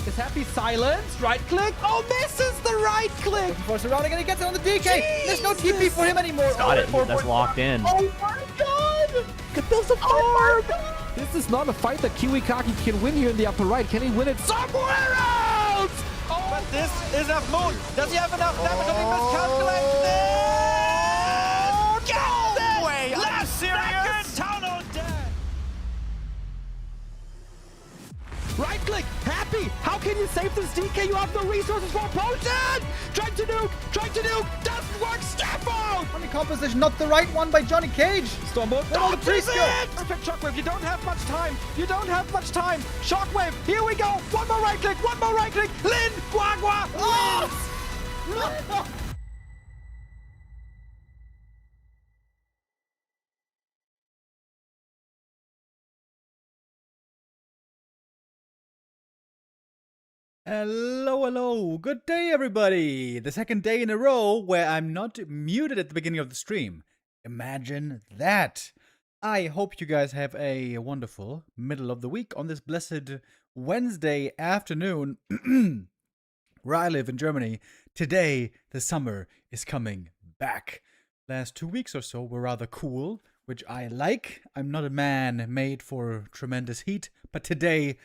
Is happy silence. Right click. Oh, misses the right click. Looking for surrounding and he gets it on the DK. Jesus. There's no TP for him anymore. Got it. That's locked in. Oh my god. There's a Oh, this is not a fight that Kiwikaki can win here in the upper right. Can he win it somewhere else? Oh, but this is enough moon. Does he have enough damage? Did he miscalculate this? no way. Last Second tunnel dead. Right click. Happy. How can you save this DK? You have no resources for a potion. Trying to nuke. Doesn't work. Stefan. Funny composition, not the right one by Johnny Cage. Stormbolt. Where all the trees go? Perfect shockwave. You don't have much time. Shockwave. Here we go. One more right click. Lin. Guagua. Oh! Hello. Good day, everybody. The second day in a row where I'm not muted at the beginning of the stream. Imagine that. I hope you guys have a wonderful middle of the week on this blessed Wednesday afternoon where I live in Germany. Today, the summer is coming back. Last 2 weeks or so were rather cool, which I like. I'm not a man made for tremendous heat, but today,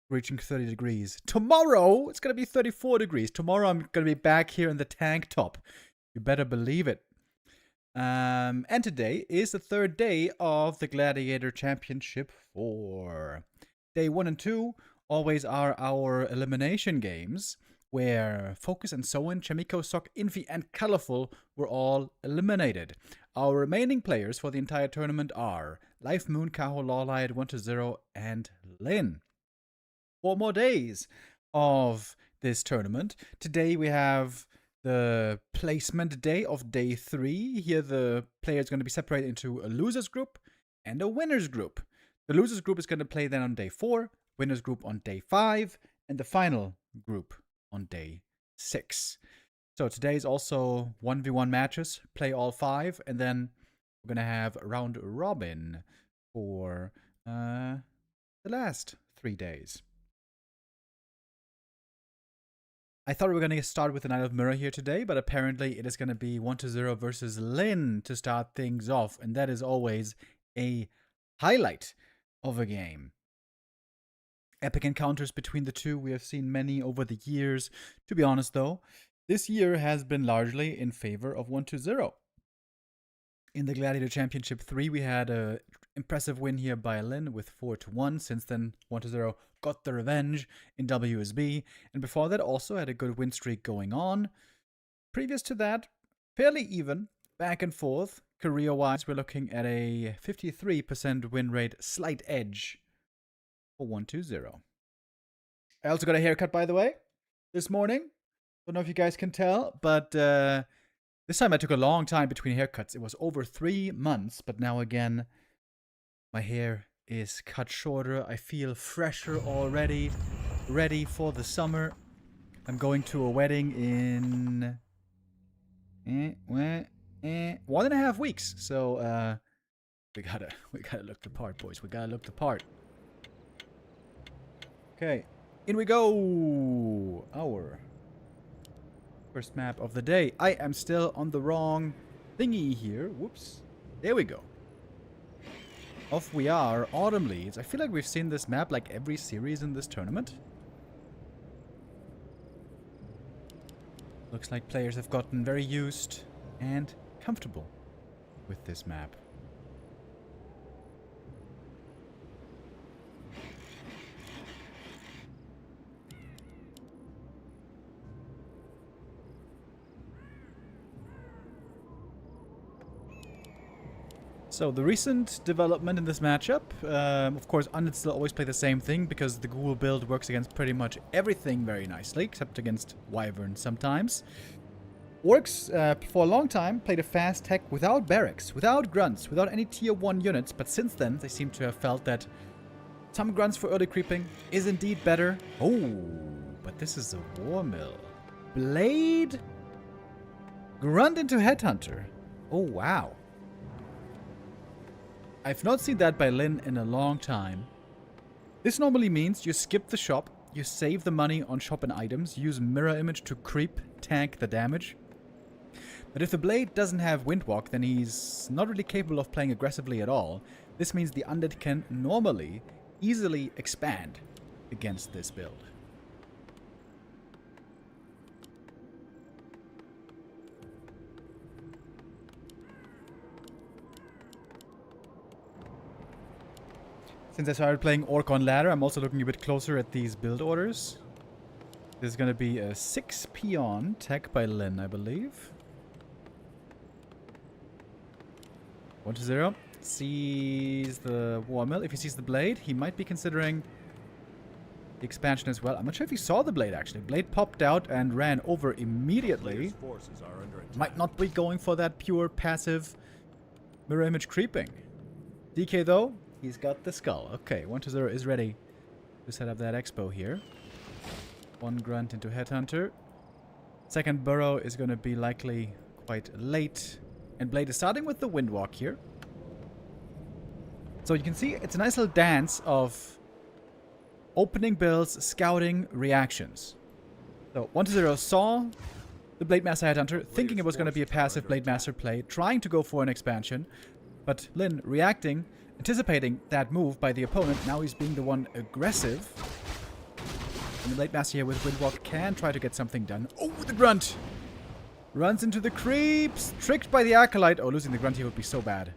reaching 30 degrees. Tomorrow, it's going to be 34 degrees. Tomorrow, I'm going to be back here in the tank top. You better believe it. And today is the third day of the Gladiator Championship 4. Day 1 and 2 always are our elimination games, where Focus and Soin, Chamiko, Sok, Infi, and Colorful were all eliminated. Our remaining players for the entire tournament are Life Moon, Kaho, LawLiet, 1-0, and Lin. 4 more days of this tournament. Today we have the placement day of day 3. Here the player is going to be separated into a losers group and a winners group. The losers group is going to play then on day 4, winners group on day 5, and the final group on day 6. So today is also 1v1 matches, play all 5, and then we're going to have round robin for the last 3 days. I thought we were going to start with the Knight of Mirror here today, but apparently it is going to be 1-0 versus Lin to start things off, and that is always a highlight of a game. Epic encounters between the two, we have seen many over the years. To be honest though, this year has been largely in favor of 1-0. In the Gladiator Championship 3, we had an impressive win here by Lin with 4-1. Since then, 1-0 got the revenge in WSB, and before that also had a good win streak going on. Previous to that, fairly even, back and forth. Career-wise, we're looking at a 53% win rate, slight edge for 1-0. I also got a haircut, by the way, this morning. Don't know if you guys can tell, but this time I took a long time between haircuts. It was over 3 months, but now again, my hair is cut shorter. I feel fresher already, ready for the summer. I'm going to a wedding in 1.5 weeks. So we gotta look the part, boys. We gotta look the part. Okay, in we go. Our first map of the day. I am still on the wrong thingy here. Whoops. There we go. Off we are. Autumn Leads. I feel like we've seen this map like every series in this tournament. Looks like players have gotten very used and comfortable with this map. So, the recent development in this matchup, of course, Undead still always play the same thing because the Ghoul build works against pretty much everything very nicely, except against Wyvern sometimes. Orcs, for a long time, played a fast tech without barracks, without grunts, without any tier 1 units, but since then, they seem to have felt that some grunts for early creeping is indeed better. Oh, but this is a war mill. Blade? Grunt into Headhunter. Oh, wow. I've not seen that by Lin in a long time. This normally means you skip the shop, you save the money on shop and items, use mirror image to creep tank the damage. But if the Blade doesn't have Windwalk, then he's not really capable of playing aggressively at all. This means the Undead can normally easily expand against this build. Since I started playing Orc on Ladder, I'm also looking a bit closer at these build orders. This is going to be a 6 peon tech by Lin, I believe. 1-0. Sees the War Mill. If he sees the Blade, he might be considering the expansion as well. I'm not sure if he saw the Blade, actually. Blade popped out and ran over immediately. Might not be going for that pure passive mirror image creeping. DK, though, he's got the skull. Okay, 1-0 is ready to set up that expo here. One grunt into Headhunter. Second burrow is going to be likely quite late. And Blade is starting with the Windwalk here. So you can see it's a nice little dance of opening builds, scouting, reactions. So 1-0 saw the Blade Master Headhunter, thinking it was going to be a passive Blade Master play, trying to go for an expansion. But Lin reacting, anticipating that move by the opponent. Now he's being the one aggressive. And the Blade Master here with Windwalk can try to get something done. Oh, the Grunt! Runs into the creeps! Tricked by the Acolyte. Oh, losing the Grunt here would be so bad.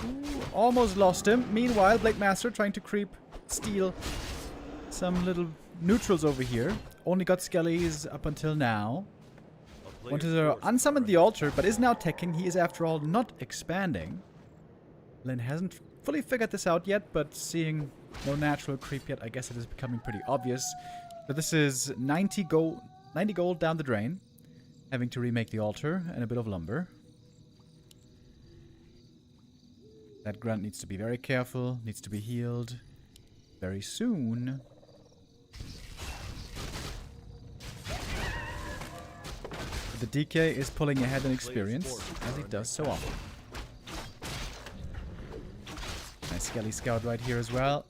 Ooh, almost lost him. Meanwhile, Blade Master trying to creep, steal some little neutrals over here. Only got Skellies up until now. 1-0 unsummoned the altar, but is now teching. He is, after all, not expanding. Lin hasn't fully figured this out yet, but seeing no natural creep yet, I guess it is becoming pretty obvious. So this is 90 90 gold down the drain. Having to remake the altar and a bit of lumber. That grunt needs to be very careful. Needs to be healed very soon. The DK is pulling ahead in experience, as he does so often. Nice Skelly Scout right here as well.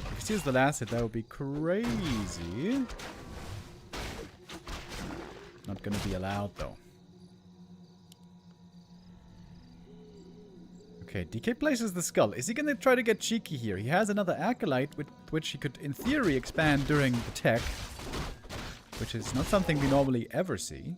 If he steals the last hit, that would be crazy. Not gonna be allowed, though. Okay, DK places the skull. Is he gonna try to get cheeky here? He has another Acolyte, with which he could, in theory, expand during the tech. Which is not something we normally ever see.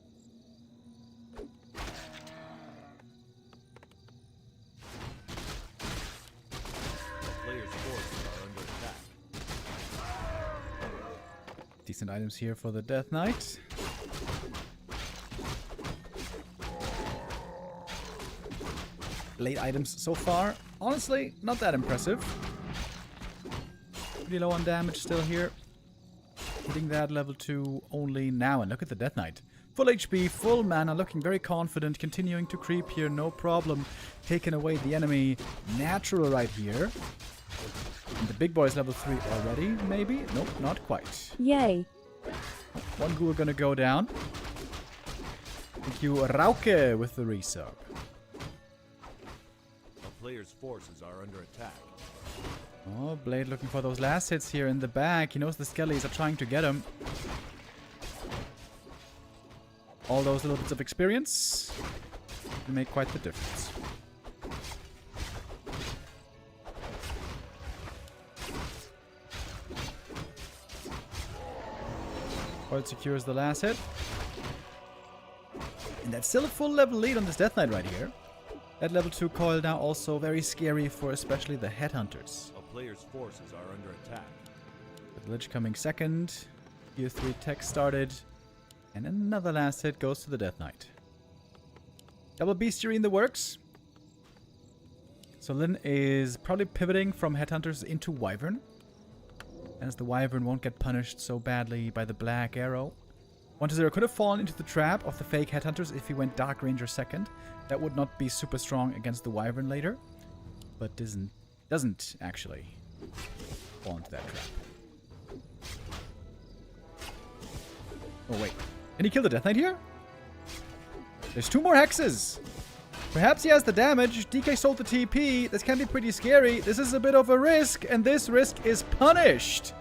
Decent items here for the Death Knight. Late items so far. Honestly, not that impressive. Pretty low on damage still here. Hitting that level 2 only now. And look at the Death Knight. Full HP, full mana, looking very confident. Continuing to creep here, no problem. Taking away the enemy. Natural right here. And the big boy is level 3 already, maybe? Nope, not quite. Yay. One ghoul gonna go down. Thank you, Rauke, with the resub. Player's forces are under attack. Oh, Blade looking for those last hits here in the back. He knows the Skellies are trying to get him. All those little bits of experience make quite the difference. Coil secures the last hit. And that's still a full level lead on this Death Knight right here. That level 2 coil now also very scary for especially the headhunters. A player's forces are under attack. With Lich coming second. Tier 3 tech started. And another last hit goes to the Death Knight. Double bestiary in the works. So Lin is probably pivoting from headhunters into Wyvern. As the Wyvern won't get punished so badly by the Black Arrow. 1-0 could have fallen into the trap of the fake headhunters if he went Dark Ranger second. That would not be super strong against the Wyvern later. But doesn't actually fall into that trap. Oh wait. Can he kill the Death Knight here? There's 2 more hexes. Perhaps he has the damage. DK sold the TP. This can be pretty scary. This is a bit of a risk, and this risk is punished.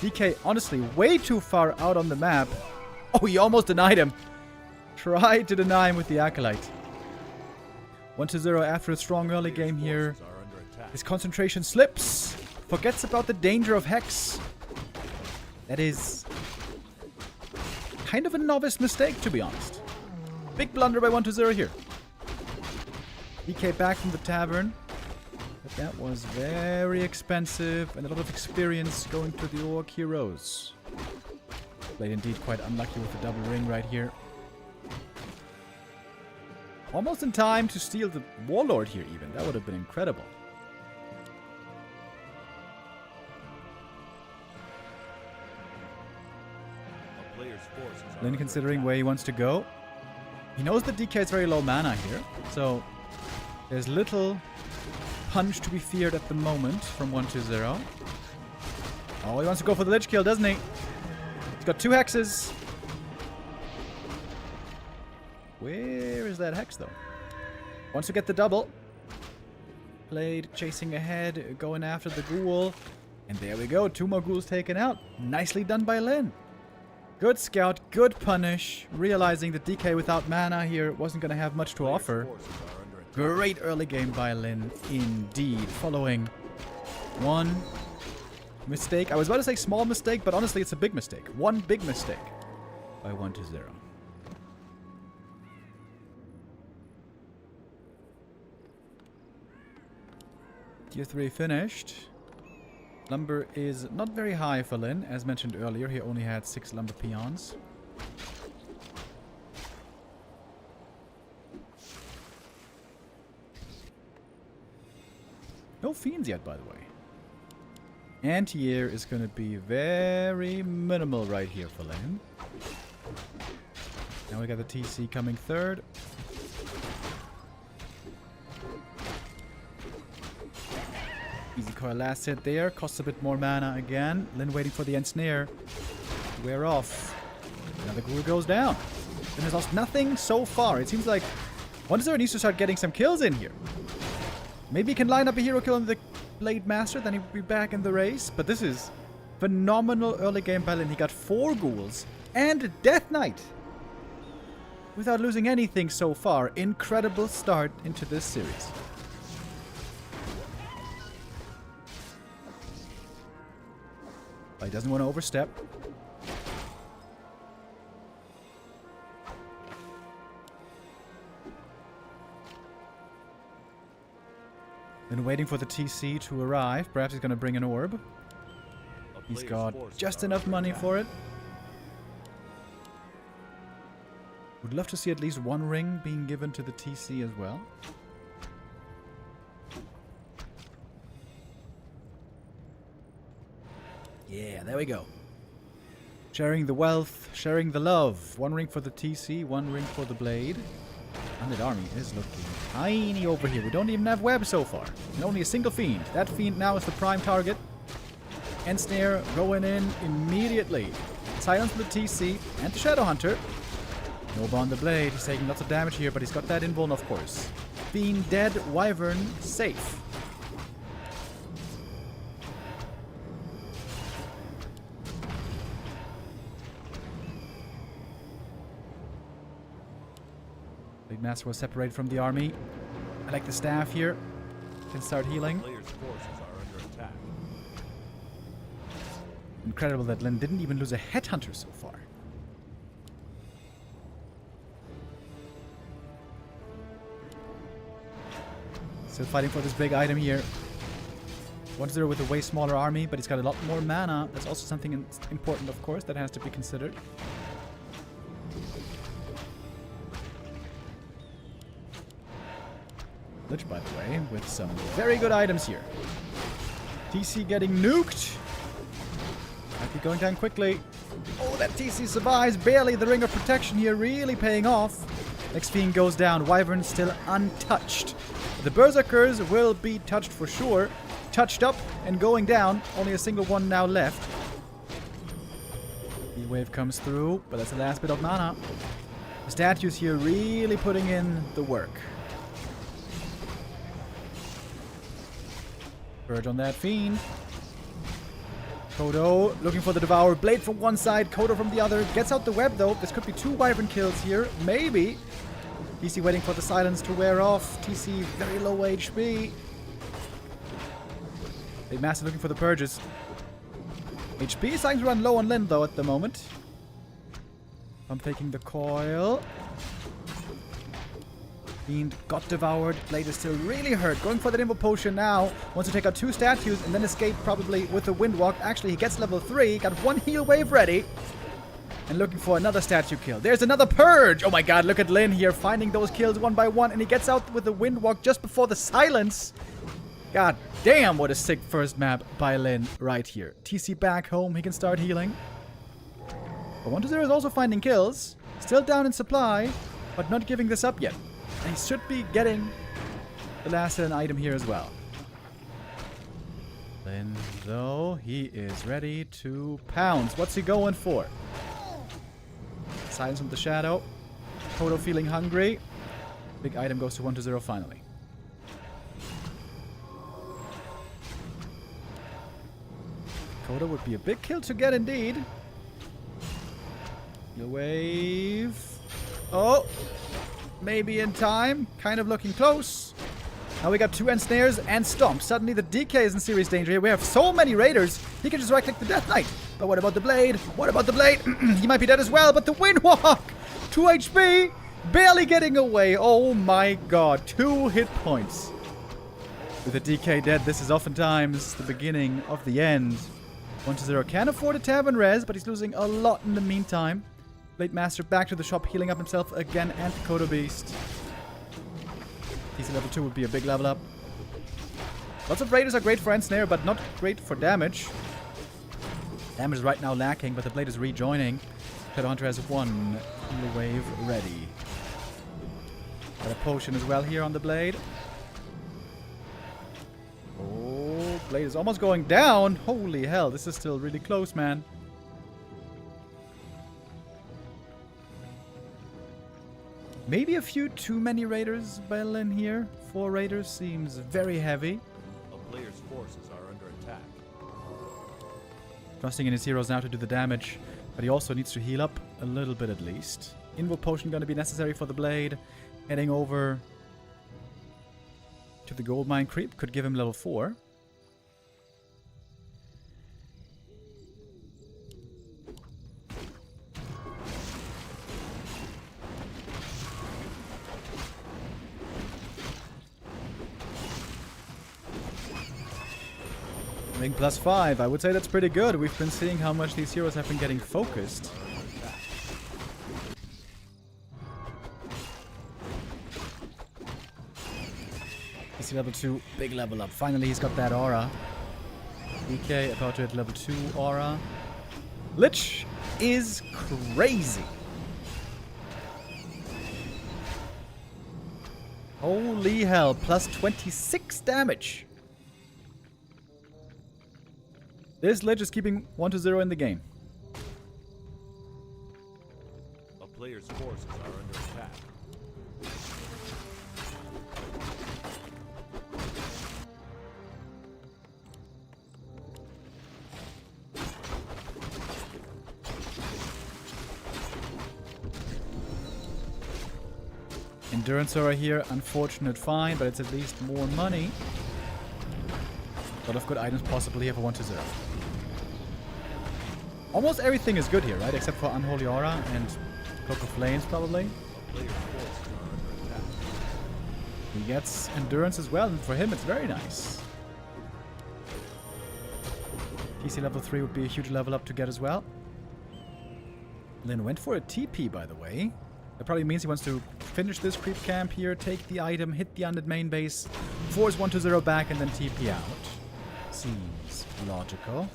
DK honestly way too far out on the map. Oh, he almost denied him. Tried to deny him with the Acolyte. 1-0 after a strong early game here. His concentration slips. Forgets about the danger of Hex. That is kind of a novice mistake, to be honest. Big blunder by 1-0 here. DK back from the tavern. But that was very expensive and a lot of experience going to the Orc heroes. Blade indeed quite unlucky with the double ring right here. Almost in time to steal the Warlord here even. That would have been incredible. Lin considering where he wants to go. He knows that DK is very low mana here. So there's little punch to be feared at the moment from 1-0. Oh, he wants to go for the Lich kill, doesn't he? He's got 2 hexes. Where is that hex, though? Wants to get the double. Blade chasing ahead, going after the ghoul. And there we go, 2 more ghouls taken out. Nicely done by Lin. Good scout, good punish. Realizing that DK without mana here wasn't going to have much to offer. Great early game by Lin, indeed. Following one mistake. I was about to say small mistake, but honestly it's a big mistake. One big mistake by 1-0. Tier 3 finished. Lumber is not very high for Lin. As mentioned earlier, he only had 6 lumber peons. No fiends yet, by the way. Anti-air is going to be very minimal right here for Lin. Now we got the TC coming third. Easy coil last hit there. Costs a bit more mana again. Lin waiting for the ensnare to wear off. Another ghoul goes down. Lin has lost nothing so far. It seems like 1-0 needs to start getting some kills in here. Maybe he can line up a hero kill on the Blade Master, then he'll be back in the race. But this is phenomenal early game by Lin. He got 4 ghouls and Death Knight without losing anything so far. Incredible start into this series. But he doesn't want to overstep. Been waiting for the TC to arrive. Perhaps he's going to bring an orb. He's got just enough money for it. Would love to see at least one ring being given to the TC as well. Yeah, there we go. Sharing the wealth, sharing the love. One ring for the TC, one ring for the Blade. Undead army is looking tiny over here. We don't even have web so far. And only a single fiend. That fiend now is the prime target. Ensnare going in immediately. Silence for the TC and the Shadow Hunter. Nova on the Blade. He's taking lots of damage here, but he's got that invuln, of course. Fiend dead, Wyvern safe. Blade Master was separated from the army. I like the staff here. Can start healing. Player's forces are under attack. Incredible that Lin didn't even lose a headhunter so far. Still fighting for this big item here. 1-0 with a way smaller army, but he's got a lot more mana. That's also something important, of course, that has to be considered. Lich, by the way, with some very good items here. TC getting nuked. Might be going down quickly. Oh, that TC survives. Barely. The Ring of Protection here really paying off. Next Fiend goes down. Wyvern still untouched. The Berserkers will be touched for sure. Touched up and going down. Only a single one now left. The wave comes through, but that's the last bit of mana. The statues here really putting in the work. Purge on that Fiend. Kodo looking for the Devour. Blade from one side, Kodo from the other. Gets out the web though. This could be 2 Wyvern kills here. Maybe. TC waiting for the silence to wear off. TC very low HP. Blade Master looking for the purges. HP is starting to run low on Lin though at the moment. I'm taking the coil. Fiend got devoured. Blade is still really hurt. Going for the Nimble Potion now. Wants to take out 2 statues and then escape probably with the Windwalk. Actually, he gets level 3. Got 1 heal wave ready. And looking for another statue kill. There's another purge. Oh my god, look at Lin here. Finding those kills one by one. And he gets out with the Windwalk just before the silence. God damn, what a sick first map by Lin right here. TC back home. He can start healing. But 1-0 is also finding kills. Still down in supply. But not giving this up yet. And he should be getting the last hidden item here as well. Lin, though, he is ready to pounce. What's he going for? Silence from the Shadow. Kodo feeling hungry. Big item goes to 1-0 finally. Kodo would be a big kill to get indeed. The wave. Oh! Maybe in time. Kind of looking close. Now we got 2 ensnares and stomp. Suddenly the DK is in serious danger here. We have so many raiders. He can just right-click the Death Knight. But what about the Blade? What about the Blade? He might be dead as well, but the Windwalk! 2 HP! Barely getting away. Oh my god. 2 hit points. With the DK dead, this is oftentimes the beginning of the end. 1-0 can afford a Tavern res, but he's losing a lot in the meantime. Blade Master back to the shop, healing up himself again, and Kodo Beast. TC level 2 would be a big level up. Lots of raiders are great for ensnare, but not great for damage. Damage is right now lacking, but the Blade is rejoining. Shadowhunter has one heal wave ready. Got a potion as well here on the blade. Oh, blade is almost going down. Holy hell, this is still really close, man. Maybe a few too many raiders by Lin here. 4 raiders seems very heavy. A player's forces are under attack. Trusting in his heroes now to do the damage, but he also needs to heal up a little bit at least. Invo potion going to be necessary for the blade. Heading over to the gold mine creep could give him level 4. Ring +5, I would say that's pretty good. We've been seeing how much these heroes have been getting focused. He's level 2, big level up. Finally he's got that aura. DK about to hit level 2 aura. Lich is crazy. Holy hell, plus 26 damage. This Lich is keeping 1-0 in the game. A player's forces are under attack. Endurance aura here, unfortunate fine, but it's at least more money. A lot of good items possibly here for 1-0. Almost everything is good here, right? Except for Unholy Aura and Cloak of Flames, probably. A player's forces are under attack. He gets Endurance as well, and for him it's very nice. PC level 3 would be a huge level up to get as well. Lin went for a TP, by the way. That probably means he wants to finish this creep camp here, take the item, hit the undead main base, force 1-0 back, and then TP out. Seems logical.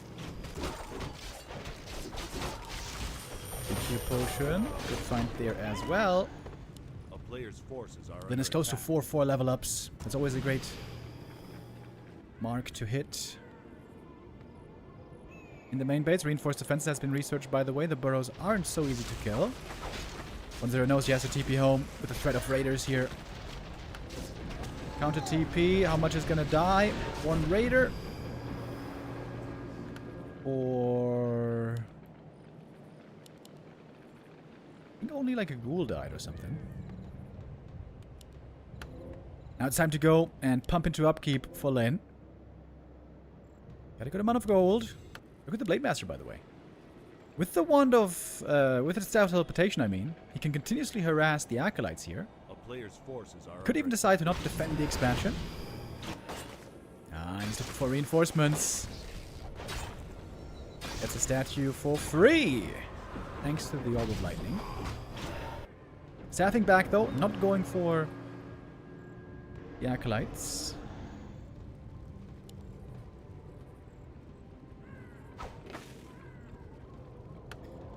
TP potion. Good find there as well. A player's forces are Lin is close to 4 level ups. That's always a great mark to hit. In the main base, reinforced defense has been researched, by the way. The burrows aren't so easy to kill. 1-0 knows he has to TP home with the threat of raiders here. Counter TP. How much is gonna die? 1 raider. Or... I think only like a ghoul died or something. Now it's time to go and pump into upkeep for Lin. Got a good amount of gold. Look at the Blade Master, by the way. With the wand of... with its staff teleportation, I mean, he can continuously harass the acolytes here. A player's forces are Could even decide to not defend the expansion. Ah, he's looking for reinforcements. Gets a statue for free, thanks to the Orb of Lightning. Staffing back, though, not going for the acolytes.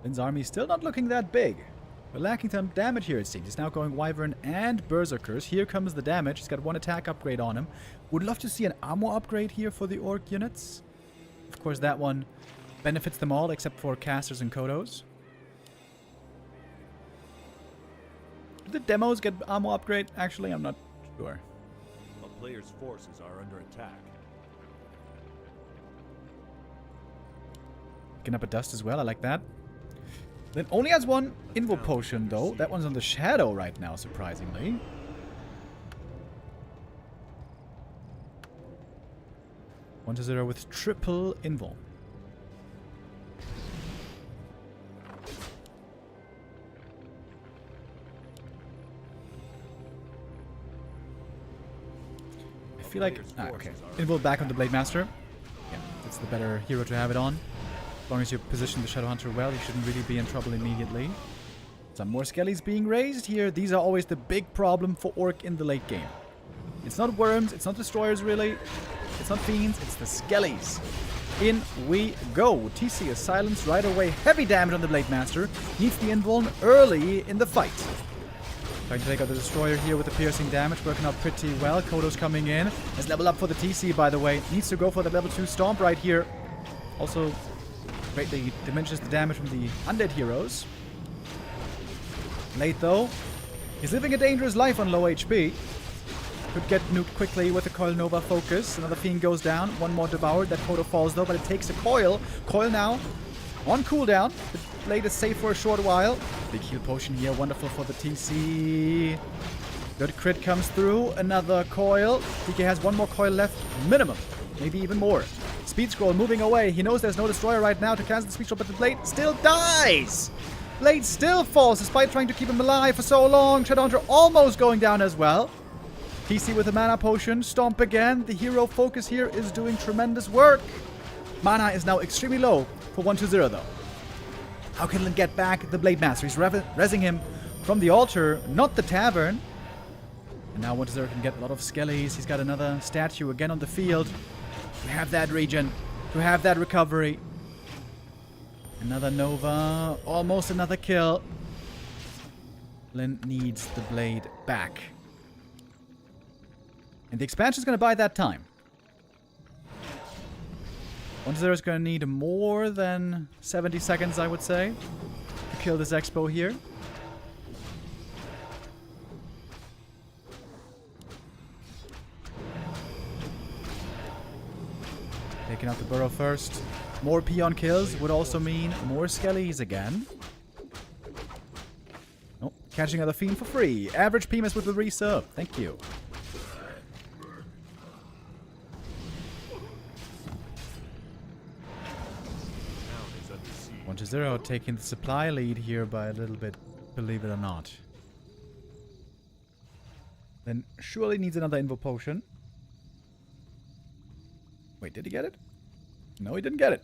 Lin's army still not looking that big. We're lacking some damage here, it seems. He's now going Wyvern and Berserkers. Here comes the damage. He's got 1 attack upgrade on him. Would love to see an ammo upgrade here for the Orc units. Of course, that one benefits them all except for casters and Kodos. Do the demos get ammo upgrade? Actually, I'm not sure. A player's forces are under attack. Picking up a dust as well. I like that. Then only has 1 Invo Potion, though. That one's on the Shadow right now, surprisingly. One to 0 with triple Invo. I feel like... okay. Invo back on the Blade Master. Yeah, that's the better hero to have it on. As long as you position the Shadowhunter well, you shouldn't really be in trouble immediately. Some more skellies being raised here. These are always the big problem for Orc in the late game. It's not worms, it's not destroyers really. It's not fiends, it's the skellies. in we go. TC is silenced right away. Heavy damage on the Blade Master. Needs the invuln early in the fight. Trying to take out the Destroyer here with the piercing damage. Working out pretty well. Kodo's coming in. Has level up for the TC, by the way. Needs to go for the level 2 Stomp right here. Also, greatly diminishes the damage from the undead heroes. Blade, though, he's living a dangerous life on low HP. Could get nuked quickly with the Coil Nova focus. Another Fiend goes down. One more devoured. That Kodo falls, though, but it takes a Coil. Coil now on cooldown. The Blade is safe for a short while. Big heal potion here. Wonderful for the TC. Good crit comes through. Another Coil. DK has one more Coil left. Minimum. Maybe even more. Speed Scroll moving away. He knows there's no Destroyer right now to cancel the Speed Scroll, but the Blade still dies! Blade still falls despite trying to keep him alive for so long. Shadowhunter almost going down as well. TC with a mana potion. Stomp again. The hero focus here is doing tremendous work. Mana is now extremely low for 1-2-0 though. How can Lin get back the Blade Master? He's rezzing him from the altar, not the tavern. And now 1-2-0 can get a lot of skellies. He's got another statue again on the field. To have that regen, to have that recovery. Another Nova, almost another kill. Lin needs the Blade back. And the expansion is going to buy that time. 1-0 is going to need more than 70 seconds, I would say, to kill this Expo here. Taking out the burrow first. More peon kills would also mean more skellies again. Oh, catching another Fiend for free. Average PMS with the resub. Thank you. One to 0 taking the supply lead here by a little bit, believe it or not. Then surely needs another Invo Potion. Wait, did he get it? No, he didn't get it.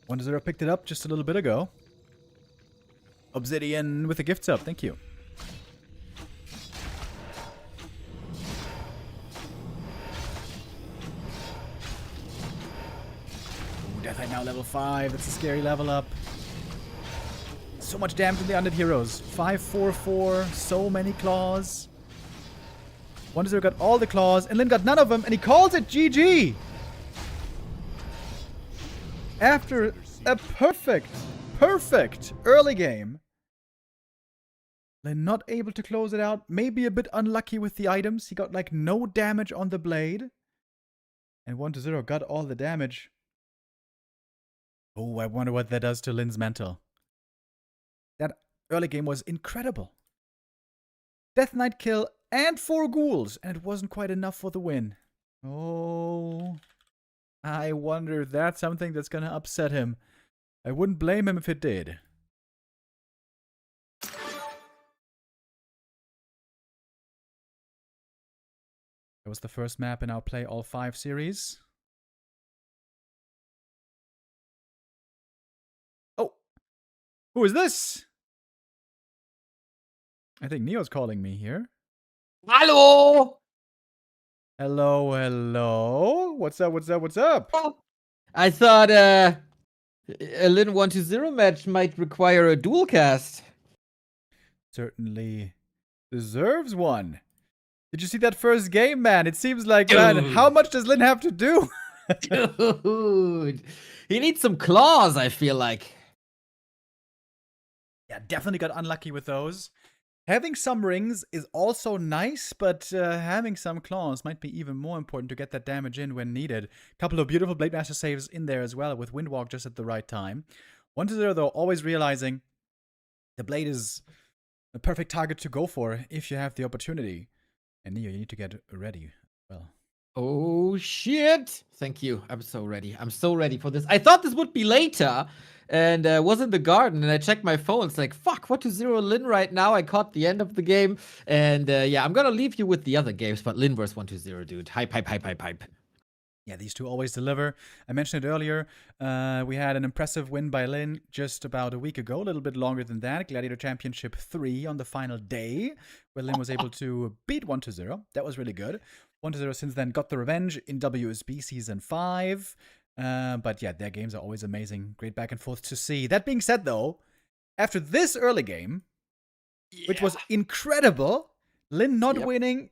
1-0 picked it up just a little bit ago. Obsidian with a gift sub. Thank you. Ooh, Deathite now level 5. That's a scary level up. So much damage in the undead heroes. 5-4-4. So many claws. 1-0 got all the claws, and Lin got none of them, and he calls it GG! After a perfect early game. Lin not able to close it out. Maybe a bit unlucky with the items. He got like no damage on the blade. And 1-0 got all the damage. Oh, I wonder what that does to Lin's mental. That early game was incredible. Death Knight kill and 4 ghouls, and it wasn't quite enough for the win. Oh, I wonder if that's something that's gonna upset him. I wouldn't blame him if it did. That was the first map in our Play All 5 series. Oh, who is this? I think Neo's calling me here. Hello! Hello, hello. What's up, what's up, what's up? I thought a Lin 1-0 match might require a dual cast. Certainly deserves one. Did you see that first game, man? It seems like, man, how much does Lin have to do? Dude, he needs some claws, I feel like. Yeah, definitely got unlucky with those. Having some rings is also nice, but having some claws might be even more important to get that damage in when needed. A couple of beautiful Blade Master saves in there as well, with Windwalk just at the right time. 1-0 though, always realizing the Blade is a perfect target to go for if you have the opportunity. And Neo, you need to get ready. Well. Oh, shit. Thank you. I'm so ready. I'm so ready for this. I thought this would be later. And was in the garden, and I checked my phone. It's like, fuck, 1-0 Lin right now. I caught the end of the game. And yeah, I'm gonna leave you with the other games, but Lin versus 1-0, dude. Hype, hype, hype, hype, hype. Yeah, these two always deliver. I mentioned it earlier. We had an impressive win by Lin just about a week ago, a little bit longer than that. Gladiator Championship 3 on the final day, where Lin was able to beat 1-0. That was really good. 1-0 since then got the revenge in WSB Season 5. But yeah, their games are always amazing. Great back and forth to see. That being said, though, after this early game, which was incredible, Lin not winning,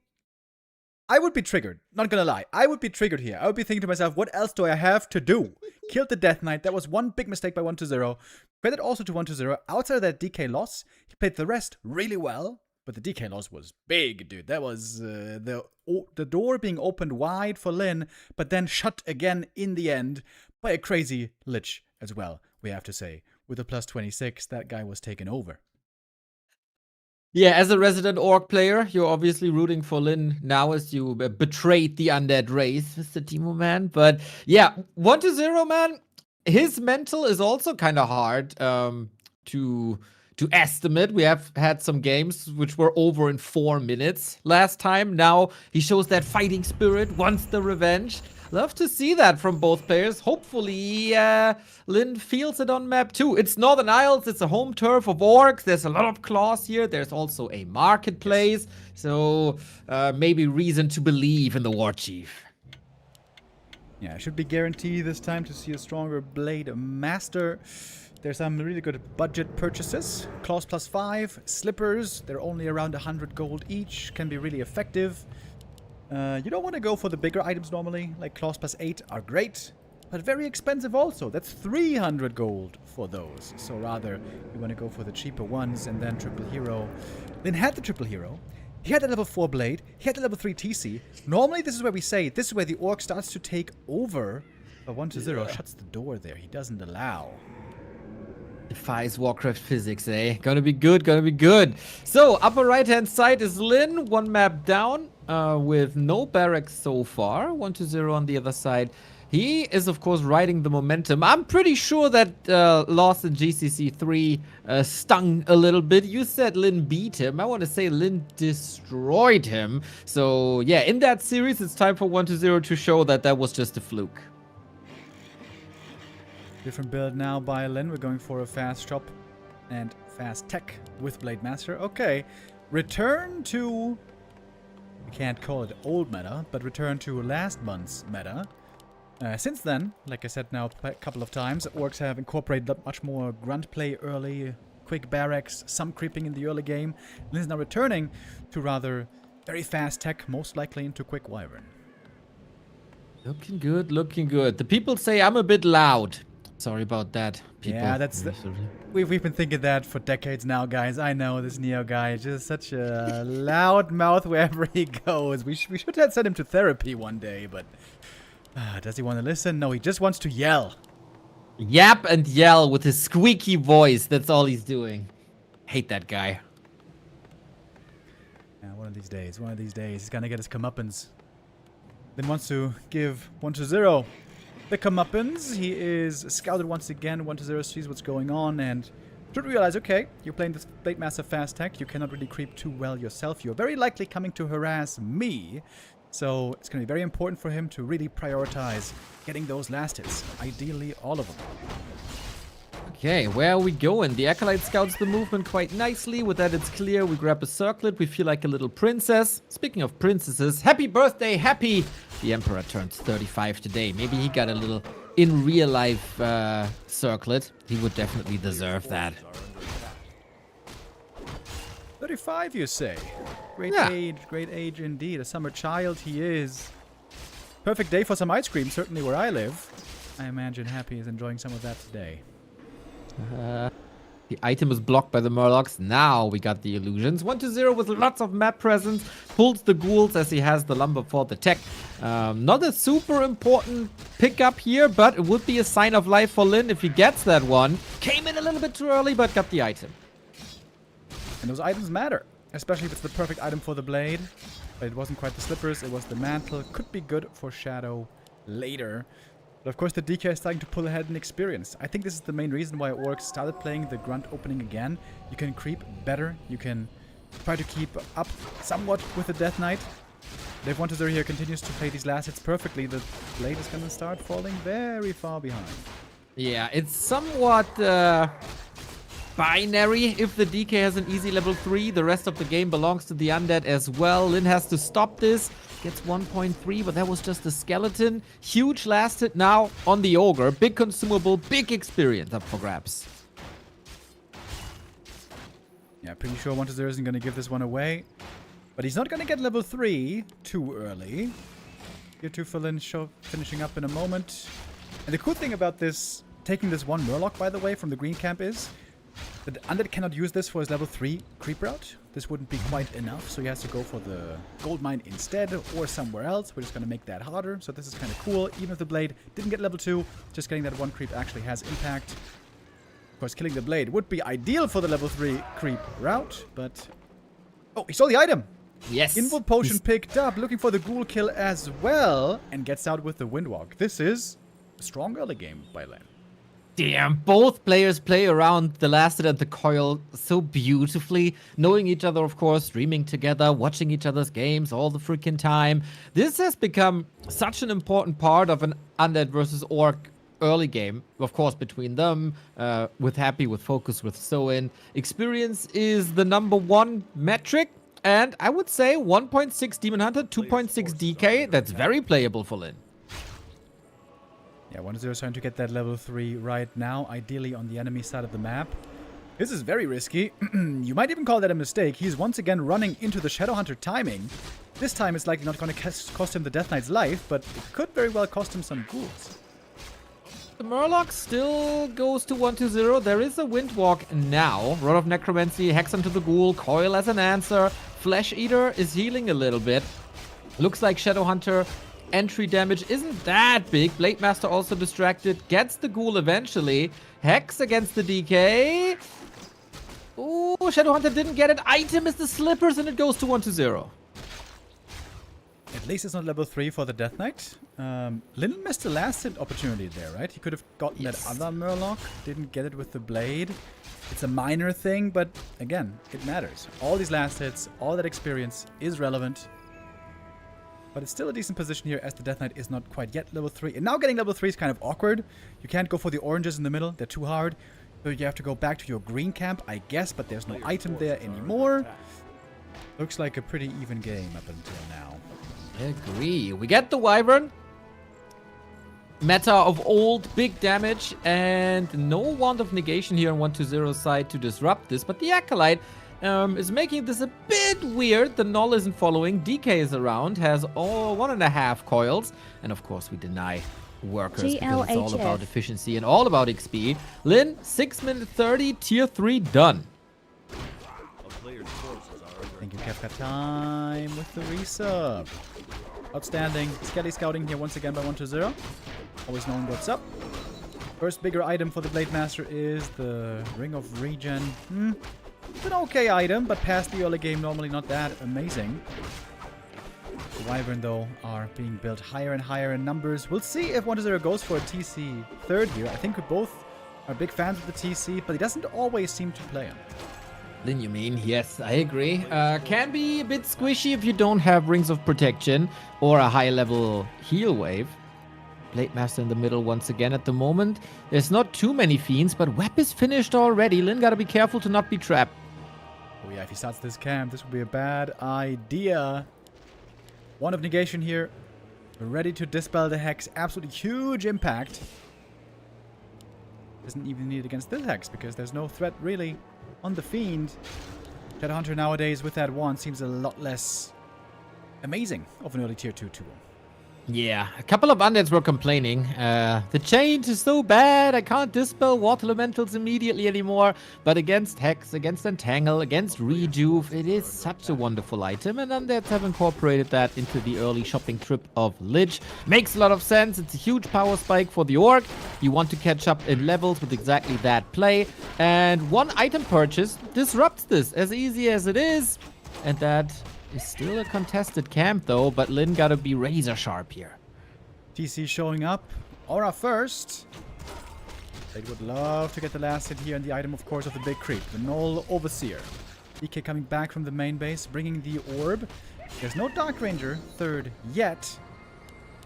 I would be triggered. Not gonna lie. I would be triggered here. I would be thinking to myself, what else do I have to do? Killed the Death Knight. That was one big mistake by 1-0. Credit also to 1-0. Outside of that DK loss, he played the rest really well. But the DK loss was big, dude. That was the door being opened wide for Lin, but then shut again in the end by a crazy Lich as well, we have to say. With a plus 26, that guy was taken over. Yeah, as a resident orc player, you're obviously rooting for Lin now as you betrayed the undead race, Mr. Timo man. But yeah, 1-0, man. His mental is also kind of hard to estimate. We have had some games which were over in 4 minutes last time. Now he shows that fighting spirit, wants the revenge. Love to see that from both players. Hopefully, Lin feels it on map too. It's Northern Isles. It's a home turf of orcs. There's a lot of claws here. There's also a marketplace. So maybe reason to believe in the War Chief. Yeah, should be guaranteed this time to see a stronger Blade Master. There's some really good budget purchases. Claws plus 5, slippers. They're only around 100 gold each. Can be really effective. You don't want to go for the bigger items normally, like claws plus 8 are great, but very expensive also. That's 300 gold for those. So rather, you want to go for the cheaper ones and then triple hero. Then had the triple hero. He had the level 4 blade. He had the level 3 TC. Normally, this is where we say, this is where the orc starts to take over. But 1-0 shuts the door there. He doesn't allow. Defies Warcraft physics, eh? Gonna be good, gonna be good. So, upper right-hand side is Lin, one map down, with no barracks so far. 1-0 on the other side. He is, of course, riding the momentum. I'm pretty sure that loss in GCC 3 stung a little bit. You said Lin beat him. I want to say Lin destroyed him. So, yeah, in that series, it's time for 1-0 to show that that was just a fluke. Different build now by Lin. We're going for a fast shop and fast tech with Blade Master. Okay. Return to... we can't call it old meta, but return to last month's meta. Since then, like I said now a couple of times, orcs have incorporated much more grunt play early, quick barracks, some creeping in the early game. Lin's now returning to rather very fast tech, most likely into quick wyvern. Looking good, looking good. The people say I'm a bit loud. Sorry about that, people. Yeah, that's we've been thinking that for decades now, guys. I know this Neo guy, just such a loud mouth wherever he goes. We should have sent him to therapy one day, but does he want to listen? No, he just wants to yell. Yap and yell with his squeaky voice. That's all he's doing. Hate that guy. Yeah, one of these days, he's gonna get his comeuppance. Then wants to give 1-0 the comeuppance. He is scouted once again. 1-0 sees what's going on and should realize, okay, you're playing this Blade Master fast tech. You cannot really creep too well yourself. You're very likely coming to harass me. So it's going to be very important for him to really prioritize getting those last hits. Ideally, all of them. Okay, where are we going? The Acolyte scouts the movement quite nicely. With that, it's clear. We grab a circlet. We feel like a little princess. Speaking of princesses, happy birthday, Happy! The Emperor turns 35 today. Maybe he got a little in real life circlet. He would definitely deserve that. 35, you say? Great age indeed. A summer child he is. Perfect day for some ice cream, certainly where I live. I imagine Happy is enjoying some of that today. The item is blocked by the Murlocs. Now we got the illusions. 1-0 with lots of map presence. Pulls the ghouls as he has the lumber for the tech. Not a super important pickup here, but it would be a sign of life for Lin if he gets that one. Came in a little bit too early, but got the item. And those items matter, especially if it's the perfect item for the blade. But it wasn't quite the slippers, it was the mantle. Could be good for Shadow later. But of course the DK is starting to pull ahead in experience. I think this is the main reason why orcs started playing the grunt opening again. You can creep better, you can try to keep up somewhat with the Death Knight. If 1-0 here continues to play these last hits perfectly, the blade is going to start falling very far behind. Yeah, it's somewhat binary. If the DK has an easy level 3, the rest of the game belongs to the undead as well. Lin has to stop this. gets 1.3, but that was just a skeleton. Huge last hit now on the Ogre. Big consumable, big experience up for grabs. Yeah, pretty sure 1-0 isn't going to give this one away. But he's not going to get level 3 too early. Tier 2 for Lin finishing up in a moment. And the cool thing about this, taking this one Murloc, by the way, from the green camp is that Undead cannot use this for his level 3 creep route. This wouldn't be quite enough, so he has to go for the gold mine instead or somewhere else. We're just going to make that harder, so this is kind of cool. Even if the blade didn't get level 2, just getting that one creep actually has impact. Of course, killing the blade would be ideal for the level 3 creep route, but... Oh, he stole the item! Yes. Invul potion picked up, looking for the ghoul kill as well, and gets out with the windwalk. This is a strong early game by Len. Damn, both players play around the last hit and the coil so beautifully, knowing each other, of course, streaming together, watching each other's games all the freaking time. This has become such an important part of an Undead versus Orc early game, of course, between them, with Happy, with Focus, with Soin. Experience is the #1 metric. And I would say 1.6 Demon Hunter, 2.6 DK. That's very playable for Lin. Yeah, 1-0 trying to get that level 3 right now, ideally on the enemy side of the map. This is very risky. You might even call that a mistake. He's once again running into the Shadowhunter timing. This time it's likely not going to cost him the Death Knight's life, but it could very well cost him some ghouls. The Murloc still goes to 1-0. There is a Windwalk now. Rod of Necromancy, Hex onto the Ghoul, Coil as an answer. Flesh Eater is healing a little bit. Looks like Shadowhunter entry damage isn't that big. Blade Master also distracted. Gets the Ghoul eventually. Hex against the DK. Ooh, Shadowhunter didn't get it. Item is the Slippers and it goes to 1-0. At least it's not level 3 for the Death Knight. Lin missed the last hit opportunity there, right? He could have gotten that other Murloc. Didn't get it with the blade. It's a minor thing, but again, it matters. All these last hits, all that experience is relevant. But it's still a decent position here as the Death Knight is not quite yet level 3. And now getting level 3 is kind of awkward. You can't go for the oranges in the middle. They're too hard. So you have to go back to your green camp, I guess, but there's no item there anymore. Looks like a pretty even game up until now. Agree. We get the Wyvern. Meta of old, big damage, and no Wand of Negation here on 1-0 side to disrupt this. But the Acolyte is making this a bit weird. The Null isn't following. DK is around, has 1.5 coils. And of course, we deny workers because it's all about efficiency and all about XP. Lin, 6 minute 30, tier 3 done. Thank you, Kefka. Time with the resub. Outstanding. Skelly scouting here once again by 1-0. Always knowing what's up. First bigger item for the Blade Master is the Ring of Regen. It's an okay item, but past the early game, normally not that amazing. The Wyvern, though, are being built higher and higher in numbers. We'll see if 1-0 goes for a TC third here. I think we both are big fans of the TC, but he doesn't always seem to play him. Lin, you mean? Yes, I agree. Can be a bit squishy if you don't have Rings of Protection or a high-level heal wave. Blade Master in the middle once again at the moment. There's not too many Fiends, but Web is finished already. Lin gotta be careful to not be trapped. Oh yeah, if he starts this camp, this would be a bad idea. Wand of Negation here. Ready to dispel the Hex. Absolutely huge impact. Isn't even needed against this Hex because there's no threat really on the Fiend. Shadowhunter nowadays with that wand seems a lot less amazing of an early tier 2 tool. Yeah, a couple of undeads were complaining. The change is so bad, I can't dispel water elementals immediately anymore. But against Hex, against Entangle, against Rejuve, it is such a wonderful item. And undeads have incorporated that into the early shopping trip of Lich. Makes a lot of sense. It's a huge power spike for the Orc. You want to catch up in levels with exactly that play. And one item purchase disrupts this as easy as it is. And that is still a contested camp though, but Lin gotta be razor sharp here. TC showing up. Aura first. They would love to get the last hit here, and the item, of course, of the big creep, the Null Overseer. DK coming back from the main base, bringing the orb. There's no Dark Ranger third yet,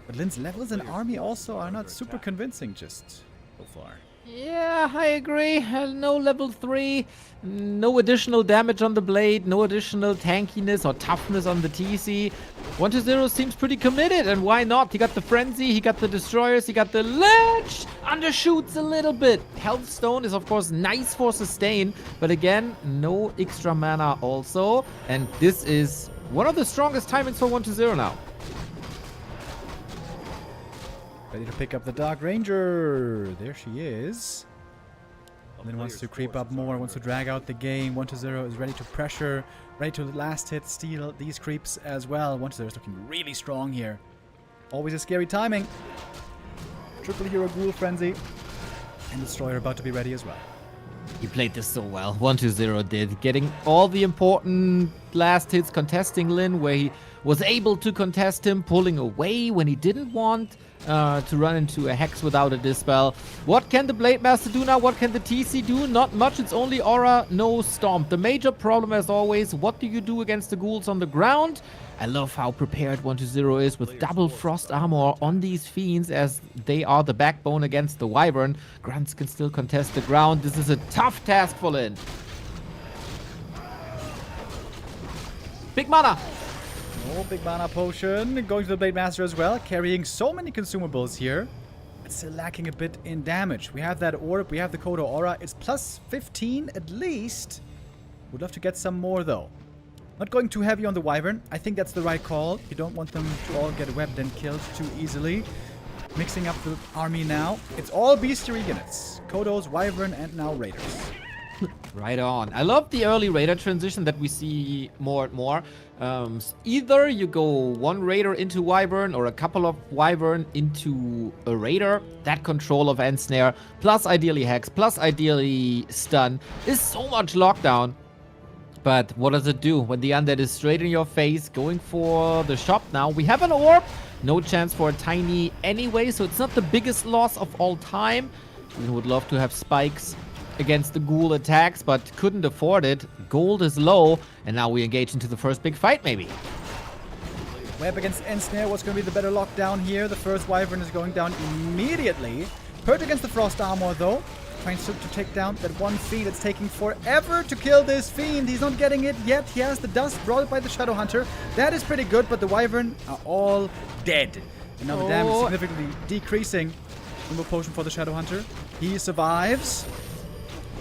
but Lin's levels and army also are not super convincing just so far. Yeah, I agree. No level 3, no additional damage on the blade, no additional tankiness or toughness on the TC. 1-0 seems pretty committed, and why not? He got the Frenzy, he got the Destroyers, he got the Ledge! Undershoots a little bit. Health Stone is, of course, nice for sustain, but again, no extra mana also. And this is one of the strongest timings for 1-0 now. Ready to pick up the Dark Ranger. There she is. And then wants to creep up more, wants to drag out the game. 1-0 is ready to pressure, ready to last hit, steal these creeps as well. 1-0 is looking really strong here. Always a scary timing. Triple Hero Ghoul Frenzy. And Destroyer about to be ready as well. He played this so well. 1-0 did. Getting all the important last hits, contesting Lin, where he was able to contest him, pulling away when he didn't want to run into a Hex without a Dispel. What can the Blade Master do now? What can the TC do? Not much. It's only Aura, no Stomp. The major problem, as always, what do you do against the ghouls on the ground? I love how prepared 1-0 is with double Frost Armor on these Fiends, as they are the backbone against the Wyvern. Grunts can still contest the ground. This is a tough task for Lin. Big mana. Oh, big mana potion. Going to the Blade Master as well. Carrying so many consumables here. It's still lacking a bit in damage. We have that orb. We have the Kaho Aura. It's plus 15 at least. Would love to get some more though. Not going too heavy on the Wyvern. I think that's the right call. You don't want them to all get webbed and killed too easily. Mixing up the army now. It's all Bestiary units. Kodos, Wyvern, and now Raiders. Right on. I love the early Raider transition that we see more and more. Either you go one Raider into Wyvern or a couple of Wyvern into a Raider. That control of Ensnare, plus ideally Hex, plus ideally Stun, is so much lockdown. But what does it do when the Undead is straight in your face, going for the shop now? We have an Orb. No chance for a Tiny anyway, so it's not the biggest loss of all time. We would love to have spikes against the ghoul attacks, but couldn't afford it. Gold is low, and now we engage into the first big fight, maybe. Web against Ensnare. What's going to be the better lockdown here? The first Wyvern is going down immediately. Purge against the Frost Armor, though. Trying to take down that one Fiend. It's taking forever to kill this Fiend. He's not getting it yet. He has the dust brought by the Shadow Hunter. That is pretty good, but the Wyvern are all dead. And now the damage is significantly decreasing. Removal potion for the Shadow Hunter. He survives.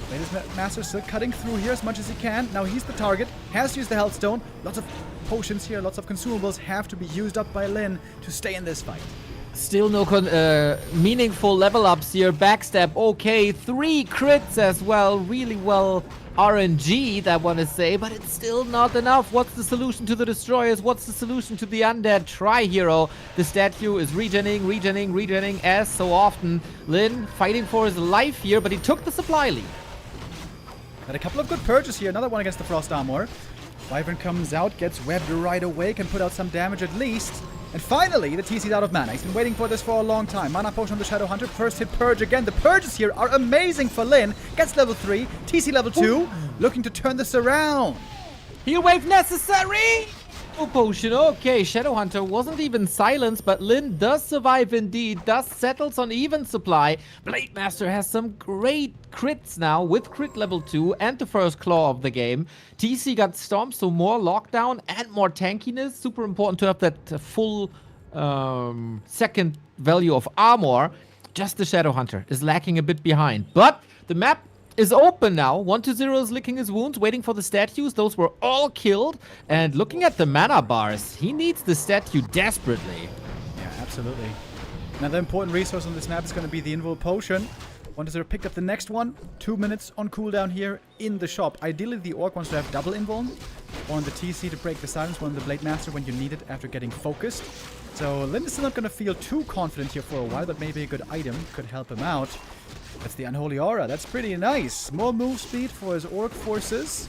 Blade Master still cutting through here as much as he can. Now he's the target. Has to use the Health Stone. Lots of potions here. Lots of consumables have to be used up by Lin to stay in this fight. Still no meaningful level ups here. Backstab, okay. 3 crits as well. Really well RNG'd, I want to say, but it's still not enough. What's the solution to the Destroyers? What's the solution to the Undead? Tri-Hero. The statue is regening as so often. Lin fighting for his life here, but he took the supply lead. Got a couple of good purges here. Another one against the Frost Armor. Wyvern comes out, gets webbed right away, can put out some damage at least. And finally, the TC's out of mana. He's been waiting for this for a long time. Mana potion on the Shadow Hunter. First hit Purge again. The Purges here are amazing for Lin. Gets level 3. TC level 2. Ooh. Looking to turn this around. Heal wave necessary! Potion, okay. Shadow Hunter wasn't even silenced, but Lin does survive indeed. Thus settles on even supply. Blade Master has some great crits now with crit level 2 and the first claw of the game. TC got stomped, so more lockdown and more tankiness. Super important to have that full second value of armor. Just the Shadow Hunter is lacking a bit behind. But the map is open now. 1-0 is licking his wounds, waiting for the statues. Those were all killed. And looking at the mana bars, he needs the statue desperately. Yeah, absolutely. Another important resource on this map is going to be the Invul Potion. 1-0 picked up the next one. 2 minutes on cooldown here in the shop. Ideally, the Orc wants to have double Invul. One on the TC to break the silence, one on the Blade Master when you need it after getting focused. So Lin is not going to feel too confident here for a while, but maybe a good item could help him out. That's the Unholy Aura. That's pretty nice. More move speed for his Orc forces.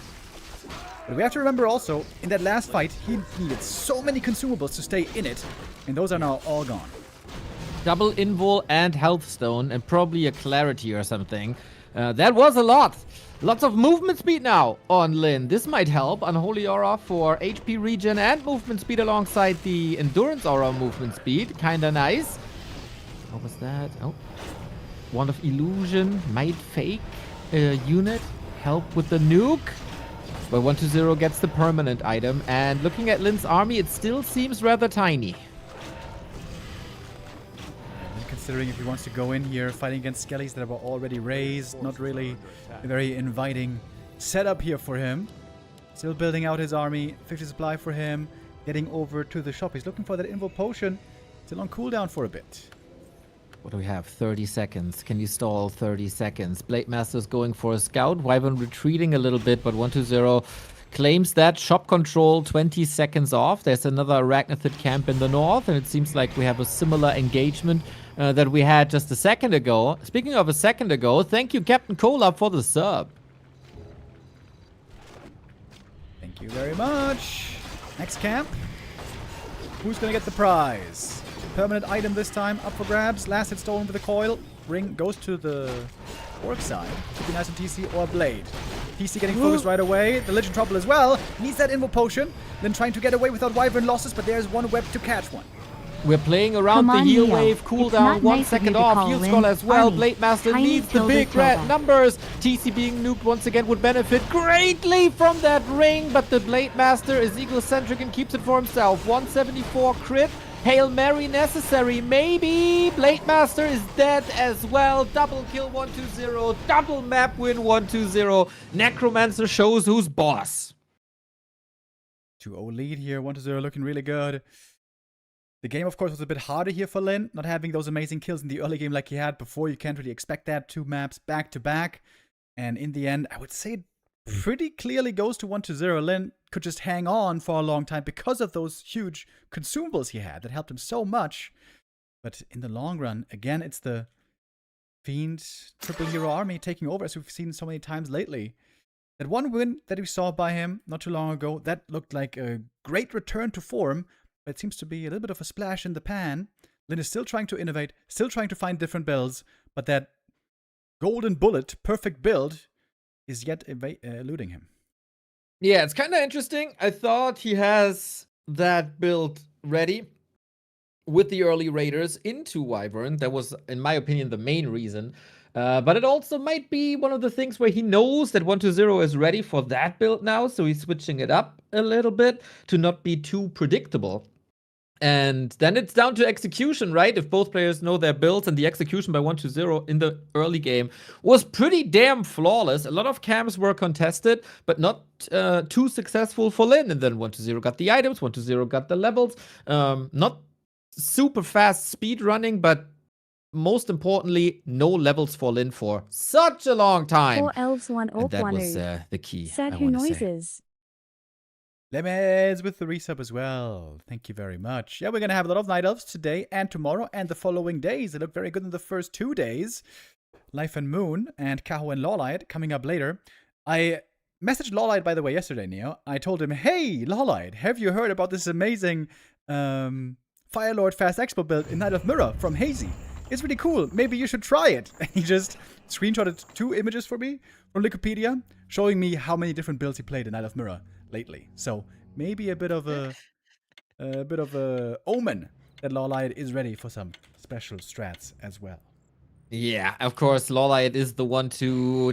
But we have to remember also, in that last fight, he needed so many consumables to stay in it. And those are now all gone. Double Invul and Health Stone, and probably a Clarity or something. That was a lot. Lots of movement speed now on Lin. This might help. Unholy Aura for HP regen and movement speed alongside the Endurance Aura movement speed. Kinda nice. What was that? Oh. Wand of Illusion might fake a unit, help with the nuke. But 120 gets the permanent item. And looking at Lin's army, it still seems rather tiny. And considering if he wants to go in here fighting against skellies that were already raised, not really a very inviting setup here for him. Still building out his army, 50 supply for him, getting over to the shop. He's looking for that Invo potion. Still on cooldown for a bit. What do we have? 30 seconds. Can you stall 30 seconds? Blade Master's going for a scout. Wyvern retreating a little bit, but 120 claims that. Shop control 20 seconds off. There's another Arachnithid camp in the north, and it seems like we have a similar engagement that we had just a second ago. Speaking of a second ago, thank you, Captain Cola, for the sub. Thank you very much. Next camp. Who's going to get the prize? Permanent item this time, up for grabs. Last hit stolen with the coil. Ring goes to the orc side. Should be nice on TC or Blade. TC getting focused right away. The Lich in trouble as well. Needs that Invo potion. Then trying to get away without Wyvern losses, but there's one web to catch one. We're playing around the heal wave, cooldown, 1 second off, heal scroll as well. Blade Master needs the big red numbers. TC being nuked once again would benefit greatly from that ring, but the Blade Master is egocentric and keeps it for himself. 174 crit. Hail Mary necessary, maybe. Blade Master is dead as well. Double kill 120, double map win 120. Necromancer shows who's boss. 2-0 lead here, 1-0 looking really good. The game, of course, was a bit harder here for Lin, not having those amazing kills in the early game like he had before. You can't really expect that. 2 maps back to back. And in the end, I would say it pretty clearly goes to 1-0. Lin could just hang on for a long time because of those huge consumables he had that helped him so much. But in the long run, again, it's the Fiend triple hero army taking over, as we've seen so many times lately. That one win that we saw by him not too long ago, that looked like a great return to form. But it seems to be a little bit of a splash in the pan. Lin is still trying to innovate, still trying to find different builds, but that golden bullet, perfect build, is yet eluding him. Yeah, it's kind of interesting. I thought he has that build ready with the early raiders into Wyvern. That was, in my opinion, the main reason. But it also might be one of the things where he knows that 1-0 is ready for that build now, so he's switching it up a little bit to not be too predictable. And then it's down to execution, right? If both players know their builds, and the execution by 1-0 in the early game was pretty damn flawless. A lot of camps were contested, but not too successful for Lin. And then 1-0 got the items, 1-0 got the levels. Not super fast speed running, but most importantly, no levels for Lin for such a long time. 4 elves, 1 orc, And that 1 was oof. the key. Sad I who wanna say. noises. Lemons with the resub as well. Thank you very much. Yeah, we're going to have a lot of Night Elves today and tomorrow and the following days. They look very good in the first 2 days. Life and Moon and Kaho and LawLiet coming up later. I messaged LawLiet, by the way, yesterday, Neo. I told him, hey, LawLiet, have you heard about this amazing Firelord Fast Expo build in Night of Mirror from Hazy? It's really cool. Maybe you should try it. And he just screenshotted 2 images for me from Wikipedia, showing me how many different builds he played in Night of Mirror lately. So maybe a bit of a omen that LawLiet is ready for some special strats as well. Yeah, of course, LawLiet is the one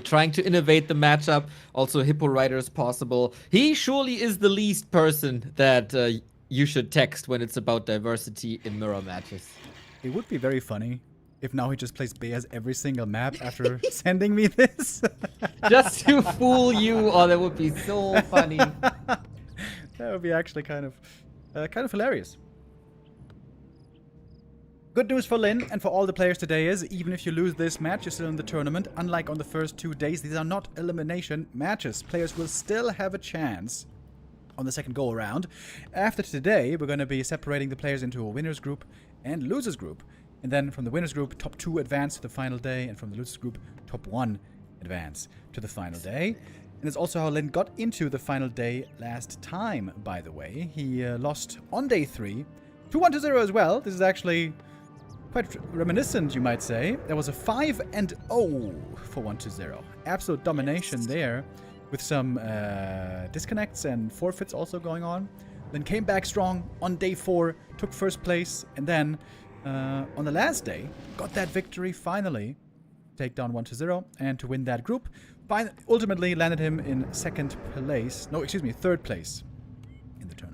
trying to innovate the matchup. Also, Hippo Riders possible. He surely is the least person that you should text when it's about diversity in mirror matches. It would be very funny if now he just plays bears every single map after sending me this. Just to fool you. Oh, that would be so funny. That would be actually kind of hilarious. Good news for Lin and for all the players today is, even if you lose this match, you're still in the tournament. Unlike on the first 2 days, these are not elimination matches. Players will still have a chance on the second go around. After today, we're going to be separating the players into a winners group and losers group. And then from the winners group, top 2 advance to the final day, and from the losers group, top 1 advance to the final day. And it's also how Lin got into the final day last time, by the way. He lost on day 3 to 1-0 as well. This is actually quite reminiscent, you might say. There was a 5-0 for 1-0. Absolute domination there, with some disconnects and forfeits also going on. Then came back strong on day 4, took first place, and then on the last day, got that victory finally take down 1-0 and to win that group. Ultimately landed him in second place. No, excuse me, third place in the tournament.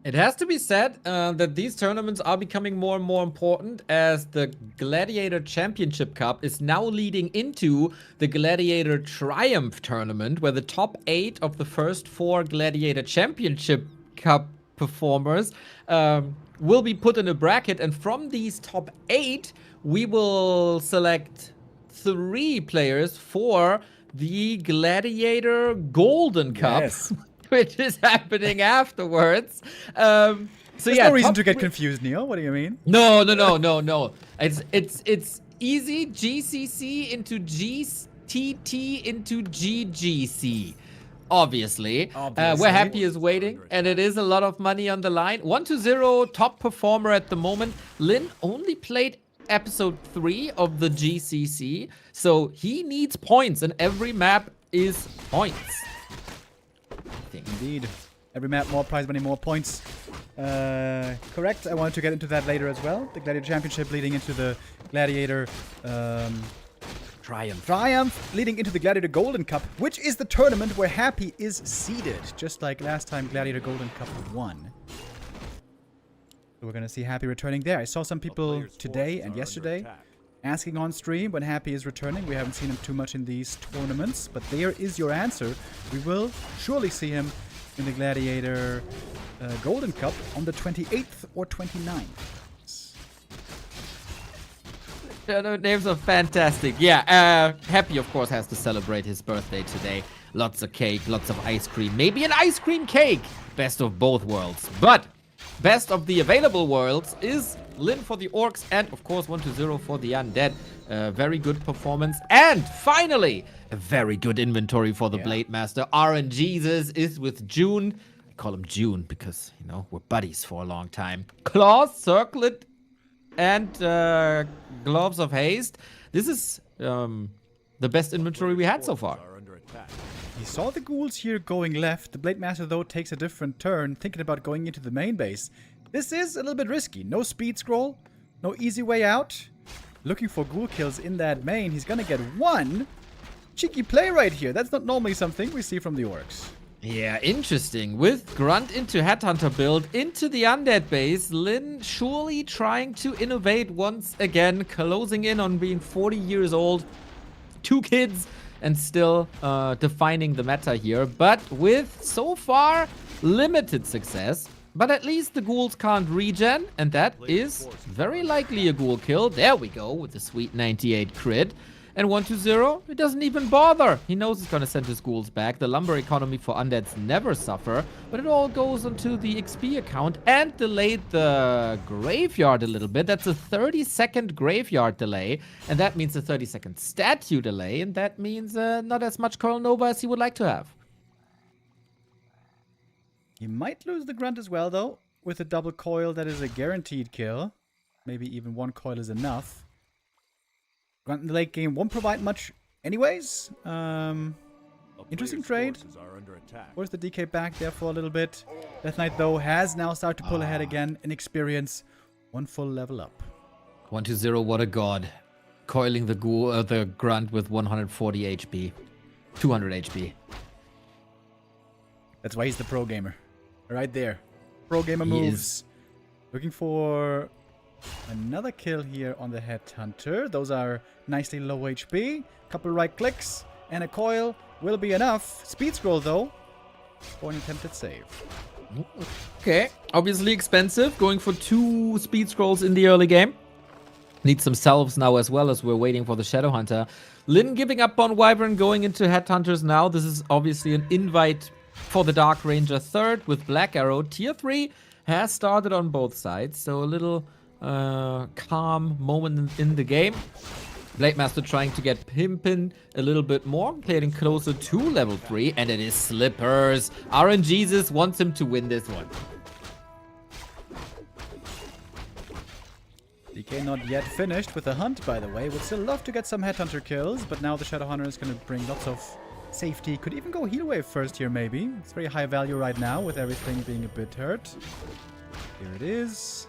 It has to be said that these tournaments are becoming more and more important as the Gladiator Championship Cup is now leading into the Gladiator Triumph Tournament, where the top 8 of the first 4 Gladiator Championship Cup performers will be put in a bracket. And from these top 8, we will select 3 players for the Gladiator Golden Cup. Yes. Which is happening afterwards. There's Yeah, no reason to get confused, Neil. What do you mean? No. It's easy. GCC into GTT into GGC. Obviously. Where Happy is waiting, and it is a lot of money on the line. 1-0, top performer at the moment. Lin only played episode 3 of the GCC, so he needs points, and every map is points. Indeed. Every map, more prize money, more points. Correct. I wanted to get into that later as well. The Gladiator Championship leading into the Gladiator Triumph leading into the Gladiator Golden Cup, which is the tournament where Happy is seeded, just like last time Gladiator Golden Cup won. So we're going to see Happy returning there. I saw some people today and yesterday asking on stream when Happy is returning. We haven't seen him too much in these tournaments, but there is your answer. We will surely see him in the Gladiator Golden Cup on the 28th or 29th. Names are fantastic. Yeah, Happy, of course, has to celebrate his birthday today. Lots of cake, lots of ice cream. Maybe an ice cream cake. Best of both worlds. But best of the available worlds is Lin for the Orcs and, of course, 1-0 for the Undead. Very good performance. And finally, a very good inventory for the Blade Master. RNGesus is with June. I call him June because, you know, we're buddies for a long time. Claws, Circlet, and Gloves of Haste. This is the best inventory we had so far. He saw the ghouls here going left. The Blade Master, though, takes a different turn, thinking about going into the main base. This is a little bit risky. No speed scroll, no easy way out. Looking for ghoul kills in that main. He's gonna get one. Cheeky play right here. That's not normally something we see from the Orcs. Yeah, interesting. With Grunt into Headhunter build into the Undead base, Lin surely trying to innovate once again, closing in on being 40 years old, 2 kids, and still defining the meta here. But with, so far, limited success. But at least the ghouls can't regen, and that is very likely a ghoul kill. There we go, with the sweet 98 crit. And 1-0, it doesn't even bother. He knows he's going to send his ghouls back. The lumber economy for undeads never suffer, but it all goes onto the XP account and delayed the graveyard a little bit. That's a 30-second graveyard delay, and that means a 30-second statue delay, and that means not as much Coil Nova as he would like to have. He might lose the Grunt as well, though. With a double coil, that is a guaranteed kill. Maybe even one coil is enough. Grunt in the late game won't provide much anyways. Interesting trade. Where's the DK back there for a little bit? Death Knight, though, has now started to pull ahead again in experience. One full level up. 1-0, what a god. Coiling the ghoul, the Grunt with 140 HP. 200 HP. That's why he's the pro gamer. Right there. Pro gamer moves. Looking for another kill here on the Headhunter. Those are nicely low HP. Couple right clicks and a coil will be enough. Speed scroll though for an attempted save. Okay, obviously expensive. Going for 2 speed scrolls in the early game. Need some salves now as well as we're waiting for the Shadowhunter. Lin giving up on Wyvern, going into Headhunters now. This is obviously an invite for the Dark Ranger third with Black Arrow. Tier 3 has started on both sides, so a little calm moment in the game. Blade Master trying to get Pimpin a little bit more, getting closer to level 3, and it is Slippers. RNGesus wants him to win this one. DK not yet finished with the hunt, by the way. Would still love to get some Headhunter kills, but now the Shadowhunter is going to bring lots of safety. Could even go heal wave first here, maybe. It's very high value right now with everything being a bit hurt. Here it is.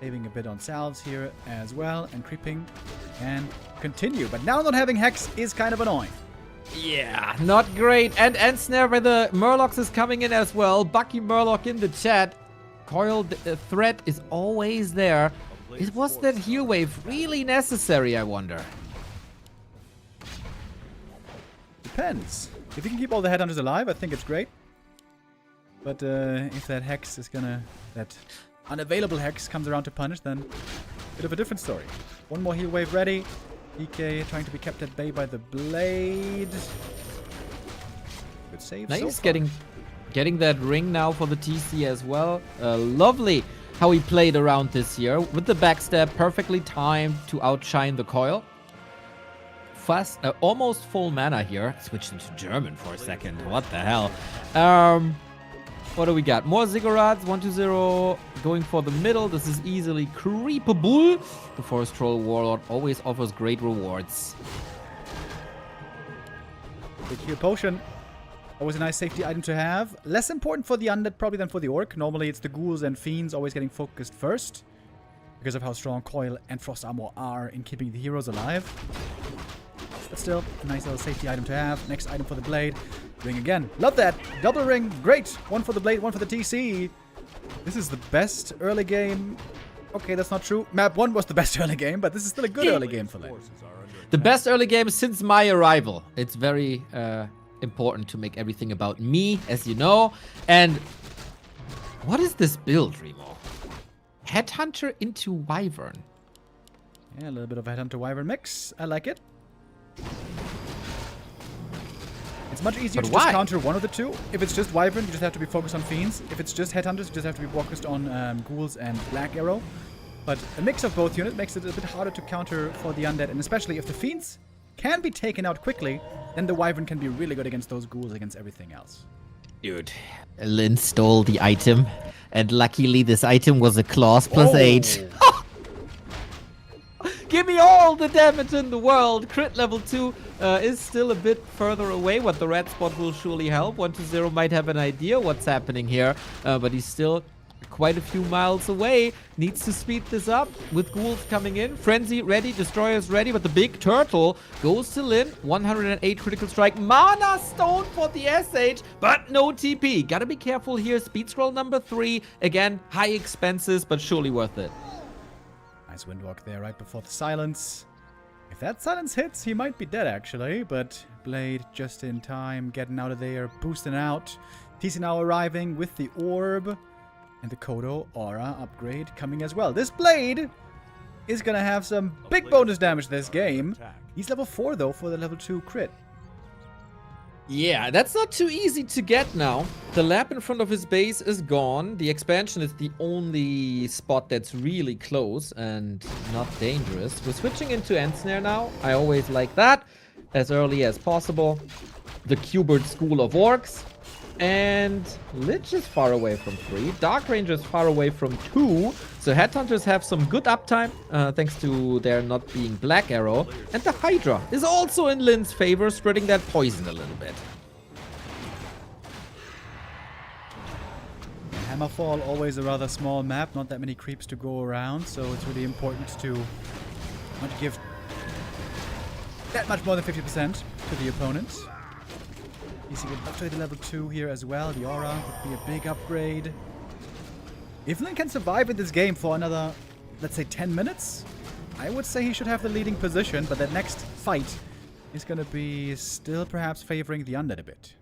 Saving a bit on salves here as well, and creeping. And continue. But now not having Hex is kind of annoying. Yeah, not great. And Ensnare by the Murlocs is coming in as well. Bucky Murloc in the chat. Coil threat is always there. Was that heal wave really necessary, I wonder? Depends. If you can keep all the headhunters alive, I think it's great. But if that Hex is gonna... that unavailable Hex comes around to punish, then a bit of a different story. One more heal wave ready. DK trying to be kept at bay by the blade. Good save. Nice, so far. getting that ring now for the TC as well. Lovely how he played around this here with the backstab, perfectly timed to outshine the coil. Fast, almost full mana here. Switched into German for a second. What the hell? What do we got? More Ziggurats. 1-2-0 going for the middle. This is easily creepable. The Forest Troll Warlord always offers great rewards. Big heal potion. Always a nice safety item to have. Less important for the undead probably than for the orc. Normally it's the ghouls and fiends always getting focused first, because of how strong Coil and Frost Armor are in keeping the heroes alive. But still, a nice little safety item to have. Next item for the blade. Ring again. Love that. Double ring. Great. One for the blade, one for the TC. This is the best early game. Okay, that's not true. Map 1 was the best early game, but this is still a good early game for Lin. The best early game since my arrival. It's very important to make everything about me, as you know. And what is this build, Remo? Headhunter into Wyvern. Yeah, a little bit of a Headhunter Wyvern mix. I like it. It's much easier to just counter one of the two. If it's just Wyvern, you just have to be focused on Fiends. If it's just Headhunters, you just have to be focused on Ghouls and Black Arrow. But a mix of both units makes it a bit harder to counter for the Undead. And especially if the Fiends can be taken out quickly, then the Wyvern can be really good against those Ghouls, against everything else. Dude, Lin stole the item. And luckily this item was a claws plus 8. Give me all the damage in the world. Crit level 2 is still a bit further away. What the red spot will surely help. 1-2-0 might have an idea what's happening here. But he's still quite a few miles away. Needs to speed this up with ghouls coming in. Frenzy ready. Destroyers ready. But the big turtle goes to Lin. 108 critical strike. Mana stone for the SH. But no TP. Gotta be careful here. Speed scroll number 3. Again, high expenses, but surely worth it. Nice windwalk there right before the silence. If that silence hits, he might be dead actually, but Blade just in time, getting out of there, boosting out. TC now arriving with the orb, and the Kodo aura upgrade coming as well. This Blade is gonna have some big bonus damage this game. He's level 4 though for the level 2 crit. Yeah, that's not too easy to get now. The lab in front of his base is gone. The expansion is the only spot that's really close and not dangerous. We're switching into Ensnare now. I always like that. As early as possible. The Qbert School of Orcs. And Lich is far away from 3. Dark Ranger is far away from 2. So Headhunters have some good uptime, thanks to their not being Black Arrow. And the Hydra is also in Lin's favor, spreading that poison a little bit. Hammerfall, always a rather small map, not that many creeps to go around, so it's really important to not give that much more than 50% to the opponent. Easy will upgrade to level 2 here as well. The aura would be a big upgrade. If Lin can survive in this game for another, let's say 10 minutes, I would say he should have the leading position, but that next fight is going to be still perhaps favoring the Undead a bit.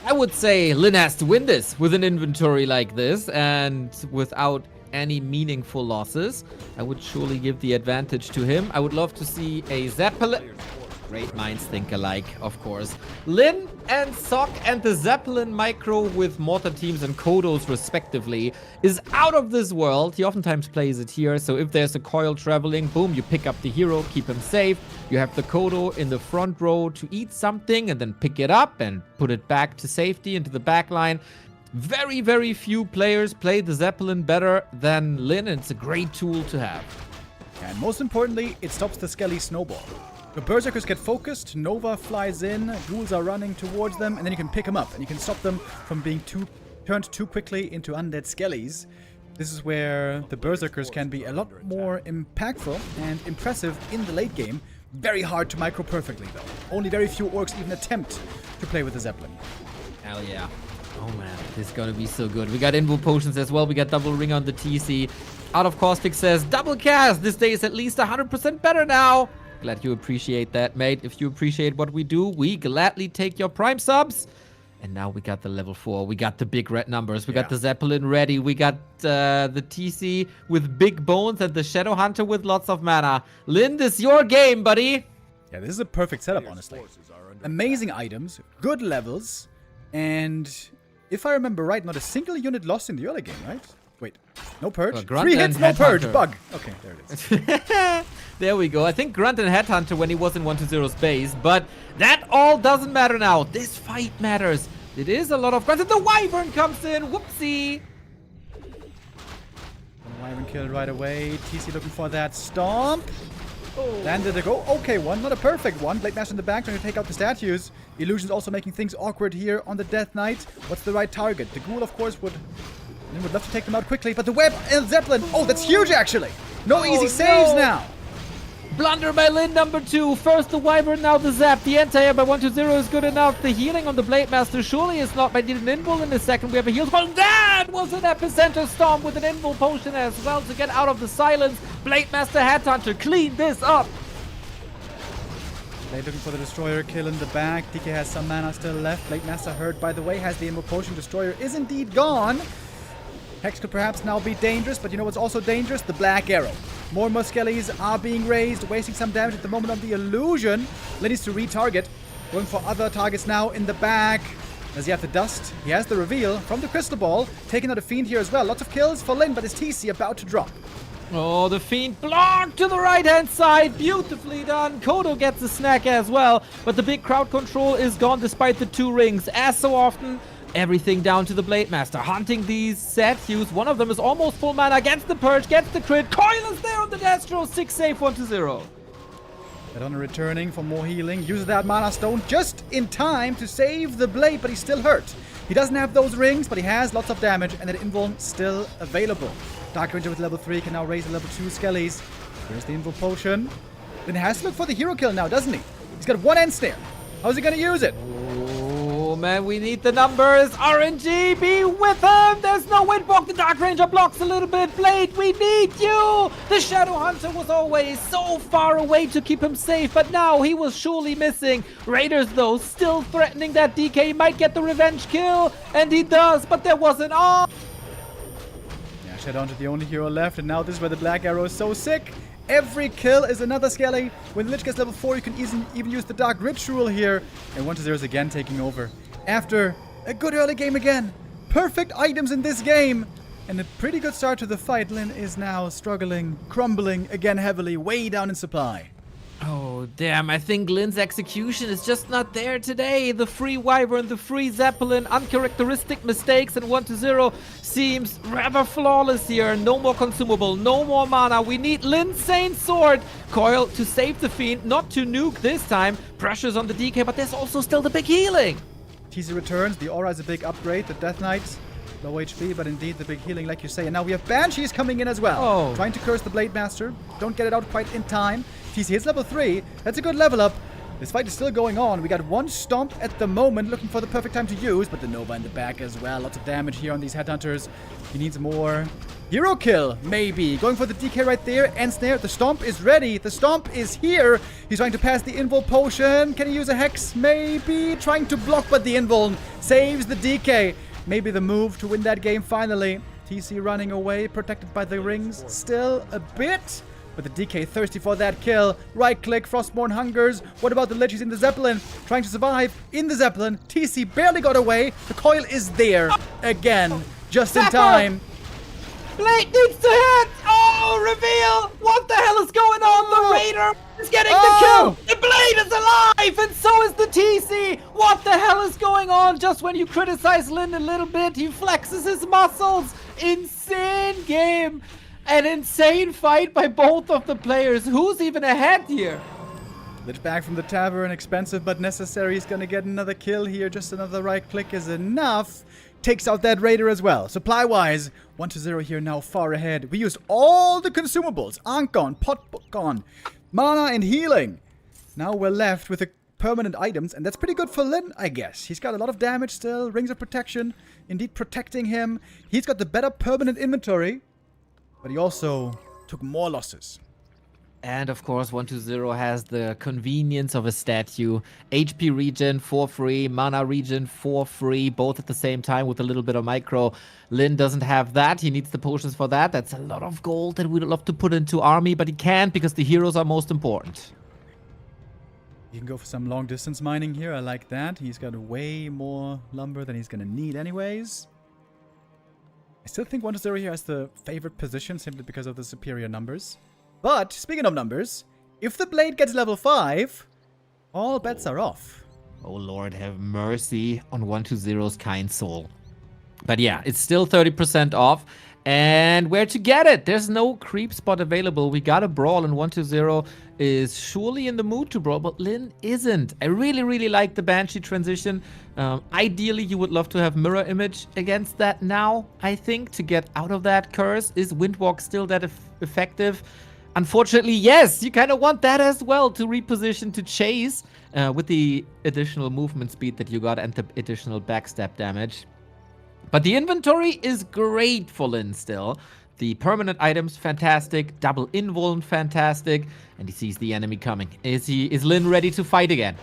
I would say Lin has to win this with an inventory like this and without any meaningful losses. I would surely give the advantage to him. I would love to see a Zeppelin. Great minds think alike, of course. Lin and Sok and the Zeppelin Micro with Mortar Teams and Kodos respectively is out of this world. He oftentimes plays it here, so if there's a coil traveling, boom, you pick up the hero, keep him safe. You have the Kodo in the front row to eat something and then pick it up and put it back to safety into the back line. Very, very few players play the Zeppelin better than Lin, and it's a great tool to have. And most importantly, it stops the Skelly snowball. The Berserkers get focused, Nova flies in, ghouls are running towards them, and then you can pick them up, and you can stop them from being turned too quickly into undead Skellies. This is where the Berserkers can be a lot more impactful and impressive in the late game, Very hard to micro perfectly, though. Only very few orcs even attempt to play with the Zeppelin. Hell yeah. Oh man, this is gonna be so good. We got Invo Potions as well. We got double ring on the TC. Out of Caustic says, double cast. This day is at least 100% better now. Glad you appreciate that, mate. If you appreciate what we do, we gladly take your Prime subs. And now we got the level 4. We got the big red numbers. We got the Zeppelin ready. We got the TC with big bones and the Shadow Hunter with lots of mana. Lynn, this is your game, buddy. Yeah, this is a perfect setup, honestly. Amazing items, good levels, and if I remember right, not a single unit lost in the early game, right? Wait, no purge? Grunt 3 hits, and no purge, Headhunter. bug. Okay, there it is. There we go. I think Grunt and Headhunter when he was in 1-2-0 space, but that all doesn't matter now. This fight matters. It is a lot of Grunt, and the Wyvern comes in. Whoopsie. Wyvern killed right away. TC looking for that stomp. Landed a go. Okay, one, not a perfect one. Blade Master in the back trying to take out the statues. Illusion's also making things awkward here on the Death Knight. What's the right target? The Ghoul, of course, would love to take them out quickly, but the Web and Zeppelin. Oh, that's huge, actually. No easy saves now. Blunder by Lin, number 2. First the Wyvern, now the Zap. The anti-air by 1-2-0 is good enough. The healing on the Blade Master surely is not. I need an Invul in a second. We have a heal. Well, that was an Epicenter Storm with an Invul potion as well to get out of the silence. Blade Master Headhunter, clean this up. Blade looking for the Destroyer kill in the back. DK has some mana still left. Blade Master hurt, by the way, has the Invul potion. Destroyer is indeed gone. Hex could perhaps now be dangerous, but you know what's also dangerous? The Black Arrow. More Muskellies are being raised, wasting some damage at the moment on the Illusion. Lin needs to retarget. Going for other targets now in the back. Does he have the Dust? He has the Reveal from the Crystal Ball. Taking out a Fiend here as well. Lots of kills for Lin, but his TC about to drop. Oh, the Fiend blocked to the right-hand side. Beautifully done. Kodo gets a snack as well, but the big crowd control is gone despite the 2 rings. As so often, everything down to the Blade Master. Hunting these statues. One of them is almost full mana. Gets the Purge, gets the crit. Coil is there on the Destro. 6 save, 1-0. Madonna returning for more healing. Uses that Mana Stone just in time to save the Blade, but he's still hurt. He doesn't have those rings, but he has lots of damage, and that Invul still available. Dark Ranger with level 3 can now raise the level 2 Skellies. There's the Invul Potion. Then has to look for the hero kill now, doesn't he? He's got 1 end snare. How's he gonna use it? Oh man, we need the numbers. RNG, be with him. There's no windwalk. The Dark Ranger blocks a little bit. Blade, we need you. The Shadow Hunter was always so far away to keep him safe, but now he was surely missing. Raiders, though, still threatening that DK. He might get the revenge kill, and he does, but there wasn't. Oh! Yeah, Shadow Hunter the only hero left, and now this is where the Black Arrow is so sick. Every kill is another Skelly. When the Lich gets level 4, you can even use the Dark Ritual here. And 1-0 is again taking over. After a good early game again. Perfect items in this game. And a pretty good start to the fight. Lin is now struggling, crumbling again heavily, way down in supply. Oh, damn. I think Lin's execution is just not there today. The free Wyvern, the free Zeppelin, uncharacteristic mistakes, and 1-0 seems rather flawless here. No more consumable, no more mana. We need Lin's Sane Sword. Coil to save the Fiend, not to nuke this time. Pressures on the DK, but there's also still the big healing. TC returns. The Aura is a big upgrade. The Death Knight, low HP, but indeed the big healing, like you say. And now we have Banshees coming in as well. Oh. Trying to curse the Blade Master. Don't get it out quite in time. TC hits level 3. That's a good level up. This fight is still going on. We got 1 stomp at the moment, looking for the perfect time to use, but the Nova in the back as well. Lots of damage here on these Headhunters. He needs more. Hero kill, maybe. Going for the DK right there. End snare. The stomp is ready. The stomp is here. He's trying to pass the Invul potion. Can he use a Hex? Maybe. Trying to block, but the Invul saves the DK. Maybe the move to win that game finally. TC running away, protected by the rings. Still a bit. But the DK thirsty for that kill. Right click, Frostborn hungers. What about the Lich? He's in the Zeppelin. Trying to survive in the Zeppelin. TC barely got away. The coil is there. Again. Just in time. Blade needs to hit! Oh, reveal! What the hell is going on? The Raider is getting the kill! The Blade is alive! And so is the TC! What the hell is going on? Just when you criticize Lin a little bit, he flexes his muscles! Insane game! An insane fight by both of the players. Who's even ahead here? Lich back from the tavern. Expensive but necessary. He's gonna get another kill here. Just another right click is enough. Takes out that Raider as well. Supply-wise, 1-0 here now, far ahead. We used all the consumables. Ankh gone, pot gone, mana and healing. Now we're left with the permanent items, and that's pretty good for Lin, I guess. He's got a lot of damage still, Rings of Protection, indeed protecting him. He's got the better permanent inventory, but he also took more losses. And of course, 120 has the convenience of a statue. HP regen for free, mana regen for free, both at the same time with a little bit of micro. Lin doesn't have that. He needs the potions for that. That's a lot of gold that we'd love to put into army, but he can't because the heroes are most important. You can go for some long distance mining here. I like that. He's got way more lumber than he's going to need anyways. I still think 120 here has the favored position simply because of the superior numbers. But, speaking of numbers, if the blade gets level 5, all bets are off. Oh Lord, have mercy on 120's kind soul. But yeah, it's still 30% off. And where to get it? There's no creep spot available. We got a brawl, and 120 is surely in the mood to brawl, but Lin isn't. I really, really like the Banshee transition. Ideally, you would love to have mirror image against that now, I think, to get out of that curse. Is Windwalk still that effective? Unfortunately, yes, you kind of want that as well to reposition to chase with the additional movement speed that you got and the additional backstab damage. But the inventory is great for Lin still. The permanent items, fantastic. Double invuln, fantastic. And he sees the enemy coming. Is Lin ready to fight again?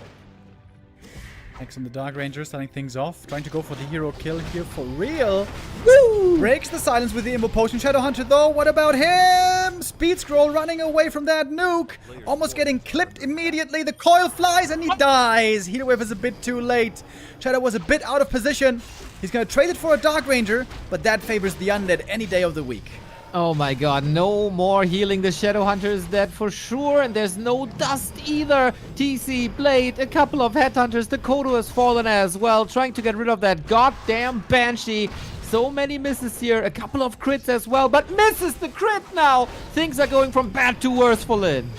Next on the Dark Ranger, starting things off. Trying to go for the hero kill here for real. Woo! Breaks the silence with the Immo Potion. Shadowhunter though, what about him? Speed Scroll running away from that nuke. Almost getting clipped immediately. The coil flies and he dies. Heat Wave is a bit too late. Shadow was a bit out of position. He's going to trade it for a Dark Ranger, but that favors the undead any day of the week. Oh my god, no more healing. The Shadowhunter is dead for sure, and there's no dust either. TC, Blade, a couple of Headhunters. The Kodo has fallen as well, trying to get rid of that goddamn Banshee. So many misses here, a couple of crits as well, but misses the crit now. Things are going from bad to worse for Lin.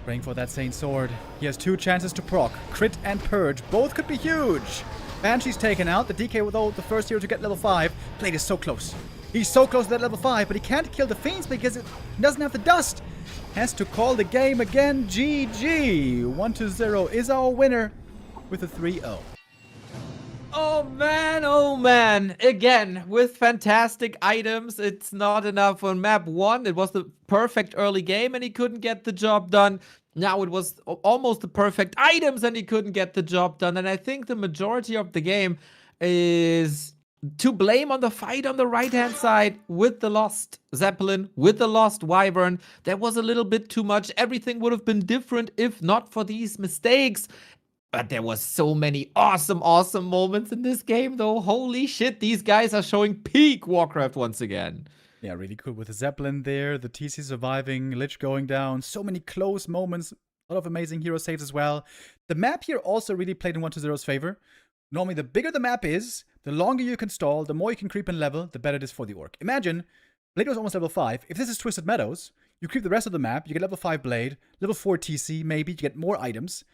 Praying for that Saint Sword. He has 2 chances to proc. Crit and Purge. Both could be huge. Banshee's taken out. The DK with the first hero to get level 5. Blade is so close. He's so close to that level 5, but he can't kill the Fiends because it doesn't have the dust. Has to call the game again. GG. 120 is our winner with a 3-0. Oh man, again, with fantastic items. It's not enough on map 1. It was the perfect early game and he couldn't get the job done. Now it was almost the perfect items and he couldn't get the job done. And I think the majority of the game is to blame on the fight on the right-hand side with the lost Zeppelin, with the lost Wyvern. That was a little bit too much. Everything would have been different if not for these mistakes. But there was so many awesome moments in this game, though. Holy shit, these guys are showing peak Warcraft once again. Yeah, really cool with the Zeppelin there, the TC surviving, Lich going down. So many close moments. A lot of amazing hero saves as well. The map here also really played in 120's favor. Normally, the bigger the map is, the longer you can stall, the more you can creep and level, the better it is for the orc. Imagine, Blade was almost level 5. If this is Twisted Meadows, you creep the rest of the map, you get level 5 Blade, level 4 TC, maybe, you get more items.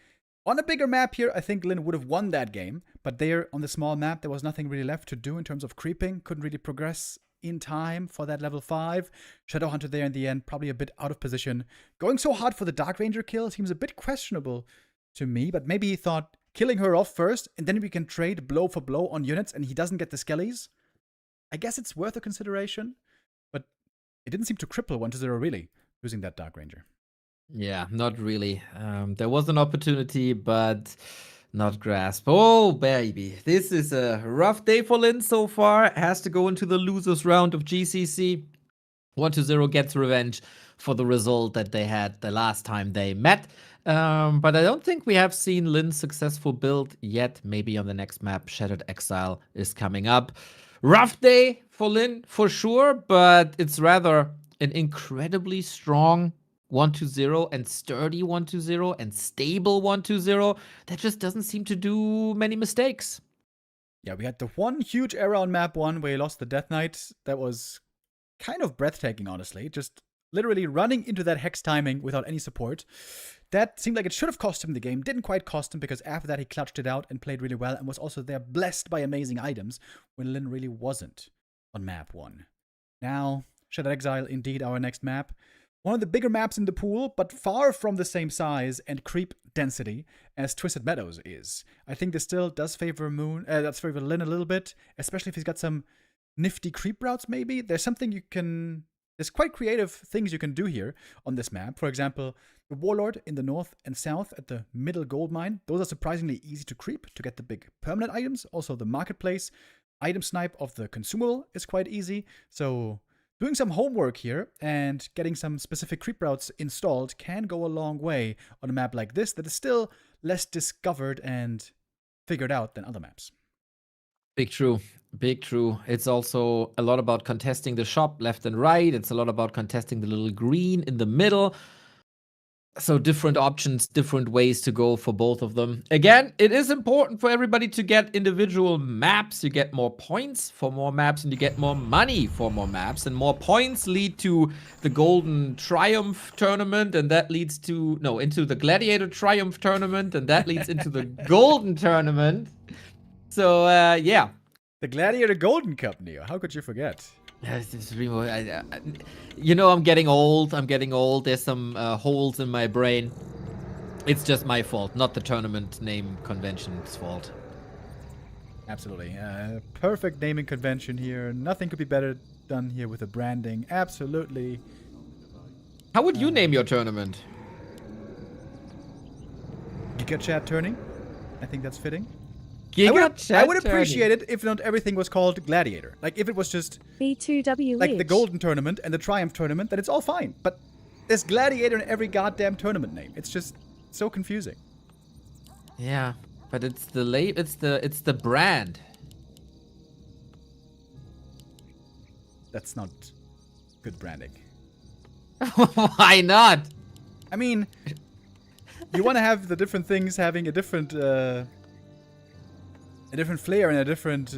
On a bigger map here, I think Lin would have won that game, but there, on the small map, there was nothing really left to do in terms of creeping. Couldn't really progress in time for that level 5. Shadowhunter there in the end, probably a bit out of position. Going so hard for the Dark Ranger kill seems a bit questionable to me, but maybe he thought killing her off first, and then we can trade blow for blow on units, and he doesn't get the skellies. I guess it's worth a consideration, but it didn't seem to cripple 120 really, losing that Dark Ranger. Yeah, not really. There was an opportunity, but not grasp. Oh, baby. This is a rough day for Lin so far. Has to go into the losers round of GCC. 120 gets revenge for the result that they had the last time they met. But I don't think we have seen Lin's successful build yet. Maybe on the next map, Shattered Exile is coming up. Rough day for Lin, for sure, but it's rather an incredibly strong 120 and sturdy 120 and stable 120 that just doesn't seem to do many mistakes. Yeah, we had the one huge error on map 1 where he lost the Death Knight. That was kind of breathtaking, honestly. Just literally running into that hex timing without any support. That seemed like it should have cost him the game. Didn't quite cost him because after that he clutched it out and played really well and was also there blessed by amazing items when Lin really wasn't on map 1. Now, Shattered Exile, indeed our next map. One of the bigger maps in the pool, but far from the same size and creep density as Twisted Meadows is. I think this still does favor Lynn a little bit, especially if he's got some nifty creep routes maybe. There's quite creative things you can do here on this map. For example, the Warlord in the north and south at the middle gold mine. Those are surprisingly easy to creep to get the big permanent items. Also, the marketplace item snipe of the consumable is quite easy. So doing some homework here and getting some specific creep routes installed can go a long way on a map like this that is still less discovered and figured out than other maps. Big true. Big true. It's also a lot about contesting the shop left and right. It's a lot about contesting the little green in the middle. So different options, different ways to go for both of them. Again, it is important for everybody to get individual maps. You get more points for more maps and you get more money for more maps. And more points lead to the Golden Triumph tournament and that leads to, into the Gladiator Triumph tournament and that leads into the Golden tournament. So, yeah. The Gladiator Golden Cup, Neo. How could you forget? I'm getting old. There's some holes in my brain. It's just my fault, not the tournament name convention's fault. Absolutely. Perfect naming convention here. Nothing could be better done here with the branding. Absolutely. How would you name your tournament? Giga Chat Turning. I think that's fitting. I would appreciate it if not everything was called Gladiator. Like, if it was just B2W like the Golden Tournament and the Triumph Tournament, then it's all fine. But there's Gladiator in every goddamn tournament name. It's just so confusing. Yeah, but it's the brand. That's not good branding. Why not? I mean, you want to have the different things having a different flair and a different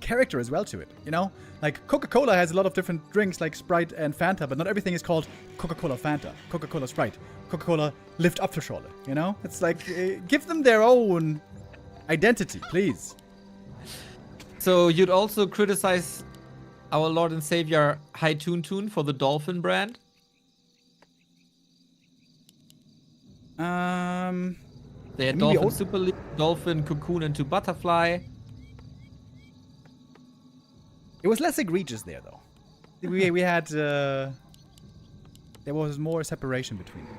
character as well to it, you know? Like, Coca-Cola has a lot of different drinks like Sprite and Fanta, but not everything is called Coca-Cola Fanta, Coca-Cola Sprite, Coca-Cola Lift Apfelschorle, you know? It's like, give them their own identity, please. So you'd also criticize our Lord and Savior High Toon Toon for the Dolphin brand? They had Dolphin Super League, Dolphin, Cocoon, and 2 Butterfly. It was less egregious there, though. We had... there was more separation between them.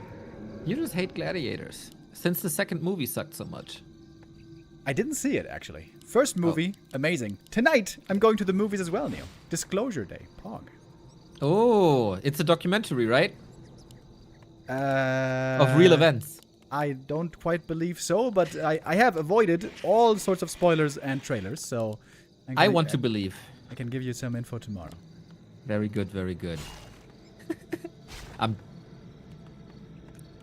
You just hate Gladiators. Since the second movie sucked so much. I didn't see it, actually. First movie, amazing. Tonight, I'm going to the movies as well, Neil. Disclosure Day, Pog. Oh, it's a documentary, right? Of real events. I don't quite believe so, but I have avoided all sorts of spoilers and trailers, so... I want to believe. I can give you some info tomorrow. Very good, very good. I'm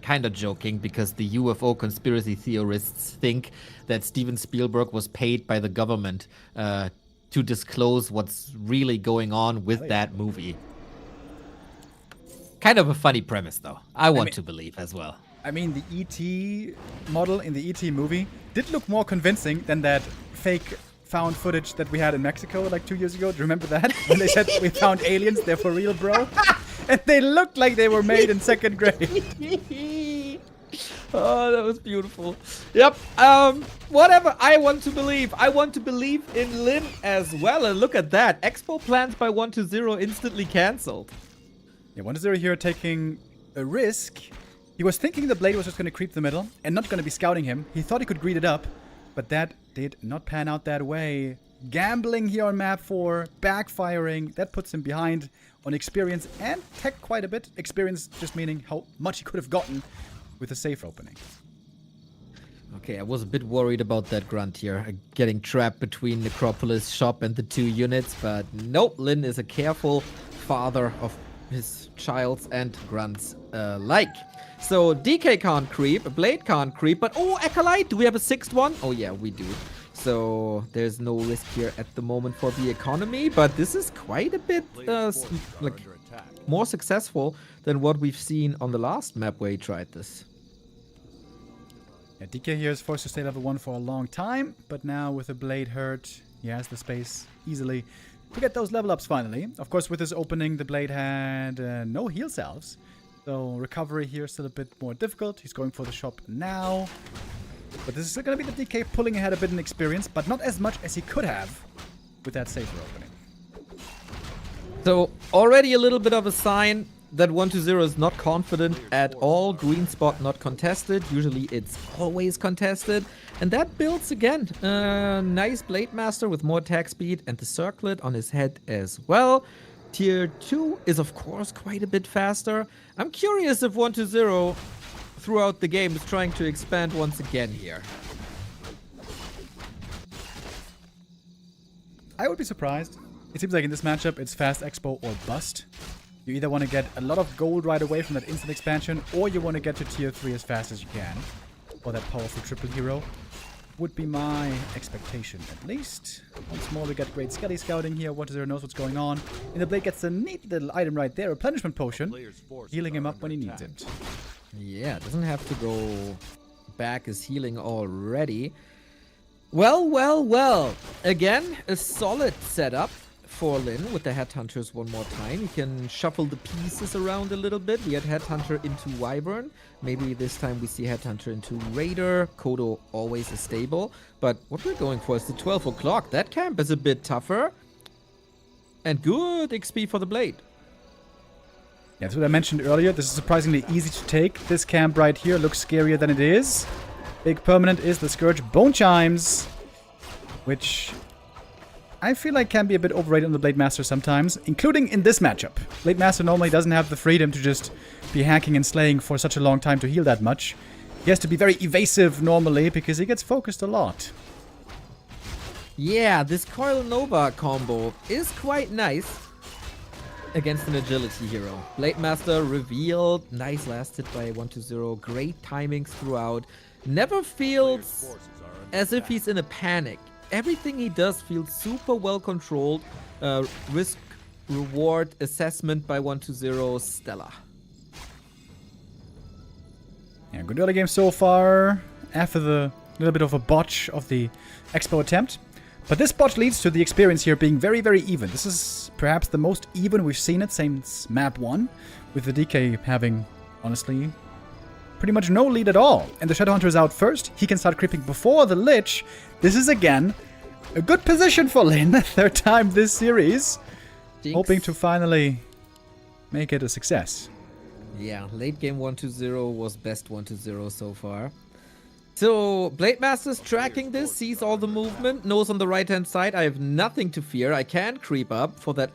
kind of joking because the UFO conspiracy theorists think that Steven Spielberg was paid by the government to disclose what's really going on with that movie. Kind of a funny premise, though. I want to believe as well. I mean, the E.T. model in the E.T. movie did look more convincing than that fake found footage that we had in Mexico like 2 years ago. Do you remember that? When they said we found aliens, they're for real, bro? And they looked like they were made in 2nd grade. Oh, that was beautiful. Yep. Whatever. I want to believe. I want to believe in Lynn as well. And look at that. Expo plans by 1-0 instantly cancelled. Yeah, 1-0 here taking a risk. He was thinking the blade was just going to creep the middle and not going to be scouting him. He thought he could greed it up, but that did not pan out that way. Gambling here on map 4, backfiring. That puts him behind on experience and tech quite a bit. Experience just meaning how much he could have gotten with a safe opening. Okay, I was a bit worried about that grunt here, getting trapped between Necropolis shop and the 2 units, but nope, Lynn is a careful father of his childs and grunts alike. So DK can't creep, Blade can't creep, but oh, Acolyte, do we have a 6th one? Oh yeah, we do. So there's no risk here at the moment for the economy, but this is quite a bit like more successful than what we've seen on the last map where he tried this. Yeah, DK here is forced to stay level 1 for a long time, but now with the Blade hurt, he has the space easily to get those level ups finally. Of course, with this opening, the Blade had no heal salves. So recovery here is still a bit more difficult. He's going for the shop now. But this is still going to be the DK pulling ahead a bit in experience, but not as much as he could have with that safer opening. So already a little bit of a sign that 1-0 is not confident at all. Green spot not contested. Usually it's always contested. And that builds again. Nice Blade Master with more attack speed and the circlet on his head as well. Tier 2 is of course quite a bit faster. I'm curious if 1-0 throughout the game is trying to expand once again here. I would be surprised. It seems like in this matchup it's fast expo or bust. You either want to get a lot of gold right away from that instant expansion, or you want to get to tier 3 as fast as you can. Or that powerful triple hero. Would be my expectation, at least. Once more, we get great Skelly scouting here. 1-0 knows what's going on. And the Blade gets a neat little item right there, a replenishment potion, healing him up when he needs it. Yeah, doesn't have to go back his healing already. Well. Again, a solid setup for Lin with the Headhunters one more time. He can shuffle the pieces around a little bit. We had Headhunter into Wyvern. Maybe this time we see Headhunter into Raider. Kodo always is stable. But what we're going for is the 12 o'clock. That camp is a bit tougher. And good XP for the Blade. Yeah, that's what I mentioned earlier. This is surprisingly easy to take. This camp right here looks scarier than it is. Big permanent is the Scourge Bone Chimes, which I feel like can be a bit overrated on the Blade Master sometimes, including in this matchup. Blade Master normally doesn't have the freedom to just be hacking and slaying for such a long time to heal that much. He has to be very evasive normally because he gets focused a lot. Yeah, this Coil Nova combo is quite nice against an agility hero. Blade Master revealed, nice last hit by 1-0, great timings throughout. Never feels as if he's in a panic. Everything he does feels super well controlled. Risk reward assessment by 1-0 stellar. Yeah, good early game so far. After the little bit of a botch of the expo attempt. But this botch leads to the experience here being very, very even. This is perhaps the most even we've seen it since map 1. With the DK having, honestly, pretty much no lead at all. And the Shadowhunter is out first. He can start creeping before the Lich. This is, again, a good position for Lin. Third time this series. Jinx. Hoping to finally make it a success. Yeah, late game 1-0 was best 1-0 so far. So, Blade Master's tracking this, sees all the movement, knows on the right-hand side I have nothing to fear. I can creep up for that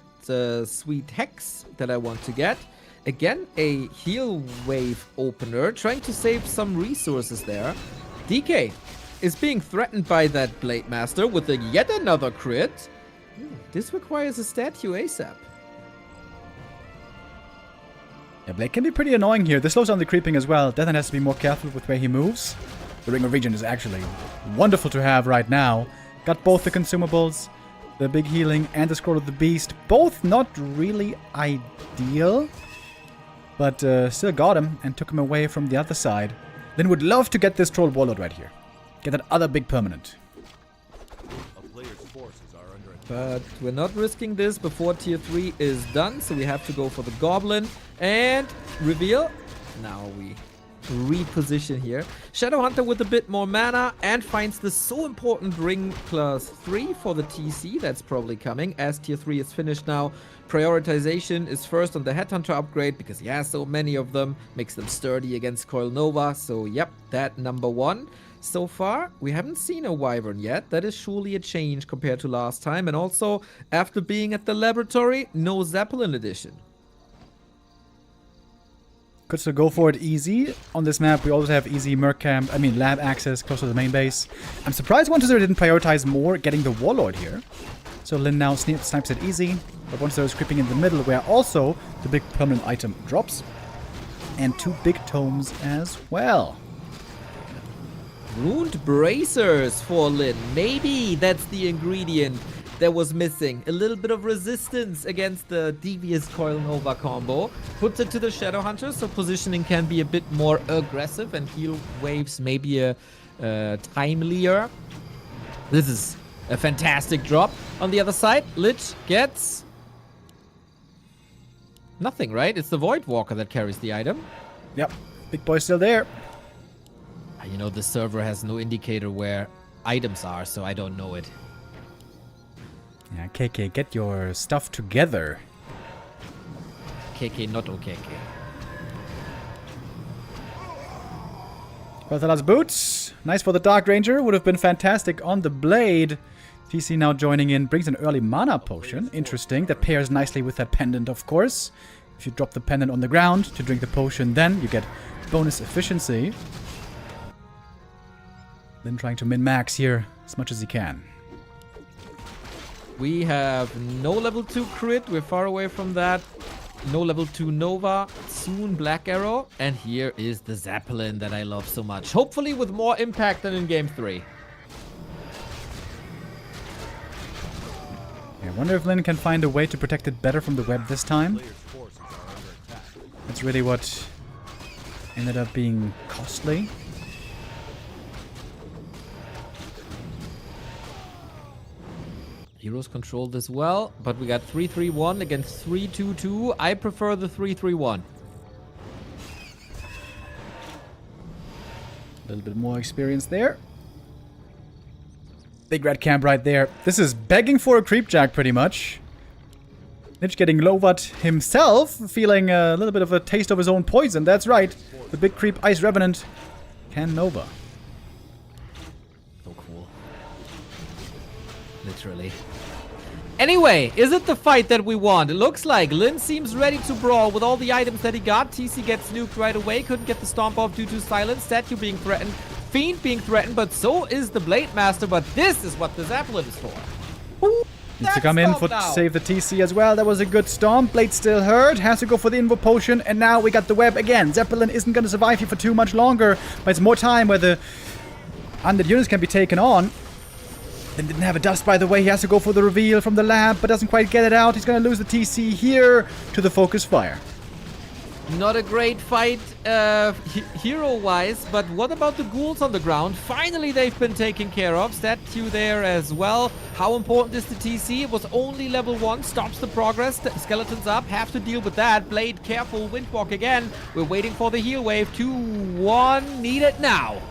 sweet Hex that I want to get. Again, a heal wave opener, trying to save some resources there. DK is being threatened by that Blade Master with yet another crit. This requires a statue ASAP. Yeah, Blade can be pretty annoying here. This slows down the creeping as well. Deathan has to be more careful with where he moves. The Ring of Regen is actually wonderful to have right now. Got both the consumables, the big healing, and the Scroll of the Beast. Both not really ideal, but still got him and took him away from the other side. Lin would love to get this Troll Warlord right here. Get that other big permanent. A player's forces are under attack. But we're not risking this before tier 3 is done, so we have to go for the Goblin and reveal. Now we reposition here. Shadowhunter with a bit more mana and finds the so important Ring class 3 for the TC. That's probably coming as tier 3 is finished now. Prioritization is first on the Headhunter upgrade because he has so many of them. Makes them sturdy against Coil Nova. So yep, that number 1. So far, we haven't seen a Wyvern yet. That is surely a change compared to last time. And also, after being at the laboratory, no Zeppelin edition. Good to go for it easy. On this map, we always have easy lab access close to the main base. I'm surprised 1-0 didn't prioritize more getting the Warlord here. So Lin now snipes it easy. But 1-0 is creeping in the middle, where also the big permanent item drops. And 2 big tomes as well. Wound bracers for Lin. Maybe that's the ingredient that was missing. A little bit of resistance against the devious Coil Nova combo. Puts it to the Shadowhunter, so positioning can be a bit more aggressive and heal waves maybe a timelier. This is a fantastic drop. On the other side, Lich gets Nothing, right? It's the Void Walker that carries the item. Yep. Big boy's still there. You know, the server has no indicator where items are, so I don't know it. Yeah, KK, get your stuff together. KK, not OKK. Barthalas boots. Nice for the Dark Ranger. Would have been fantastic on the blade. TC now joining in. Brings an early mana potion. Interesting. That pairs nicely with that pendant, of course. If you drop the pendant on the ground to drink the potion, then you get bonus efficiency. Then trying to min-max here as much as he can. We have no level 2 crit. We're far away from that. No level 2 Nova. Soon Black Arrow. And here is the Zeppelin that I love so much. Hopefully with more impact than in Game 3. I wonder if Lin can find a way to protect it better from the web this time. That's really what ended up being costly. Heroes control this well, but we got 3-3-1 against 3-2-2. I prefer the 3-3-1. A little bit more experience there. Big red camp right there. This is begging for a creep jack pretty much. Lich getting Lovat himself, feeling a little bit of a taste of his own poison. That's right. The big creep Ice Revenant can Nova. So cool. Literally. Anyway, is it the fight that we want? It looks like Lin seems ready to brawl with all the items that he got. TC gets nuked right away. Couldn't get the stomp off due to silence. Statue being threatened. Fiend being threatened, but so is the Blade Master. But this is what the Zeppelin is for. Ooh, Needs to come in for save the TC as well. That was a good stomp. Blade still hurt. Has to go for the Invo Potion. And now we got the web again. Zeppelin isn't going to survive here for too much longer. But it's more time where the undead units can be taken on. Then didn't have a dust, by the way. He has to go for the reveal from the lab, but doesn't quite get it out. He's going to lose the TC here to the focus fire. Not a great fight hero-wise, but what about the ghouls on the ground? Finally, they've been taken care of. Statue there as well. How important is the TC? It was only level 1. Stops the progress. The skeletons up. Have to deal with that. Blade, careful. Windwalk again. We're waiting for the heal wave. 2-1. Need it now.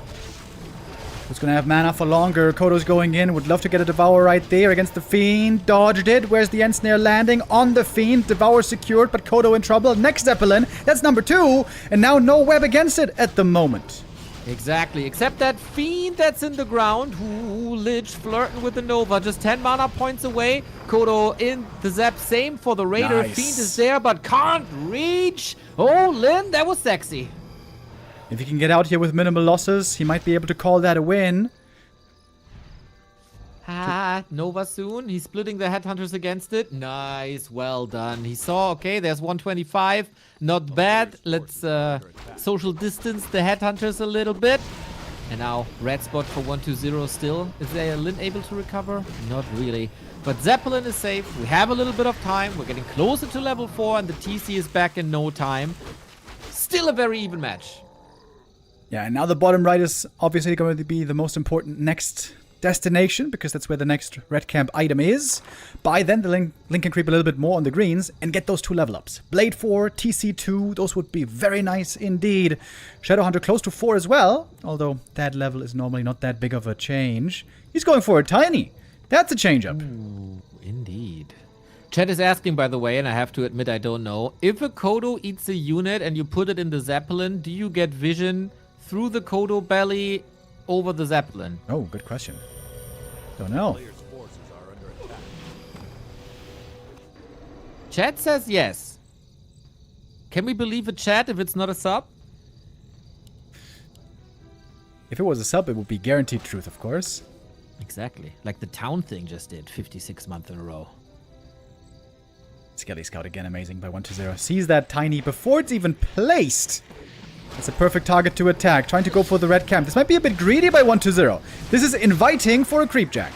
Who's going to have mana for longer? Kodo's going in. Would love to get a Devour right there against the Fiend. Dodged it. Where's the End Snare landing? On the Fiend. Devour secured, but Kodo in trouble. Next Zeppelin. That's number 2. And now no web against it at the moment. Exactly. Except that Fiend that's in the ground. Ooh, Lich flirting with the Nova. Just 10 mana points away. Kodo in the Zap. Same for the Raider. Nice. Fiend is there, but can't reach. Oh, Lin, that was sexy. If he can get out here with minimal losses, he might be able to call that a win. Nova soon. He's splitting the Headhunters against it. Nice. Well done. He saw, okay, there's 125. Not bad. Let's social distance the Headhunters a little bit. And now red spot for 120 still. Is there Lin able to recover? Not really. But Zeppelin is safe. We have a little bit of time. We're getting closer to level 4 and the TC is back in no time. Still a very even match. Yeah, and now the bottom right is obviously going to be the most important next destination, because that's where the next red camp item is. By then, the Link can creep a little bit more on the greens and get those 2 level ups. Blade 4, TC 2, those would be very nice indeed. Shadowhunter close to 4 as well, although that level is normally not that big of a change. He's going for a tiny. That's a change up. Ooh, indeed. Chat is asking, by the way, and I have to admit I don't know. If a Kodo eats a unit and you put it in the Zeppelin, do you get vision through the Kodo belly over the Zeppelin? Oh, good question. Don't know. Chat says yes. Can we believe a chat if it's not a sub? If it was a sub, it would be guaranteed truth, of course. Exactly. Like the town thing just did 56 months in a row. Skelly Scout again, amazing by 120. Sees that tiny before it's even placed. It's a perfect target to attack. Trying to go for the red camp. This might be a bit greedy by 120. This is inviting for a creep jack.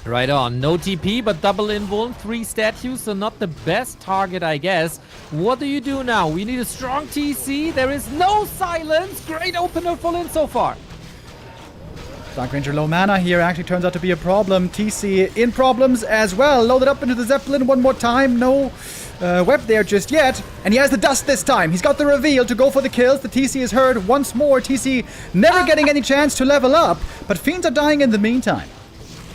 Right on. No TP, but double invuln. 3 statues, so not the best target, I guess. What do you do now? We need a strong TC. There is no silence. Great opener for Lin so far. Dark Ranger low mana here actually turns out to be a problem. TC in problems as well. Loaded up into the Zeppelin one more time. No web there just yet. And he has the dust this time. He's got the reveal to go for the kills. The TC is heard once more. TC never getting any chance to level up. But Fiends are dying in the meantime.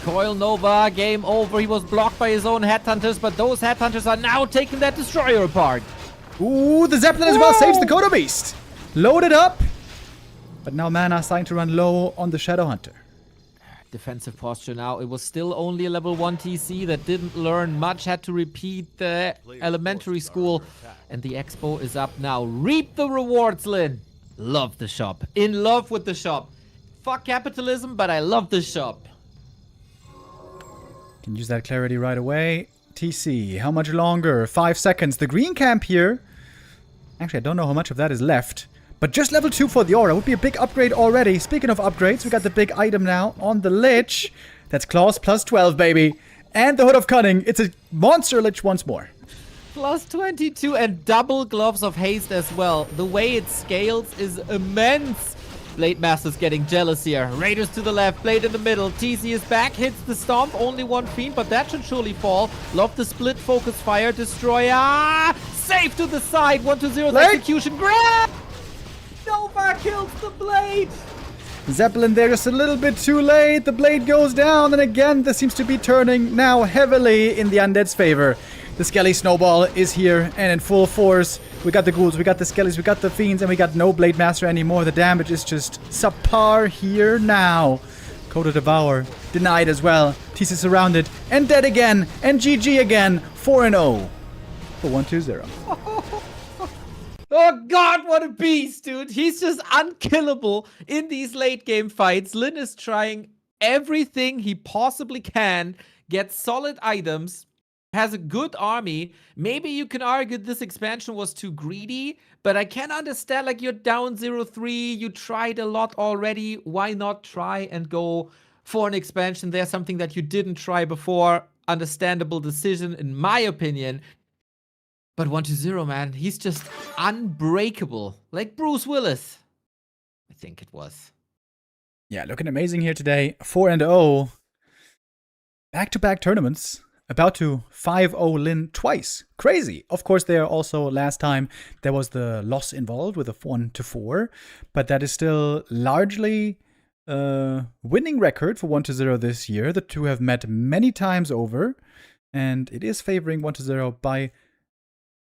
Coil Nova, game over. He was blocked by his own Headhunters, but those Headhunters are now taking that Destroyer apart. Ooh, the Zeppelin as well saves the Kodo Beast. Loaded up. But now mana starting to run low on the Shadow Hunter. Defensive posture now. It was still only a level 1 TC that didn't learn much. Had to repeat the elementary school. And the Expo is up now. Reap the rewards, Lin. Love the shop. In love with the shop. Fuck capitalism, but I love the shop. Can use that clarity right away. TC, how much longer? 5 seconds. The green camp here. Actually, I don't know how much of that is left. But just level 2 for the Aura would be a big upgrade already. Speaking of upgrades, we got the big item now on the Lich. That's Claws plus 12, baby. And the Hood of Cunning. It's a monster Lich once more. Plus 22 and double Gloves of Haste as well. The way it scales is immense. Blade Master's getting jealous here. Raiders to the left, Blade in the middle. TC is back, hits the Stomp. Only one Fiend, but that should surely fall. Love the split, focus fire, Destroyer. Safe to the side. 1-0 execution. Grab! Nova kills the Blade. Zeppelin there just a little bit too late. The Blade goes down, and again, this seems to be turning now heavily in the Undead's favor. The Skelly Snowball is here and in full force. We got the Ghouls, we got the Skellies, we got the Fiends, and we got no Blade Master anymore. The damage is just subpar here now. Kodo Devour denied as well. TC surrounded and dead again. And GG again. 4-0 for 1-2-0. Oh god, what a beast, dude. He's just unkillable in these late game fights. Lin is trying everything he possibly can, gets solid items, has a good army. Maybe you can argue this expansion was too greedy, but I can understand, like, you're down 0-3, you tried a lot already. Why not try and go for an expansion? There's something that you didn't try before. Understandable decision, in my opinion. But 1-0, man, he's just unbreakable. Like Bruce Willis, I think it was. Yeah, looking amazing here today. 4-0. Back-to-back tournaments. About to 5-0 Lin twice. Crazy. Of course, there also last time there was the loss involved with a 1-4. But that is still largely a winning record for 1-0 this year. The two have met many times over. And it is favoring 1-0 by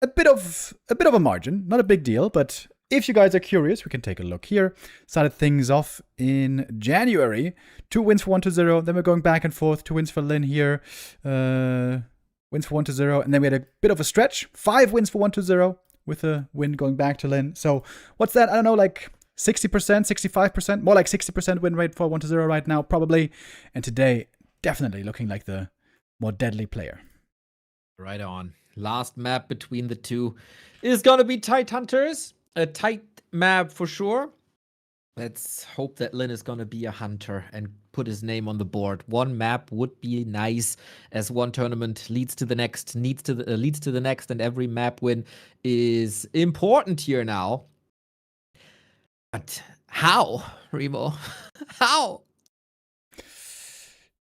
a bit of a margin, not a big deal, but if you guys are curious, we can take a look here. Started things off in January. 2 wins for 1-0, then we're going back and forth. 2 wins for Lin here. Wins for 1-0, and then we had a bit of a stretch. 5 wins for 1-0 with a win going back to Lin. So what's that? I don't know, like 60%, 65%? More like 60% win rate for 1-0 right now, probably. And today, definitely looking like the more deadly player. Right on. Last map between the two is gonna be Tight Hunters. A tight map for sure. Let's hope that Lin is gonna be a hunter and put his name on the board. One map would be nice, as one tournament leads to the next, leads to the next, and every map win is important here now. But how, Remo? How?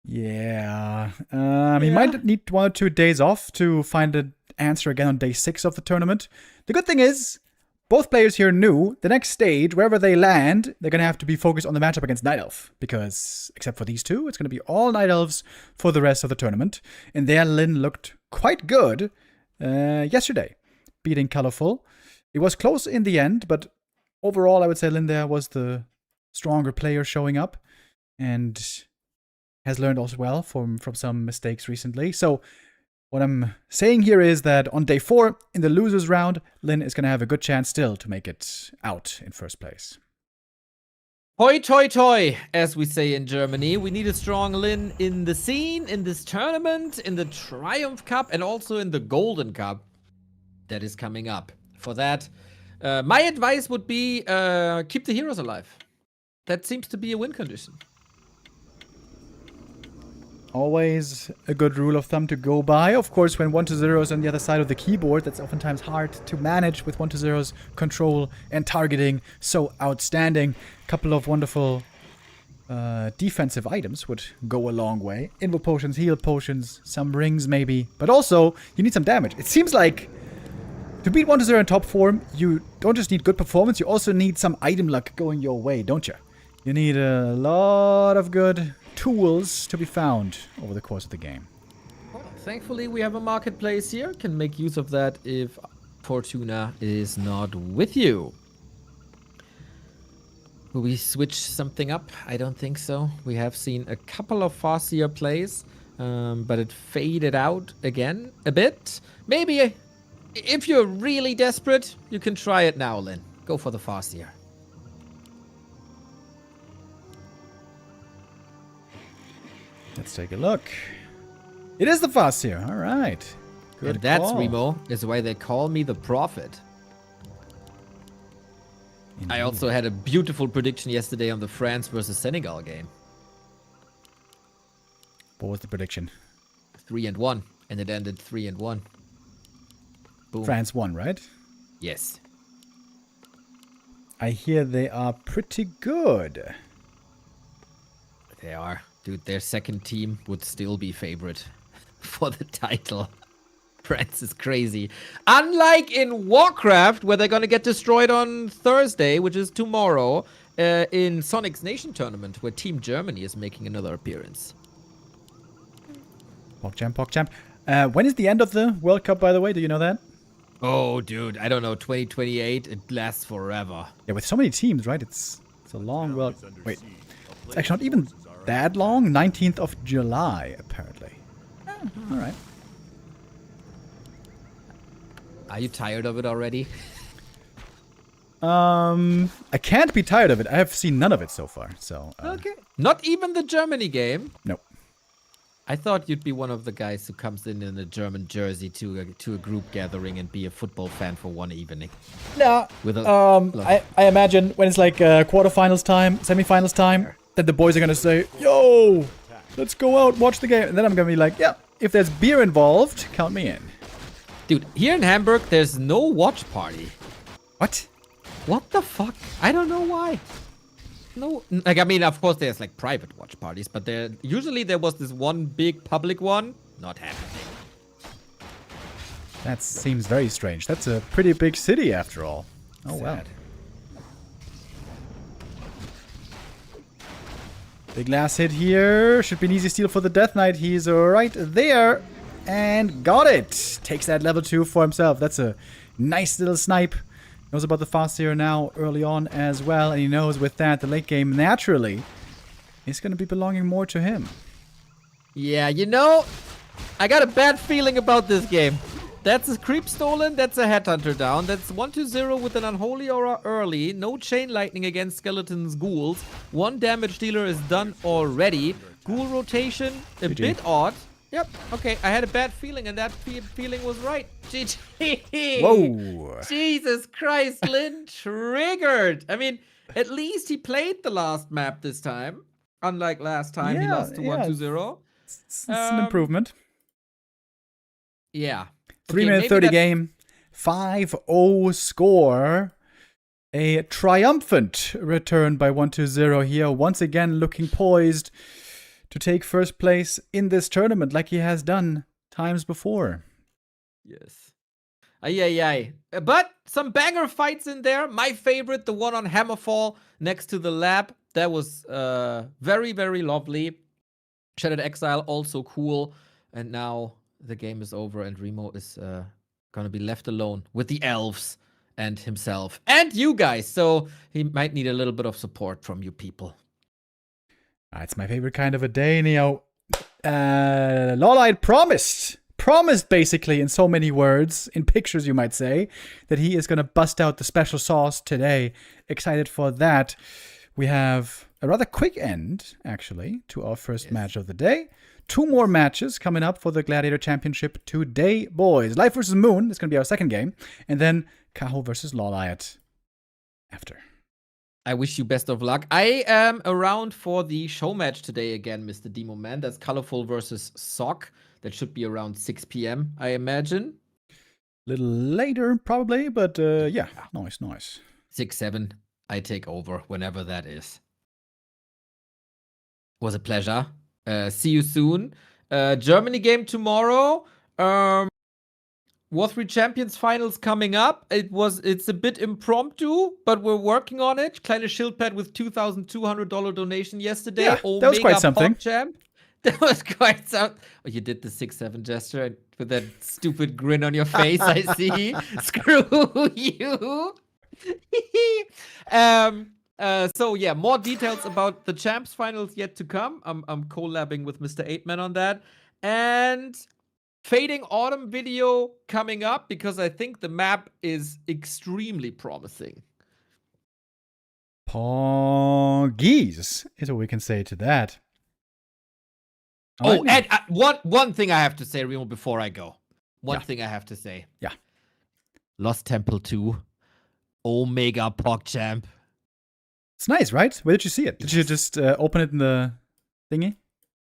Yeah. He might need 1 or 2 days off to find an answer again on day 6 of the tournament. The good thing is, both players here knew the next stage, wherever they land, they're going to have to be focused on the matchup against Night Elf. Because, except for these two, it's going to be all Night Elves for the rest of the tournament. And there, Lin looked quite good yesterday, beating Colorful. It was close in the end, but overall, I would say Lin there was the stronger player showing up. And has learned also well from some mistakes recently. So what I'm saying here is that on day 4, in the losers round, Lin is going to have a good chance still to make it out in first place. Hoi toi toi, as we say in Germany. We need a strong Lin in the scene, in this tournament, in the Triumph Cup, and also in the Golden Cup that is coming up. For that, my advice would be keep the heroes alive. That seems to be a win condition. Always a good rule of thumb to go by. Of course, when 1-0 is on the other side of the keyboard, that's oftentimes hard to manage with 1-0's control and targeting so outstanding. Couple of wonderful defensive items would go a long way. Invul potions, heal potions, some rings maybe. But also, you need some damage. It seems like to beat 1-0 in top form, you don't just need good performance, you also need some item luck going your way, don't you? You need a lot of good tools to be found over the course of the game. Well, thankfully, we have a marketplace here. Can make use of that if Fortuna is not with you. Will we switch something up? I don't think so. We have seen a couple of Farseer plays, but it faded out again a bit. Maybe if you're really desperate, you can try it now, Lynn. Go for the Farseer. Let's take a look. It is the Farseer. All right. Good And that's, call. Remo, is why they call me the Prophet. Indeed. I also had a beautiful prediction yesterday on the France versus Senegal game. What was the prediction? 3-1, and it ended 3-1. Boom. France won, right? Yes. I hear they are pretty good. They are. Dude, their second team would still be favorite for the title. France is crazy. Unlike in Warcraft, where they're gonna get destroyed on Thursday, which is tomorrow, in Sonic's Nation Tournament, where Team Germany is making another appearance. PogChamp, PogChamp. When is the end of the World Cup, by the way? Do you know that? Oh, dude, I don't know. 2028, it lasts forever. Yeah, with so many teams, right? It's a long World... Is under Wait, siege. A it's player's actually not even forces are that long. 19th of July, apparently. All right. Are you tired of it already? I can't be tired of it. I have seen none of it so far, so... Okay. Not even the Germany game? Nope. I thought you'd be one of the guys who comes in a German jersey to a group gathering and be a football fan for one evening. No. With a I imagine when it's like quarterfinals time, semifinals time, that the boys are gonna say, "Yo, let's go out, watch the game," and then I'm gonna be like, "Yeah, if there's beer involved, count me in." Dude, here in Hamburg, there's no watch party. What? What the fuck? I don't know why. No, like, I mean, of course, there's like private watch parties, but usually there was this one big public one. Not happening. That seems very strange. That's a pretty big city after all. Oh well. Sad. Big last hit here. Should be an easy steal for the Death Knight. He's right there. And got it. Takes that level 2 for himself. That's a nice little snipe. Knows about the Farseer now early on as well. And he knows with that the late game naturally is going to be belonging more to him. Yeah, you know, I got a bad feeling about this game. That's a creep stolen, that's a headhunter down, that's 1-0 with an unholy aura early, no chain lightning against skeletons, ghouls, 1 damage dealer is done already, ghoul rotation, a GG. bit odd. Yep, okay, I had a bad feeling and that feeling was right. GG! Whoa. Jesus Christ, Lynn triggered! I mean, at least he played the last map this time. Unlike last time, he Yeah, lost to yeah. 1-0. It's an improvement. Yeah. 3-minute maybe 30 that- game. 5-0 score. A triumphant return by 1-0 here. Once again looking poised to take first place in this tournament like he has done times before. Yes. Ay. But some banger fights in there. My favorite, the one on Hammerfall next to the lab. That was very, very lovely. Shattered Exile, also cool. And now the game is over and Remo is gonna be left alone with the elves and himself. And you guys. So he might need a little bit of support from you people. It's my favorite kind of a day, Neo. LawLiet promised basically in so many words, in pictures you might say, that he is going to bust out the special sauce today. Excited for that. We have a rather quick end, actually, to our first match of the day. 2 more matches coming up for the Gladiator Championship today, boys. Life versus Moon is going to be our second game. And then Kaho versus LawLiet after. I wish you best of luck. I am around for the show match today again, Mr. Demo Man. That's Colorful versus Sock. That should be around 6 p.m., I imagine. A little later, probably, but yeah, nice. 6, 7. I take over whenever that is. Was a pleasure. See you soon. Germany game tomorrow. War 3 Champions Finals coming up. It's a bit impromptu, but we're working on it. Kleine Schildpad with $2,200 donation yesterday. Yeah, that was quite something. Champ. That was quite something. Oh, you did the 6-7 gesture with that stupid grin on your face, I see. Screw you. So yeah, more details about the Champs Finals yet to come. I'm collabing with Mr. 8man on that. And Fading Autumn video coming up because I think the map is extremely promising. Poggies is what we can say to that. Oh, and one thing I have to say, Remo, before I go. One thing I have to say. Yeah. Lost Temple 2. Omega PogChamp. It's nice, right? Where did you see it? Did you just open it in the thingy?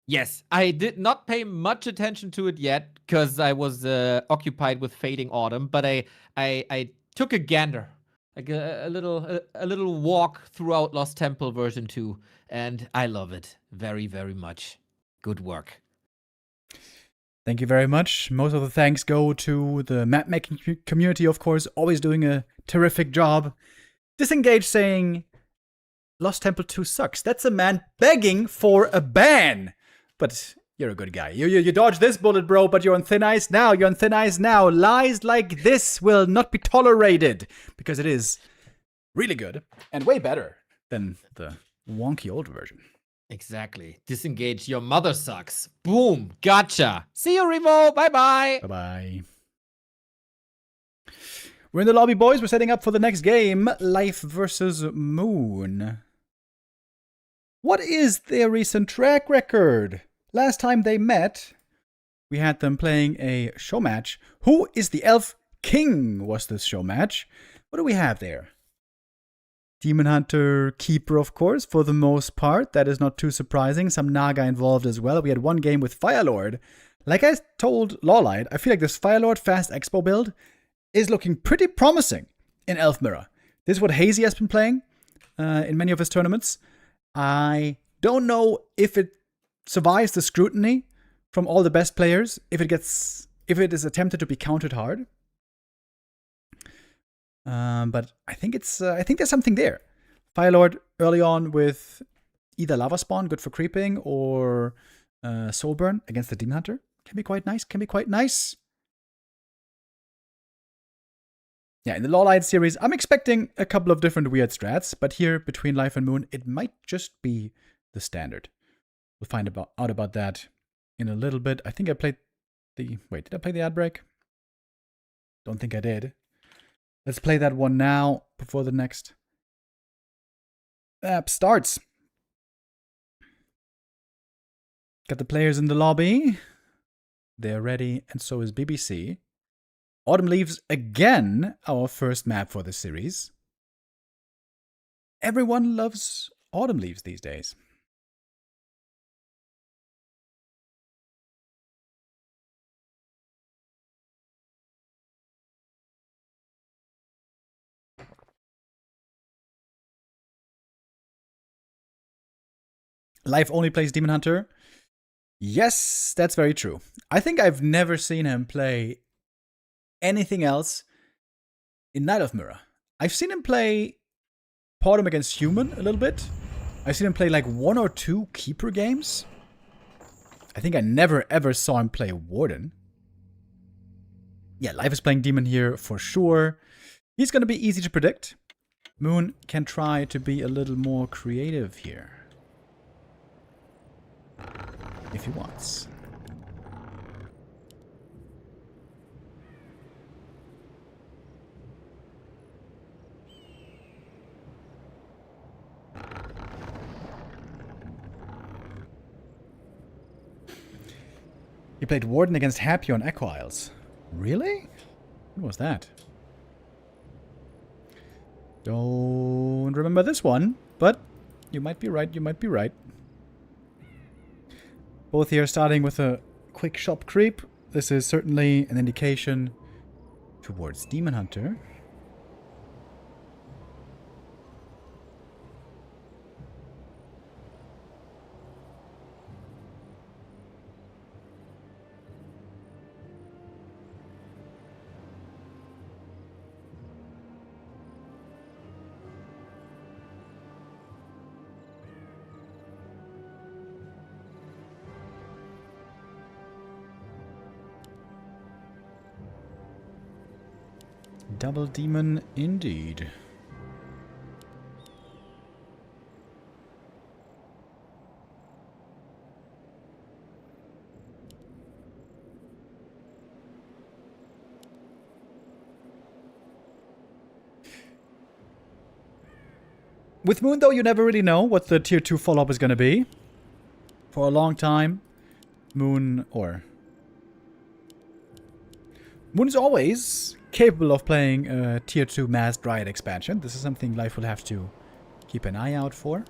Yes, I did not pay much attention to it yet because I was occupied with Fading Autumn, but I took a gander, like a little walk throughout Lost Temple version 2, and I love it very, very much. Good work. Thank you very much. Most of the thanks go to the map making community, of course, always doing a terrific job. Disengage saying Lost Temple 2 sucks. That's a man begging for a ban. But you're a good guy. You dodged this bullet, bro, but you're on thin ice now. You're on thin ice now. Lies like this will not be tolerated because it is really good and way better than the wonky old version. Exactly. Disengage, your mother sucks. Boom. Gotcha. See you, Remo. Bye-bye. Bye-bye. We're in the lobby, boys. We're setting up for the next game. Life versus Moon. What is their recent track record? Last time they met, we had them playing a show match. Who is the Elf King was this show match. What do we have there? Demon Hunter Keeper, of course, for the most part. That is not too surprising. Some Naga involved as well. We had one game with Firelord. Like I told LawLiet, I feel like this Firelord Fast Expo build is looking pretty promising in Elf Mirror. This is what Hazy has been playing in many of his tournaments. I don't know if it survives the scrutiny from all the best players, if it is attempted to be countered hard. But I think there's something there. Firelord early on with either Lava Spawn, good for creeping, or Soulburn against the Demon Hunter. Can be quite nice. Yeah, in the LawLiet series, I'm expecting a couple of different weird strats, but here, between Life and Moon, it might just be the standard. We'll find out about that in a little bit. I think I played the... Wait, did I play the ad break? Don't think I did. Let's play that one now, before the next app starts. Got the players in the lobby. They're ready, and so is BBC. Autumn Leaves again, our first map for the series. Everyone loves Autumn Leaves these days. Life only plays Demon Hunter. Yes, that's very true. I think I've never seen him play anything else in Night of Mirror. I've seen him play Autumn against Human a little bit. I've seen him play like 1 or 2 Keeper games. I think I never ever saw him play Warden. Yeah, Life is playing Demon here for sure. He's going to be easy to predict. Moon can try to be a little more creative here, if he wants. He played Warden against Happy on Echo Isles. Really? When was that? Don't remember this one, but you might be right, Both here starting with a quick shop creep. This is certainly an indication towards Demon Hunter. double demon indeed. With Moon, though, you never really know what the tier 2 follow-up is going to be. For a long time, Moon is always capable of playing a tier 2 Masked Riot expansion. This is something Life will have to keep an eye out for.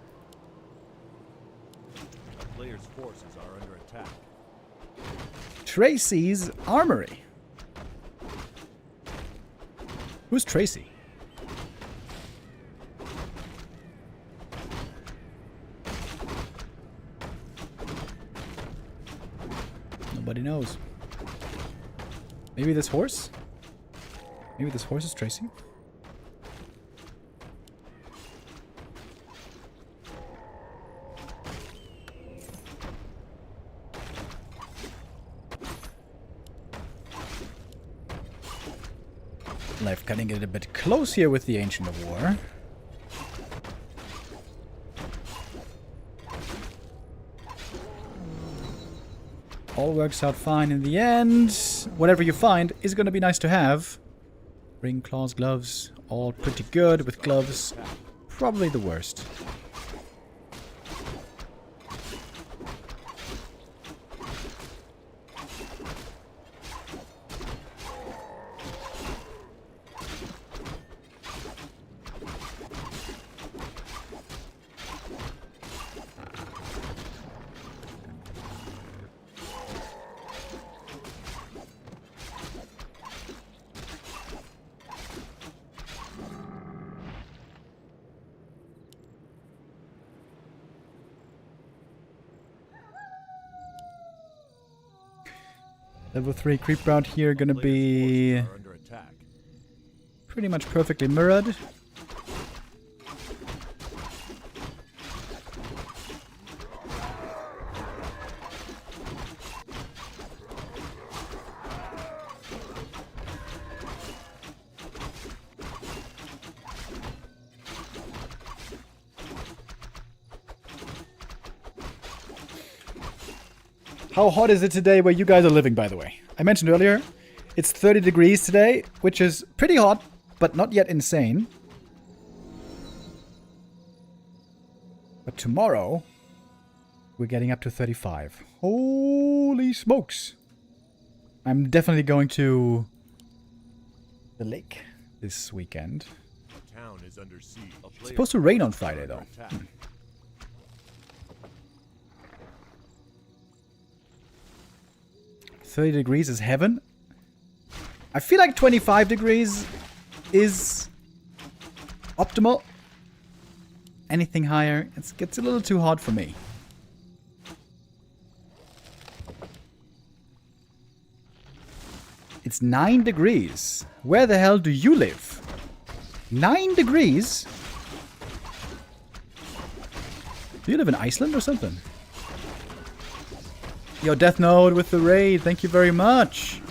A player's forces are under attack. Tracy's Armory. Who's Tracy? Nobody knows. Maybe this horse? Maybe this horse is Tracy? Life cutting it a bit close here with the Ancient of War. All works out fine in the end. Whatever you find is going to be nice to have. Ring, claws, gloves, all pretty good. With gloves, probably the worst. Level 3 creep route here gonna be Are under attack. pretty much perfectly mirrored. How hot is it today where you guys are living, by the way? I mentioned earlier, it's 30 degrees today, which is pretty hot, but not yet insane. But tomorrow, we're getting up to 35. Holy smokes! I'm definitely going to the lake this weekend. The town is under siege. It's supposed to rain on Friday, though. 30 degrees is heaven. I feel like 25 degrees is optimal. Anything higher, it gets a little too hot for me. It's 9 degrees. Where the hell do you live? 9 degrees? Do you live in Iceland or something? Yo, Death Note with the raid. Thank you very much.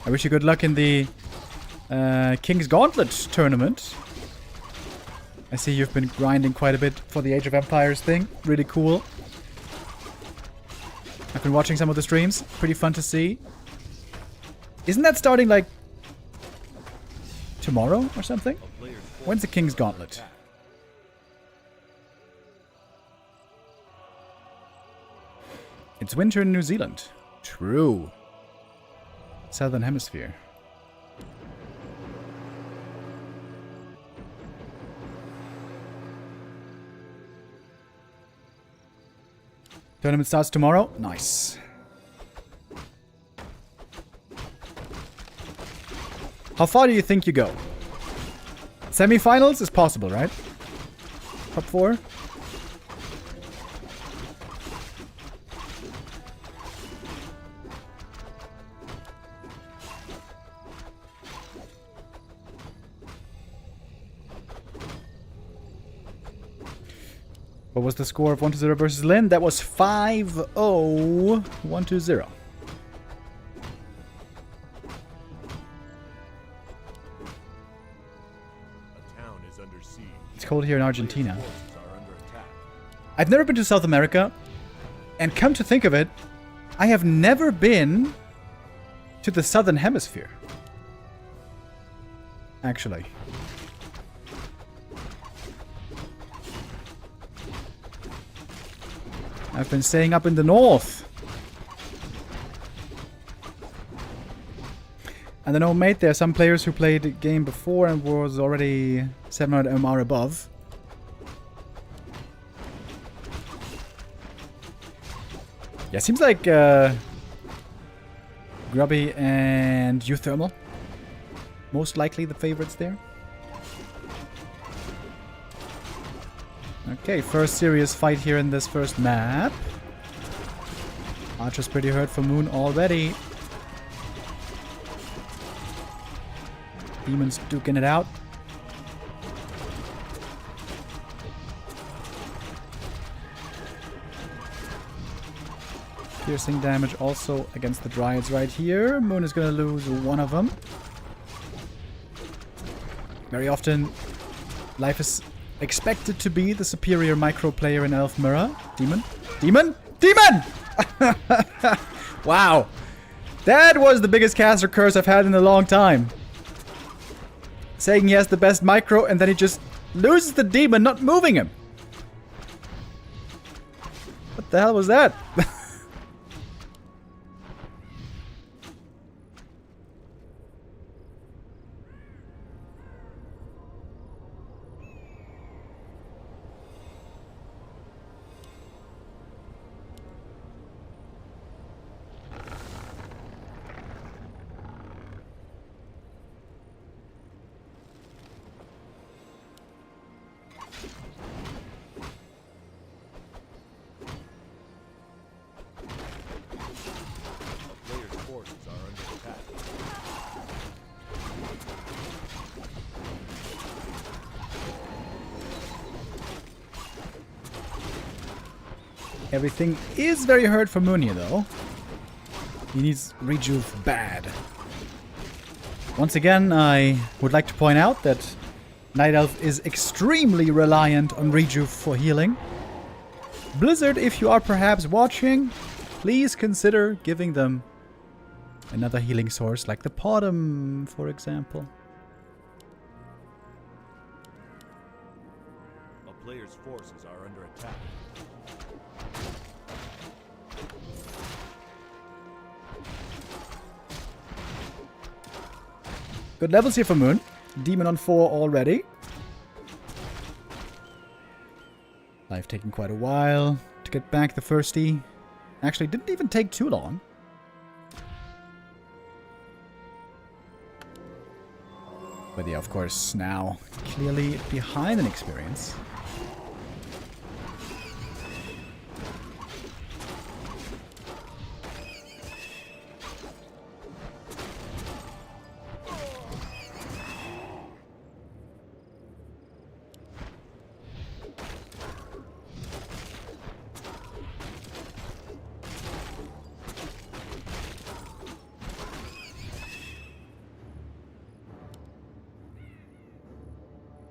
I wish you good luck in the King's Gauntlet tournament. I see you've been grinding quite a bit for the Age of Empires thing. Really cool. I've been watching some of the streams. Pretty fun to see. Isn't that starting like tomorrow or something? When's the King's Gauntlet? It's winter in New Zealand. True. Southern Hemisphere. Tournament starts tomorrow. Nice. How far do you think you go? Semi-finals is possible, right? Top 4? What was the score of 1-0 versus Lin? That was 5-0, 1-0. It's cold here in Argentina. Forces are under attack. I've never been to South America, and come to think of it, I have never been to the Southern Hemisphere. Actually. I've been staying up in the north. And I know, mate, there are some players who played the game before and was already 700 MR above. Yeah, seems like Grubby and eer0 most likely the favorites there. Okay, first serious fight here in this first map. Archer's pretty hurt for Moon already. Demon's duking it out. Piercing damage also against the Dryads right here. Moon is going to lose one of them. Very often, Life is expected to be the superior micro player in Elf Mirror. Demon? Demon? Demon! Wow. That was the biggest caster curse I've had in a long time. Saying he has the best micro and then he just loses the demon, not moving him. What the hell was that? Players' forces are under attack. Everything is very hurt for Moon here, though. He needs rejuve bad. Once again, I would like to point out that Night Elf is extremely reliant on rejuve for healing. Blizzard, if you are perhaps watching, please consider giving them another healing source, like the Potom, for example. A player's forces are under attack. Good levels here for Moon. Demon on 4 already. Life taking quite a while to get back the firsty. Actually, didn't even take too long. But yeah, of course, now clearly behind in experience.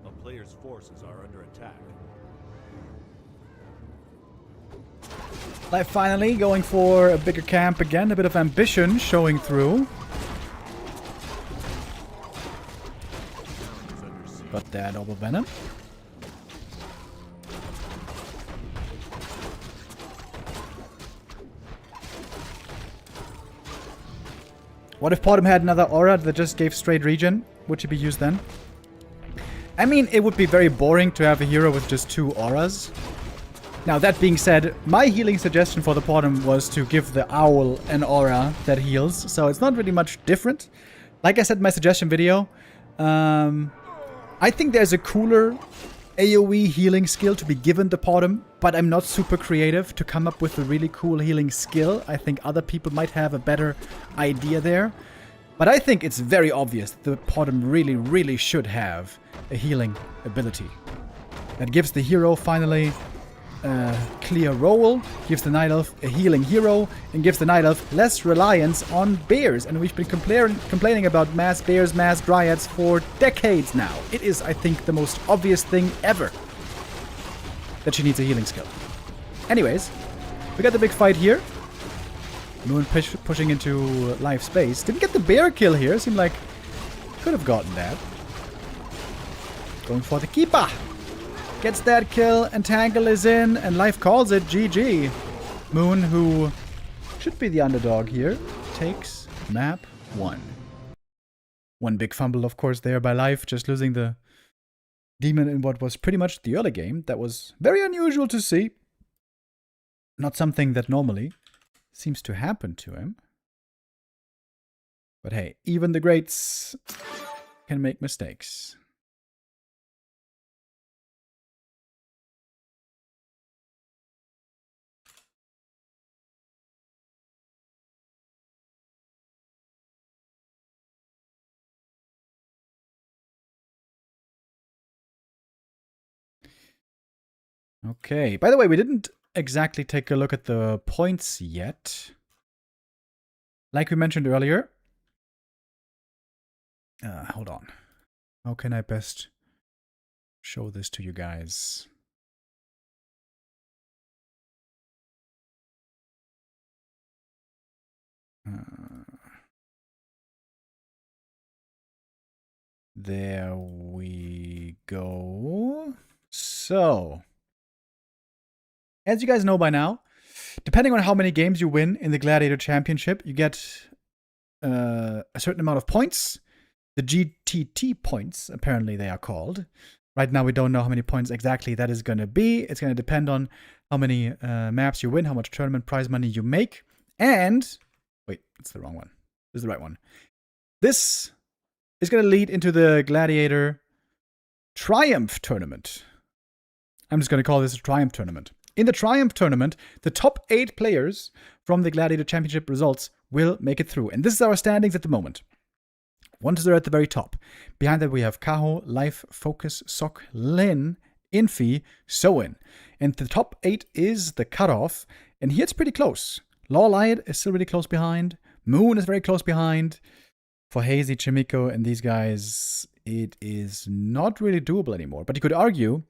A player's forces are under attack. Life finally going for a bigger camp again. A bit of ambition showing through. Is under siege. Got that double venom. What if Potom had another aura that just gave straight regen? Would she be used then? I mean, it would be very boring to have a hero with just 2 auras. Now, that being said, my healing suggestion for the Potom was to give the Owl an aura that heals, so it's not really much different. Like I said in my suggestion video, I think there's a cooler AoE healing skill to be given to Potom, but I'm not super creative to come up with a really cool healing skill. I think other people might have a better idea there. But I think it's very obvious that the Potom really, really should have a healing ability. That gives the hero finally clear role, gives the Night Elf a healing hero, and gives the Night Elf less reliance on bears. And we've been complaining about mass bears, mass dryads for decades now. It is, I think, the most obvious thing ever that she needs a healing skill. Anyways, we got the big fight here. Moon pushing into life space. Didn't get the bear kill here. Seemed like could have gotten that. Going for the keeper. Gets that kill. Entangle is in. And life calls it GG. Moon, who should be the underdog here, takes map 1. One big fumble, of course, there by life. Just losing the demon in what was pretty much the early game. That was very unusual to see. Not something that normally seems to happen to him. But hey, even the greats can make mistakes. Okay, by the way, we didn't exactly take a look at the points yet. Like we mentioned earlier. Hold on. How can I best show this to you guys? There we go. So, as you guys know by now, depending on how many games you win in the Gladiator Championship, you get a certain amount of points. The GTT points, apparently they are called. Right now we don't know how many points exactly that is going to be. It's going to depend on how many maps you win, how much tournament prize money you make. And, wait, it's the wrong one. This is the right one. This is going to lead into the Gladiator Triumph Tournament. I'm just going to call this a Triumph Tournament. In the Triumph Tournament, the top 8 players from the Gladiator Championship results will make it through. And this is our standings at the moment. Once they're at the very top. Behind that we have Kaho, Life, Focus, Sok, Lin, Infi, Soin. And the top 8 is the cutoff. And here it's pretty close. LawLiet is still really close behind. Moon is very close behind. For Hazy, Chimiko, and these guys, it is not really doable anymore. But you could argue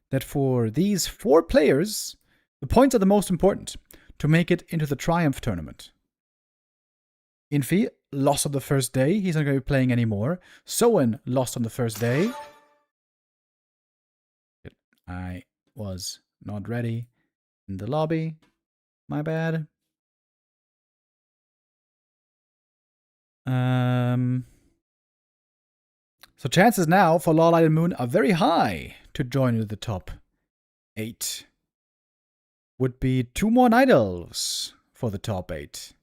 that for these 4 players, the points are the most important to make it into the Triumph Tournament. Infi lost on the first day. He's not going to be playing anymore. Soen lost on the first day. I was not ready in the lobby. My bad. So chances now for LawLiet and Moon are very high to join into the top 8. Would be 2 more Night Elves for the top 8.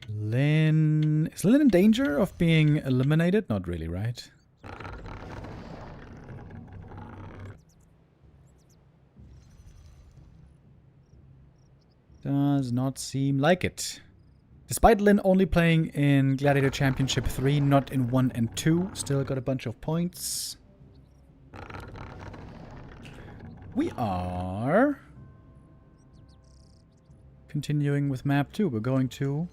Lin... Is Lin in danger of being eliminated? Not really, right? Does not seem like it. Despite Lin only playing in Gladiator Championship 3, not in 1 and 2, still got a bunch of points. We are continuing with map 2. We're going to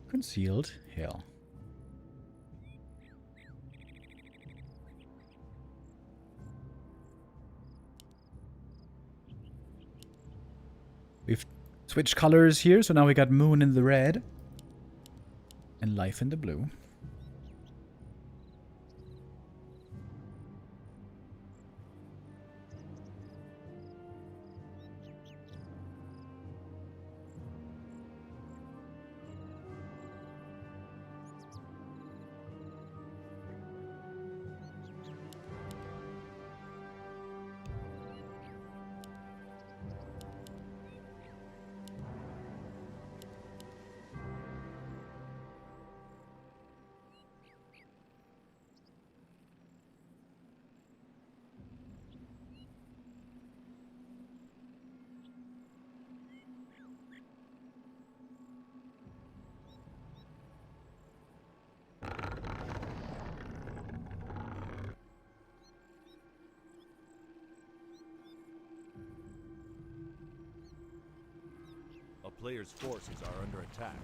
Concealed Hill. We've switched colors here, so now we got Moon in the red and Life in the blue. A player's forces are under attack.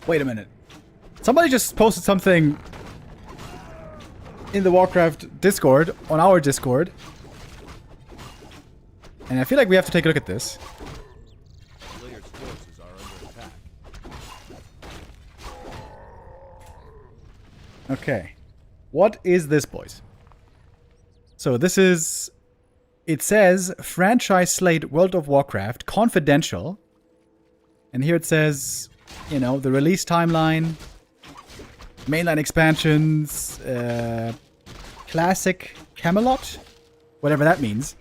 Wait a minute. Somebody just posted something in the Warcraft Discord, on our Discord. And I feel like we have to take a look at this. Player's forces are under attack. Okay. What is this, boys? So this is... It says, franchise slate World of Warcraft, confidential. And here it says, you know, the release timeline, mainline expansions, classic Camelot, whatever that means.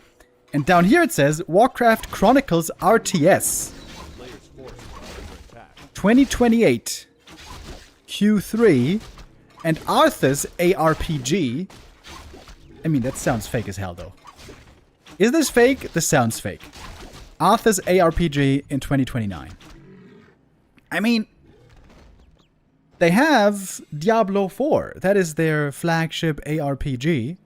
And down here it says, Warcraft Chronicles RTS. Player's forces are under attack. 2028 Q3 and Arthur's ARPG. I mean, that sounds fake as hell, though. Is this fake? This sounds fake. Arthur's ARPG in 2029. I mean, they have Diablo 4. That is their flagship ARPG.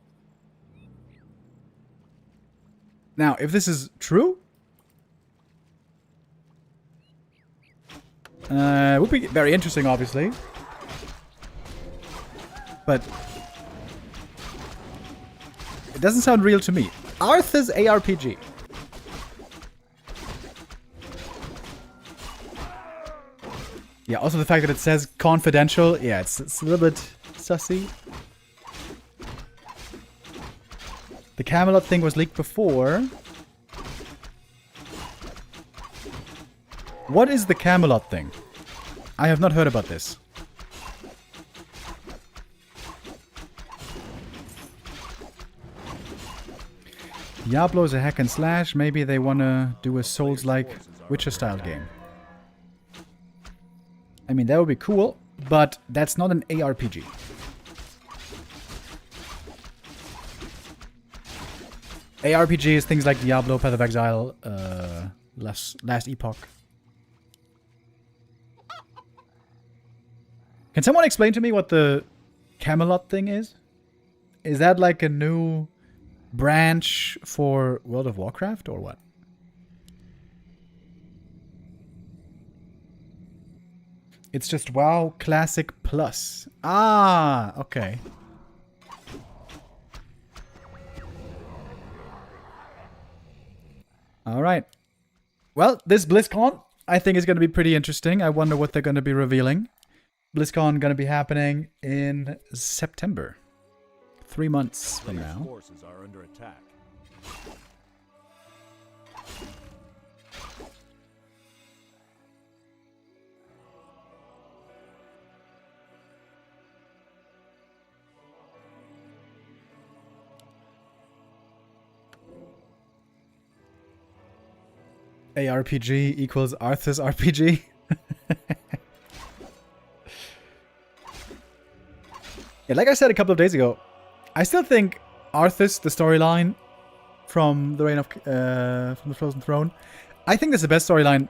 Now, if this is true, it would be very interesting, obviously. But it doesn't sound real to me. Arthur's ARPG. Yeah, also the fact that it says confidential. Yeah, it's a little bit sussy. The Camelot thing was leaked before. What is the Camelot thing? I have not heard about this. Diablo is a hack and slash. Maybe they want to do a Souls-like Witcher-style game. I mean, that would be cool, but that's not an ARPG. ARPG is things like Diablo, Path of Exile, Last Epoch. Can someone explain to me what the Camelot thing is? Is that like a new branch for World of Warcraft or what? It's just WoW Classic Plus. Ah, okay. Alright. Well, this BlizzCon, I think, is going to be pretty interesting. I wonder what they're going to be revealing. BlizzCon going to be happening in September. 3 months from now. Forces are under attack. ARPG equals Arthur's RPG. Yeah, like I said a couple of days ago, I still think Arthas, the storyline from the Reign of from the Frozen Throne, I think that's the best storyline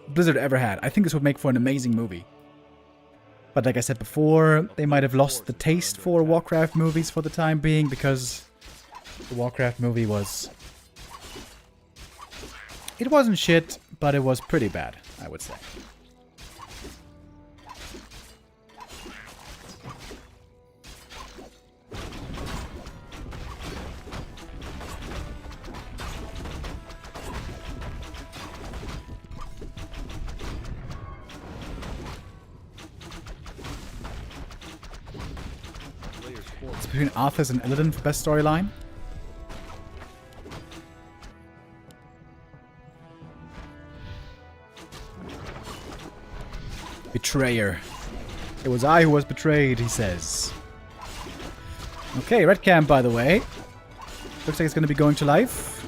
Blizzard ever had. I think this would make for an amazing movie. But like I said before, they might have lost the taste for Warcraft movies for the time being because the Warcraft movie was... It wasn't shit, but it was pretty bad, I would say. It's between Arthas and Illidan for best storyline. Betrayer. It was I who was betrayed, he says. Okay, red camp, by the way. Looks like it's going to be going to life.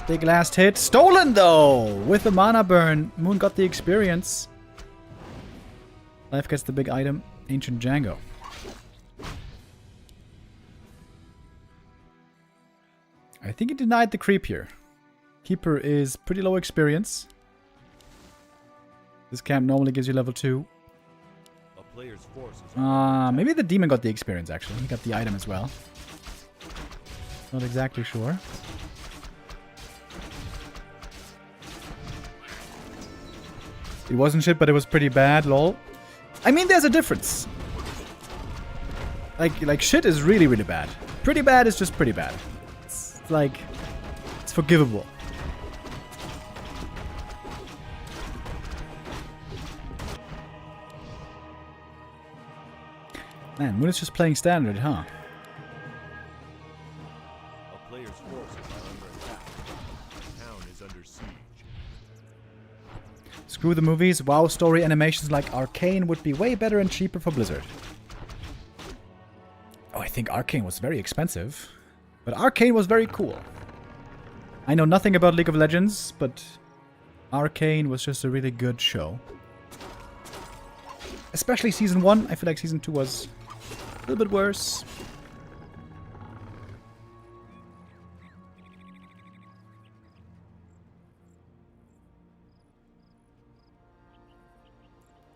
Big last hit. Stolen, though! With the mana burn, Moon got the experience. Life gets the big item. Ancient Django. I think he denied the creep here. Keeper is pretty low experience. This camp normally gives you level 2. A player's forces are Maybe the demon got the experience, actually. He got the item as well. Not exactly sure. It wasn't shit, but it was pretty bad, lol. I mean, there's a difference. Like shit is really, really bad. Pretty bad is just pretty bad. It's like, it's forgivable. Man, Moon is just playing standard, huh? a player's forces are under attack. The town is under siege. Screw the movies. WoW story animations like Arcane would be way better and cheaper for Blizzard. Oh, I think Arcane was very expensive. But Arcane was very cool. I know nothing about League of Legends, but Arcane was just a really good show. Especially Season 1. I feel like Season 2 was a little bit worse.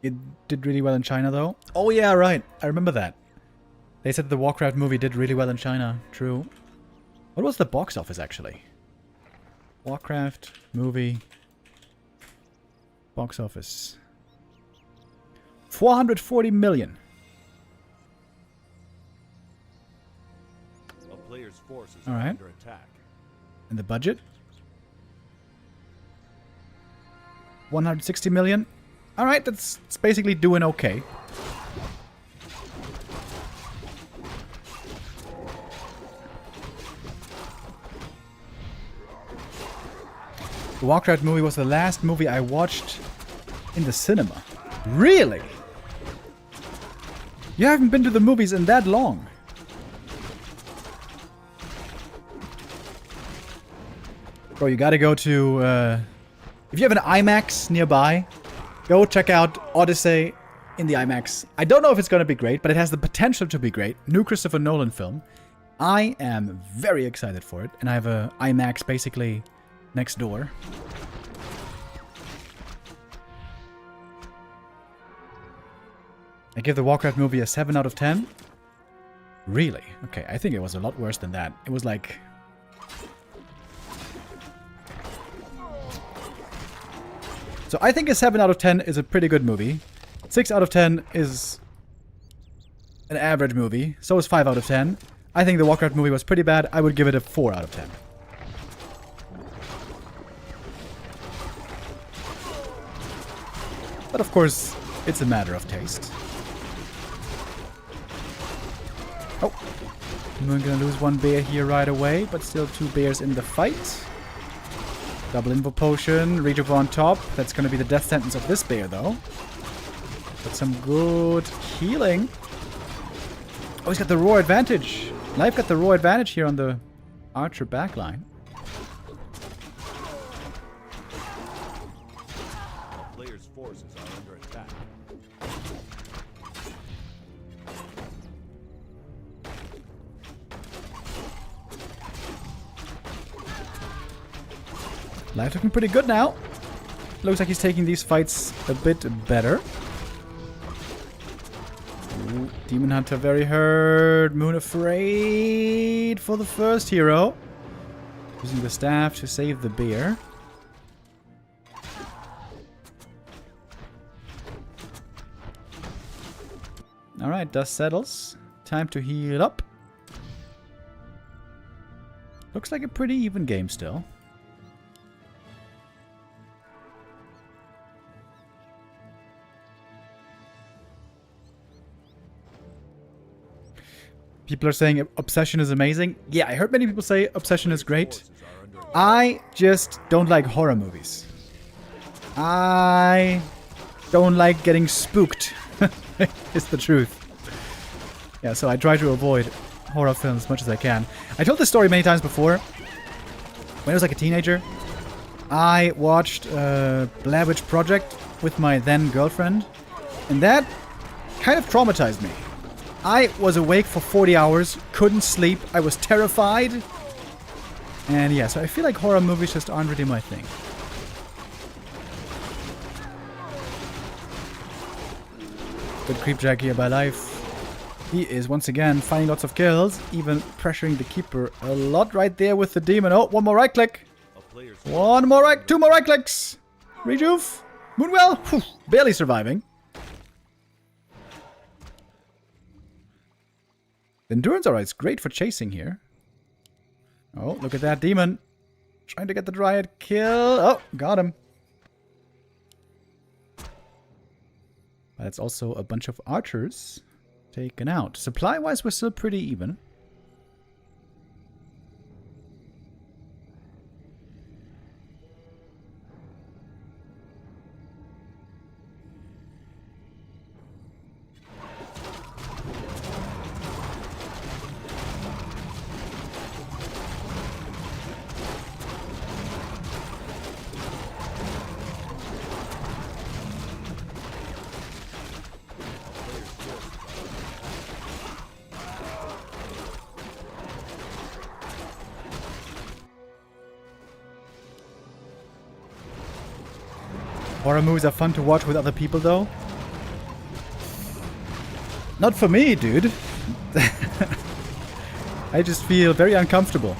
It did really well in China, though. Oh, yeah, right. I remember that. They said the Warcraft movie did really well in China. True. What was the box office, actually? Warcraft movie. Box office. 440 million. A player's forces All are right. under attack. And the budget? 160 million. Alright, that's basically doing okay. The Warcraft movie was the last movie I watched in the cinema. Really? You haven't been to the movies in that long. Bro, you gotta go to... if you have an IMAX nearby, go check out Odyssey in the IMAX. I don't know if it's gonna be great, but it has the potential to be great. New Christopher Nolan film. I am very excited for it, and I have a IMAX basically next door. I give the Warcraft movie a 7 out of 10. Really? Okay, I think it was a lot worse than that. It was like... So I think a 7 out of 10 is a pretty good movie. 6 out of 10 is an average movie. So is 5 out of 10. I think the Warcraft movie was pretty bad. I would give it a 4 out of 10. But of course, it's a matter of taste. Oh. We're gonna lose one bear here right away, but still 2 bears in the fight. Double Invo Potion, Reach on top. That's gonna be the death sentence of this bear, though. Got some good healing. Oh, he's got the Roar advantage. Life got the Roar advantage here on the Archer backline. A player's forces are under attack. Life looking pretty good now. Looks like he's taking these fights a bit better. Ooh, Demon Hunter very hurt. Moon afraid for the first hero. Using the staff to save the bear. Alright, dust settles. Time to heal up. Looks like a pretty even game still. People are saying Obsession is amazing. Yeah, I heard many people say Obsession is great. I just don't like horror movies. I don't like getting spooked. It's the truth. Yeah, so I try to avoid horror films as much as I can. I told this story many times before. When I was like a teenager, I watched Blair Witch Project with my then girlfriend. And that kind of traumatized me. I was awake for 40 hours, couldn't sleep, I was terrified. And yeah, so I feel like horror movies just aren't really my thing. Good creep jack here by Life. He is once again finding lots of kills, even pressuring the keeper a lot right there with the demon. Oh, one more right click. One more right, two more right clicks. Rejuve. Moonwell. Whew, barely surviving. The endurance, alright, it's great for chasing here. Oh, look at that demon. Trying to get the Dryad kill. Oh, got him. But it's also a bunch of archers taken out. Supply-wise, we're still pretty even. Horror movies are fun to watch with other people, though. Not for me, dude. I just feel very uncomfortable.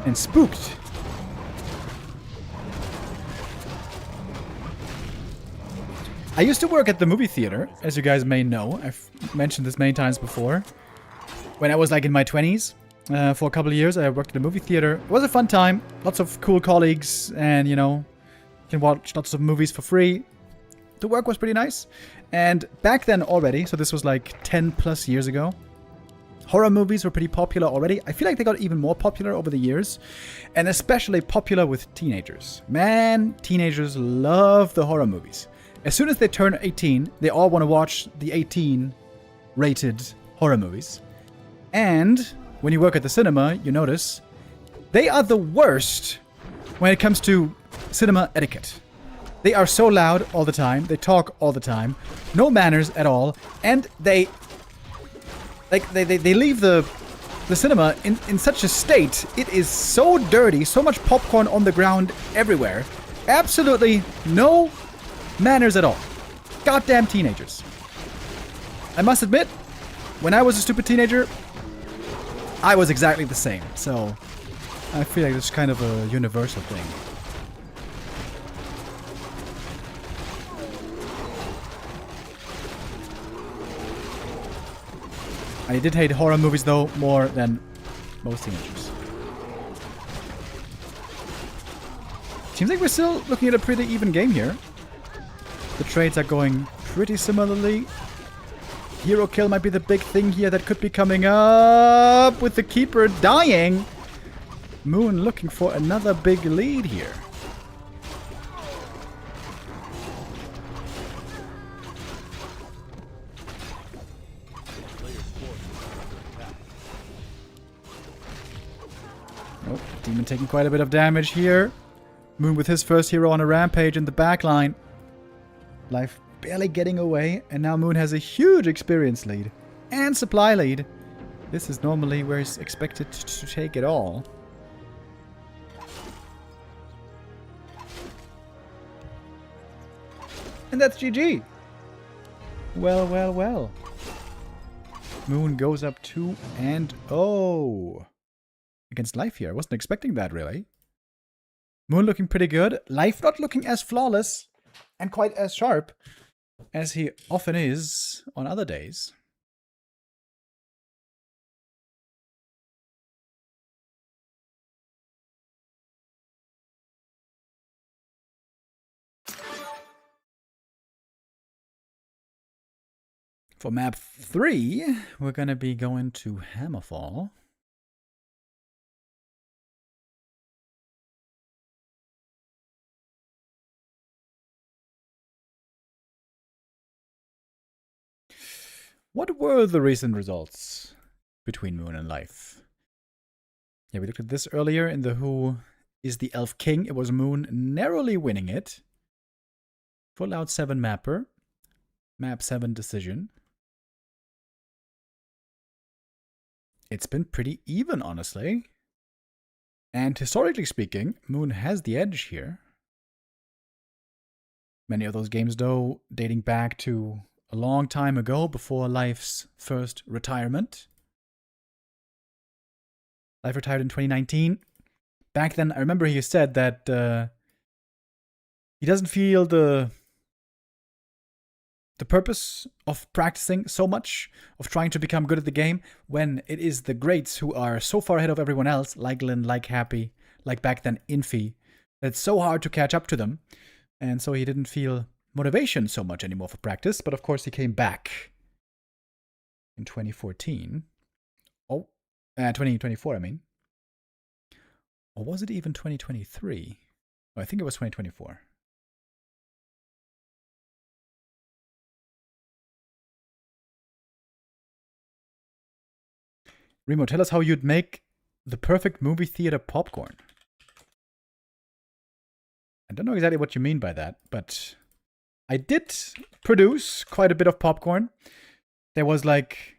And spooked. I used to work at the movie theater, as you guys may know. I've mentioned this many times before. When I was like in my 20s, for a couple of years, I worked at a movie theater. It was a fun time. Lots of cool colleagues and, you know, you can watch lots of movies for free. The work was pretty nice. And back then already, so this was like 10 plus years ago, horror movies were pretty popular already. I feel like they got even more popular over the years. And especially popular with teenagers. Man, teenagers love the horror movies. As soon as they turn 18, they all want to watch the 18 rated horror movies. And when you work at the cinema, you notice they are the worst when it comes to cinema etiquette. They are so loud all the time. They talk all the time. No manners at all. And they leave the cinema in such a state. It is so dirty. So much popcorn on the ground everywhere. Absolutely no manners at all. Goddamn teenagers. I must admit, when I was a stupid teenager, I was exactly the same. So I feel like it's kind of a universal thing. I did hate horror movies, though, more than most teenagers. Seems like we're still looking at a pretty even game here. The trades are going pretty similarly. Hero kill might be the big thing here that could be coming up with the keeper dying. Moon looking for another big lead here. Oh, Demon taking quite a bit of damage here. Moon with his first hero on a rampage in the backline. Life barely getting away, and now Moon has a huge experience lead and supply lead. This is normally where he's expected to take it all. And that's GG. Well, well, well. Moon goes up 2-0 against Life here. I wasn't expecting that, really. Moon looking pretty good. Life not looking as flawless and quite as sharp as he often is on other days. For map 3, we're going to be going to Hammerfall. What were the recent results between Moon and Life? Yeah, we looked at this earlier in the Who is the Elf King. It was Moon narrowly winning it. Full out 7 mapper. Map 7 decision. It's been pretty even, honestly. And historically speaking, Moon has the edge here. Many of those games, though, dating back to a long time ago, before Life's first retirement. Life retired in 2019. Back then, I remember he said that he doesn't feel the purpose of practicing so much, of trying to become good at the game, when it is the greats who are so far ahead of everyone else, like Lin, like Happy, like back then Infi, that it's so hard to catch up to them. And so he didn't feel motivation so much anymore for practice. But of course, he came back in 2014. 2024, I mean. Or was it even 2023? Oh, I think it was 2024. Remo, tell us how you'd make the perfect movie theater popcorn. I don't know exactly what you mean by that, but I did produce quite a bit of popcorn. There was like,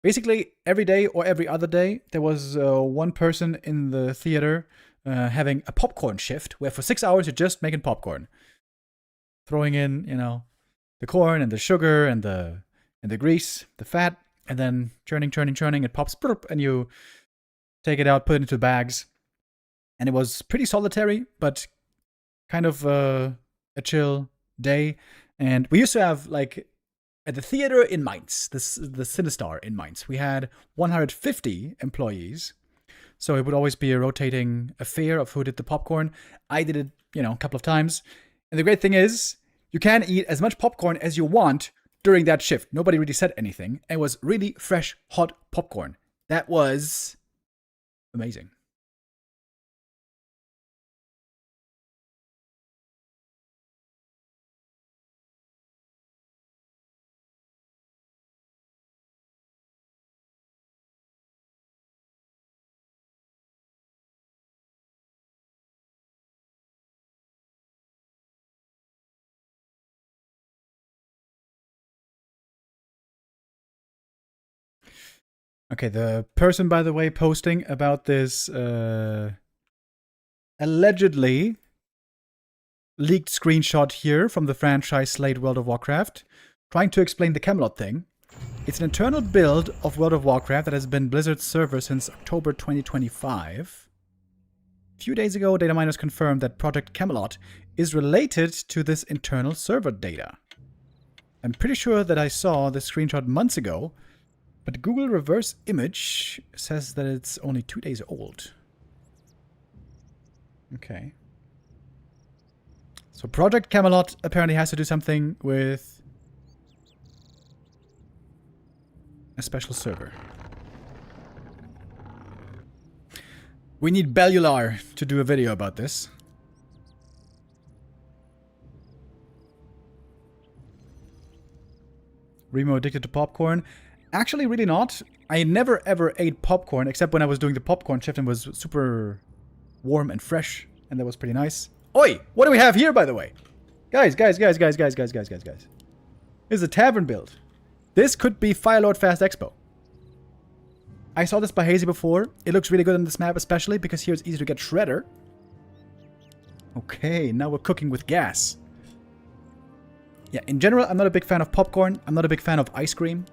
basically every day or every other day, there was one person in the theater having a popcorn shift, where for 6 hours you're just making popcorn. Throwing in, the corn and the sugar and the grease, the fat, and then churning, it pops, and you take it out, put it into bags. And it was pretty solitary, but kind of a chill day. And we used to have, like, at the theater in Mainz, the Cinestar in Mainz, we had 150 employees. So it would always be a rotating affair of who did the popcorn. I did it, a couple of times. And the great thing is, you can eat as much popcorn as you want during that shift. Nobody really said anything. It was really fresh, hot popcorn. That was amazing. Okay, the person, by the way, posting about this allegedly leaked screenshot here from the franchise Slate World of Warcraft, trying to explain the Camelot thing. It's an internal build of World of Warcraft that has been Blizzard's server since October 2025. A few days ago, data miners confirmed that Project Camelot is related to this internal server data. I'm pretty sure that I saw this screenshot months ago, but Google reverse image says that it's only 2 days old. Okay. So Project Camelot apparently has to do something with a special server. We need Bellular to do a video about this. Remo addicted to popcorn. Actually, really not. I never ever ate popcorn except when I was doing the popcorn shift and was super warm and fresh, and that was pretty nice. Oi! What do we have here, by the way? Guys. This is a tavern build. This could be Firelord Fast Expo. I saw this by Hazy before. It looks really good on this map, especially because here it's easy to get Shredder. Okay, now we're cooking with gas. Yeah, in general, I'm not a big fan of popcorn. I'm not a big fan of ice cream.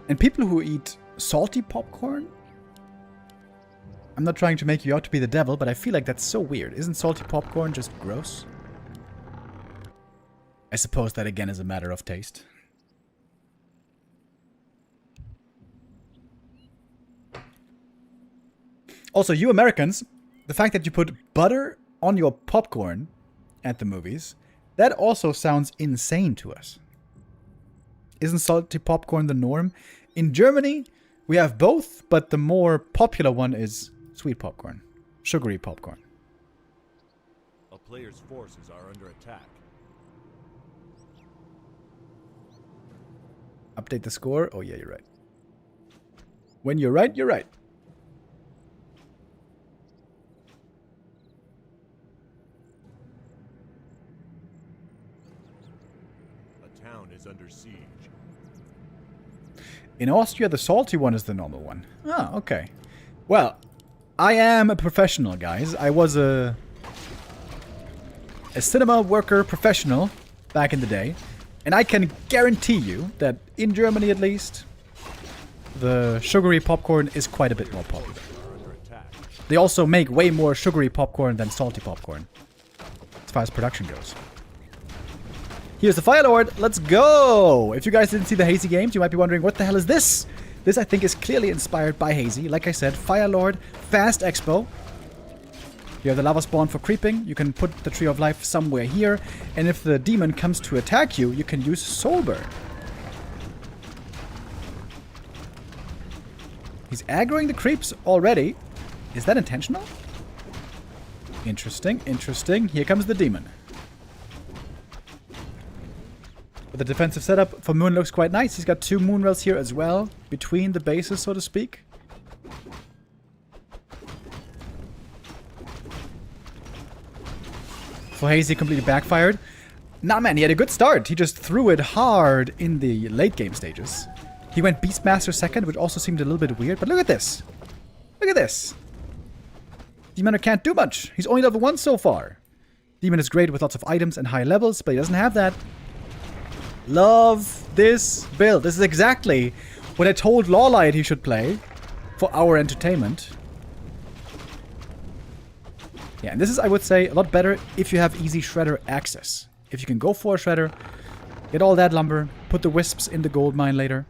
And people who eat salty popcorn, I'm not trying to make you out to be the devil, but I feel like that's so weird. Isn't salty popcorn just gross? I suppose that again is a matter of taste. Also, you Americans, the fact that you put butter on your popcorn at the movies, that also sounds insane to us. Isn't salty popcorn the norm? In Germany, we have both, but the more popular one is sweet popcorn. Sugary popcorn. A player's forces are under attack. Update the score? Oh yeah, you're right. When you're right, you're right. A town is under siege. In Austria, the salty one is the normal one. Oh, okay. Well, I am a professional, guys. I was a cinema worker professional back in the day. And I can guarantee you that in Germany, at least, the sugary popcorn is quite a bit more popular. They also make way more sugary popcorn than salty popcorn, as far as production goes. Here's the Fire Lord. Let's go! If you guys didn't see the Hazy games, you might be wondering, what the hell is this? This, I think, is clearly inspired by Hazy. Like I said, Fire Lord, fast expo. You have the lava spawn for creeping. You can put the Tree of Life somewhere here. And if the demon comes to attack you, you can use Soul Burn. He's aggroing the creeps already. Is that intentional? Interesting, interesting. Here comes the demon. But the defensive setup for Moon looks quite nice. He's got 2 Moon Rails here as well, between the bases, so to speak. So Hazy completely backfired. Nah, man, he had a good start. He just threw it hard in the late game stages. He went Beastmaster second, which also seemed a little bit weird. But look at this. Look at this. Demon can't do much. He's only level 1 so far. Demon is great with lots of items and high levels, but he doesn't have that. Love this build. This is exactly what I told LawLiet he should play for our entertainment. Yeah, and this is, I would say, a lot better if you have easy shredder access. If you can go for a shredder, get all that lumber, put the wisps in the gold mine later.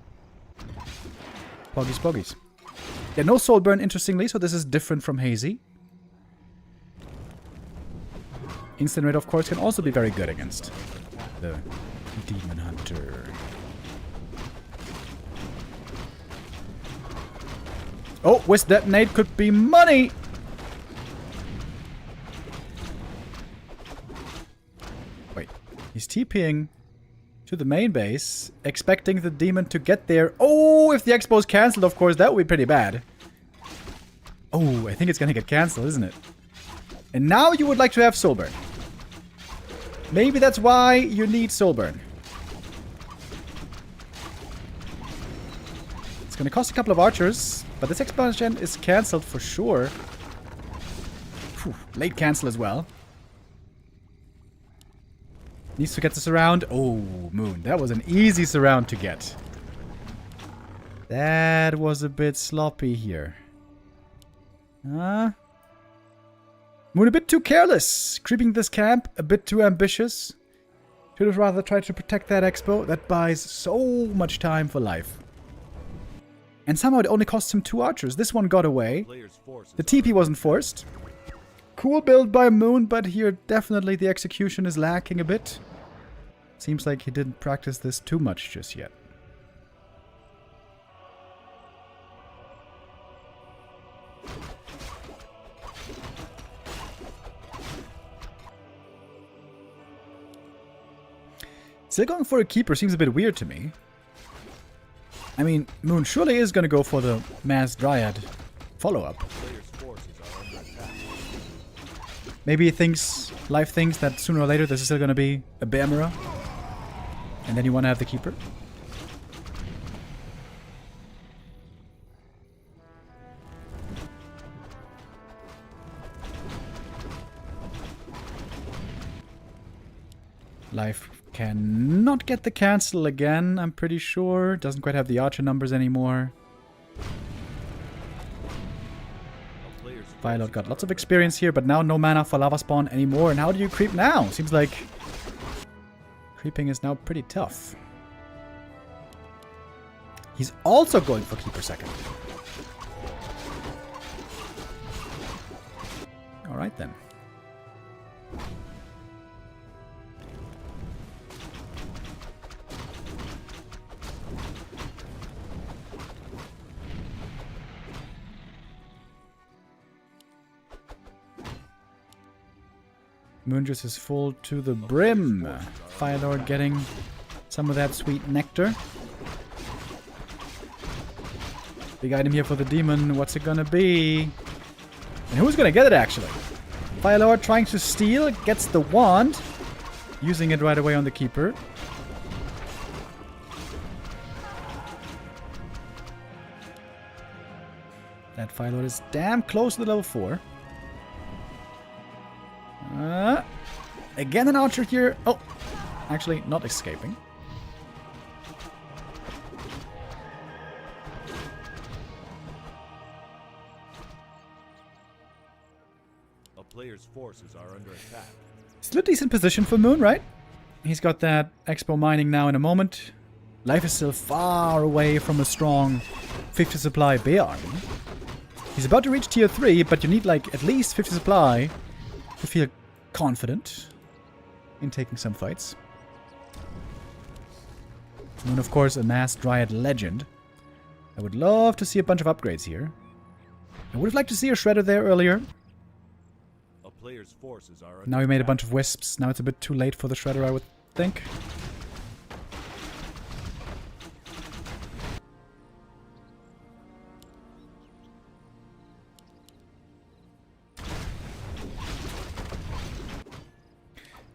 Poggies, poggies. Yeah, no soul burn, interestingly, so this is different from Hazy. Incinerate, of course, can also be very good against the Demon Hunter. Oh, Wisp Detonate could be money! Wait, he's TPing to the main base, expecting the demon to get there. Oh, if the expo is cancelled, of course, that would be pretty bad. Oh, I think it's gonna get cancelled, isn't it? And now you would like to have Soulburn. Maybe that's why you need Soulburn. It's gonna cost a couple of archers, but this expansion is cancelled for sure. Whew, late cancel as well. Needs to get the surround. Oh, Moon. That was an easy surround to get. That was a bit sloppy here. Moon a bit too careless. Creeping this camp, a bit too ambitious. Should have rather tried to protect that expo. That buys so much time for life. And somehow it only cost him 2 archers. This one got away. The TP wasn't forced. Cool build by Moon, but here definitely the execution is lacking a bit. Seems like he didn't practice this too much just yet. Still going for a keeper seems a bit weird to me. I mean, Moon surely is going to go for the Mass Dryad follow-up. Maybe he thinks, Life thinks that sooner or later this is still going to be a Beamera. And then you want to have the keeper. Life cannot get the cancel again, I'm pretty sure. Doesn't quite have the archer numbers anymore. Violet got lots of experience here, but now no mana for lava spawn anymore. And how do you creep now? Seems like creeping is now pretty tough. He's also going for keeper second. Alright then. Moonjuice is full to the brim. Firelord getting some of that sweet nectar. Big item here for the demon. What's it gonna be? And who's gonna get it, actually? Firelord trying to steal. Gets the wand. Using it right away on the keeper. That Fire Lord is damn close to the level 4. Again an archer here. Oh, actually not escaping. A player's forces are under attack. Still a decent position for Moon, right? He's got that Expo mining now in a moment. Life is still far away from a strong 50 supply bear army. He's about to reach tier 3, but you need like at least 50 supply to feel confident in taking some fights. Moon, of course, a mass Dryad legend. I would love to see a bunch of upgrades here. I would have liked to see a Shredder there earlier. A player's forces are under Now we made a attack. bunch of Wisps. Now it's a bit too late for the Shredder, I would think.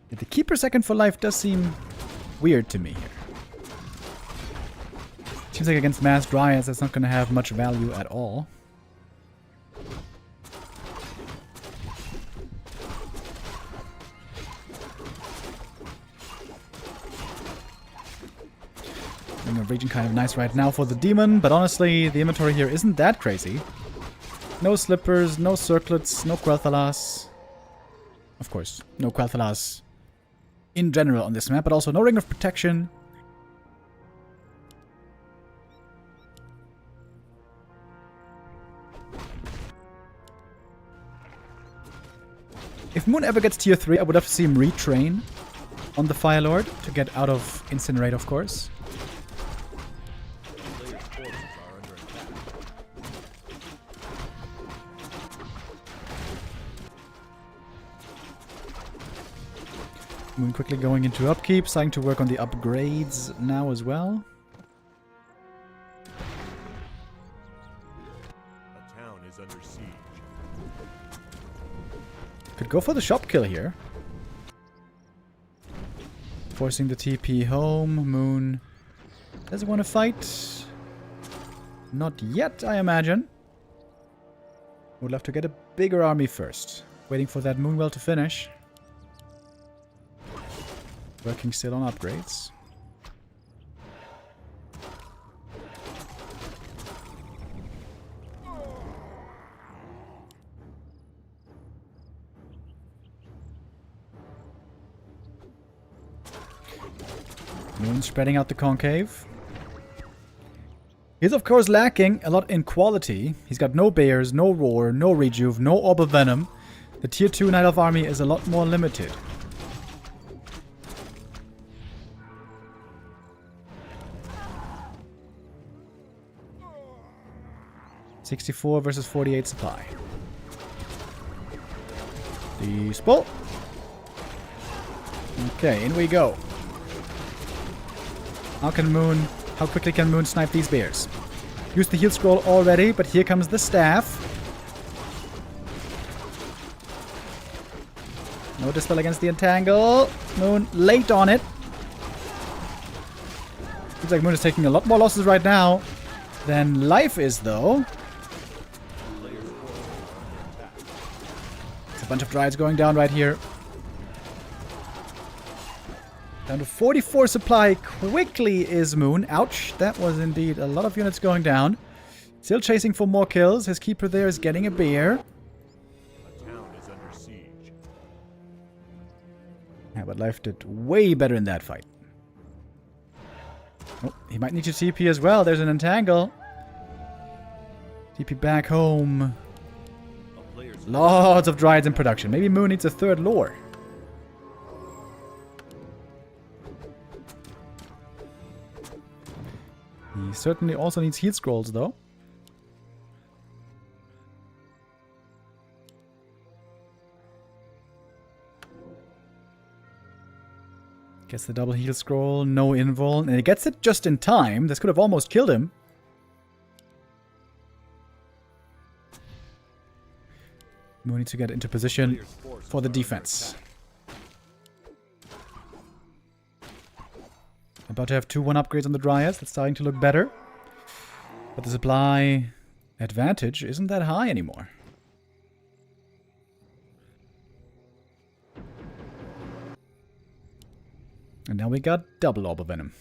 The Keeper second for life does seem weird to me here. Seems like against Mass Dryads that's not going to have much value at all. Ring of Raging kind of nice right now for the Demon, but honestly, the inventory here isn't that crazy. No Slippers, no Circlets, no Quel'Thalas. Of course, no Quel'Thalas in general on this map, but also no Ring of Protection. If Moon ever gets tier 3, I would love to see him retrain on the Fire Lord to get out of Incinerate, of course. A player's forces are under attack. Moon quickly going into upkeep, starting to work on the upgrades now as well. A town is under siege. Could go for the shop kill here. Forcing the TP home. Moon doesn't want to fight. Not yet, I imagine. Would love to get a bigger army first. Waiting for that Moonwell to finish. Working still on upgrades. Moon spreading out the concave. He's of course lacking a lot in quality. He's got no Bears, no Roar, no Rejuve, no Orb of Venom. The tier 2 Night Elf army is a lot more limited. $64 versus 48 supply. The spell. Okay, in we go. How quickly can Moon snipe these bears? Use the heal scroll already, but here comes the staff. No dispel against the entangle. Moon late on it. Looks like Moon is taking a lot more losses right now than life is, though. There's a bunch of Dryads going down right here. Down to 44 supply quickly is Moon. Ouch, that was indeed a lot of units going down. Still chasing for more kills. His keeper there is getting a bear. A town is under siege. Yeah, but life did way better in that fight. Oh, he might need to TP as well. There's an entangle. TP back home. A player's Lots of Dryads in production. Maybe Moon needs a third lore. He certainly also needs heal scrolls, though. Gets the double heal scroll, no invul, and he gets it just in time. This could have almost killed him. We need to get into position for the defense. About to have 2-1 upgrades on the Dryads. That's starting to look better. But the supply advantage isn't that high anymore. And now we got double Orb of Venom.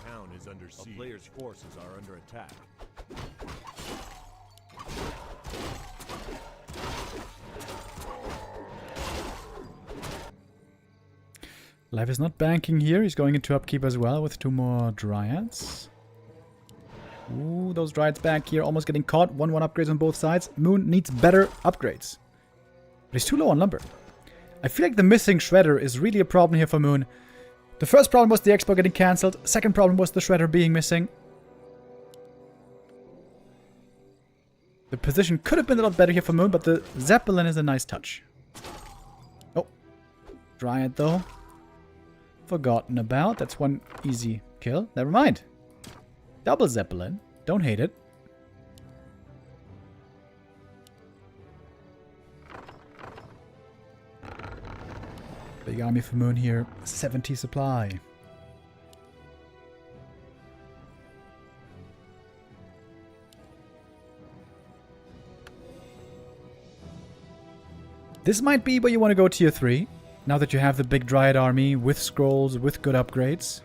Town is under siege. A player's forces are under attack. Life is not banking here. He's going into upkeep as well with 2 more Dryads. Ooh, those Dryads back here almost getting caught. 1-1 upgrades on both sides. Moon needs better upgrades. But he's too low on lumber. I feel like the missing Shredder is really a problem here for Moon. The first problem was the Expo getting cancelled. Second problem was the Shredder being missing. The position could have been a lot better here for Moon, but the Zeppelin is a nice touch. Oh. Dryad though. Forgotten about. That's one easy kill. Never mind. Double Zeppelin. Don't hate it. Big army for Moon here. 70 supply. This might be where you want to go tier 3. Now that you have the big Dryad army with scrolls, with good upgrades.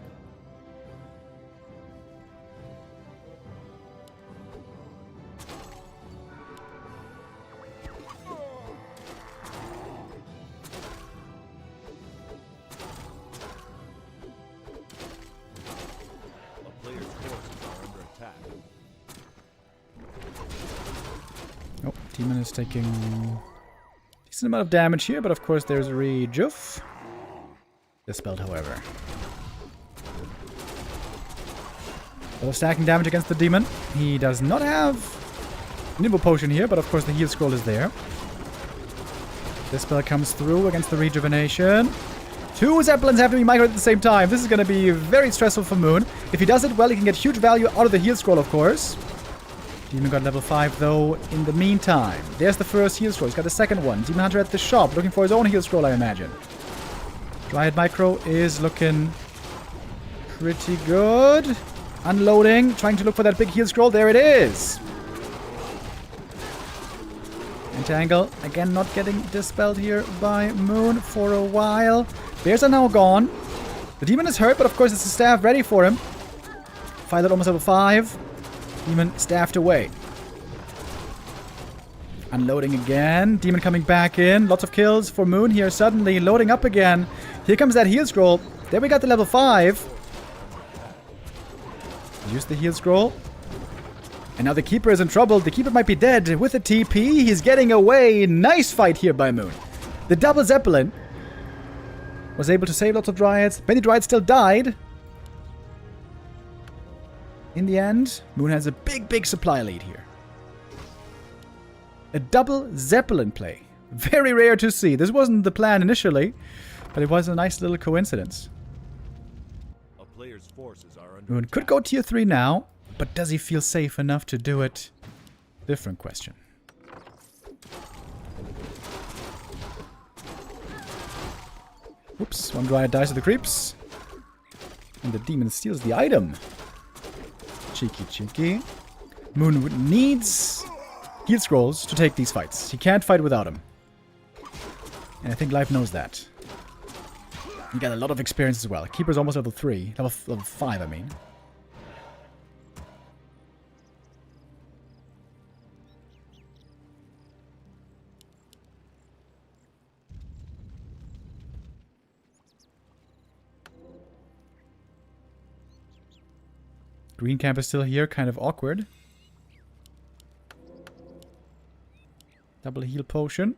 A player's forces are under attack. Oh, Demon is taking decent amount of damage here, but of course there's a rejuve. Dispelled, however. A lot of stacking damage against the demon. He does not have Nimble Potion here, but of course the heal scroll is there. Dispel comes through against the rejuvenation. 2 Zeppelins have to be migrated at the same time. This is going to be very stressful for Moon. If he does it well, he can get huge value out of the heal scroll, of course. Demon got level 5 though in the meantime. There's the first heal scroll. He's got the second one. Demon Hunter at the shop looking for his own heal scroll, I imagine. Dryad Micro is looking pretty good. Unloading, trying to look for that big heal scroll. There it is. Entangle, again not getting dispelled here by Moon for a while. Bears are now gone. The demon is hurt, but of course it's a staff ready for him. Violet almost level 5. Demon staffed away. Unloading again. Demon coming back in. Lots of kills for Moon here. Suddenly loading up again. Here comes that heal scroll. There we got the level 5. Use the heal scroll. And now the Keeper is in trouble. The Keeper might be dead with a TP. He's getting away. Nice fight here by Moon. The double Zeppelin was able to save lots of Dryads. Many Dryads still died. In the end, Moon has a big supply lead here. A double Zeppelin play. Very rare to see. This wasn't the plan initially, but it was a nice little coincidence. A player's forces are under Moon could go tier 3 now, but does he feel safe enough to do it? Different question. Oops, one Dryad dies to the creeps. And the demon steals the item. Cheeky. Moon needs heal scrolls to take these fights. He can't fight without them. And I think Life knows that. He got a lot of experience as well. Keeper's almost level 3. Level 5, I mean. Green camp is still here, kind of awkward. Double heal potion.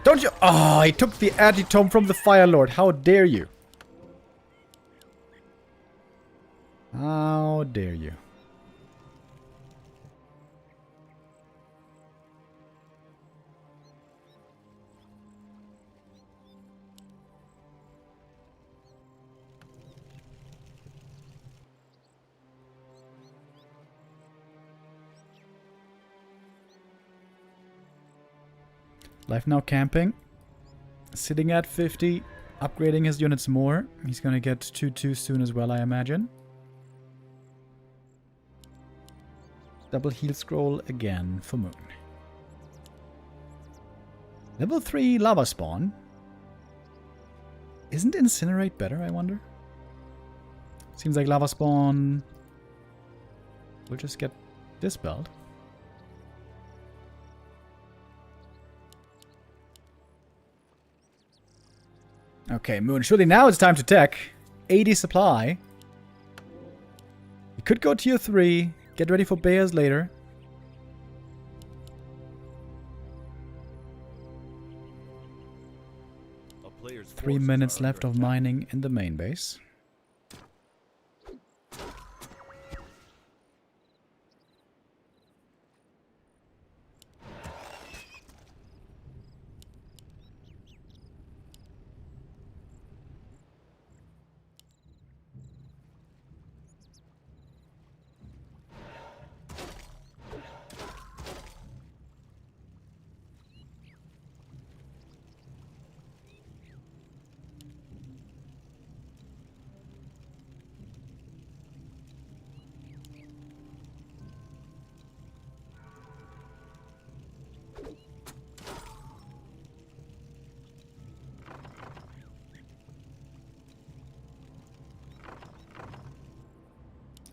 Don't you? Oh, he took the Agitome from the Fire Lord. How dare you? How dare you? Life Now camping. Sitting at 50. Upgrading his units more. He's gonna get 2-2 soon as well, I imagine. Double heal scroll again for Moon. Level 3 lava spawn. Isn't Incinerate better, I wonder? Seems like lava spawn will just get dispelled. Okay, Moon. Surely now it's time to tech. 80 supply. You could go tier 3. Get ready for bears later. A player's 3 forces minutes are left under of attack. mining in the main base.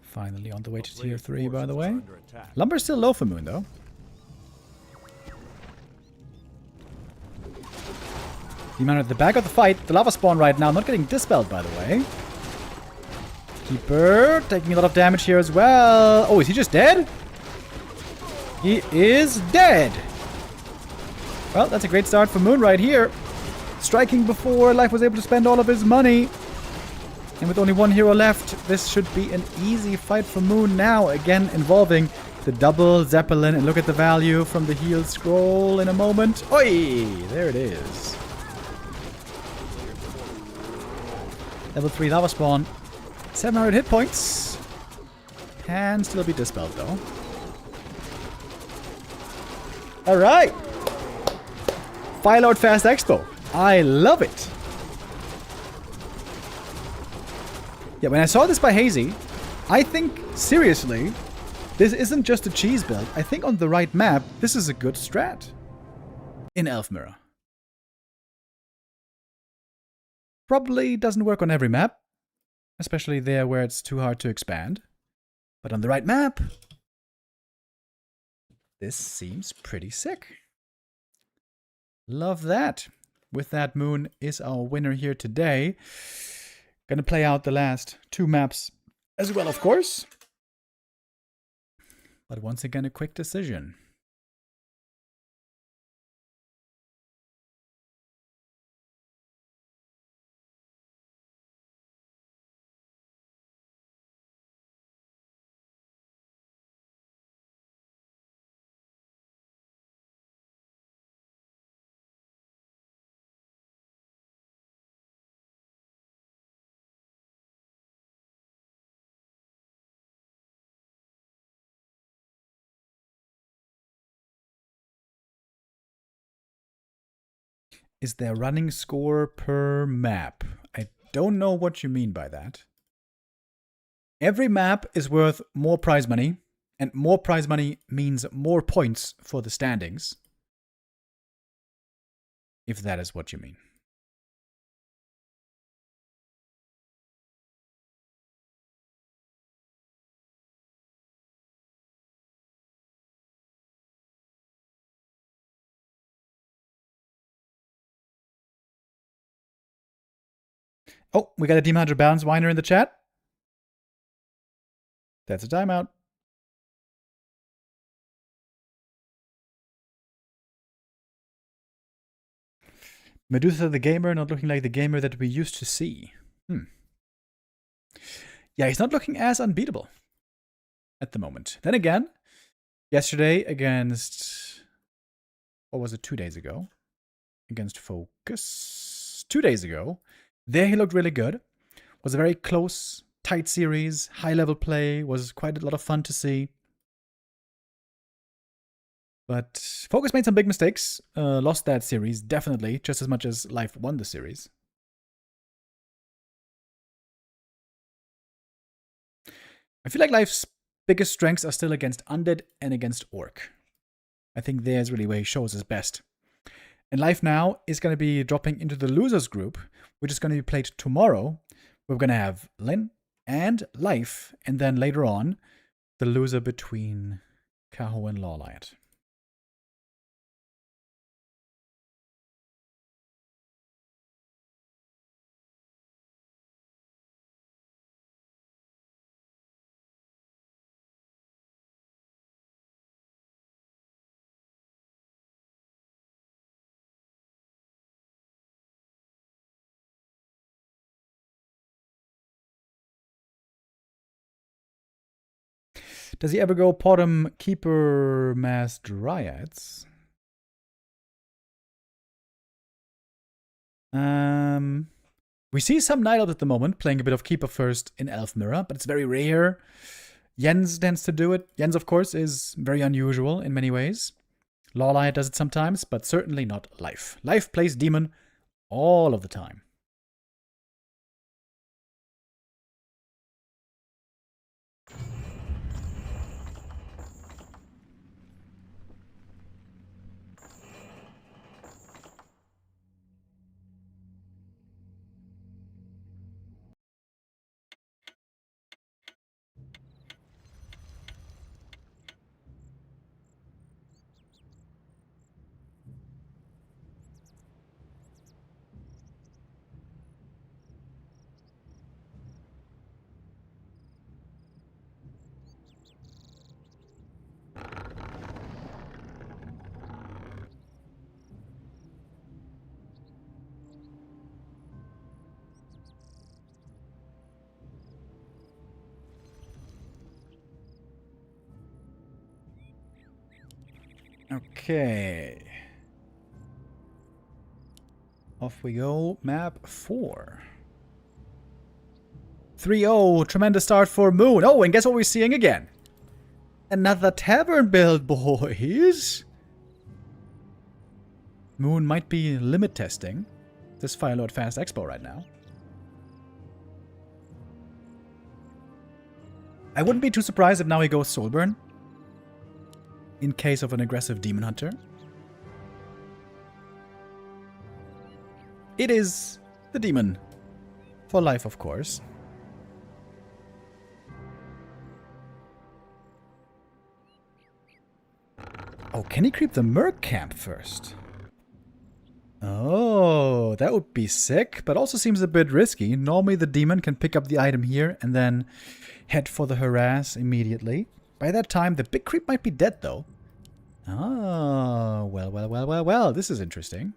Finally on the way A to tier player's 3, by the forces way. are under attack. Lumber's still low for Moon, though. The man at the back of the fight, the lava spawn right now, not getting dispelled, by the way. Keeper taking a lot of damage here as well. Oh, is he just dead? He is dead. Well, that's a great start for Moon right here. Striking before Life was able to spend all of his money. And with only one hero left, this should be an easy fight for Moon now. Again, involving the double Zeppelin. And look at the value from the heal scroll in a moment. Oi! There it is. Level 3 lava spawn. 700 hit points. Can still be dispelled, though. Alright! File out Fast Expo. I love it. Yeah, when I saw this by Hazy, I think, seriously, this isn't just a cheese build. I think on the right map, this is a good strat. In Elf Mirror. Probably doesn't work on every map. Especially there where it's too hard to expand. But on the right map, this seems pretty sick. Love that. With that, Moon is our winner here today. Gonna play out the last 2 maps as well, of course. But once again, a quick decision. Is there running score per map? I don't know what you mean by that. Every map is worth more prize money, and more prize money means more points for the standings. If that is what you mean. Oh, we got a D100 balance whiner in the chat. That's a timeout. Medusa the gamer not looking like the gamer that we used to see. Yeah, he's not looking as unbeatable at the moment. Then again, yesterday against... What was it, 2 days ago? Against Focus. 2 days ago. There he looked really good. Was a very close, tight series. High level play. Was quite a lot of fun to see. But Focus made some big mistakes. Lost that series, definitely, just as much as Life won the series. I feel like Life's biggest strengths are still against Undead and against Orc. I think there's really where he shows his best. And Life now is going to be dropping into the losers group, which is going to be played tomorrow. We're going to have Lin and Life, and then later on, the loser between Kaho and LawLiet. Does he ever go Potom Keeper Mass Dryads? We see some Night Elves at the moment playing a bit of Keeper first in Elf Mirror, but it's very rare. Jens tends to do it. Jens, of course, is very unusual in many ways. LawLiet does it sometimes, but certainly not Life. Life plays Demon all of the time. Okay. Off we go. Map 4. 3-0. Tremendous start for Moon. Oh, and guess what we're seeing again? Another tavern build, boys. Moon might be limit testing this Firelord Fast Expo right now. I wouldn't be too surprised if now he goes Soulburn in case of an aggressive Demon Hunter. It is the Demon. For life, of course. Oh, can he creep the Merc camp first? Oh, that would be sick, but also seems a bit risky. Normally the Demon can pick up the item here and then head for the harass immediately. By that time, the big creep might be dead, though. Oh, well. This is interesting.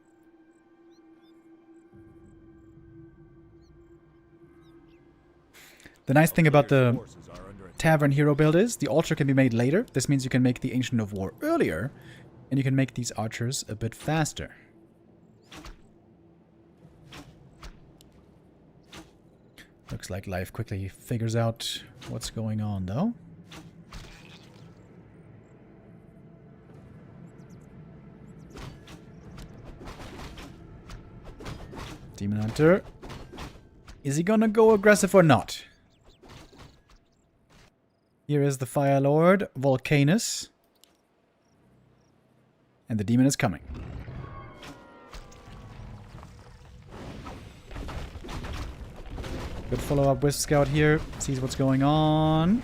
The nice thing about the Tavern Hero build is the altar can be made later. This means you can make the Ancient of War earlier, and you can make these archers a bit faster. Looks like life quickly figures out what's going on, though. Demon Hunter. Is he gonna go aggressive or not? Here is the Fire Lord, Volcanus. And the demon is coming. Good follow-up with Scout here. Sees what's going on.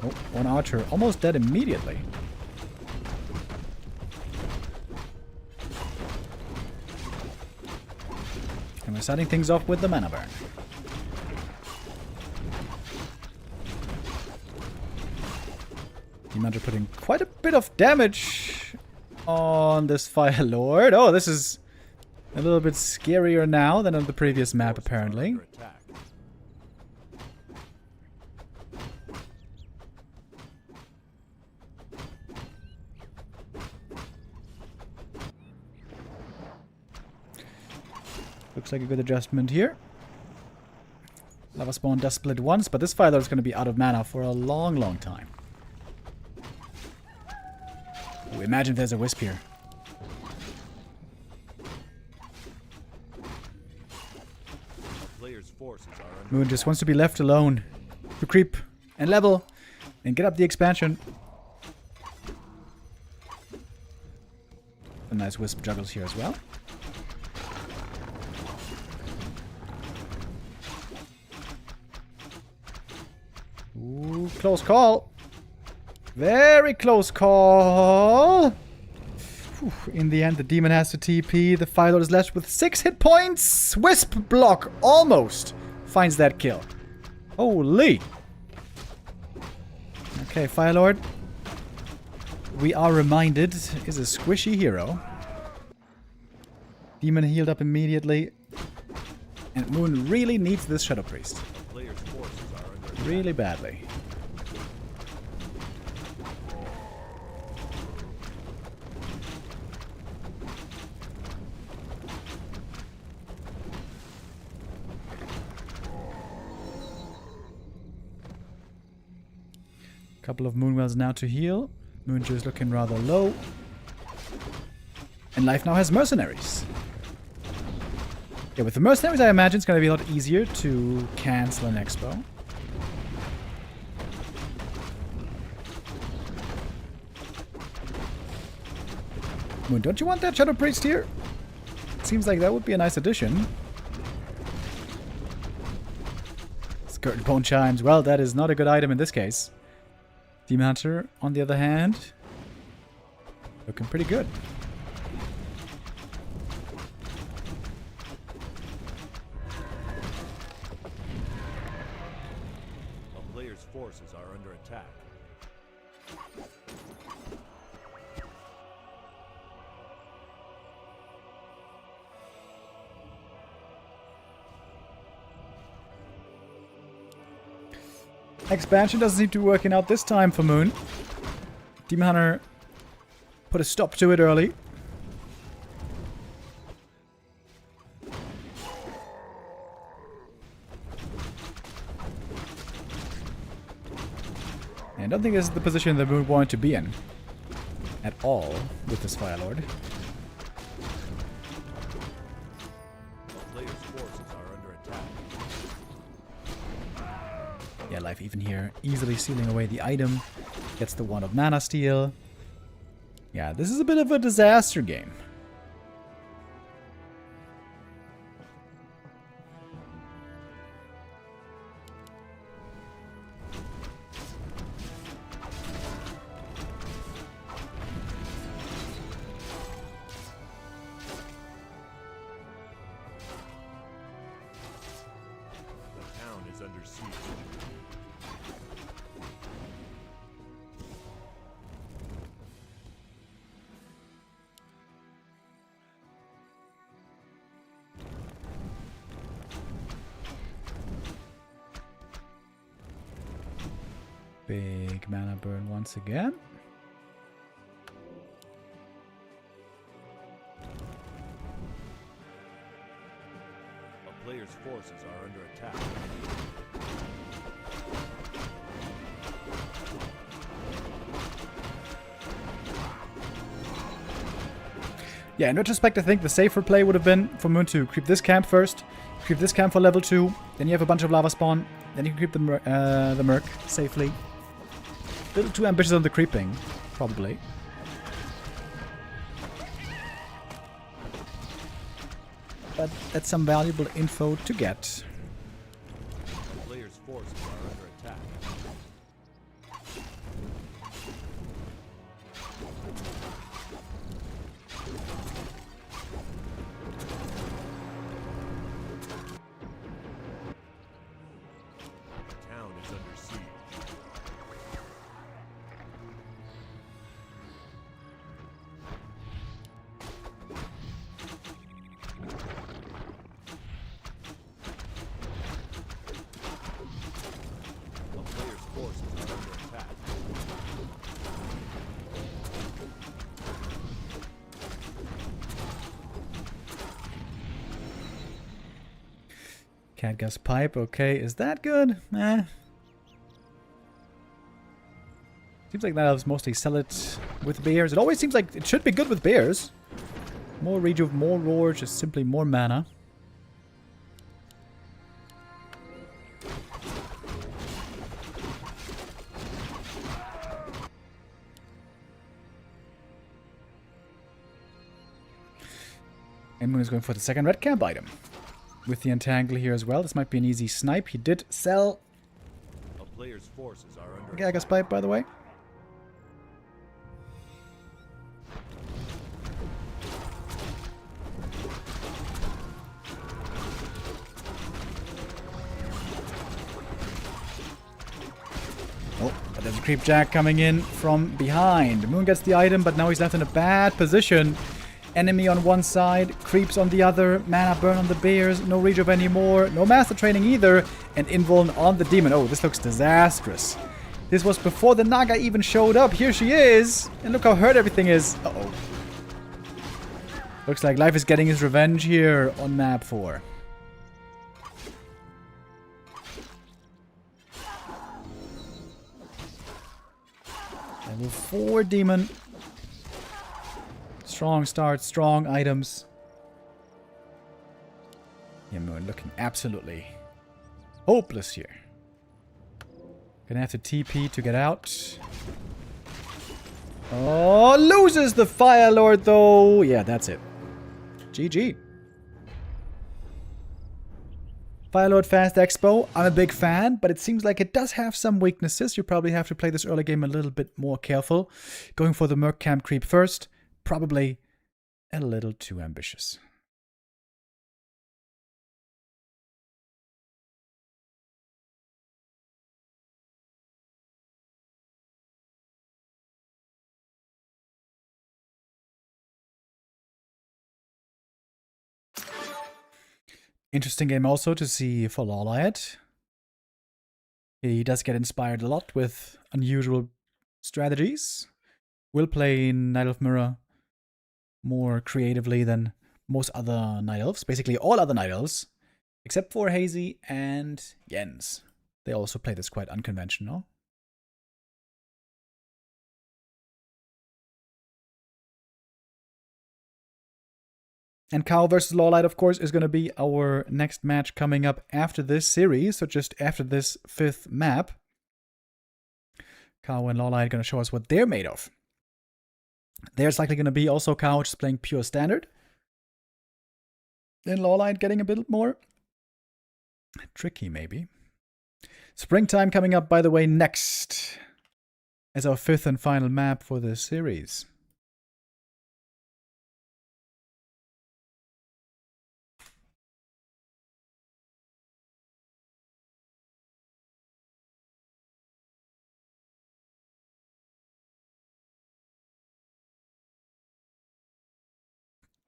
Oh, one archer. Almost dead immediately. And we're starting things off with the mana burn. Demon Hunter putting quite a bit of damage on this Fire Lord. Oh, this is a little bit scarier now than on the previous map, apparently. Looks like a good adjustment here. Lava Spawn does split once, but this Fire Lord is going to be out of mana for a long, long time. Ooh, imagine if there's a wisp here. Player's forces are under Moon just wants to be left alone to creep and level and get up the expansion. A nice wisp juggles here as well. Ooh, close call. Very close call. Whew. In the end, the demon has to TP. The Fire Lord is left with 6 hit points. Wisp block almost finds that kill. Holy. Okay, Fire Lord, we are reminded, is a squishy hero. Demon healed up immediately. And Moon really needs this Shadow Priest. player's forces are under Really badly. Couple of Moonwells now to heal. Moonju is looking rather low. And Life now has Mercenaries. Yeah, with the Mercenaries I imagine it's going to be a lot easier to cancel an Expo. Moon, don't you want that Shadow Priest here? Seems like that would be a nice addition. Skirt and Bone Chimes. Well, that is not a good item in this case. Demon Hunter, on the other hand, looking pretty good. A player's forces are under attack. Expansion doesn't seem to be working out this time for Moon. Demon Hunter put a stop to it early. And I don't think this is the position that Moon wanted to be in at all with this Fire Lord. A player's forces are under attack. Yeah, Life even here easily sealing away the item. Gets the Wand of Mana Steal. Yeah, this is a bit of a disaster game. The town is under siege. Big mana burn once again. A player's forces are under attack. Yeah, in retrospect, I think the safer play would have been for Moon to creep this camp first, creep this camp for level 2, then you have a bunch of lava spawn, then you can creep the Merc safely. A little too ambitious on the creeping, probably. But that's some valuable info to get. The player's forces are under attack. The town is under siege. A player's forces are under attack. Catgus Pipe, okay, is that good? Eh. Seems like Night Elves mostly sell it with bears. It always seems like it should be good with bears. More rejuve, more roar, just simply more mana. And Moon is going for the second red camp item. With the entangle here as well. This might be an easy snipe. He did sell A player's forces are under Gaga Pipe, by the way. Oh, but there's a creep jack coming in from behind. Moon gets the item, but now he's left in a bad position. Enemy on one side, creeps on the other, mana burn on the bears, no rejuve anymore, no master training either, and invuln on the demon. Oh, this looks disastrous. This was before the Naga even showed up. Here she is, and look how hurt everything is. Uh-oh. Looks like Life is getting his revenge here on map 4. Level 4 demon. Strong start, strong items. Yeah, Moon looking absolutely hopeless here. Gonna have to TP to get out. Oh, loses the Fire Lord though. Yeah, that's it. GG. Fire Lord Fast Expo. I'm a big fan, but it seems like it does have some weaknesses. You probably have to play this early game a little bit more careful. Going for the Merc Camp creep first. Probably a little too ambitious. Interesting game also to see for LawLiet. He does get inspired a lot with unusual strategies. Will play Night Elf Mirror more creatively than most other Night Elves. Basically all other Night Elves, except for Hazy and Jens. They also play this quite unconventional. And Kaho versus LawLiet, of course, is going to be our next match coming up after this series. So just after this 5th map. Kaho and LawLiet are going to show us what they're made of. There's likely going to be also Kaho just playing pure standard. Then LawLiet getting a bit more tricky, maybe. Springtime coming up, by the way, next. As our 5th and final map for this series.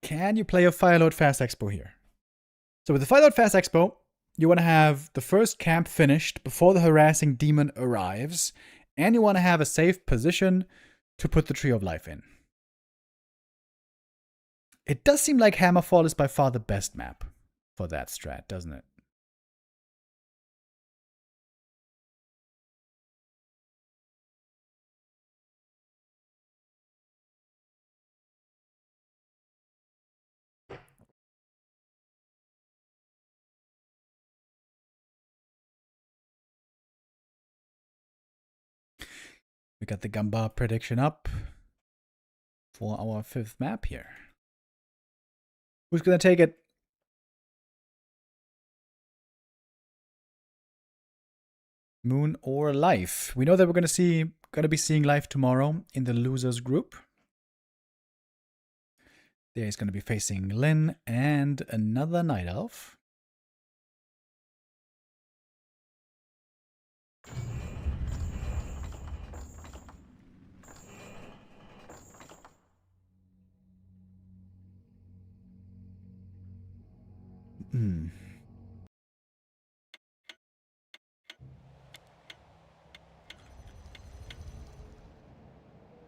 Can you play a Firelord Fast Expo here? So with the Firelord Fast Expo, you want to have the first camp finished before the harassing demon arrives, and you want to have a safe position to put the Tree of Life in. It does seem like Hammerfall is by far the best map for that strat, doesn't it? We got the Gamba prediction up for our 5th map here. Who's going to take it? Moon or Life? We know that we're going to be seeing Life tomorrow in the losers group. There he's going to be facing Lin and another Night Elf.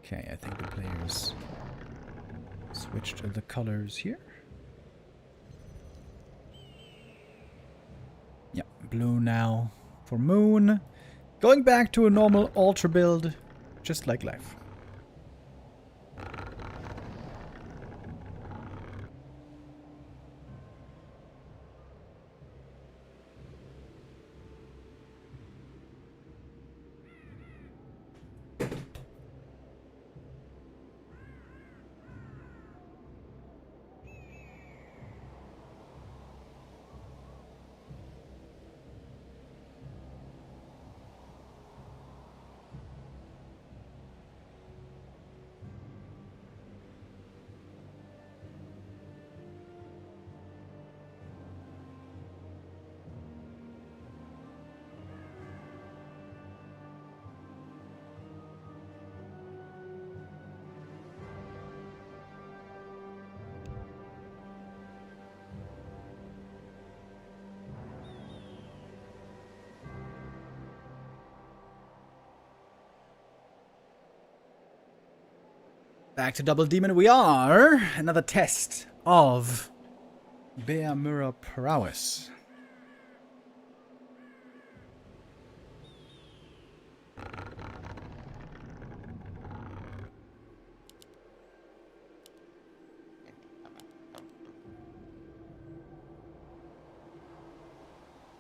Okay, I think the players switch to the colors here. Yeah, blue now for Moon. Going back to a normal Ultra build just like life. Back to Double Demon we are. Another test of Bear Mirror Prowess.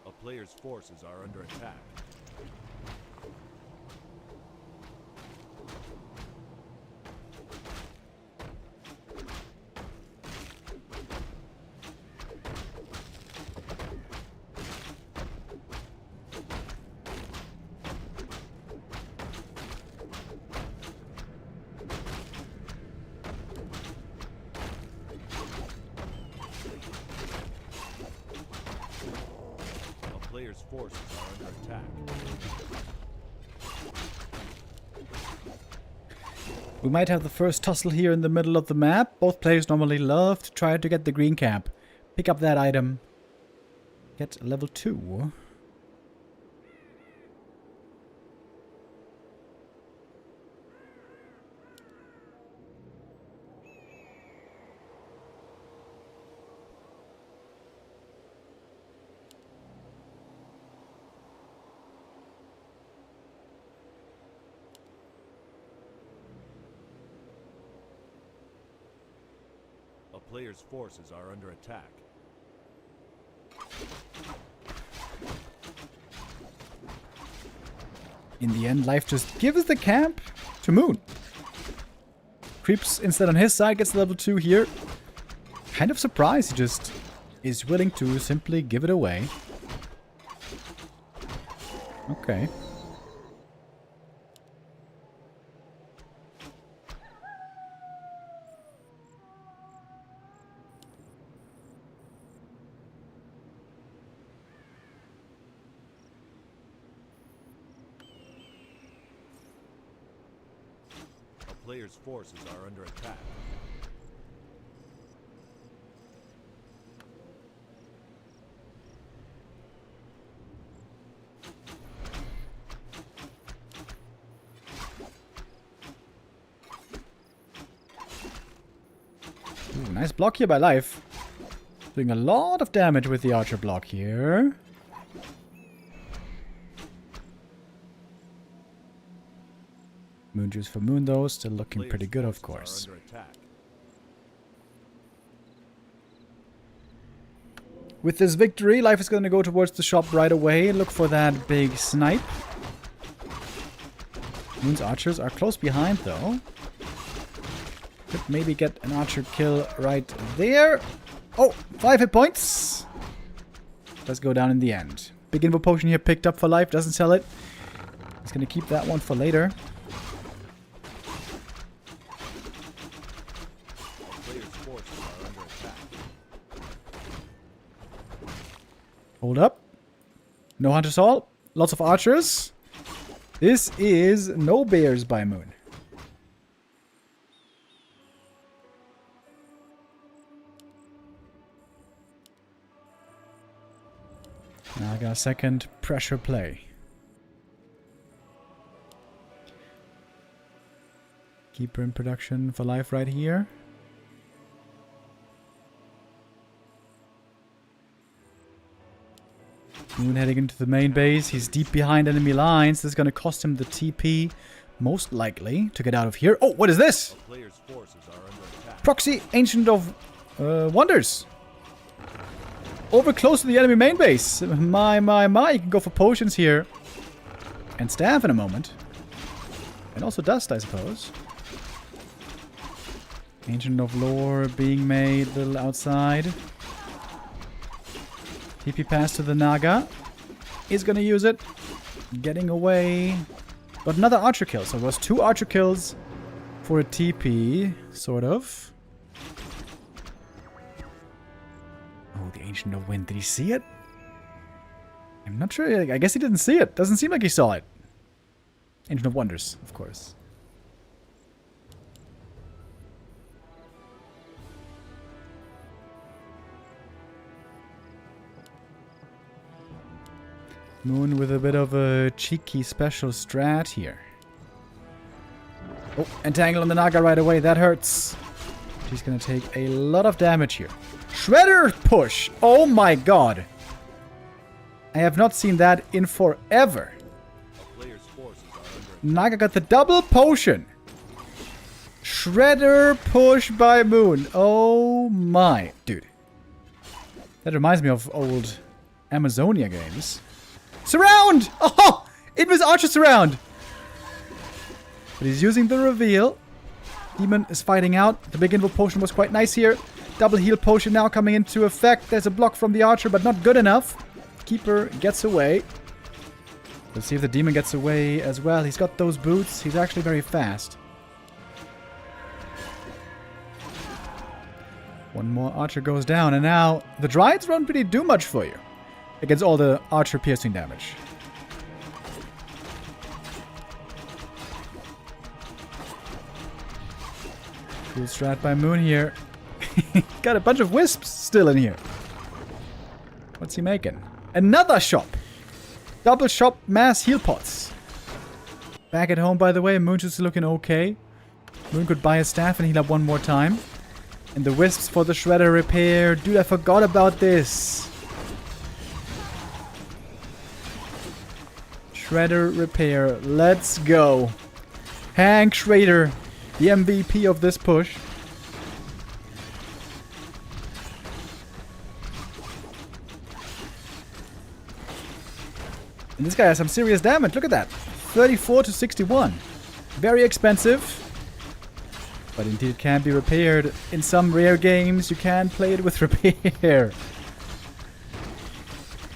A player's forces are under attack. Player's forces are under attack. We might have the first tussle here in the middle of the map. Both players normally love to try to get the green cap. Pick up that item. Get level 2. A player's forces are under attack. In the end, life just gives the camp to Moon. Creeps instead on his side, gets level 2 here. Kind of surprised he just is willing to simply give it away. Okay. Player's forces are under attack. Ooh, nice block here by Life. Doing a lot of damage with the archer block here. Moon juice for Moon though, still looking pretty good of course. With this victory, Life is going to go towards the shop right away. Look for that big snipe. Moon's archers are close behind though. Could maybe get an archer kill right there. Oh, 5 hit points. Does go down in the end. Big info potion here picked up for Life, doesn't sell it. He's going to keep that one for later. Hold up. No hunters all. Lots of archers. This is no bears by Moon. Now I got a second pressure play. Keeper in production for Life right here. Moon heading into the main base. He's deep behind enemy lines. This is going to cost him the TP. most likely, to get out of here. Oh, what is this? Player's forces are under attack. Proxy Ancient of Wonders. Over close to the enemy main base. My. You can go for potions here. And staff in a moment. And also dust, I suppose. Ancient of Lore being made a little outside. TP pass to the Naga. He's gonna use it. Getting away. Got another archer kill. So it was 2 archer kills for a TP, sort of. Oh, the Ancient of Wind. Did he see it? I'm not sure. I guess he didn't see it. Doesn't seem like he saw it. Ancient of Wonders, of course. Moon with a bit of a cheeky special strat here. Oh, entangle on the Naga right away. That hurts. She's gonna take a lot of damage here. Shredder push! Oh my god! I have not seen that in forever. Player's forces are under attack. Naga got the double potion. Shredder push by Moon. Oh my. Dude. That reminds me of old Amazonia games. Surround! Oh! It was Archer Surround! But he's using the reveal. Demon is fighting out. The big invo potion was quite nice here. Double heal potion now coming into effect. There's a block from the Archer, but not good enough. Keeper gets away. Let's see if the demon gets away as well. He's got those boots. He's actually very fast. One more Archer goes down, and now the Dryads don't really do much for you against all the Archer piercing damage. Cool strat by Moon here. Got a bunch of wisps still in here. What's he making? Another shop! Double shop mass heal pots. Back at home, by the way, Moon's just looking okay. Moon could buy a staff and heal up one more time. And the wisps for the shredder repair. Dude, I forgot about this. Shredder repair. Let's go. Hank Schrader, the MVP of this push. And this guy has some serious damage. Look at that. 34 to 61. Very expensive. But indeed it can be repaired. In some rare games, you can play it with repair.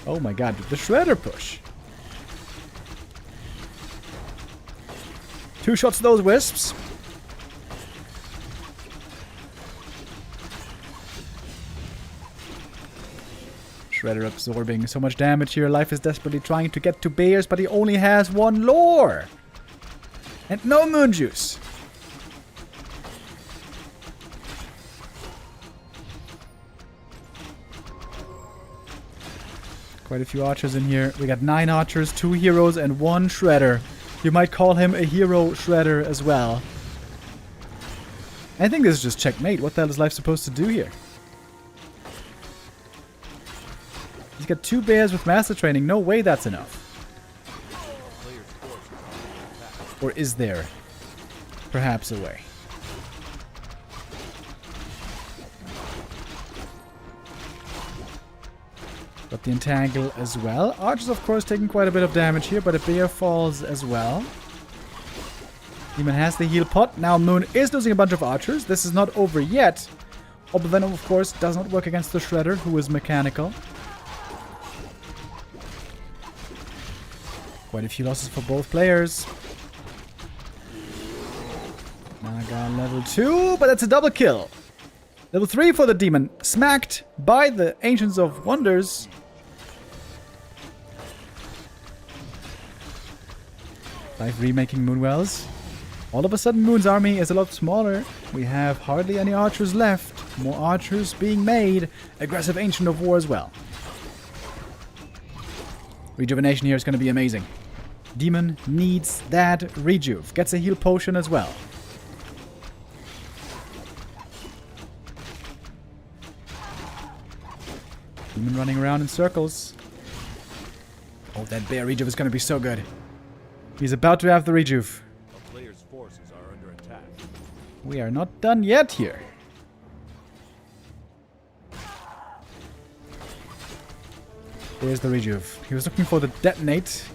Oh my god, the shredder push. 2 shots of those wisps. Shredder absorbing so much damage here. Life is desperately trying to get to Bears, but he only has 1 lore. And no moon juice. Quite a few archers in here. We got 9 archers, 2 heroes, and 1 shredder. You might call him a hero shredder as well. I think this is just checkmate. What the hell is life supposed to do here? He's got 2 bears with master training. No way that's enough. Or is there perhaps a way? Got the entangle as well. Archers, of course, taking quite a bit of damage here, but a bear falls as well. Demon has the heal pot. Now Moon is losing a bunch of archers. This is not over yet. Orb Venom, of course, does not work against the Shredder, who is mechanical. Quite a few losses for both players. Naga level 2, but that's a double kill. Level 3 for the demon. Smacked by the Ancients of Wonders. Life remaking Moonwells. All of a sudden Moon's army is a lot smaller. We have hardly any archers left. More archers being made. Aggressive Ancient of War as well. Rejuvenation here is going to be amazing. Demon needs that rejuve. Gets a heal potion as well. Demon running around in circles. Oh, that bear rejuve is going to be so good. He's about to have the rejuve. We are not done yet here. There's the rejuve. He was looking for the detonate.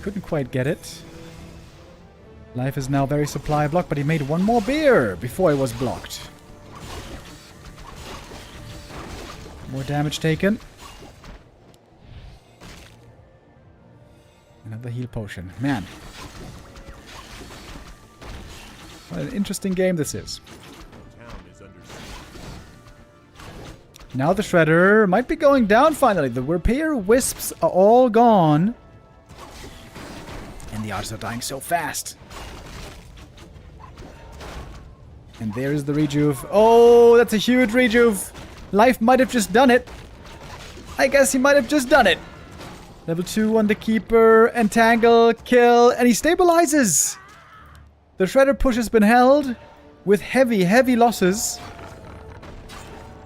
Couldn't quite get it. Life is now very supply blocked, but he made one more beer before it was blocked. More damage taken. Another heal potion. Man. What an interesting game this is. Town is under siege. Now the Shredder might be going down finally. The repair wisps are all gone. And the artists are dying so fast. And there's the rejuve. Oh, that's a huge rejuve. Life might have just done it. I guess he might have just done it. Level 2 on the Keeper. Entangle, kill, and he stabilizes. The Shredder push has been held with heavy, heavy losses.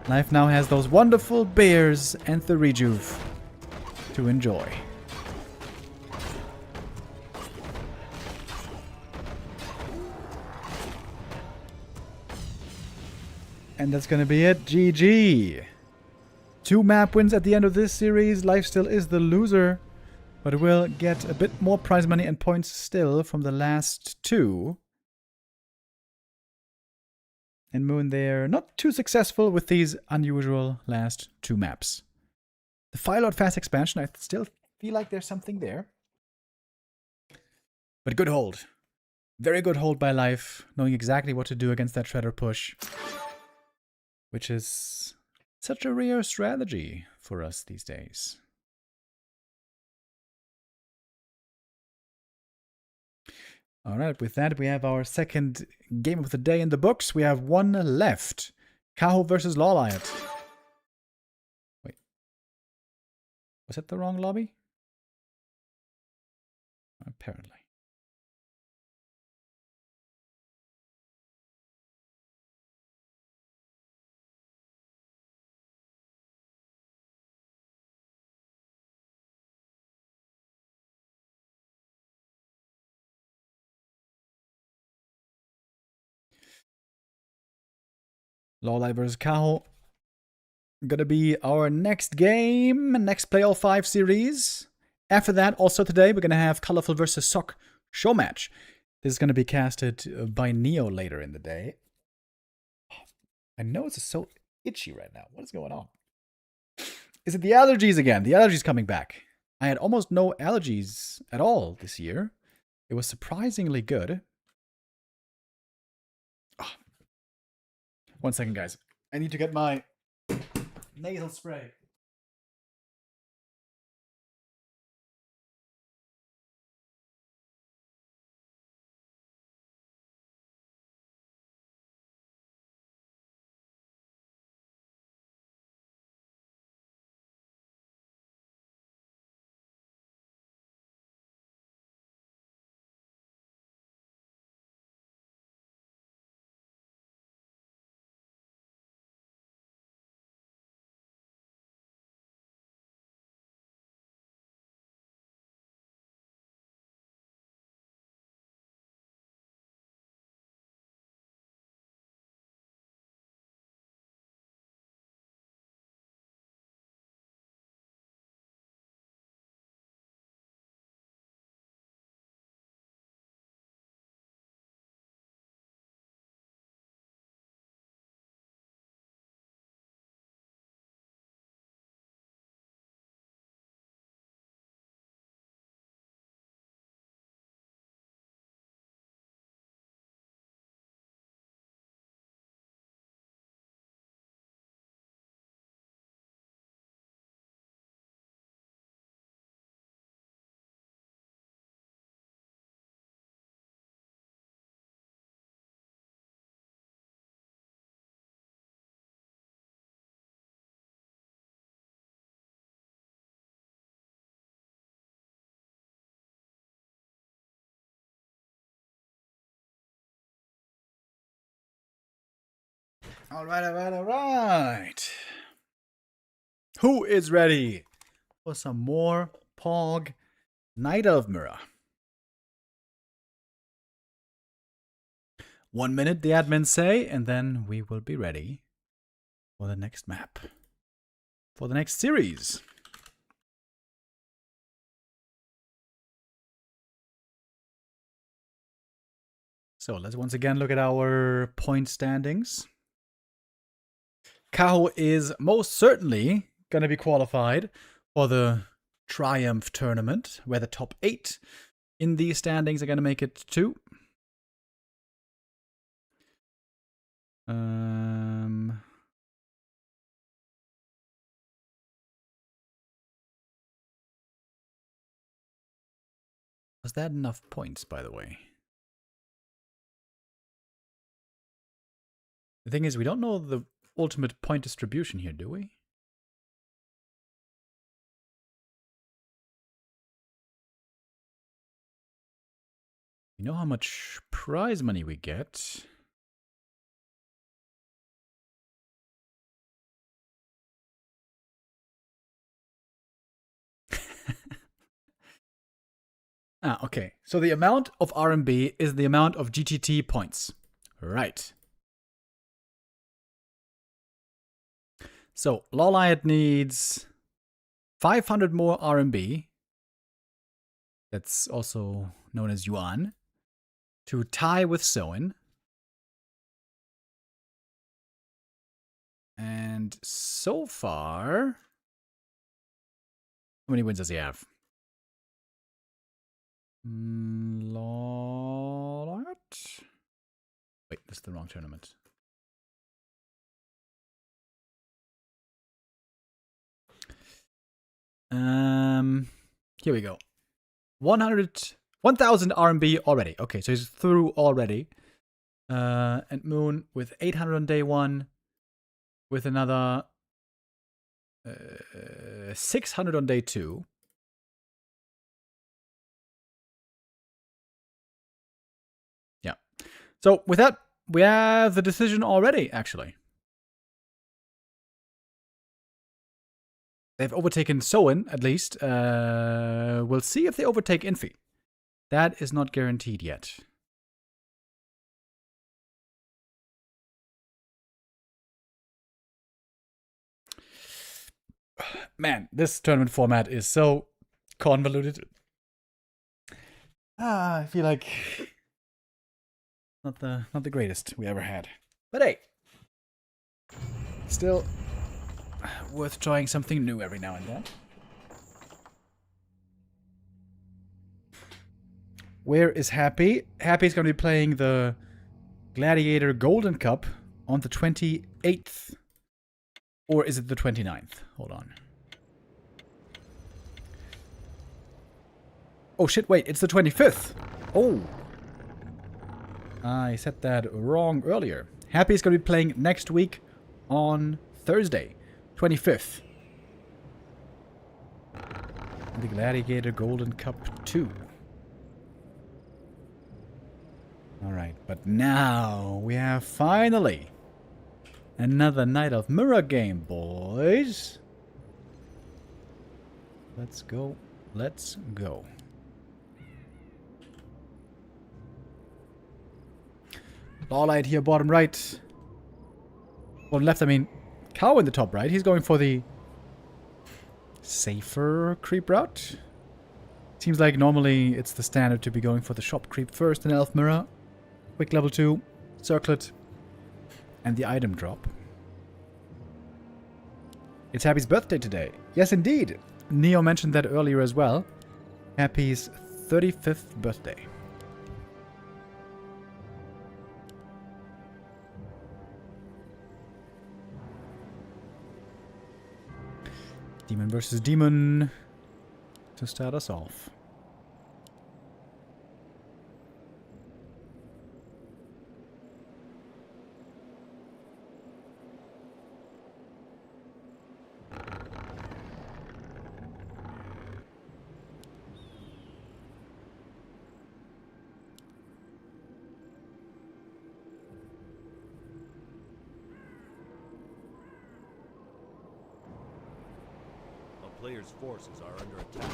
Life now has those wonderful bears and the rejuve to enjoy. And that's gonna be it. GG. 2 map wins at the end of this series. Life still is the loser, but will get a bit more prize money and points still from the last 2. And Moon there, not too successful with these unusual last 2 maps. The Firelord Fast expansion, I still feel like there's something there. But good hold. Very good hold by Life, knowing exactly what to do against that Shredder push. Which is such a rare strategy for us these days. Alright, with that we have our second game of the day in the books. We have one left. Kaho versus LawLiet. Wait. Was that the wrong lobby? Apparently. LawLiet versus Kaho. Gonna be our next game, next Play All 5 series. After that, also today, we're gonna have Colorful versus Sock show match. This is gonna be casted by Neo later in the day. I know it's so itchy right now. What is going on? Is it the allergies again? The allergies coming back. I had almost no allergies at all this year. It was surprisingly good. 1 second, guys. I need to get my nasal spray. All right. Who is ready for some more Pog Night Elf Mirror? 1 minute, the admins say, and then we will be ready for the next map. For the next series. So let's once again look at our point standings. Kaho is most certainly going to be qualified for the Triumph tournament, where the top 8 in these standings are going to make it to. Was that enough points, by the way? The thing is, we don't know the ultimate point distribution here, do we? You know how much prize money we get. Okay. So the amount of RMB is the amount of GTT points. Right. So LawLiet needs 500 more RMB. That's also known as yuan. To tie with Soin. And so far, how many wins does he have? LawLiet? Wait, this is the wrong tournament. Here we go. 1,000 RMB already. Okay, so he's through already. And Moon with 800 on day 1. With another 600 on day 2. Yeah. So with that, we have the decision already, actually. They've overtaken Soin, at least. We'll see if they overtake Infi. That is not guaranteed yet. Man, this tournament format is so convoluted. I feel like not the greatest we ever had. But hey, still worth trying something new every now and then. Where is Happy? Happy's going to be playing the Gladiator Golden Cup on the 28th. Or is it the 29th? Hold on. Oh shit, wait, it's the 25th. Oh. I said that wrong earlier. Happy's going to be playing next week on Thursday, 25th. The Gladiator Golden Cup 2. Alright, but now we have finally another night of mirror game, boys. Let's go. Let's go. LawLiet here, bottom right. Bottom left, I mean, Kaho in the top right. He's going for the safer creep route. Seems like normally it's the standard to be going for the shop creep first and elf mirror. Quick level 2, circlet, and the item drop. It's Happy's birthday today. Yes, indeed. Neo mentioned that earlier as well. Happy's 35th birthday. Demon versus demon to start us off. Players' forces are under attack.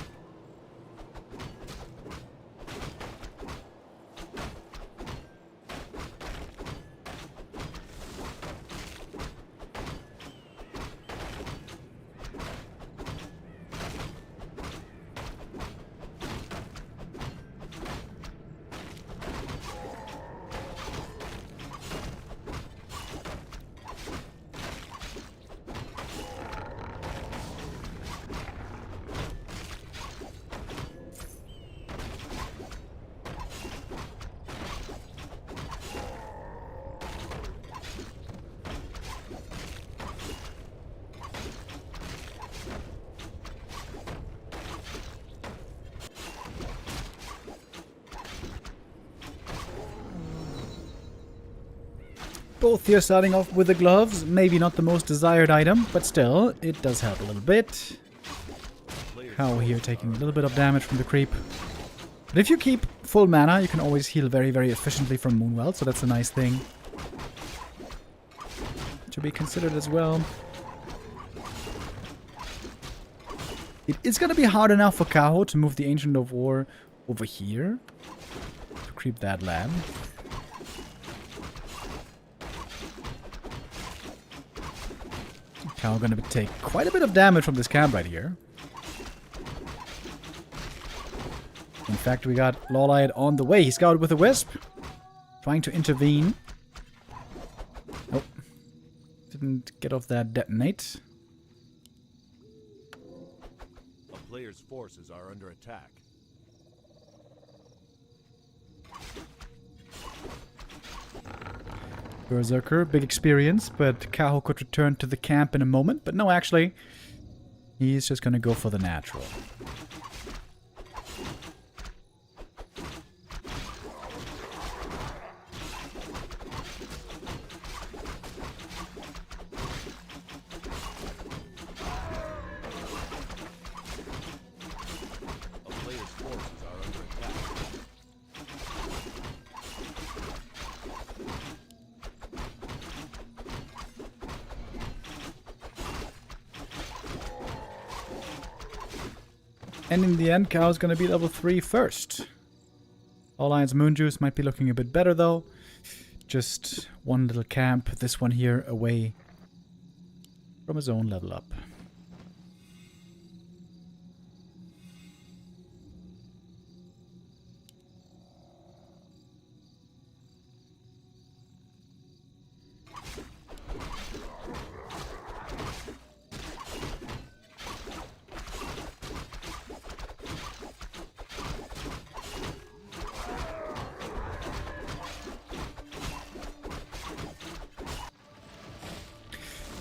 Both here starting off with the gloves. Maybe not the most desired item, but still, it does help a little bit. Kaho here taking a little bit of damage from the creep. But if you keep full mana, you can always heal very, very efficiently from Moonwell, so that's a nice thing to be considered as well. It is going to be hard enough for Kaho to move the Ancient of War over here to creep that lab. Kaho going to take quite a bit of damage from this camp right here. In fact, we got LawLiet on the way. He scouted with a Wisp, trying to intervene. Nope. Didn't get off that detonate. A player's forces are under attack. Berserker, big experience, but Kaho could return to the camp in a moment. But no, actually, he's just gonna go for the natural. A player's forces are under attack. And in the end, Kaho's gonna be level 3 first. LawLiet's Moon Juice might be looking a bit better though. Just one little camp, this one here, away from his own level up.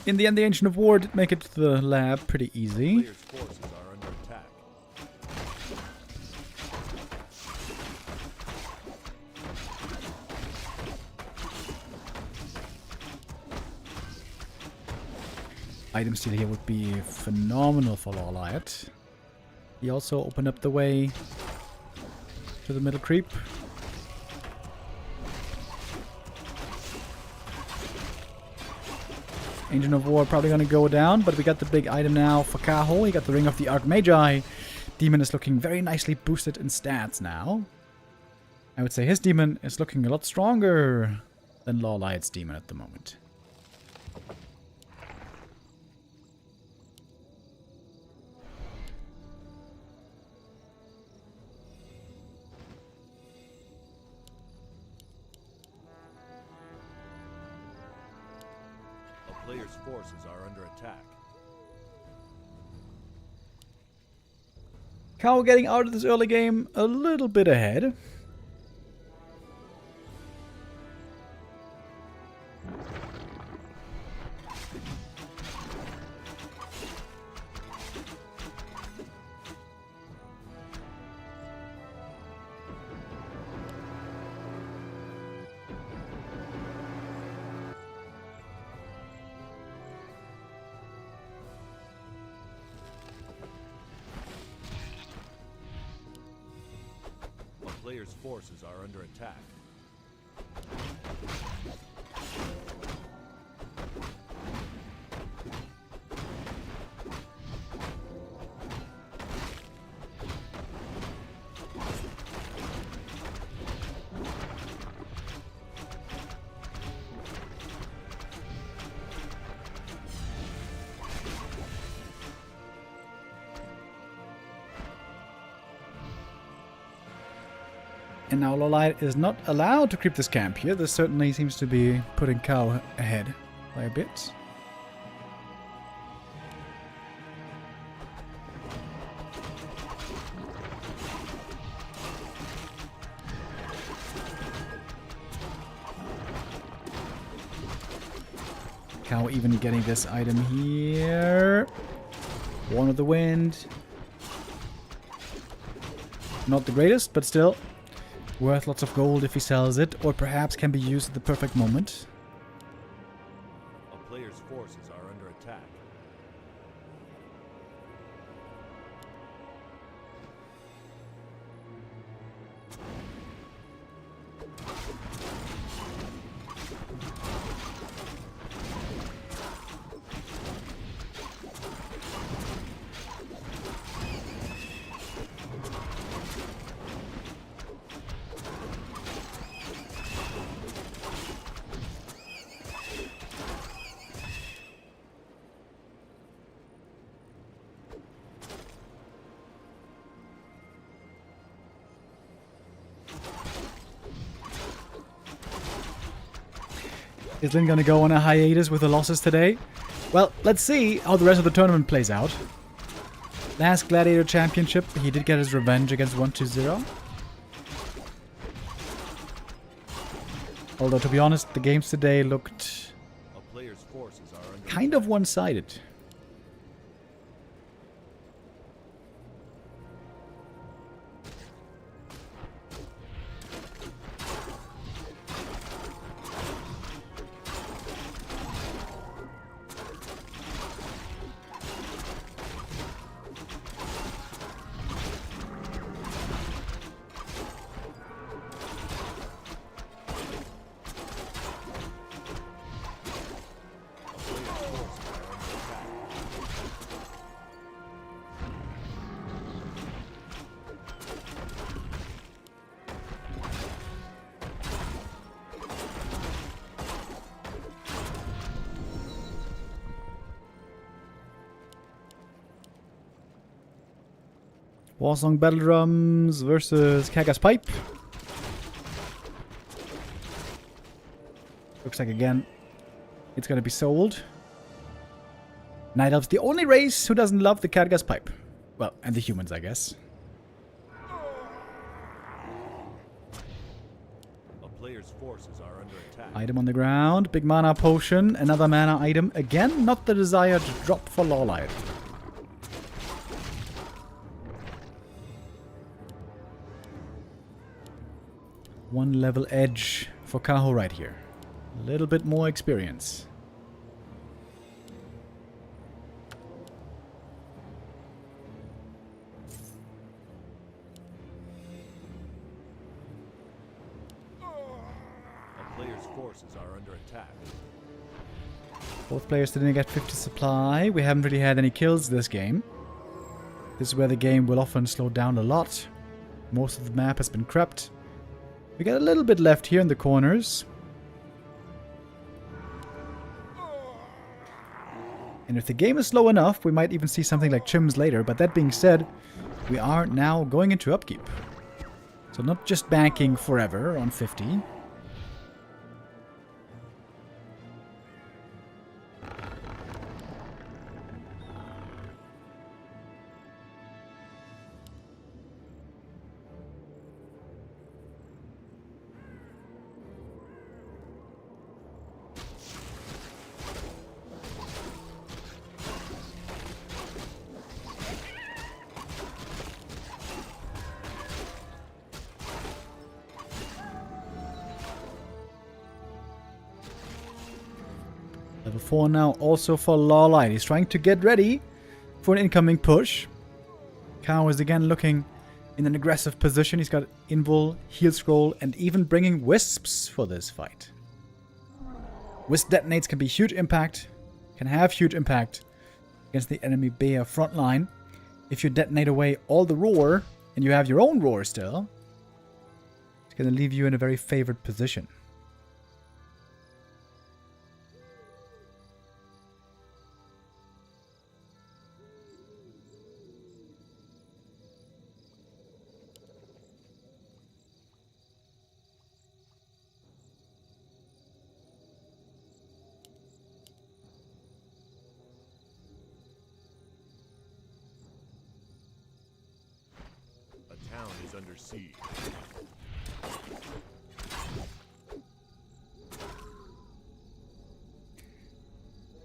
In the end, the Ancient of War did make it to the lab pretty easy. Player's forces are under attack. Item steal here would be phenomenal for LawLiet. He also opened up the way to the middle creep. Ancient of War probably going to go down, but we got the big item now for Kaho. He got the Ring of the Archmagi. Demon is looking very nicely boosted in stats now. I would say his demon is looking a lot stronger than LawLiet's demon at the moment. Player's forces are under attack. Kaho getting out of this early game a little bit ahead. Player's forces are under attack. And now LawLiet is not allowed to creep this camp here. This certainly seems to be putting Kaho ahead by a bit. Kaho even getting this item here. Warn of the Wind. Not the greatest, but still worth lots of gold if he sells it, or perhaps can be used at the perfect moment. Is Lin gonna go on a hiatus with the losses today? Well, let's see how the rest of the tournament plays out. Last Gladiator Championship, he did get his revenge against 1-2-0. Although, to be honest, the games today looked A player's forces are under kind of one-sided. Warsong Battle Drums versus Kaga's Pipe. Looks like, again, it's gonna be sold. Night Elf's the only race who doesn't love the Kaga's Pipe. Well, and the humans, I guess. a player's forces are under attack. Item on the ground. Big mana potion. Another mana item. Again, not the desired drop for LawLiet. One level edge for Kaho right here. A little bit more experience. A player's forces are under attack. Both players didn't get 50 supply. We haven't really had any kills this game. This is where the game will often slow down a lot. Most of the map has been crept. We got a little bit left here in the corners. And if the game is slow enough, we might even see something like Chims later. But that being said, we are now going into upkeep. So not just banking forever on 50. Level 4 now also for LawLiet. He's trying to get ready for an incoming push. Kaho is again looking in an aggressive position. He's got Invul, Heal Scroll, and even bringing Wisps for this fight. Wisp detonates can be huge impact, can have huge impact against the enemy Bear front line. If you detonate away all the roar, and you have your own roar still, it's going to leave you in a very favored position. A town is under siege.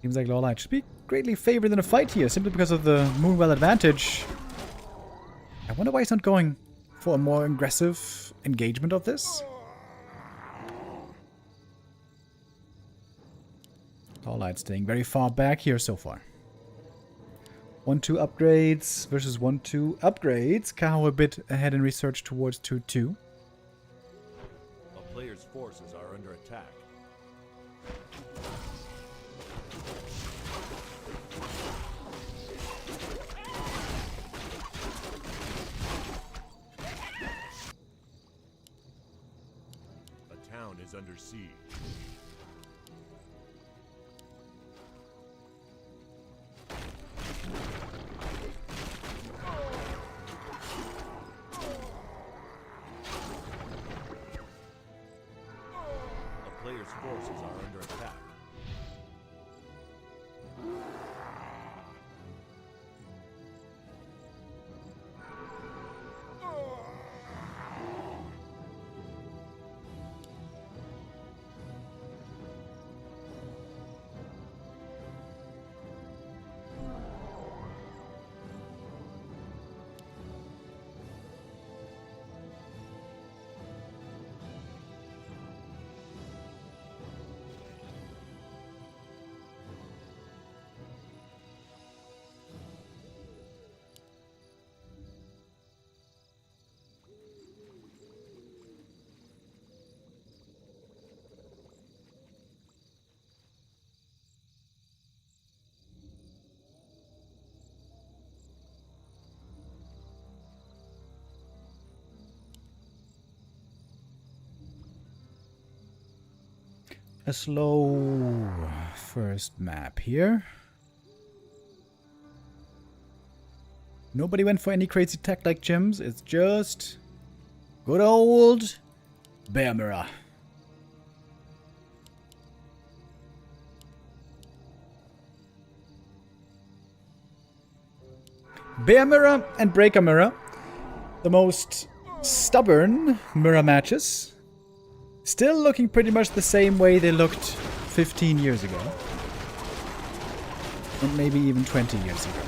Seems like LawLiet should be greatly favored in a fight here, simply because of the Moonwell advantage. I wonder why he's not going for a more aggressive engagement of this. LawLiet staying very far back here so far. 1-2 upgrades versus 1-2 upgrades. Kaho a bit ahead in research towards 2-2. A player's forces are under attack. A town is under siege. player's forces are under attack. A slow first map here. Nobody went for any crazy tech like gyms. It's just good old bear mirror. Bear mirror and breaker mirror. The most stubborn mirror matches. Still looking pretty much the same way they looked 15 years ago. And maybe even 20 years ago.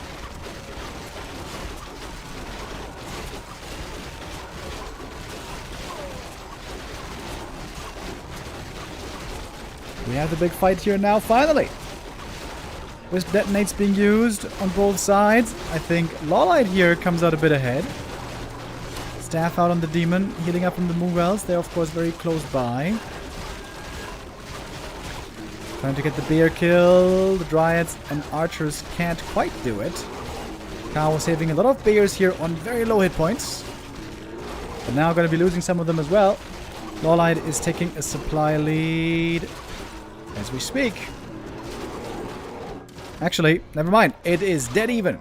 We have the big fight here now, finally! With detonates being used on both sides, I think LawLiet here comes out a bit ahead. Staff out on the demon, healing up from the Moonwells. They're of course very close by. Trying to get the bear kill. The Dryads and Archers can't quite do it. Kaho saving a lot of bears here on very low hit points. But now going to be losing some of them as well. LawLiet is taking a supply lead as we speak. Actually, never mind. It is dead even.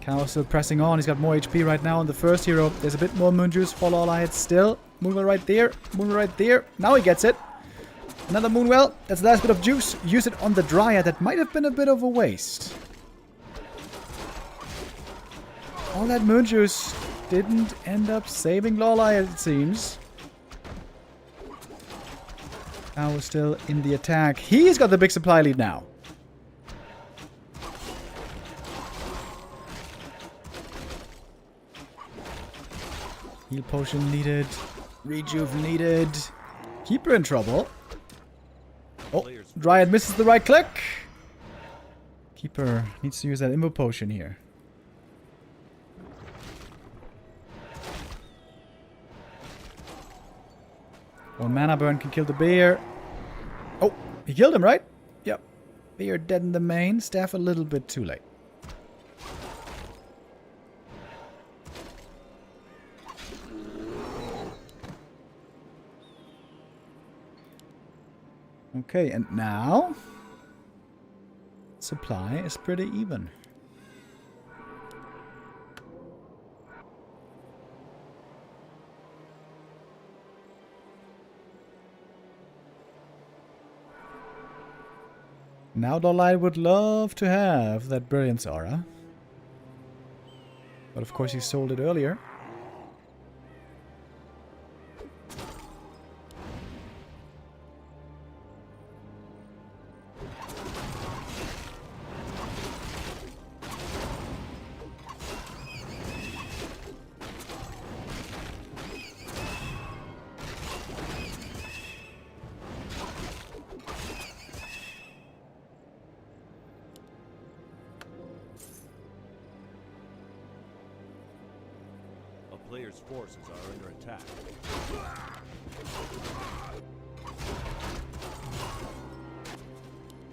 Kaho still pressing on. He's got more HP right now on the first hero. There's a bit more moon juice for LawLiet still. Moonwell right there. Moonwell right there. Now he gets it. Another Moonwell. That's the last bit of juice. Use it on the Dryad. That might have been a bit of a waste. All that moon juice didn't end up saving LawLiet, it seems. Kaho still in the attack. He's got the big supply lead now. Heal potion needed. Rejuve needed. Keeper in trouble. Oh, Dryad misses the right click. Keeper needs to use that Immo potion here. One mana burn can kill the bear. Oh, he killed him, right? Yep. Bear dead in the main. Staff a little bit too late. Okay, and now supply is pretty even. Now LawLiet would love to have that Brilliance Aura. But of course he sold it earlier. Player's forces are under attack.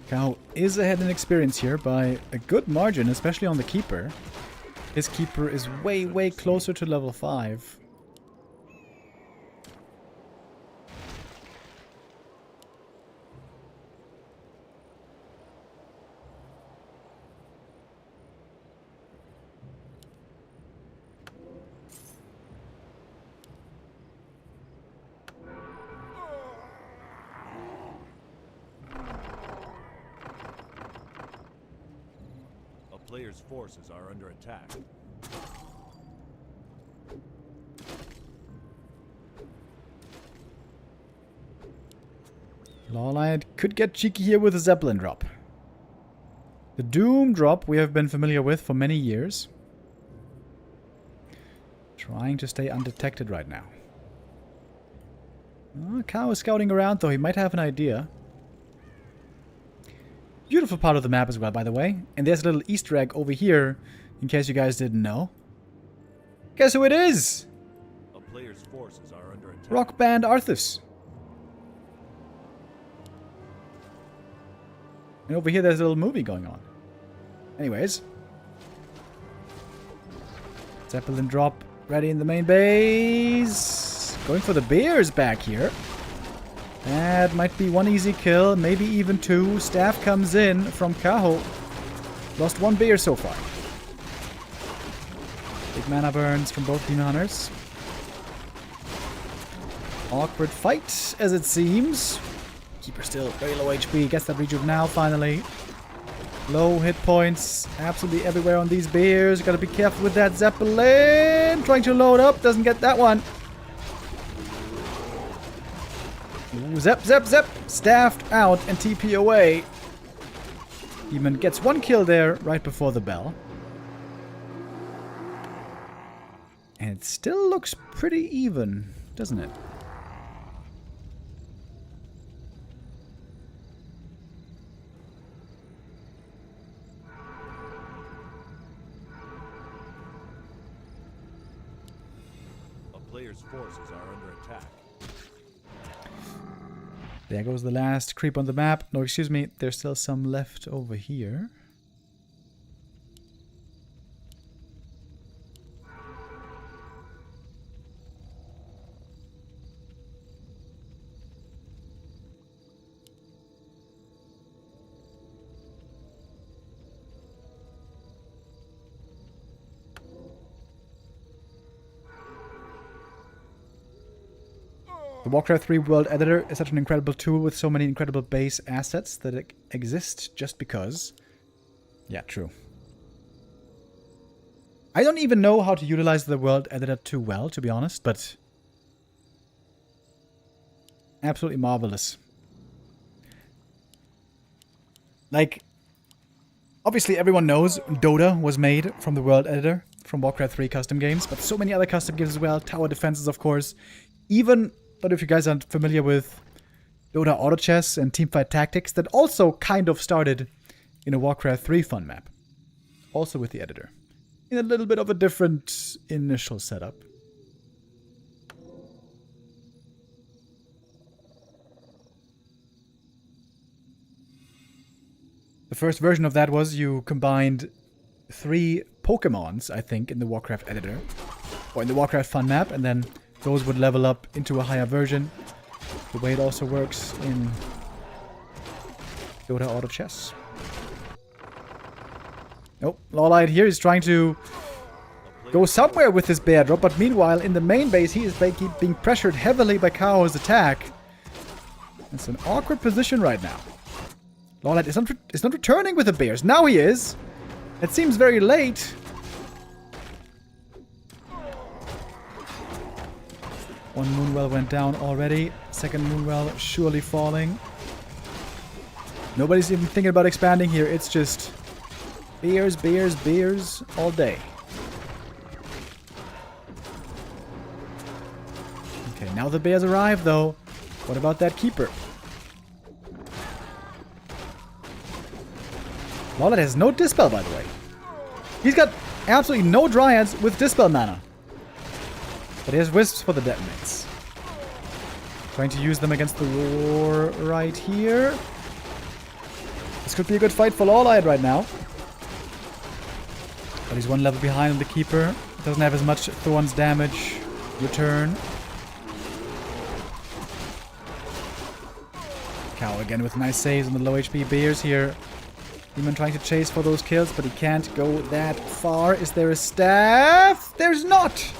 Kaho is ahead in experience here by a good margin, especially on the Keeper. His Keeper is way, way closer to level 5. player's forces are under attack. LawLiet could get cheeky here with a Zeppelin drop. The Doom drop we have been familiar with for many years. Trying to stay undetected right now. Oh, Kaho is scouting around though, he might have an idea. Beautiful part of the map as well, by the way. And there's a little Easter egg over here, in case you guys didn't know. Guess who it is? A player's forces are under attack. Rock Band Arthas. And over here there's a little movie going on. Anyways. Zeppelin drop ready in the main base. Going for the bears back here. That might be one easy kill, maybe even two. Staff comes in from Kaho. Lost one bear so far. Big mana burns from both Demon Hunters. Awkward fight, as it seems. Keeper still very low HP. Gets that rejuve now, finally. Low hit points absolutely everywhere on these bears. Gotta be careful with that Zeppelin. Trying to load up, doesn't get that one. Ooh, zep, zep, zep. Staffed out and TP away. Demon gets one kill there right before the bell. And it still looks pretty even, doesn't it? A player's forces are under attack. There goes the last creep on the map. No, excuse me. There's still some left over here. The Warcraft 3 World Editor is such an incredible tool with so many incredible base assets that it exists just because. Yeah, true. I don't even know how to utilize the World Editor too well, to be honest, but absolutely marvelous. Like, obviously everyone knows Dota was made from the World Editor, from Warcraft 3 custom games, but so many other custom games as well, tower defenses of course, even... But if you guys aren't familiar with Dota Auto Chess and Teamfight Tactics, that also kind of started in a Warcraft 3 fun map. Also with the editor. In a little bit of a different initial setup. The first version of that was you combined 3 Pokemons, I think, in the Warcraft editor. Or in the Warcraft fun map, and then those would level up into a higher version. The way it also works in Dota Auto Chess. Oh, LawLiet here is trying to go somewhere with this bear drop, but meanwhile in the main base he is being pressured heavily by Kaho's attack. It's an awkward position right now. LawLiet is not returning with the bears. Now he is. It seems very late. One Moonwell went down already. Second Moonwell surely falling. Nobody's even thinking about expanding here. It's just bears, bears, bears all day. Okay, now the bears arrive though. What about that keeper? LawLiet has no Dispel, by the way. He's got absolutely no Dryads with Dispel mana. But he has Wisps for the detonates. Trying to use them against the Roar right here. This could be a good fight for LawLiet right now. But he's one level behind on the Keeper. Doesn't have as much Thorns damage. Return. Kaho again with nice saves on the low HP bears here. Demon trying to chase for those kills, but he can't go that far. Is there a staff? There's not!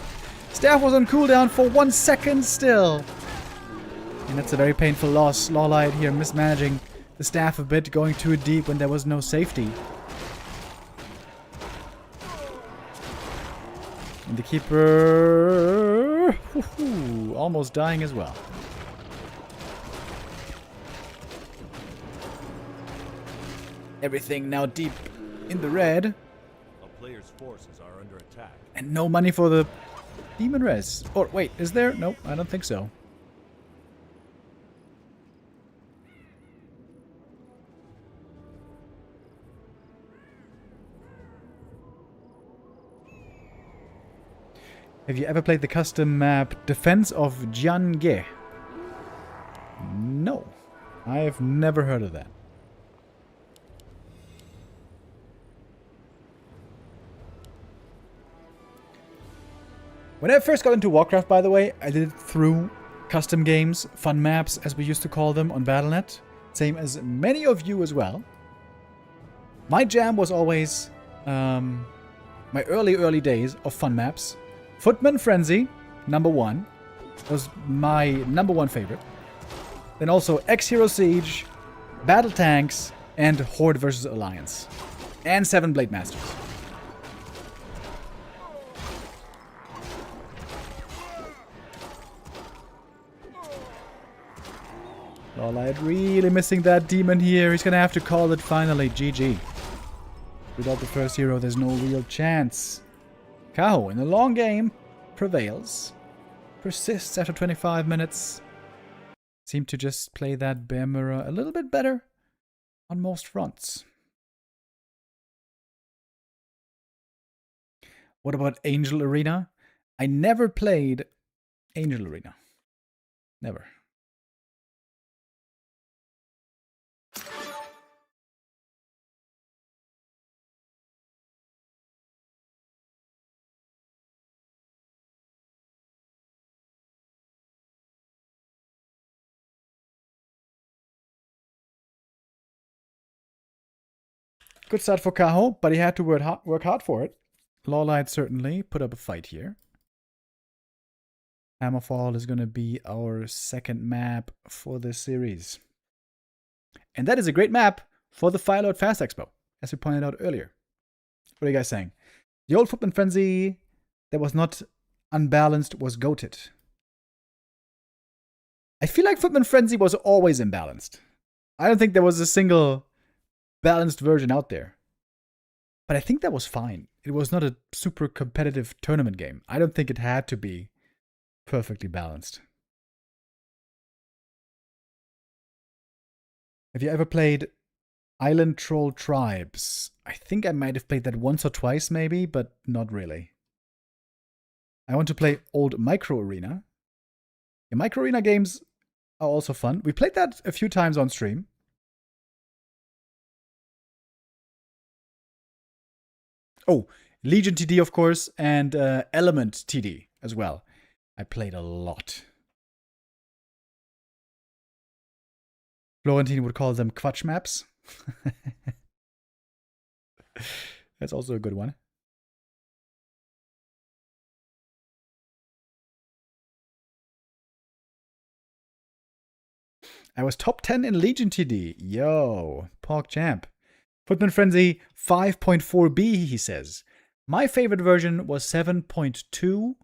Staff was on cooldown for 1 second still. And that's a very painful loss. LawLiet here mismanaging the staff a bit, going too deep when there was no safety. And the keeper... almost dying as well. Everything now deep in the red. A player's forces are under attack. And no money for the demon res. Or wait, is there? Nope, I don't think so. Have you ever played the custom map Defense of Jiange? No. I've never heard of that. When I first got into Warcraft, by the way, I did it through custom games, fun maps, as we used to call them on Battle.net. Same as many of you as well. My jam was always my early days of fun maps. Footman Frenzy, #1, was my #1 favorite. Then also eer0 Siege, Battle Tanks, and Horde vs. Alliance. And 7 Blade Masters. LawLiet really missing that demon here. He's gonna have to call it finally. GG. Without the first hero, there's no real chance. Kaho, in the long game, prevails. Persists after 25 minutes. Seemed to just play that bear mirror a little bit better on most fronts. What about Angel Arena? I never played Angel Arena. Never. Good start for Kaho, but he had to work hard for it. LawLiet certainly put up a fight here. Hammerfall is going to be our second map for this series. And that is a great map for the Fireload Fast Expo, as we pointed out earlier. What are you guys saying? The old Footman Frenzy that was not unbalanced was goated. I feel like Footman Frenzy was always imbalanced. I don't think there was a single balanced version out there. But I think that was fine. It was not a super competitive tournament game. I don't think it had to be perfectly balanced. Have you ever played Island Troll Tribes? I think I might have played that once or twice maybe, but not really. I want to play old Micro Arena. The Micro Arena games are also fun. We played that a few times on stream. Oh, Legion TD, of course, and Element TD as well. I played a lot. Florentine would call them Quatsch maps. That's also a good one. I was top 10 in Legion TD. Yo, Pork Champ. Footman Frenzy 5.4b, he says. My favorite version was 7.2.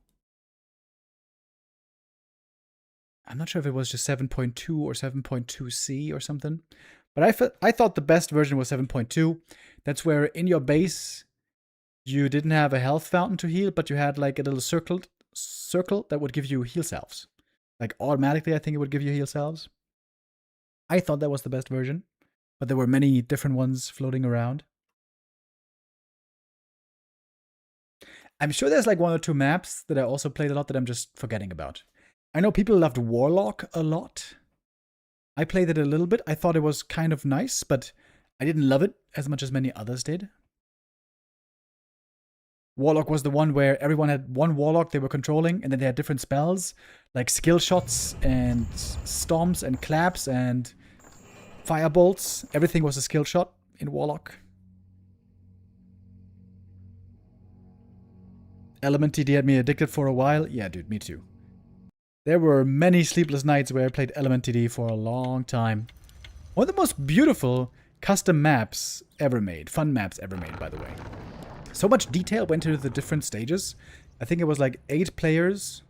I'm not sure if it was just 7.2 or 7.2c or something. But I thought the best version was 7.2. That's where in your base, you didn't have a health fountain to heal, but you had like a little circle that would give you heal salves. Like automatically, I think it would give you heal salves. I thought that was the best version. But there were many different ones floating around. I'm sure there's like 1 or 2 maps that I also played a lot that I'm just forgetting about. I know people loved Warlock a lot. I played it a little bit. I thought it was kind of nice, but I didn't love it as much as many others did. Warlock was the one where everyone had one Warlock they were controlling, and then they had different spells, like skill shots and stomps and claps and firebolts. Everything was a skill shot in Warlock. Element TD had me addicted for a while. Yeah, dude, me too. There were many sleepless nights where I played Element TD for a long time. One of the most beautiful custom maps ever made. Fun maps ever made, by the way. So much detail went into the different stages. I think it was like 8 players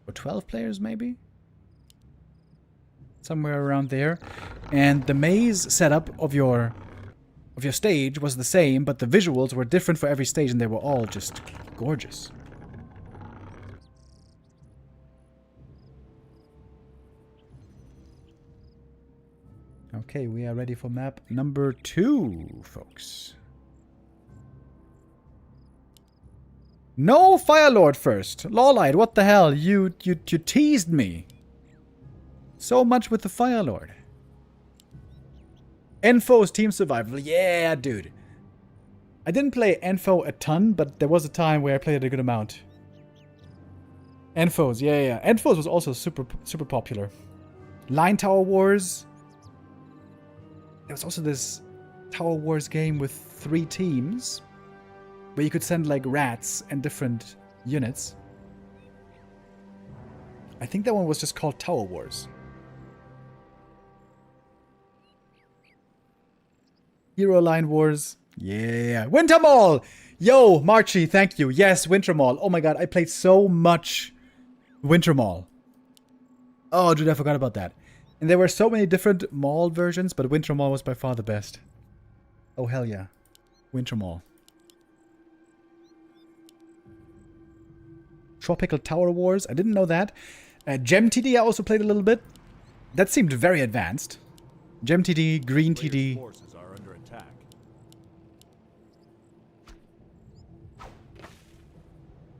or 12 players maybe, somewhere around there. And the maze setup of your stage was the same, but the visuals were different for every stage, and they were all just gorgeous. Okay, we are ready for map number 2, folks. No Firelord first. LawLiet, what the hell? You teased me. So much with the Firelord. Enfo's Team Survival. Yeah, dude. I didn't play Enfo a ton, but there was a time where I played it a good amount. Enfos, yeah. Enfos was also super popular. Line Tower Wars. There was also this Tower Wars game with 3 teams, where you could send like rats and different units. I think that one was just called Tower Wars. Hero Line Wars. Yeah. Winter Mall! Yo, Marchie, thank you. Yes, Winter Mall. Oh my god, I played so much Winter Mall. Oh, dude, I forgot about that. And there were so many different mall versions, but Winter Mall was by far the best. Oh, hell yeah. Winter Mall. Tropical Tower Wars. I didn't know that. Gem TD I also played a little bit. That seemed very advanced. Gem TD, Green TD. Forces are under attack.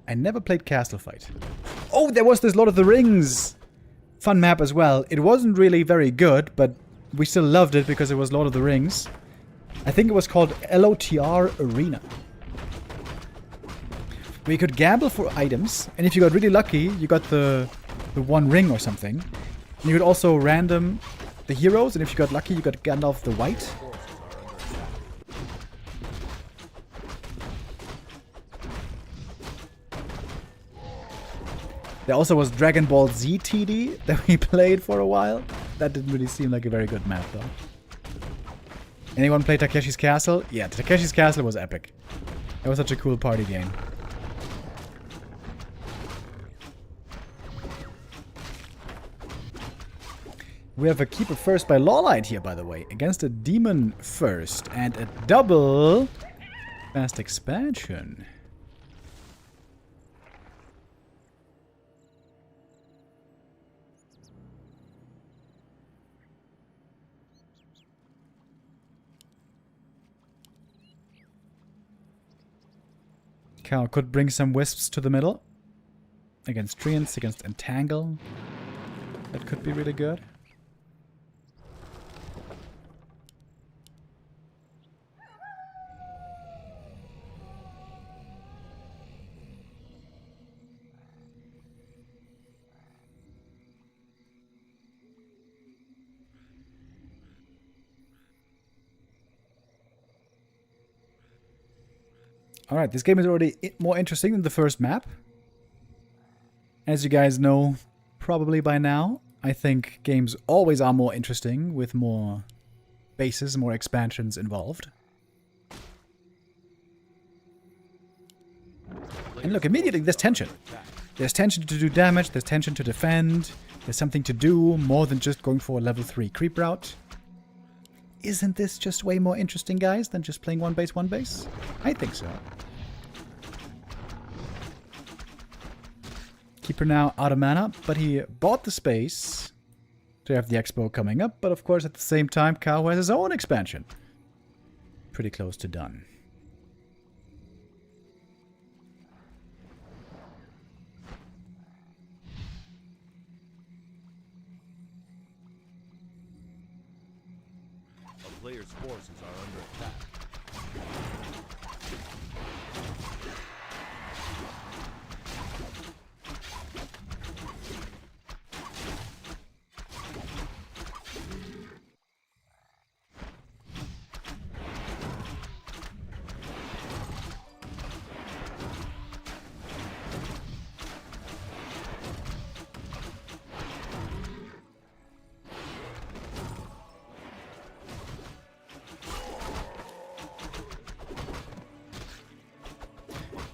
I never played Castle Fight. Oh, there was this Lord of the Rings fun map as well. It wasn't really very good, but we still loved it because it was Lord of the Rings. I think it was called LOTR Arena. Where you could gamble for items, and if you got really lucky, you got the 1 ring or something. And you could also random the heroes, and if you got lucky, you got Gandalf the White. There also was Dragon Ball Z TD that we played for a while. That didn't really seem like a very good map, though. Anyone play Takeshi's Castle? Yeah, Takeshi's Castle was epic. That was such a cool party game. We have a Keeper First by LawLiet here, by the way, against a Demon First and a double fast expansion. Kaho could bring some Wisps to the middle. Against Treants, against Entangle. That could be really good. Alright, this game is already more interesting than the first map. As you guys know, probably by now, I think games always are more interesting with more bases, more expansions involved. And look, immediately there's tension. There's tension to do damage, there's tension to defend, there's something to do more than just going for a level 3 creep route. Isn't this just way more interesting, guys, than just playing one base? I think so. Keeper now out of mana, but he bought the space to have the expo coming up, but of course at the same time Kaho has his own expansion. Pretty close to done. A player's forces are under attack.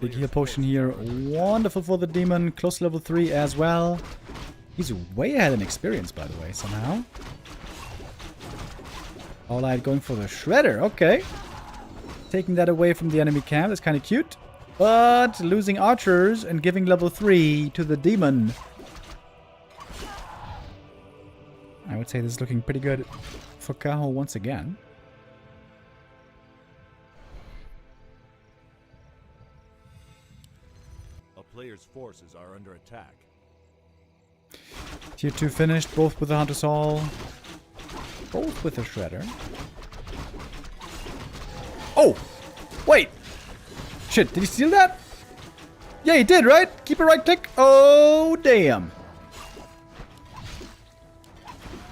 Big heal potion here. Wonderful for the demon. Close to level 3 as well. He's way ahead in experience, by the way, somehow. LawLiet going for the shredder. Okay. Taking that away from the enemy camp. That's kind of cute. But losing archers and giving level 3 to the demon. I would say this is looking pretty good for Kaho once again. A player's forces are under attack. Tier 2 finished, both with the Hunter Saw. Both with the Shredder. Oh! Wait! Shit, did he steal that? Yeah, he did, right? Keep a right click. Oh, damn.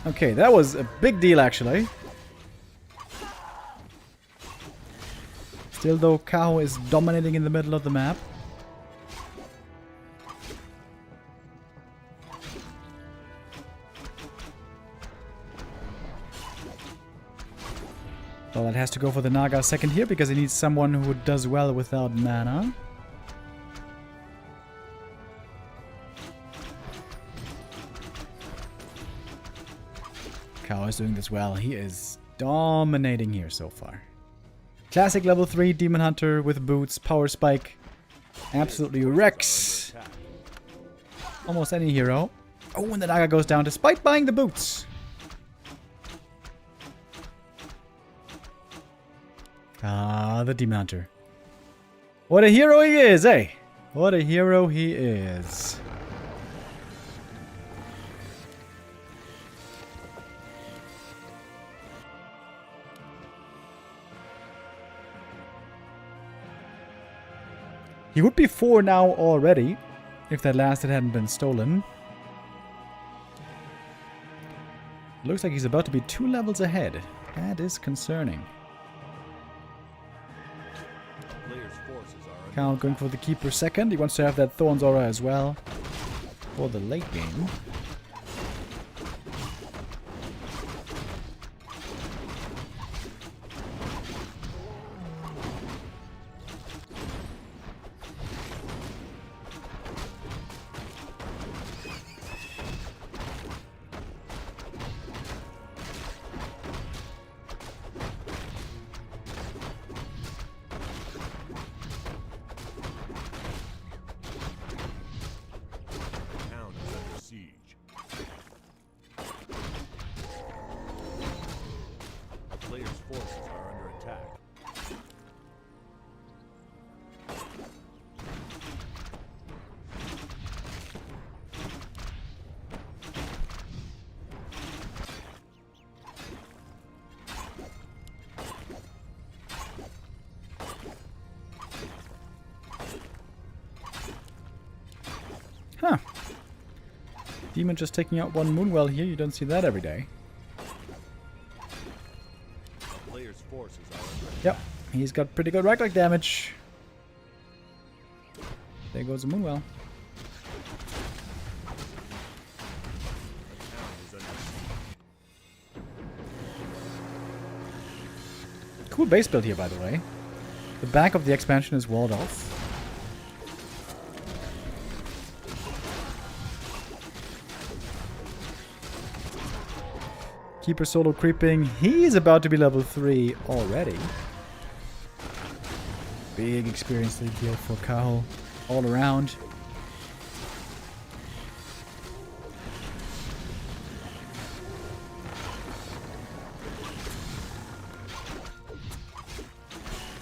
Okay, that was a big deal, actually. Still, though, Kaho is dominating in the middle of the map. Well, that has to go for the Naga second here because he needs someone who does well without mana. Kaho is doing this well. He is dominating here so far. Classic level 3 Demon Hunter with boots, power spike. Absolutely wrecks almost any hero. Oh, and the Naga goes down despite buying the boots. Ah, the Demon Hunter. What a hero he is, eh? What a hero he is. He would be 4 now already, if that last hadn't been stolen. Looks like he's about to be 2 levels ahead. That is concerning. Kaho going for the Keeper second. He wants to have that Thorn's Aura as well for the late game. Huh. Demon just taking out one Moonwell here. You don't see that every day. Yep. He's got pretty good right-click damage. There goes the Moonwell. Cool base build here, by the way. The back of the expansion is walled off. Keeper solo creeping. He's about to be level 3 already. Big experience lead here for Kaho all around.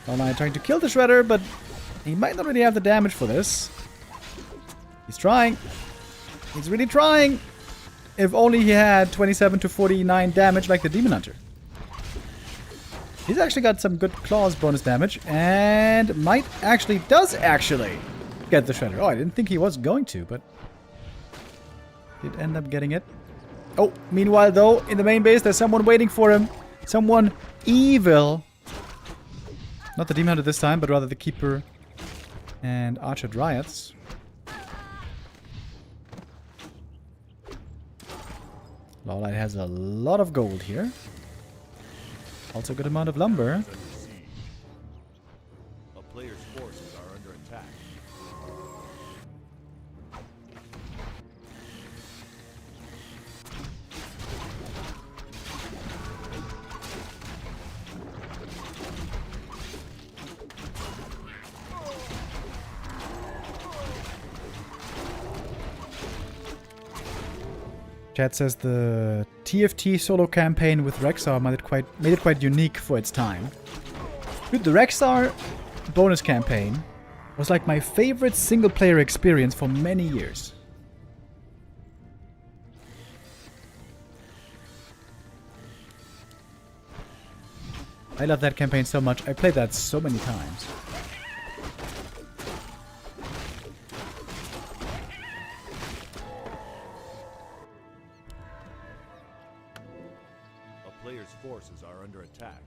LawLiet trying to kill the Shredder, but he might not really have the damage for this. He's trying. He's really trying. If only he had 27 to 49 damage like the Demon Hunter. He's actually got some good claws bonus damage and does actually get the Shredder. Oh, I didn't think he was going to, but did end up getting it. Oh, meanwhile though, in the main base there's someone waiting for him. Someone evil. Not the Demon Hunter this time, but rather the Keeper and Archer Dryads. LawLiet has a lot of gold here. Also a good amount of lumber. A player's forces are under attack. Chat says the TFT solo campaign with Rexar made it quite unique for its time. Dude, the Rexar bonus campaign was like my favorite single-player experience for many years. I love that campaign so much. I played that so many times. A player's forces are under attack.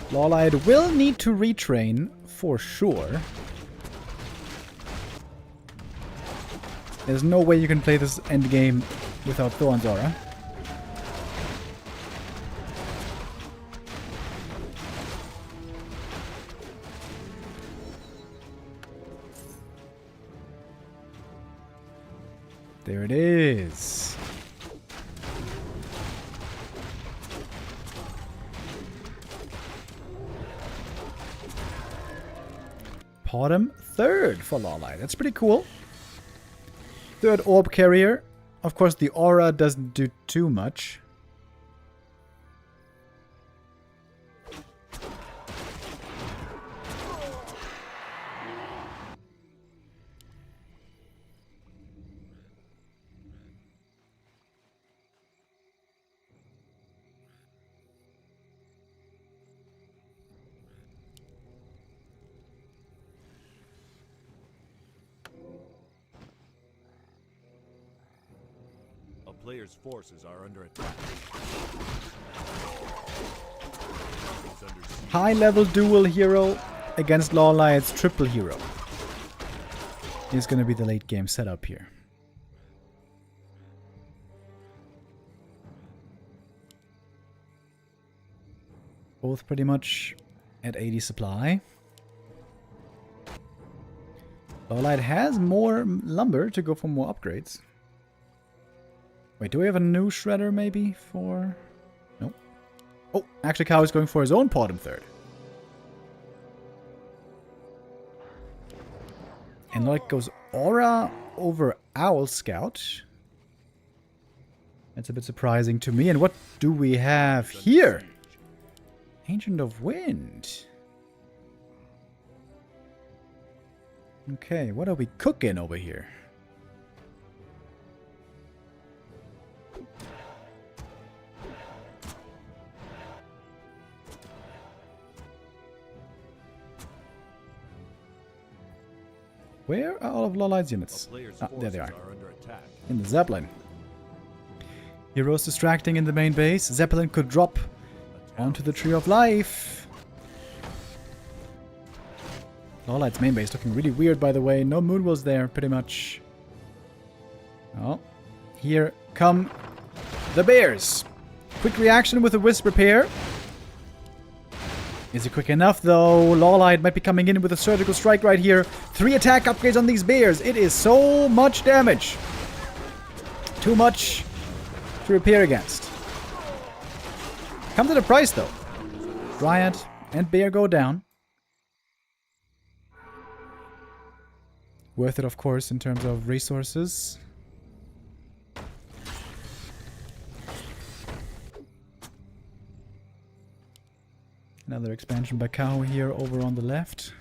LawLiet will need to retrain for sure. There's no way you can play this endgame without Thorn's Aura. There it is. Bottom third for LawLiet. That's pretty cool. Third orb carrier. Of course, the aura doesn't do too much. A player's forces are under attack. Is under siege. High-level dual hero against LawLiet's triple hero is going to be the late game setup here. Both pretty much at 80 supply. LawLiet has more lumber to go for more upgrades. Wait, do we have a new shredder maybe for... Nope. Oh, actually Kaho is going for his own bottom third. And like goes Aura over Owl Scout. That's a bit surprising to me. And what do we have here? Ancient of Wind. Okay, what are we cooking over here? Where are all of LawLiet's units? Ah, there they are. In the Zeppelin. Heroes distracting in the main base. Zeppelin could drop onto the Tree of Life. LawLiet's main base looking really weird, by the way. No Moonwills there, pretty much. Oh, here come the bears. Quick reaction with a Wisp Repair. Is it quick enough, though? LawLiet might be coming in with a Surgical Strike right here. 3 attack upgrades on these bears. It is so much damage. Too much to repair against. Comes at a price, though. Dryad and bear go down. Worth it, of course, in terms of resources. Another expansion by Kaho here over on the left.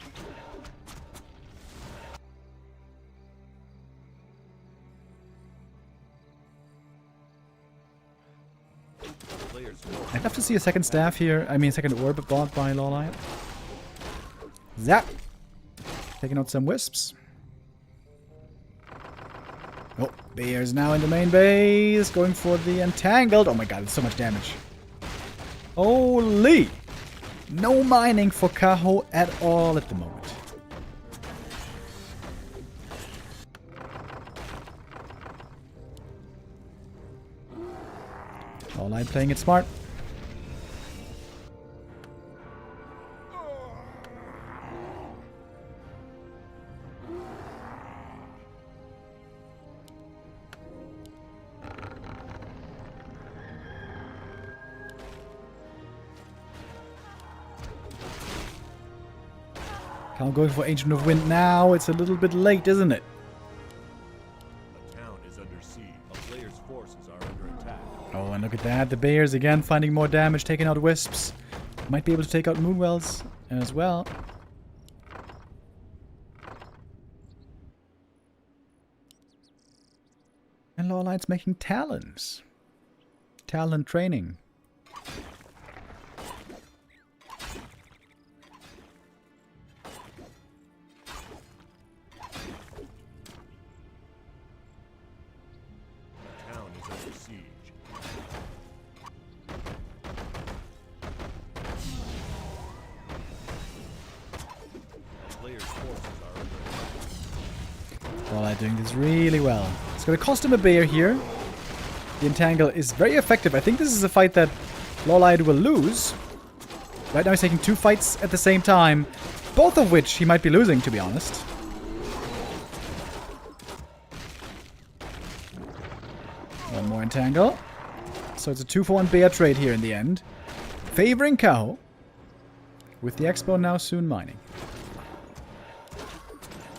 I'd love to see a second staff here. I mean, second orb bought by LawLiet. Zap! Taking out some wisps. Oh, bear's now in the main base. Going for the entangled. Oh my god, it's so much damage. Holy! No mining for Kaho at all at the moment. LawLiet playing it smart. Kaho going for Ancient of Wind now. It's a little bit late, isn't it? The town is under siege. A player's forces are under attack. Oh, and look at that. The bears again finding more damage, taking out wisps. Might be able to take out moonwells as well. And LawLiet's making talons. Talon training. The town is under siege. A player's forces are under attack. LawLiet doing this really well. It's going to cost him a bear here. The entangle is very effective. I think this is a fight that LawLiet will lose. Right now he's taking 2 fights at the same time. Both of which he might be losing, to be honest. One more entangle. So it's a 2-for-1 bear trade here in the end. Favoring Kaho. With the Expo now soon mining.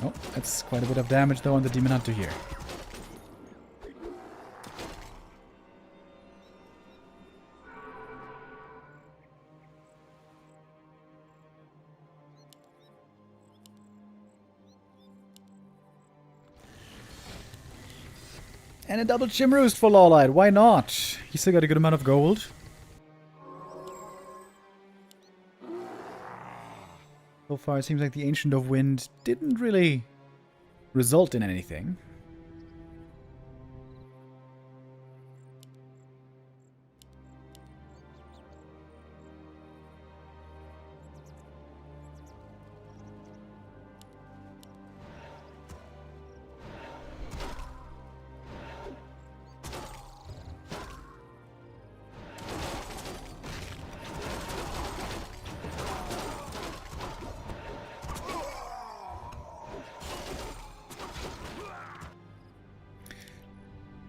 Oh, that's quite a bit of damage though on the Demon Hunter here. And a double Chim Roost for LawLiet. Why not? He's still got a good amount of gold. So far, it seems like the Ancient of Wind didn't really result in anything.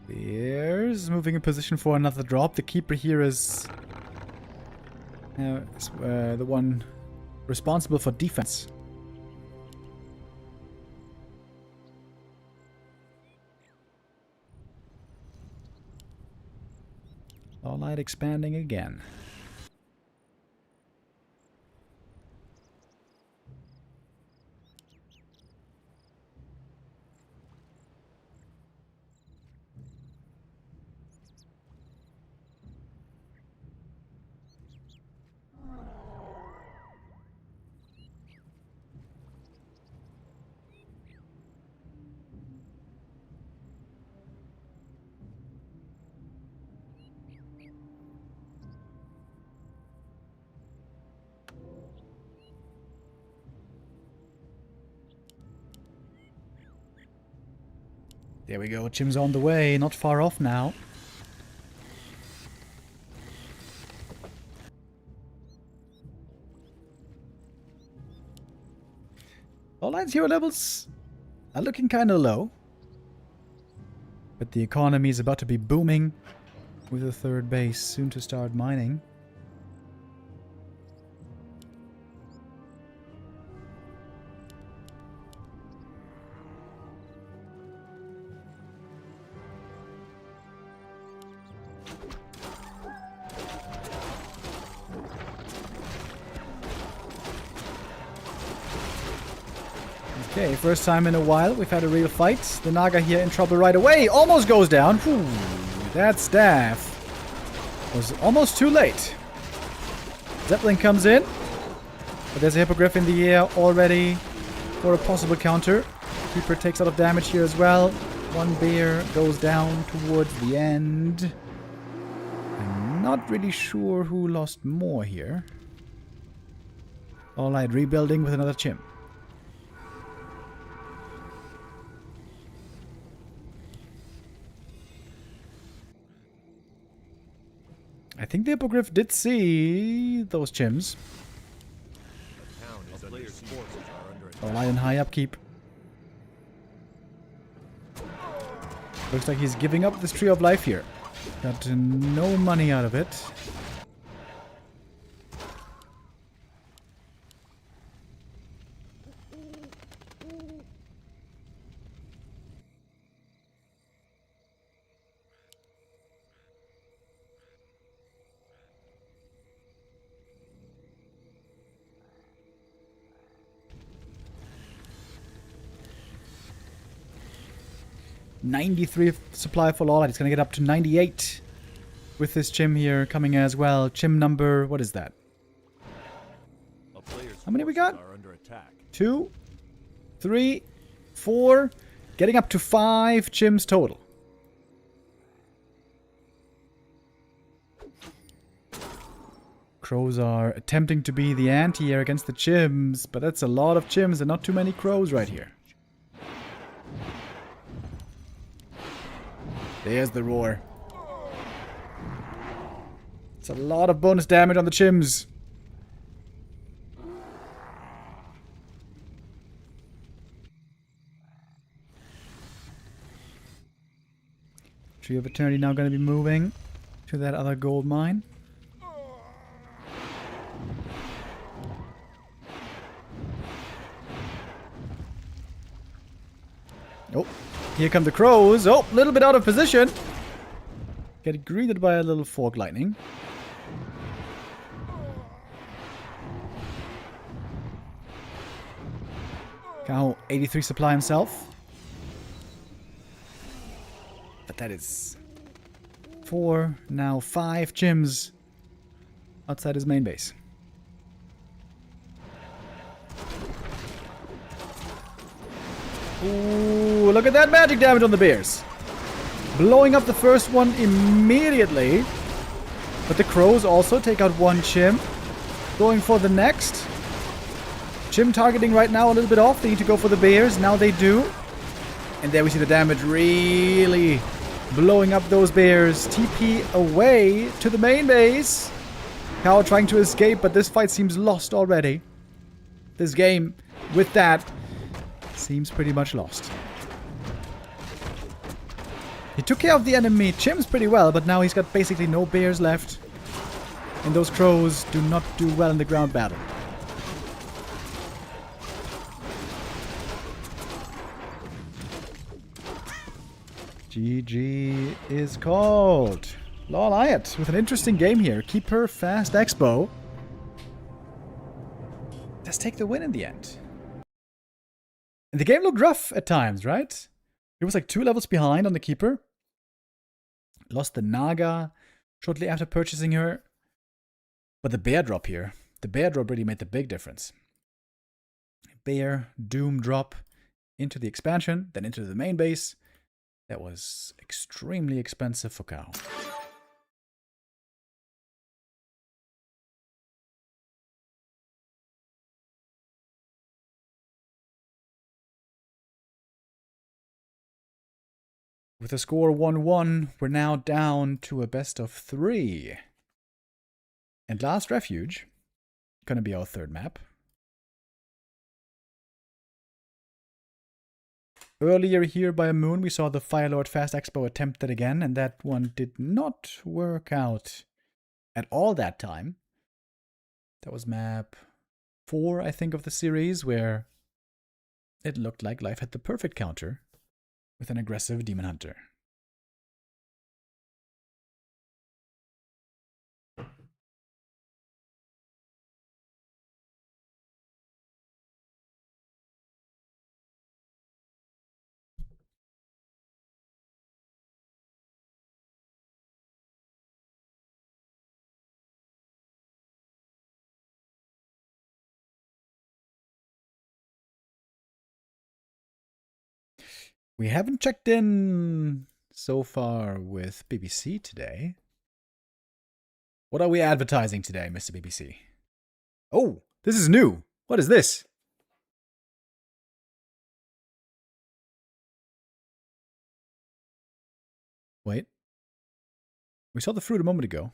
Bears moving in position for another drop. The keeper here is the one responsible for defense. LawLiet expanding again. There we go, Chim's on the way, not far off now. LawLiet's hero levels are looking kinda low. But the economy is about to be booming with a 3rd base soon to start mining. Okay, first time in a while we've had a real fight. The Naga here in trouble right away. Almost goes down. Whew, that staff was almost too late. Zeppelin comes in. But there's a Hippogriff in the air already for a possible counter. Keeper takes a lot of damage here as well. One bear goes down towards the end. I'm not really sure who lost more here. LawLiet rebuilding with another Chim. I think the Hippogriff did see those Chims. The town is under siege. Forces are under attack. LawLiet in high upkeep. Looks like he's giving up this Tree of Life here. Got no money out of it. 93 supply for LawLiet. It's going to get up to 98 with this Chim here coming as well. Chim number, what is that? A player's How many we got? forces are under attack. 2, 3, 4, getting up to 5 Chims total. Crows are attempting to be the anti-air against the Chims, but that's a lot of Chims and not too many crows right here. There's the roar. It's a lot of bonus damage on the Chims. Tree of Eternity now going to be moving to that other gold mine. Oh, here come the crows. Oh, a little bit out of position. Get greeted by a little fork lightning. Kaho, 83 supply himself. But that is 4, now 5 Chims outside his main base. Ooh, look at that magic damage on the bears. Blowing up the first one immediately. But the crows also take out 1 Chim. Going for the next. Chim targeting right now a little bit off. They need to go for the bears. Now they do. And there we see the damage really blowing up those bears. TP away to the main base. Kaho trying to escape, but this fight seems lost already. This game, with that, seems pretty much lost. He took care of the enemy Chims pretty well, but now he's got basically no bears left. And those crows do not do well in the ground battle. GG is called. LawLiet with an interesting game here. Keeper, Fast Expo. Does take the win in the end. And the game looked rough at times, right? It was like 2 levels behind on the Keeper. Lost the Naga shortly after purchasing her. But the bear drop here. The bear drop really made the big difference. Bear, Doom drop into the expansion, then into the main base. That was extremely expensive for Kaho. With a score 1-1, we're now down to a best of 3. And Last Refuge, gonna be our 3rd map. Earlier here by a moon, we saw the Firelord Fast Expo attempt that again, and that one did not work out at all that time. That was map 4, I think, of the series, where it looked like life had the perfect counter with an aggressive Demon Hunter. We haven't checked in so far with BBC today. What are we advertising today, Mr. BBC? Oh, this is new. What is this? Wait. We saw the fruit a moment ago.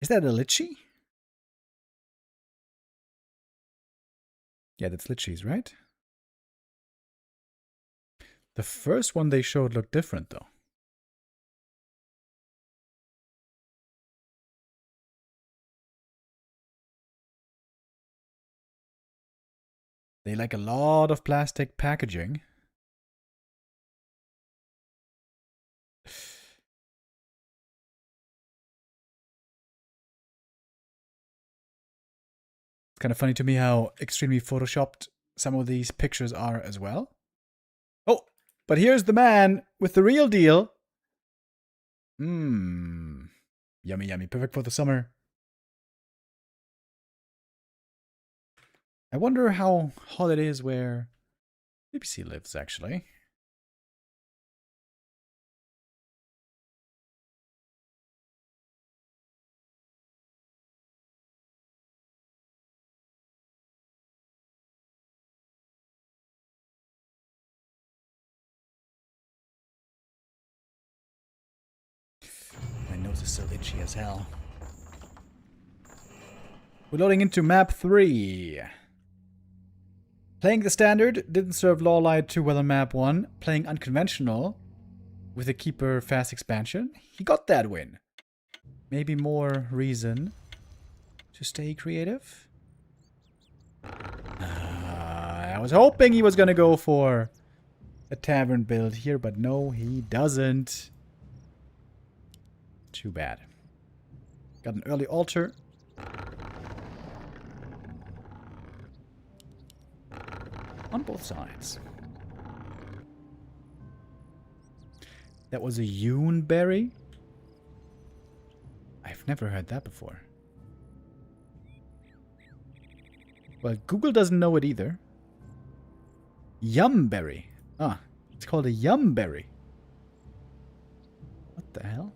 Is that a lychee? Yeah, that's lychees, right? The first one they showed looked different, though. They like a lot of plastic packaging. It's kind of funny to me how extremely photoshopped some of these pictures are as well. But here's the man with the real deal. Mmm. Yummy, yummy. Perfect for the summer. I wonder how hot it is where BBC lives, actually. My nose is so itchy as hell. We're loading into map 3. Playing the standard didn't serve LawLiet too well on map 1. Playing unconventional with a keeper fast expansion, he got that win. Maybe more reason to stay creative. I was hoping he was gonna go for a tavern build here, but no, he doesn't. Too bad. Got an early altar. On both sides. That was a Yoon berry? I've never heard that before. Well, Google doesn't know it either. Yumberry. Ah, it's called a yumberry. What the hell?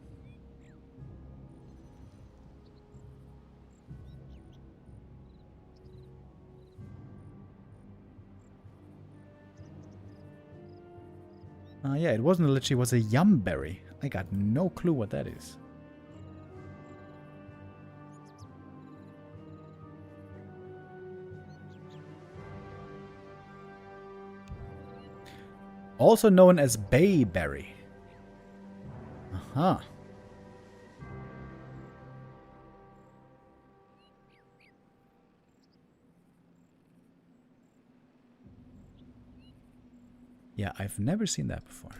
Yeah, it wasn't a lychee, it was a yumberry. I got no clue what that is. Also known as bayberry. Uh-huh. Yeah, I've never seen that before.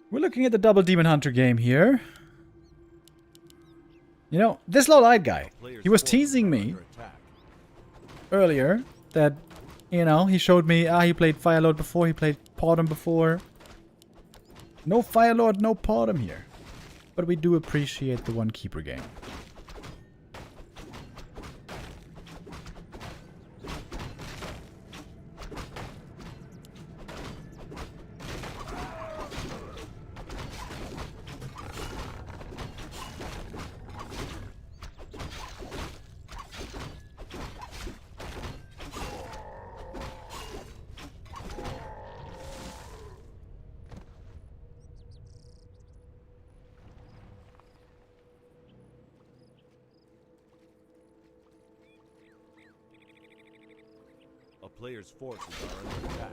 We're looking at the double Demon Hunter game here. You know, this LawLiet guy, he was teasing me earlier that, you know, he showed me, he played Firelord before, he played Podum before. No Firelord, no Podum here. But we do appreciate the one keeper game. A player's forces are under attack.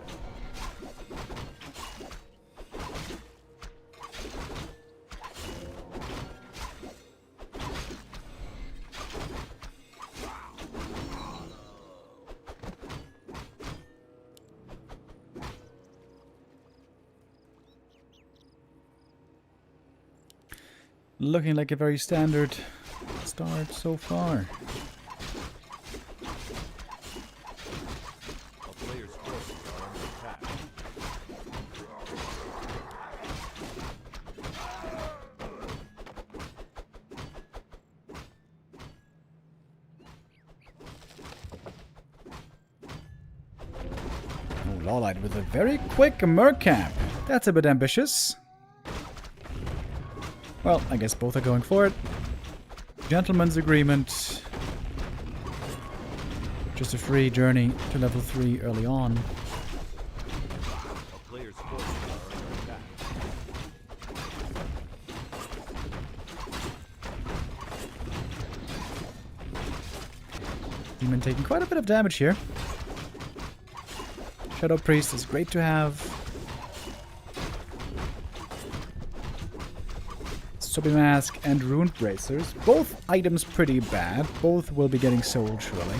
Looking like a very standard start so far. A player's forces are under attack. Oh, LawLiet with a very quick Mercamp. That's a bit ambitious. Well, I guess both are going for it. Gentleman's agreement. Just a free journey to level 3 early on. A player's forces are under attack. Demon taking quite a bit of damage here. Shadow Priest is great to have. Soapy Mask and Rune Bracers. Both items pretty bad. Both will be getting sold surely.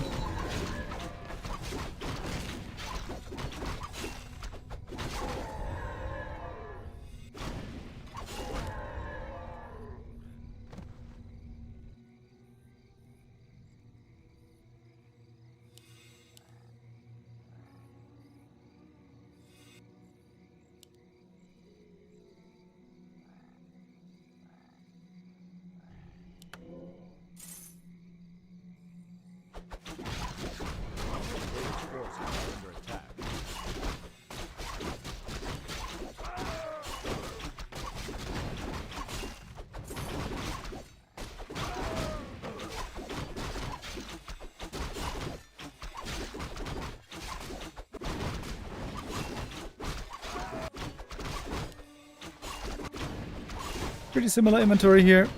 Pretty similar inventory here.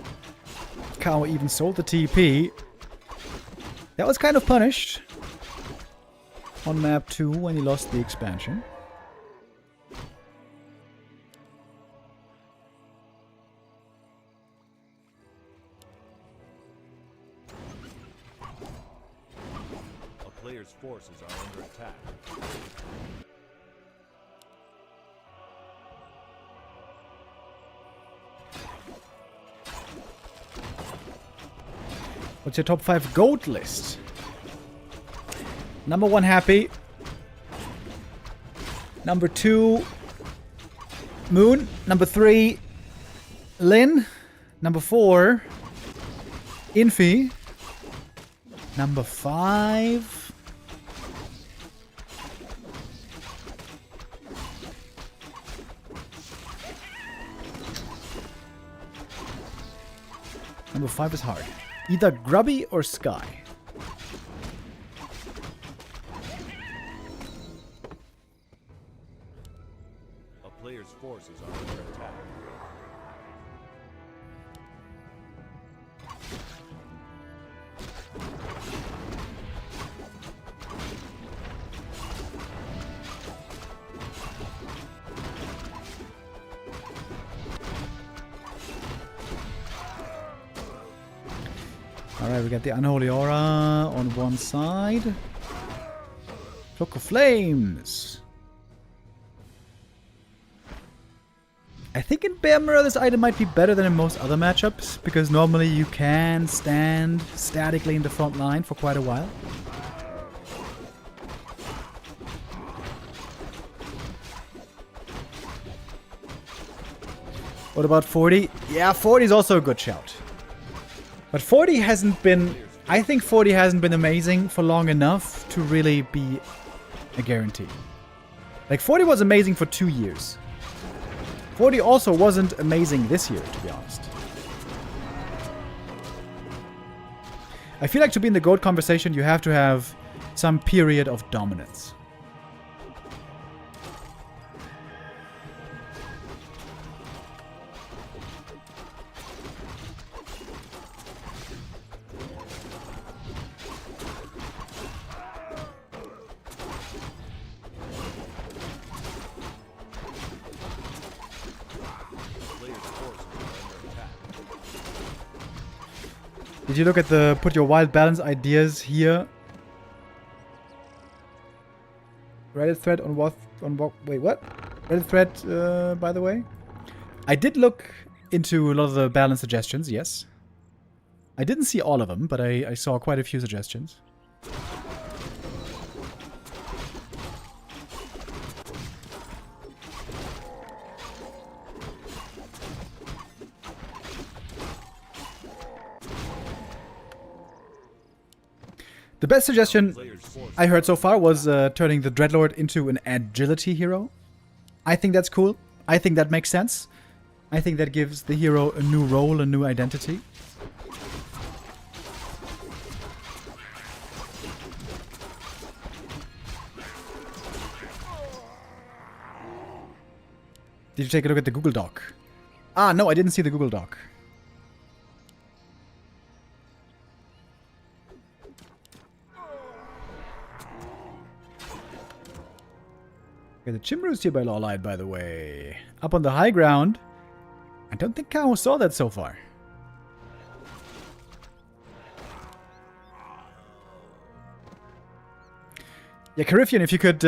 Kaho even sold the TP. That was kind of punished on map 2 when he lost the expansion. A player's forces are under attack. What's your top 5 GOAT list? Number 1, Happy. Number 2, Moon. Number 3, Lin. Number 4, Infi. Number 5... Number 5 is hard. Either Grubby or Sky. A player's forces are under attack. Alright, we got the Unholy Aura on one side. Cloak of Flames. I think in Bear Mirror this item might be better than in most other matchups, because normally you can stand statically in the front line for quite a while. What about 40? Yeah, 40 is also a good shout. But 40 hasn't been... I think 40 hasn't been amazing for long enough to really be a guarantee. Like, 40 was amazing for 2 years. 40 also wasn't amazing this year, to be honest. I feel like to be in the GOAT conversation, you have to have some period of dominance. Did you look at the put your wild balance ideas here? Reddit thread on what? Wait, what? Reddit thread, by the way? I did look into a lot of the balance suggestions, yes. I didn't see all of them, but I saw quite a few suggestions. The best suggestion I heard so far was turning the Dreadlord into an agility hero. I think that's cool. I think that makes sense. I think that gives the hero a new role, a new identity. Did you take a look at the Google Doc? Ah, no, I didn't see the Google Doc. Okay, the Chimroost here by LawLiet, by the way. Up on the high ground. I don't think Kaho saw that so far. Yeah, Carifian, if you could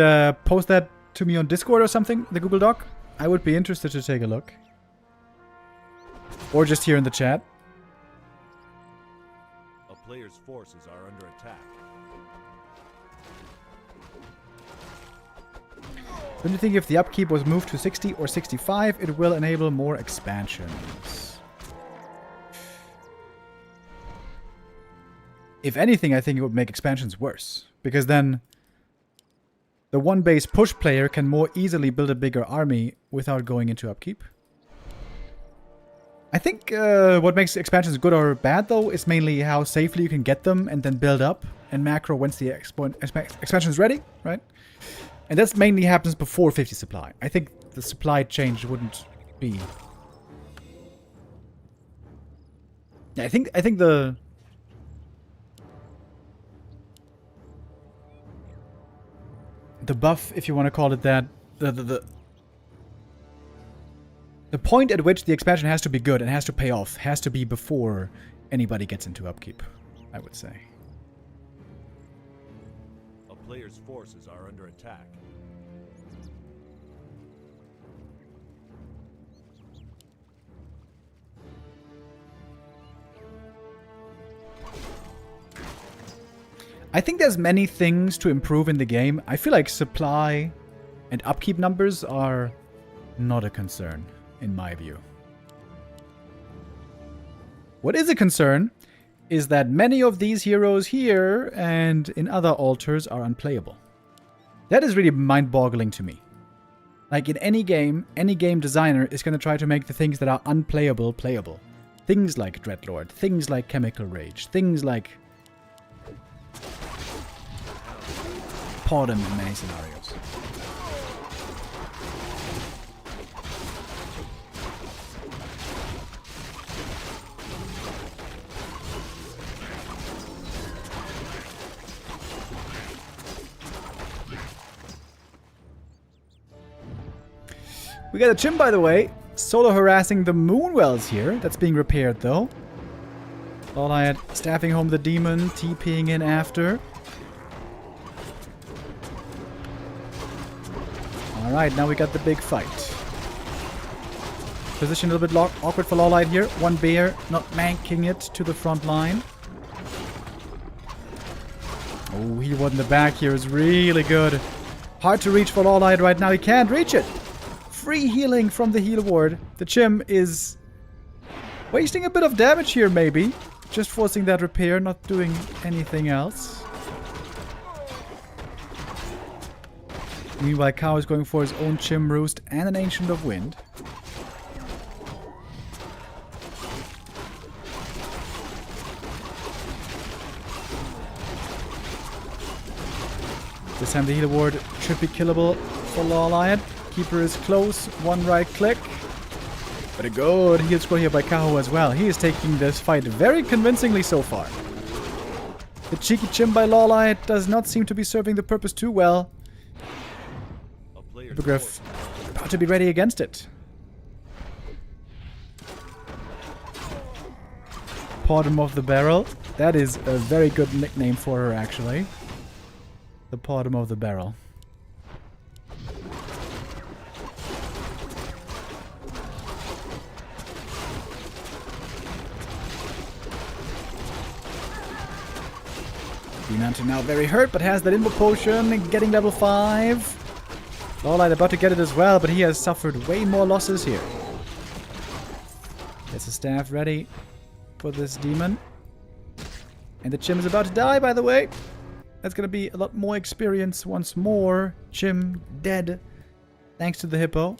post that to me on Discord or something, the Google Doc, I would be interested to take a look. Or just here in the chat. A player's forces are under attack. Don't you think if the upkeep was moved to 60 or 65, it will enable more expansions? If anything, I think it would make expansions worse. Because then the one base push player can more easily build a bigger army without going into upkeep. I think what makes expansions good or bad, though, is mainly how safely you can get them and then build up and macro once the expansion is ready, right? And that mainly happens before 50 supply. I think the supply change wouldn't be Yeah, I think the buff, if you want to call it that, the point at which the expansion has to be good and has to pay off has to be before anybody gets into upkeep, I would say. A player's forces are under attack. I think there's many things to improve in the game. I feel like supply and upkeep numbers are not a concern, in my view. What is a concern is that many of these heroes here and in other altars are unplayable. That is really mind-boggling to me. Like in any game designer is going to try to make the things that are unplayable, playable. Things like Dreadlord, things like Chemical Rage, things like Pardon in many scenarios. We got a Chim, by the way. Solo harassing the Moonwells here. That's being repaired, though. LawLiet staffing home the demon, TPing in after. Alright, now we got the big fight. Position a little bit awkward for LawLiet here. One bear not manking it to the front line. Oh, heal ward in the back here is really good. Hard to reach for LawLiet right now. He can't reach it. Free healing from the heal ward. The Chim is wasting a bit of damage here, maybe. Just forcing that repair, not doing anything else. Meanwhile, Kaho is going for his own Chim Roost and an Ancient of Wind. This time the heal ward should be killable for LawLiet. Keeper is close, one right click. But a good heal score here by Kaho as well. He is taking this fight very convincingly so far. The cheeky Chim by LawLiet does not seem to be serving the purpose too well. Hippogriff about to be ready against it. Bottom of the barrel. That is a very good nickname for her, actually. The bottom of the barrel. Demantor now very hurt, but has that Invo Potion, getting level 5. LawLiet about to get it as well, but he has suffered way more losses here. Gets a staff ready for this demon. And the Chim is about to die, by the way. That's going to be a lot more experience once more. Chim dead, thanks to the hippo.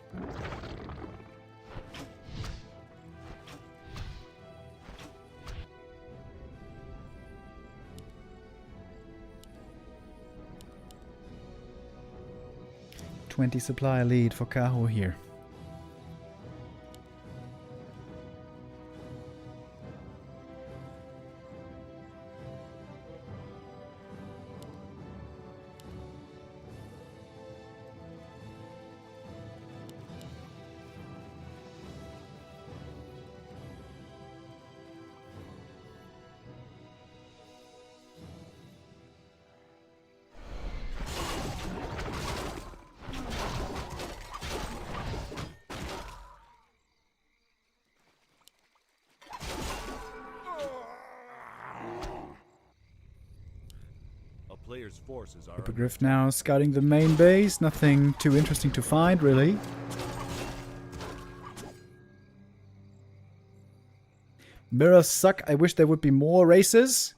Supply lead for Kaho here. Player's forces are Hippogriff now scouting the main base. Nothing too interesting to find, really. Mirrors suck. I wish there would be more races.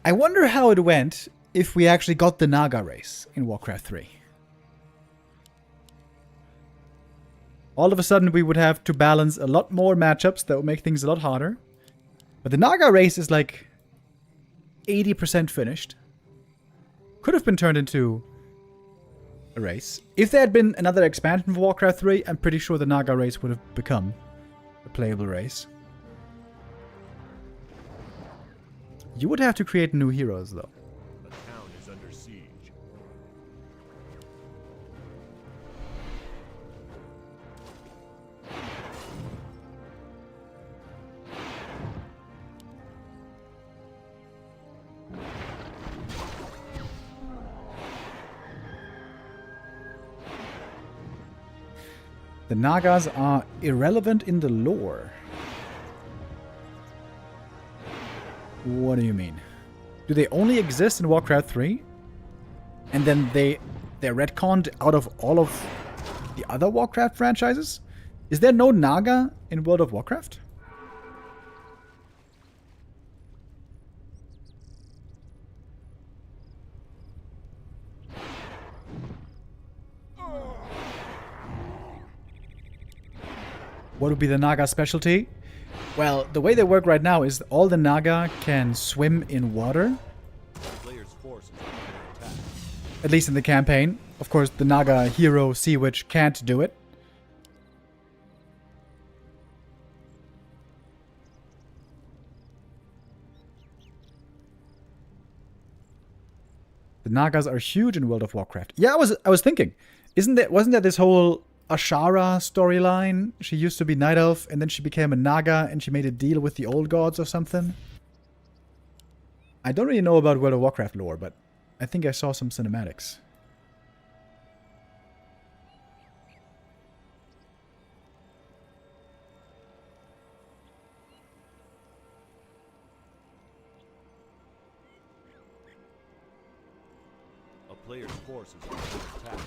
I wonder how it went if we actually got the Naga race in Warcraft 3. All of a sudden we would have to balance a lot more matchups that would make things a lot harder. But the Naga race is like 80% finished. Could have been turned into a race. If there had been another expansion for Warcraft 3, I'm pretty sure the Naga race would have become a playable race. You would have to create new heroes, though. A town is under siege. The Nagas are irrelevant in the lore. What do you mean? Do they only exist in Warcraft 3? And then they're retconned out of all of the other Warcraft franchises? Is there no Naga in World of Warcraft? What would be the Naga specialty? Well, the way they work right now is all the Naga can swim in water. Player's force is under attack. At least in the campaign. Of course, the Naga hero Sea Witch can't do it. The Nagas are huge in World of Warcraft. Yeah, I was thinking, wasn't there this whole Ashara storyline? She used to be Night Elf, and then she became a Naga, and she made a deal with the old gods or something. I don't really know about World of Warcraft lore, but I think I saw some cinematics. A player's force is under attack.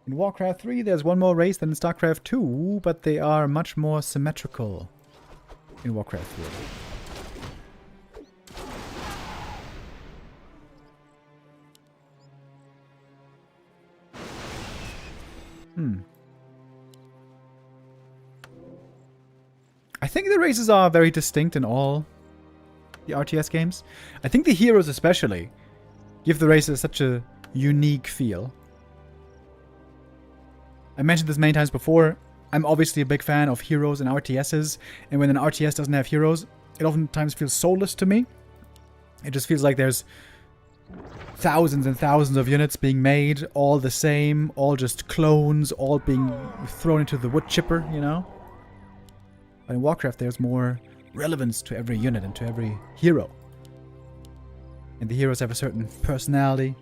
In Warcraft 3, there's one more race than in StarCraft 2, but they are much more symmetrical in Warcraft 3. I think the races are very distinct in all the RTS games. I think the heroes especially give the races such a unique feel. I mentioned this many times before. I'm obviously a big fan of heroes and RTSs, and when an RTS doesn't have heroes, it oftentimes feels soulless to me. It just feels like there's thousands and thousands of units being made, all the same, all just clones, all being thrown into the wood chipper, you know? But in Warcraft, there's more relevance to every unit and to every hero. And the heroes have a certain personality.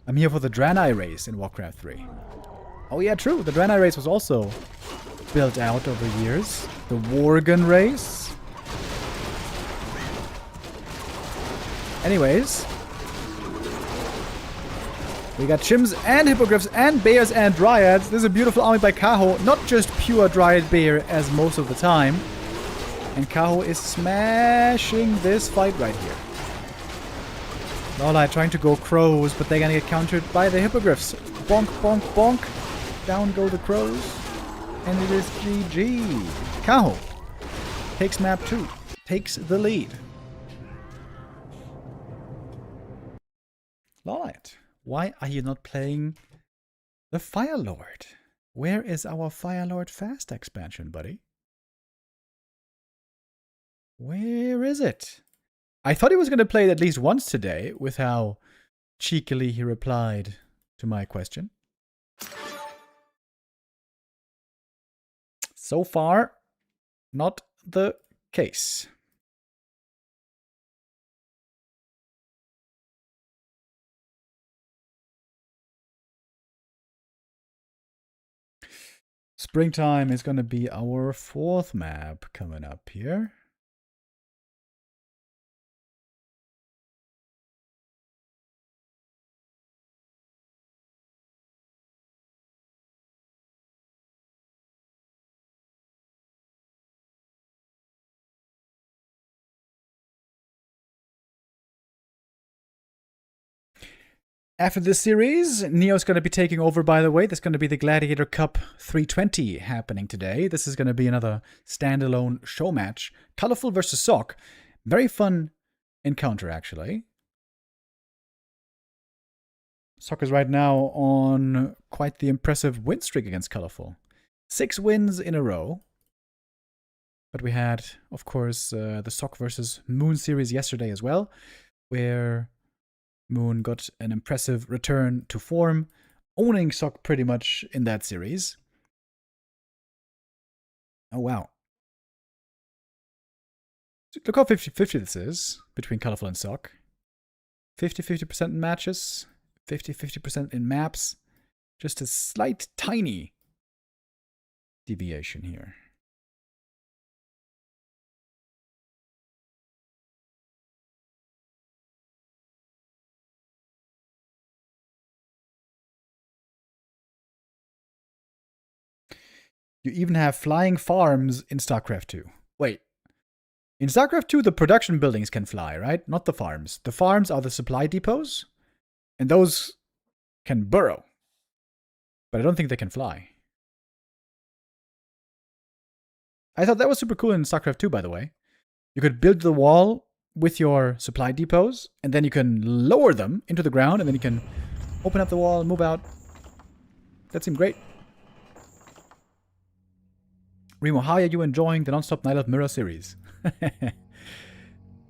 I'm here for the Draenei race in Warcraft 3. Oh yeah, true. The Draenei race was also built out over years. The Worgen race. Anyways. We got Chimps and Hippogriffs and Bears and Dryads. This is a beautiful army by Kaho. Not just pure Dryad Bear as most of the time. And Kaho is smashing this fight right here. LawLiet trying to go crows, but they're gonna get countered by the Hippogriffs. Bonk, bonk, bonk. Down go the crows. And it is GG. Kaho takes map 2. Takes the lead. LawLiet, why are you not playing the Fire Lord? Where is our Fire Lord Fast expansion, buddy? Where is it? I thought he was going to play it at least once today, with how cheekily he replied to my question. So far, not the case. Springtime is going to be our 4th map coming up here. After this series, Neo's going to be taking over, by the way. There's going to be the Gladiator Cup 320 happening today. This is going to be another standalone show match. Colorful versus Sock. Very fun encounter, actually. Sock is right now on quite the impressive win streak against Colorful. 6 wins in a row. But we had, of course, the Sock versus Moon series yesterday as well, where Moon got an impressive return to form, owning Sock pretty much in that series. Oh, wow. Look how 50-50 this is between Colorful and Sock. 50-50% in matches, 50-50% in maps. Just a slight, tiny deviation here. You even have flying farms in StarCraft 2. Wait. In StarCraft 2, the production buildings can fly, right? Not the farms. The farms are the supply depots, and those can burrow. But I don't think they can fly. I thought that was super cool in StarCraft 2, by the way. You could build the wall with your supply depots, and then you can lower them into the ground, and then you can open up the wall and move out. That seemed great. Remo, how are you enjoying the non-stop Night of Mirror series?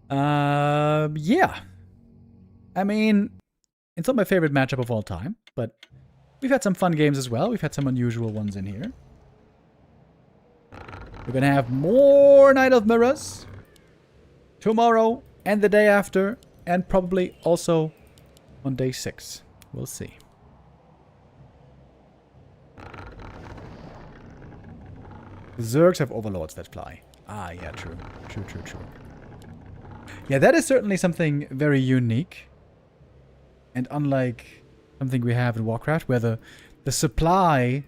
Yeah. I mean, it's not my favorite matchup of all time, but we've had some fun games as well. We've had some unusual ones in here. We're gonna have more Night of Mirrors tomorrow and the day after, and probably also on day 6. We'll see. The Zergs have overlords that fly. Ah, yeah, true. True. Yeah, that is certainly something very unique. And unlike something we have in Warcraft, where the supply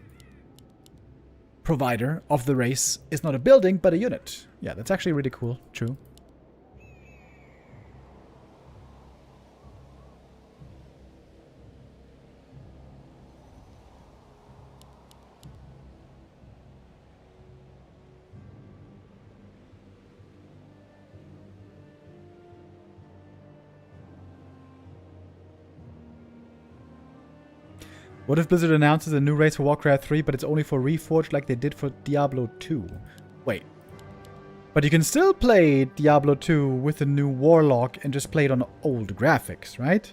provider of the race is not a building, but a unit. Yeah, that's actually really cool. True. What if Blizzard announces a new race for Warcraft 3, but it's only for Reforged like they did for Diablo 2? Wait. But you can still play Diablo 2 with the new Warlock and just play it on old graphics, right?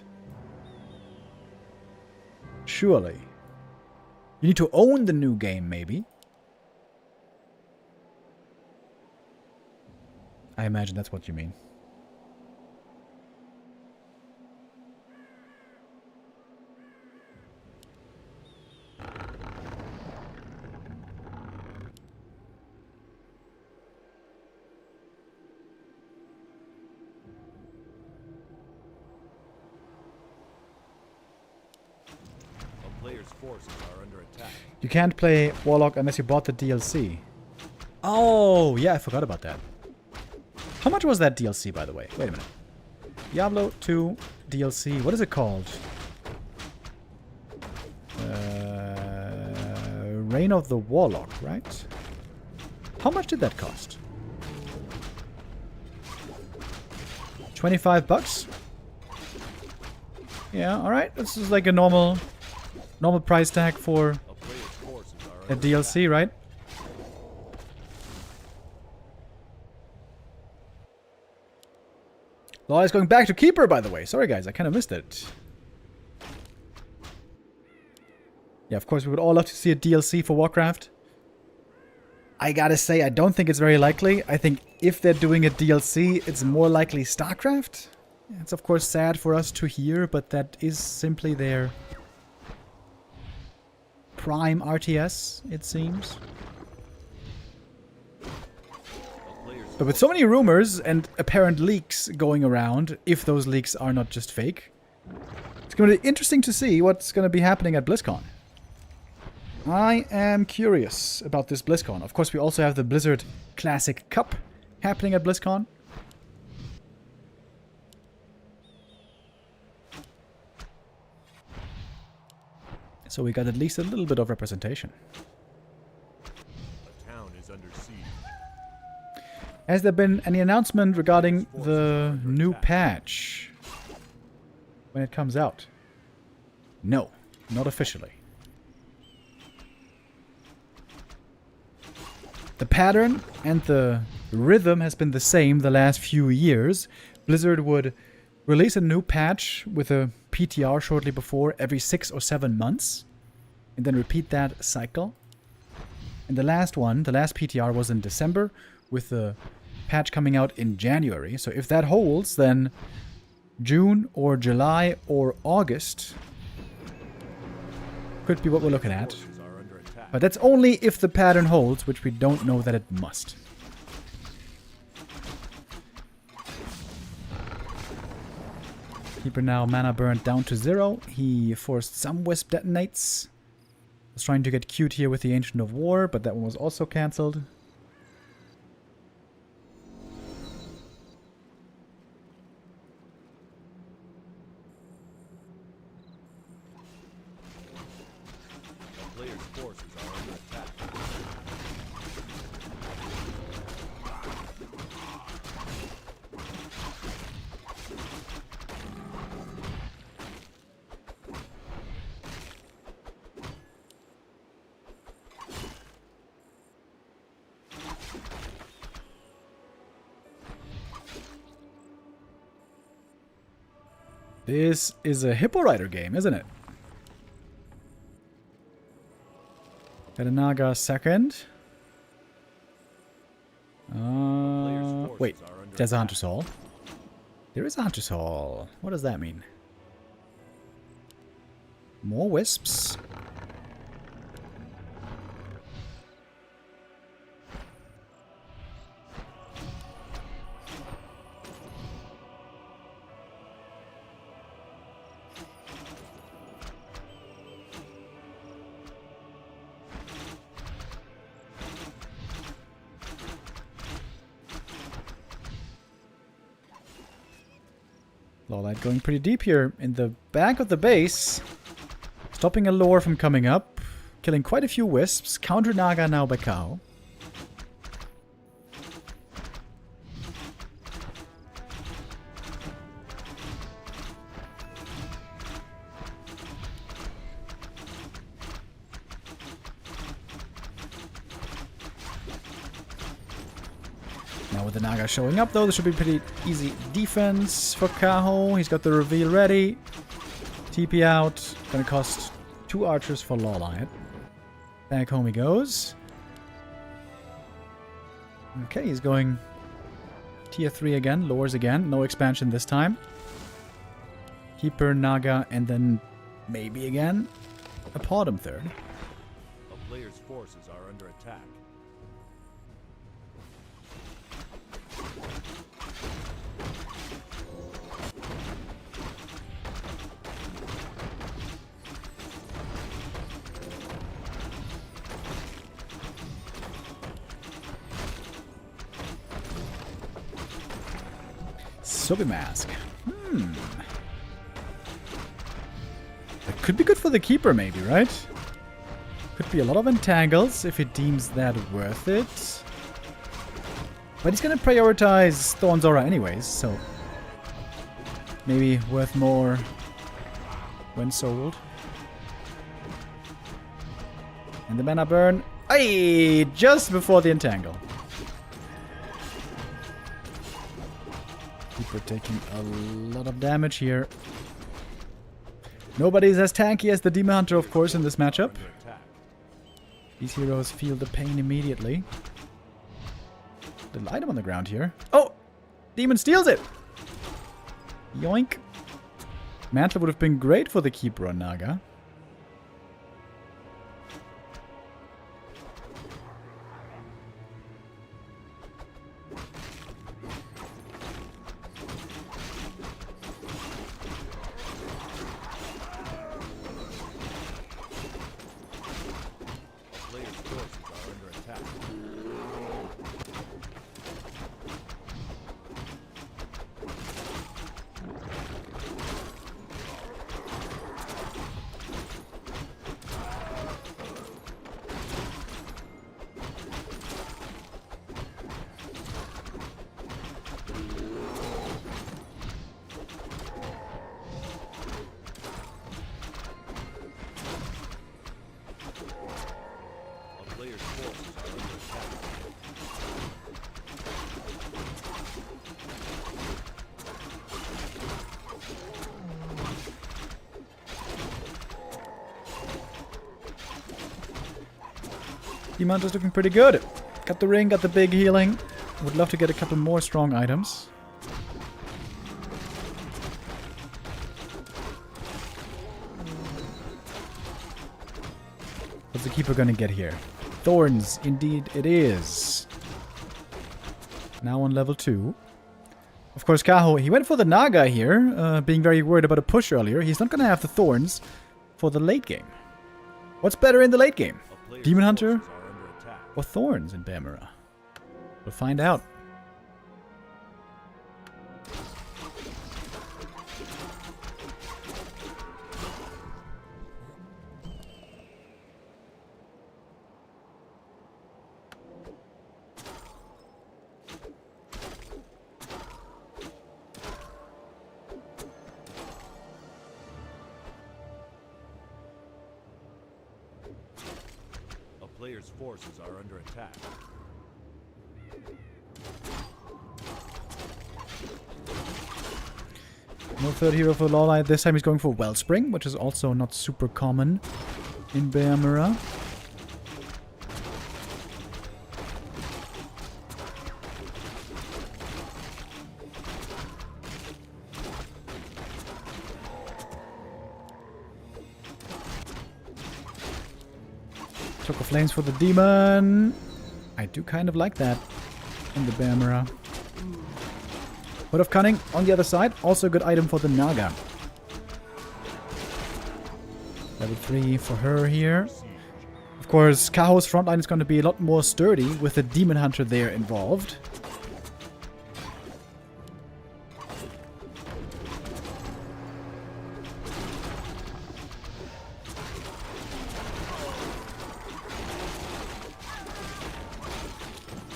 Surely. You need to own the new game, maybe. I imagine that's what you mean. Forces are under attack. You can't play Warlock unless you bought the DLC. Oh, yeah, I forgot about that. How much was that DLC, by the way? Wait a minute. Diablo 2 DLC. What is it called? Reign of the Warlock, right? How much did that cost? 25 bucks? Yeah, alright. This is like a normal price tag for a DLC, right? LawLiet's going back to Keeper, by the way. Sorry, guys. I kind of missed it. Yeah, of course, we would all love to see a DLC for Warcraft. I gotta say, I don't think it's very likely. I think if they're doing a DLC, it's more likely StarCraft. It's, of course, sad for us to hear, but that is simply their prime RTS, it seems. But with so many rumors and apparent leaks going around, if those leaks are not just fake, it's going to be interesting to see what's going to be happening at BlizzCon. I am curious about this BlizzCon. Of course, we also have the Blizzard Classic Cup happening at BlizzCon. So we got at least a little bit of representation. A town is under siege. Has there been any announcement regarding the new patch when it comes out? No, not officially. The pattern and the rhythm has been the same the last few years. Blizzard would release a new patch with a PTR shortly before every 6 or 7 months, and then repeat that cycle. And the last one, the last PTR was in December, with the patch coming out in January. So if that holds, then June or July or August could be what we're looking at. Forces are under attack. But that's only if the pattern holds, which we don't know that it must. Keeper now mana burnt down to 0. He forced some Wisp detonates. Was trying to get cute here with the Ancient of War, but that one was also cancelled. The player's forces are under attack. This is a Hippo Rider game, isn't it? Naga second. Wait, there's a Hunter's Hall. There is a Hunter's Hall. What does that mean? More Wisps. LawLiet going pretty deep here in the back of the base. Stopping a lore from coming up. Killing quite a few Wisps. Counter Naga now by Kaho. Now with the Naga showing up though, this should be pretty easy defense for Kaho. He's got the reveal ready. TP out. Gonna cost 2 archers for LawLiet. Back home he goes. Okay, he's going tier 3 again, lures again. No expansion this time. Keeper, Naga, and then maybe again a Podum third. A player's forces are under attack. Soapy Mask. That could be good for the Keeper maybe, right? Could be a lot of entangles if he deems that worth it. But he's gonna prioritize Thorn's Aura anyways, so maybe worth more when sold. And the mana burn. Ay, just before the entangle. Keeper taking a lot of damage here. Nobody's as tanky as the Demon Hunter, of course, in this matchup. Under attack. These heroes feel the pain immediately. Little item on the ground here. Oh! Demon steals it! Yoink. Mantle would have been great for the Keeper on Naga. Player's forces are under attack. Demon Hunter's looking pretty good. Got the ring, got the big healing. Would love to get a couple more strong items. What's the keeper gonna get here? Thorns, indeed it is. Now on level 2. Of course, Kaho, he went for the Naga here, being very worried about a push earlier. He's not gonna have the Thorns for the late game. What's better in the late game? Demon Hunter or Thorns in Bamera? We'll find out. A player's forces are under attack. No third hero for LawLiet. This time he's going for Wellspring, which is also not super common in Bamera. Choke of Flames for the Demon. I do kind of like that in the Bamera. Hood of Cunning on the other side. Also a good item for the Naga. Level 3 for her here. Of course, Kaho's frontline is going to be a lot more sturdy with the Demon Hunter there involved.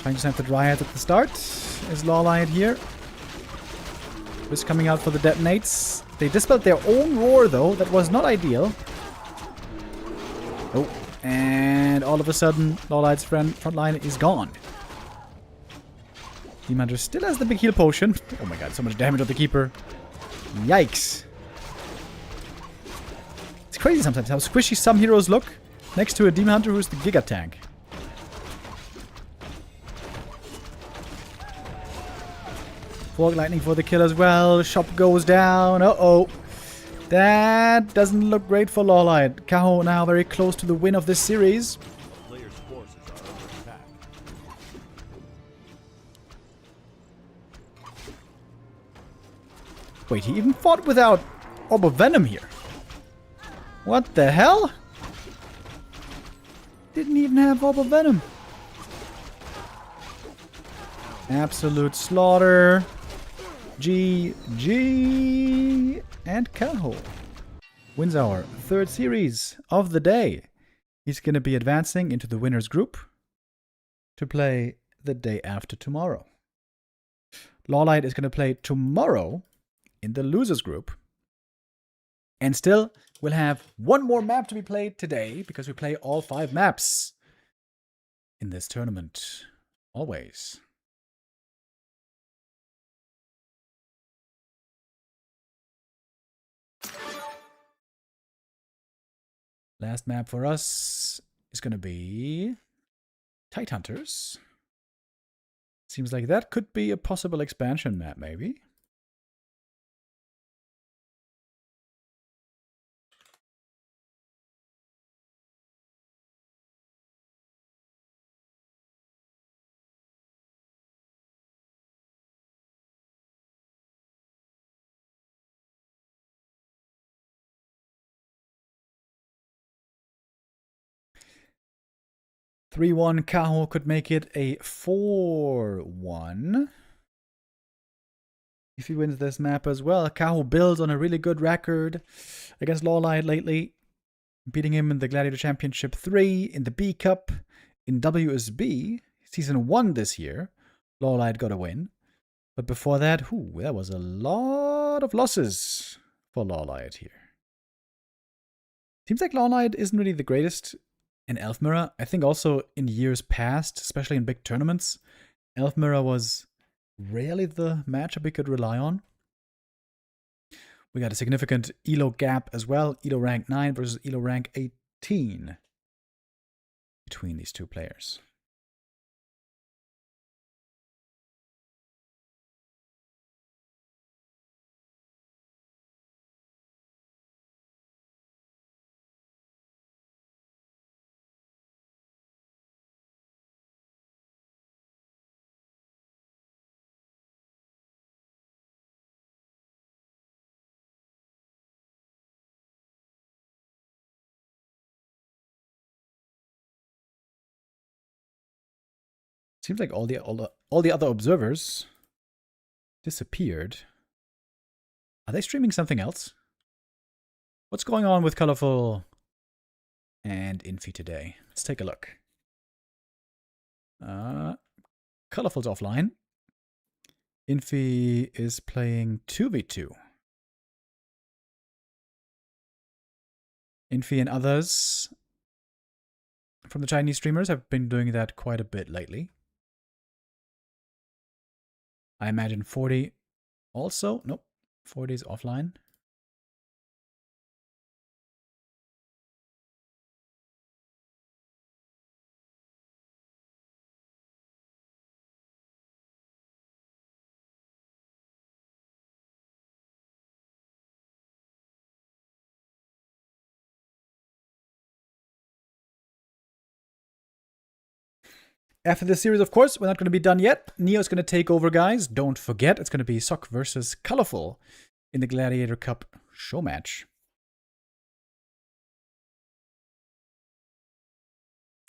Trying to snap the Dryad at the start. Is LawLiet here. Just coming out for the detonates. They dispelled their own roar though. That was not ideal. Oh, and all of a sudden, LawLiet's front line is gone. Demon Hunter still has the big heal potion. Oh my god, so much damage on the keeper. Yikes. It's crazy sometimes how squishy some heroes look next to a Demon Hunter who's the Giga Tank. Fork Lightning for the kill as well. Shop goes down. Uh-oh. That doesn't look great for LawLiet. Kaho now very close to the win of this series. A player's forces are under attack. Wait, he even fought without Orb of Venom here. What the hell? Didn't even have Orb of Venom. Absolute slaughter. GG. And Kaho wins our third series of the day. He's going to be advancing into the winners group to play the day after tomorrow. LawLiet is going to play tomorrow in the losers group. And still, we'll have one more map to be played today because we play all 5 maps in this tournament. Always. Last map for us is going to be Tidehunters. Seems like that could be a possible expansion map, maybe. (3-1) Kaho could make it a 4-1. If he wins this map as well. Kaho builds on a really good record against LawLiet lately. Beating him in the Gladiator Championship 3, in the B Cup, in WSB. Season 1 this year. LawLiet got a win. But before that, there was a lot of losses for LawLiet here. Seems like LawLiet isn't really the greatest in Elfmera. I think also in years past, especially in big tournaments, Elfmera was rarely the matchup we could rely on. We got a significant elo gap as well. Elo rank 9 versus elo rank 18. between these two players. Seems like all the other observers disappeared. Are they streaming something else? What's going on with Colorful and Infi today? Let's take a look. Colorful's offline. Infi is playing 2v2. Infi and others from the Chinese streamers have been doing that quite a bit lately. I imagine 40 also. Nope. 40 is offline. After this series, of course, we're not going to be done yet. Neo's going to take over, guys. Don't forget, it's going to be Sock versus Colorful in the Gladiator Cup show match.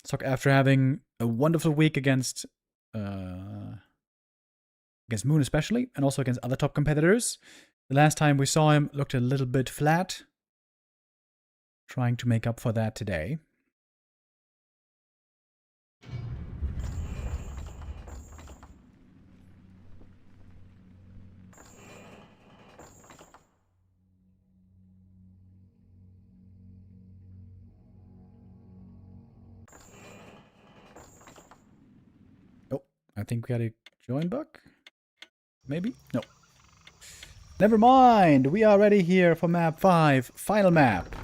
Sock, after having a wonderful week against Moon especially, and also against other top competitors, the last time we saw him looked a little bit flat. Trying to make up for that today. I think we got a join bug? Maybe? No. Never mind! We are ready here for map 5, final map.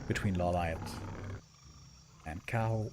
Between LawLiet and Kaho.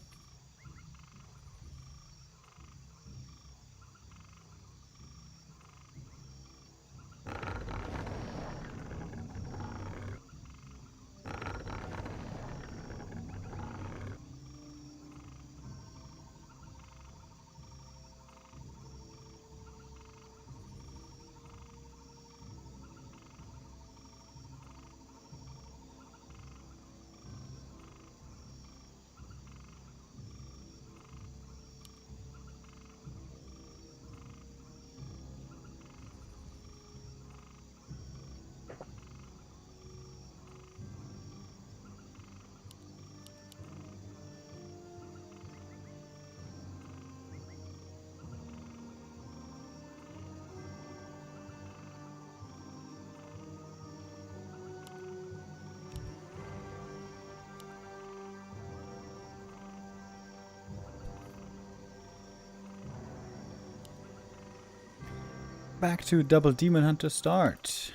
Back to Double Demon Hunter start.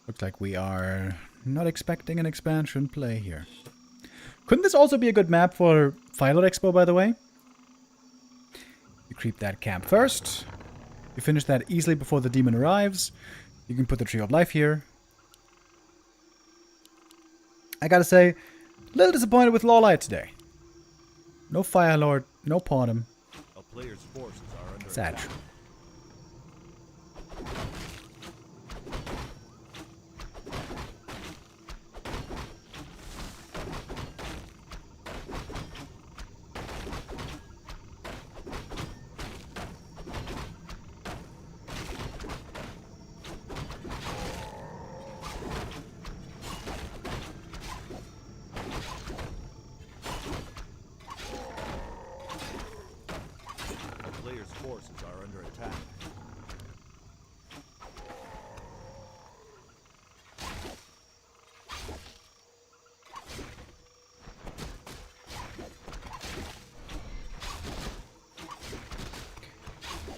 Looks like we are not expecting an expansion play here. Couldn't this also be a good map for Phylor Expo, by the way? You creep that camp first. You finish that easily before the demon arrives. You can put the Tree of Life here. I gotta say, a little disappointed with LawLiet today. No Fire Lord, no Portum. A player's forces are under Sad. attack. A player's forces are under attack.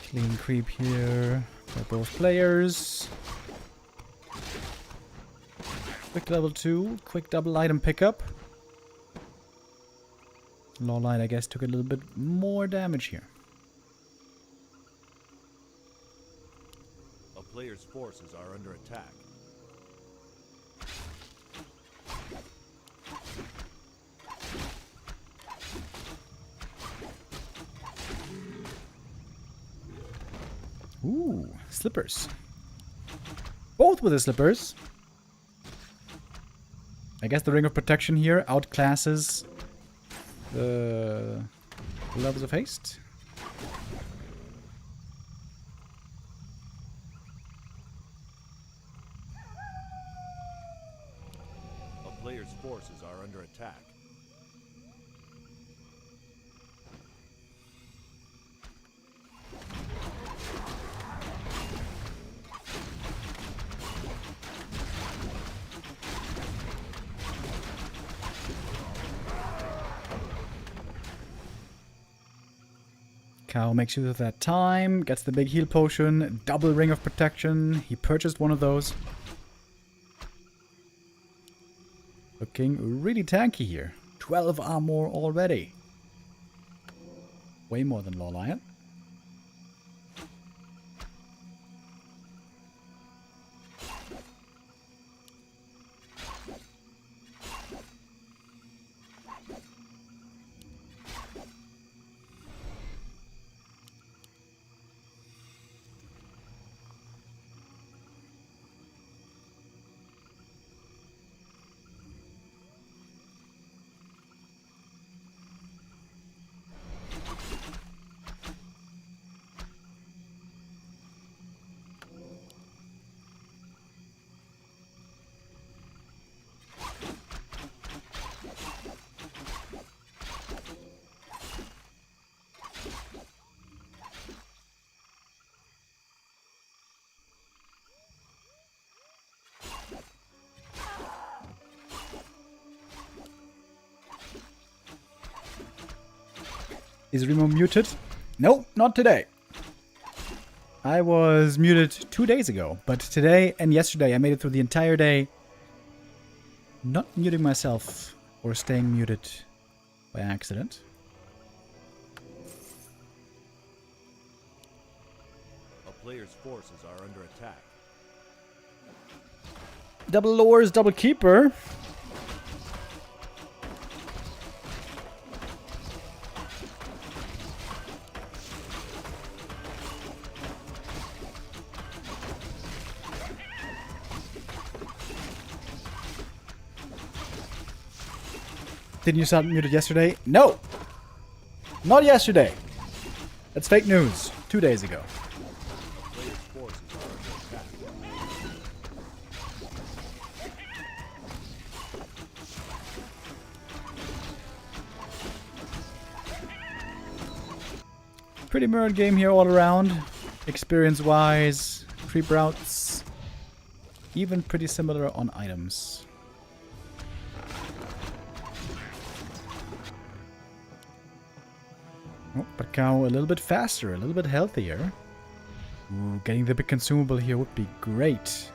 Clean creep here by both players. Quick level 2, quick double item pickup. LawLiet, I guess, took a little bit more damage here. A player's forces are under attack. Ooh, slippers. Both with the slippers. I guess the Ring of Protection here outclasses the Gloves of Haste. A player's forces are under attack. Kaho makes use of that time, gets the big heal potion, double Ring of Protection. He purchased one of those. Looking really tanky here. 12 armor already. Way more than LawLiet. Is Remo muted? No, not today. I was muted 2 days ago, but today and yesterday I made it through the entire day not muting myself or staying muted by accident. A player's forces are under attack. Double lures, double keeper. Didn't you start muted yesterday? No! Not yesterday. That's fake news. 2 days ago. A player's forces are under attack. Pretty mirrored game here all around. Experience-wise, creep routes, even pretty similar on items. Oh, but Kaho a little bit faster, a little bit healthier. Ooh, getting the big consumable here would be great.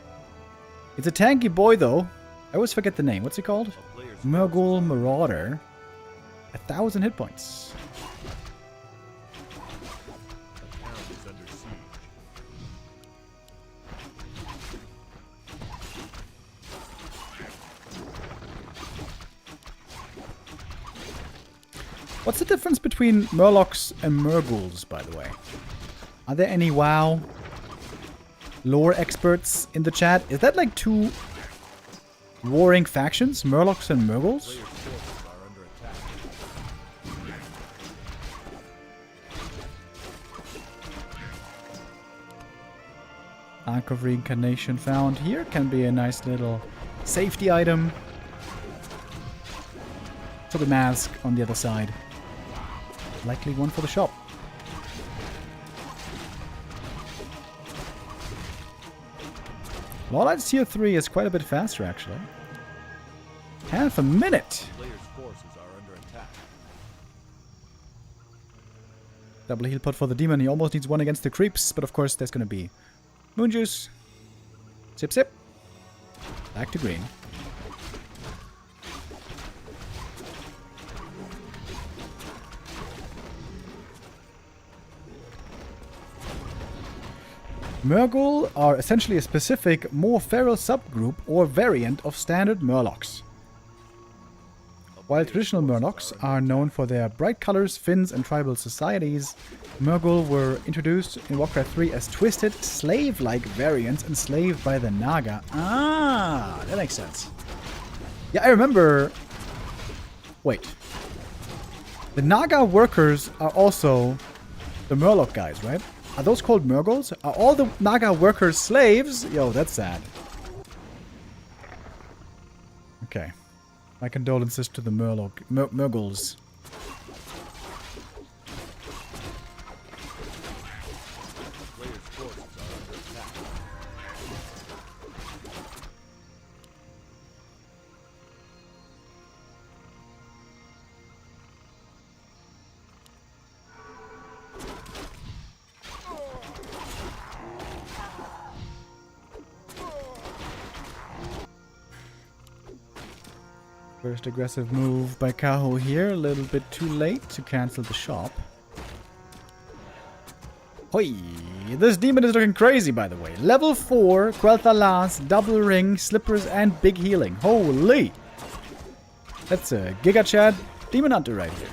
It's a tanky boy though. I always forget the name. What's he called? A player's Murgle Marauder. 1,000 hit points. The town is under siege. What's the difference between Murlocs and Murgles, by the way? Are there any WoW lore experts in the chat? Is that like two warring factions, Murlocs and Murgles? Player's forces are under attack. Arc of Reincarnation found here can be a nice little safety item. For the mask on the other side. Likely one for the shop. LawLiet's tier 3 is quite a bit faster actually. Half a minute! Player's forces are under attack. Double heal pot for the demon. He almost needs one against the creeps, but of course there's gonna be moon juice. Sip sip. Back to green. Murgle are essentially a specific, more feral subgroup or variant of standard Murlocs. While traditional Murlocs are known for their bright colors, fins, and tribal societies, Murgle were introduced in Warcraft 3 as twisted, slave-like variants enslaved by the Naga. Ah, that makes sense. Yeah, I remember... Wait. The Naga workers are also the Murloc guys, right? Are those called Murgles? Are all the Naga workers slaves? Yo, that's sad. Okay. My condolences to the Murgles. Player's forces are under attack. First aggressive move by Kaho here. A little bit too late to cancel the shop. Hoi! This demon is looking crazy, by the way. Level 4, Quel'Thalas, double ring, slippers, and big healing. Holy! That's a Giga Chad Demon Hunter right here.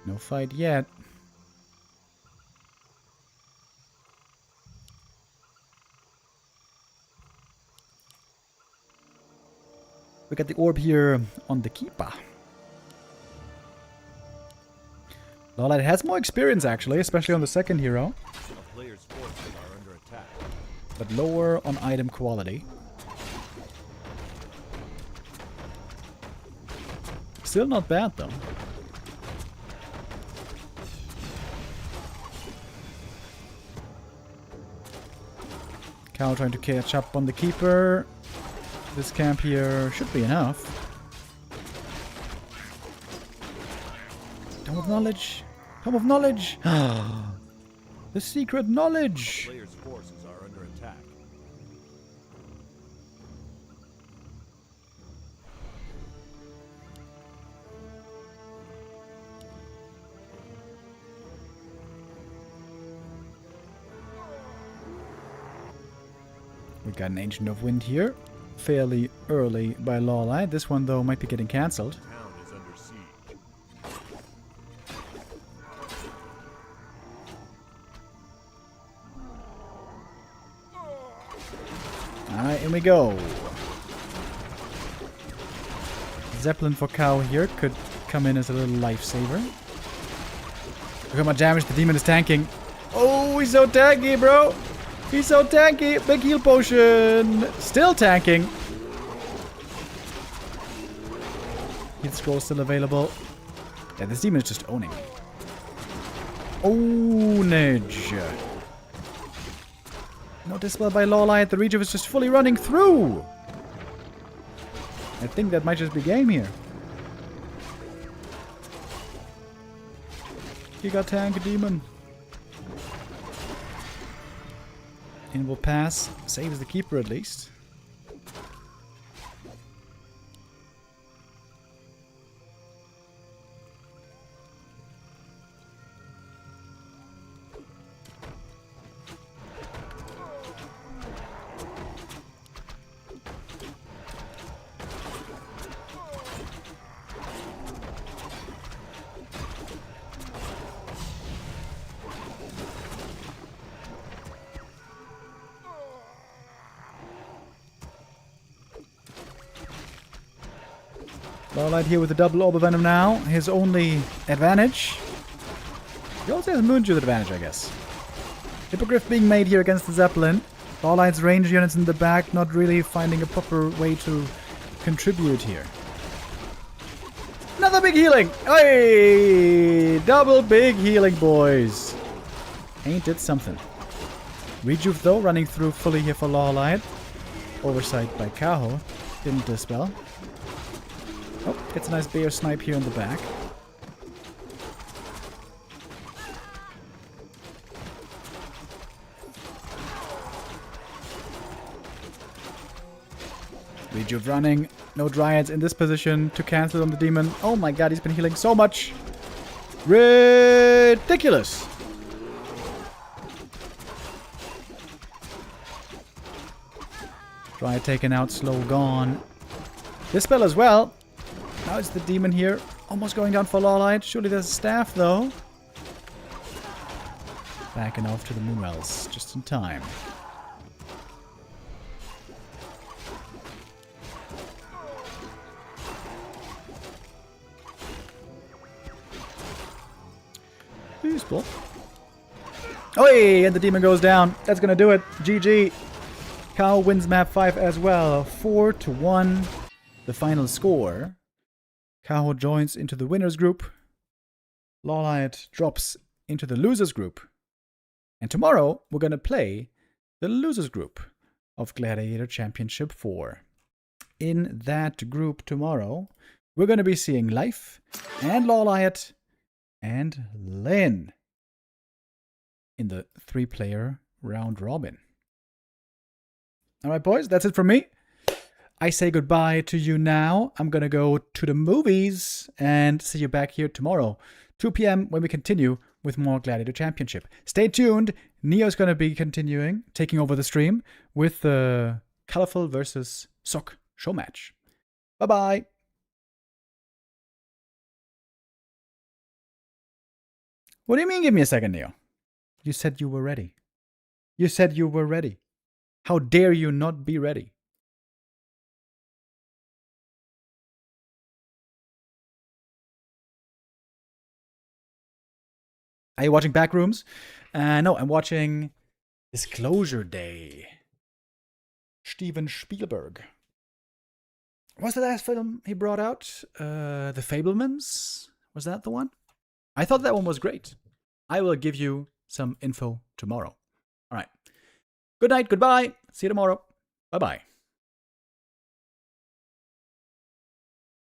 No fight yet. We got the orb here on the Keeper. LawLiet has more experience actually, especially on the second hero. A player's forces are under attack. But lower on item quality. Still not bad though. Kaho trying to catch up on the Keeper. This camp here should be enough. Tome of Knowledge! Tome of Knowledge! The secret knowledge! Player's forces are under attack. We got an Ancient of Wind here. Fairly early by LawLiet. This one, though, might be getting cancelled. Town is under siege. Alright, in we go. Zeppelin for Kaho here could come in as a little lifesaver. Look how much damage the demon is tanking. Oh, he's so tanky, bro! He's so tanky! Big heal potion! Still tanking! Heal scroll still available. Yeah, this demon is just owning me. Ownage! No dispel by LawLiet. The Rejuve is just fully running through! I think that might just be game here. Giga tank demon. In will pass. Saves the Keeper at least. LawLiet here with the double Orb of Venom now. His only advantage. He also has Moonjuice advantage, I guess. Hippogriff being made here against the Zeppelin. LawLiet's range units in the back not really finding a proper way to contribute here. Another big healing! Hey! Double big healing, boys! Ain't it something? Rejuve, though, running through fully here for LawLiet. Oversight by Kaho. Didn't dispel. Oh, gets a nice bear snipe here in the back. Rejuve running. No Dryads in this position to cancel on the demon. Oh my god, he's been healing so much. Ridiculous. Dryad taken out, slow gone. This spell as well. Now it's the demon here. Almost going down for LawLiet. Surely there's a staff though. Backing off to the Moonwells just in time. Useful. Oh, hey, and the demon goes down. That's gonna do it. GG. Kaho wins map 5 as well. 4-1. The final score. Kaho joins into the winners group. LawLiet drops into the losers group. And tomorrow we're gonna play the losers group of Gladiator Championship 4. In that group tomorrow, we're gonna be seeing Life and LawLiet and Lynn in the 3-player round robin. Alright boys, that's it from me. I say goodbye to you now. I'm gonna go to the movies and see you back here tomorrow, 2 p.m. when we continue with more Gladiator Championship. Stay tuned. Neo's gonna be continuing, taking over the stream with the Colorful versus Sock show match. Bye-bye. What do you mean, give me a second, Neo? You said you were ready. You said you were ready. How dare you not be ready? Are you watching Backrooms? No, I'm watching Disclosure Day. Steven Spielberg. What's the last film he brought out? The Fablemans? Was that the one? I thought that one was great. I will give you some info tomorrow. All right. Good night, goodbye. See you tomorrow. Bye-bye.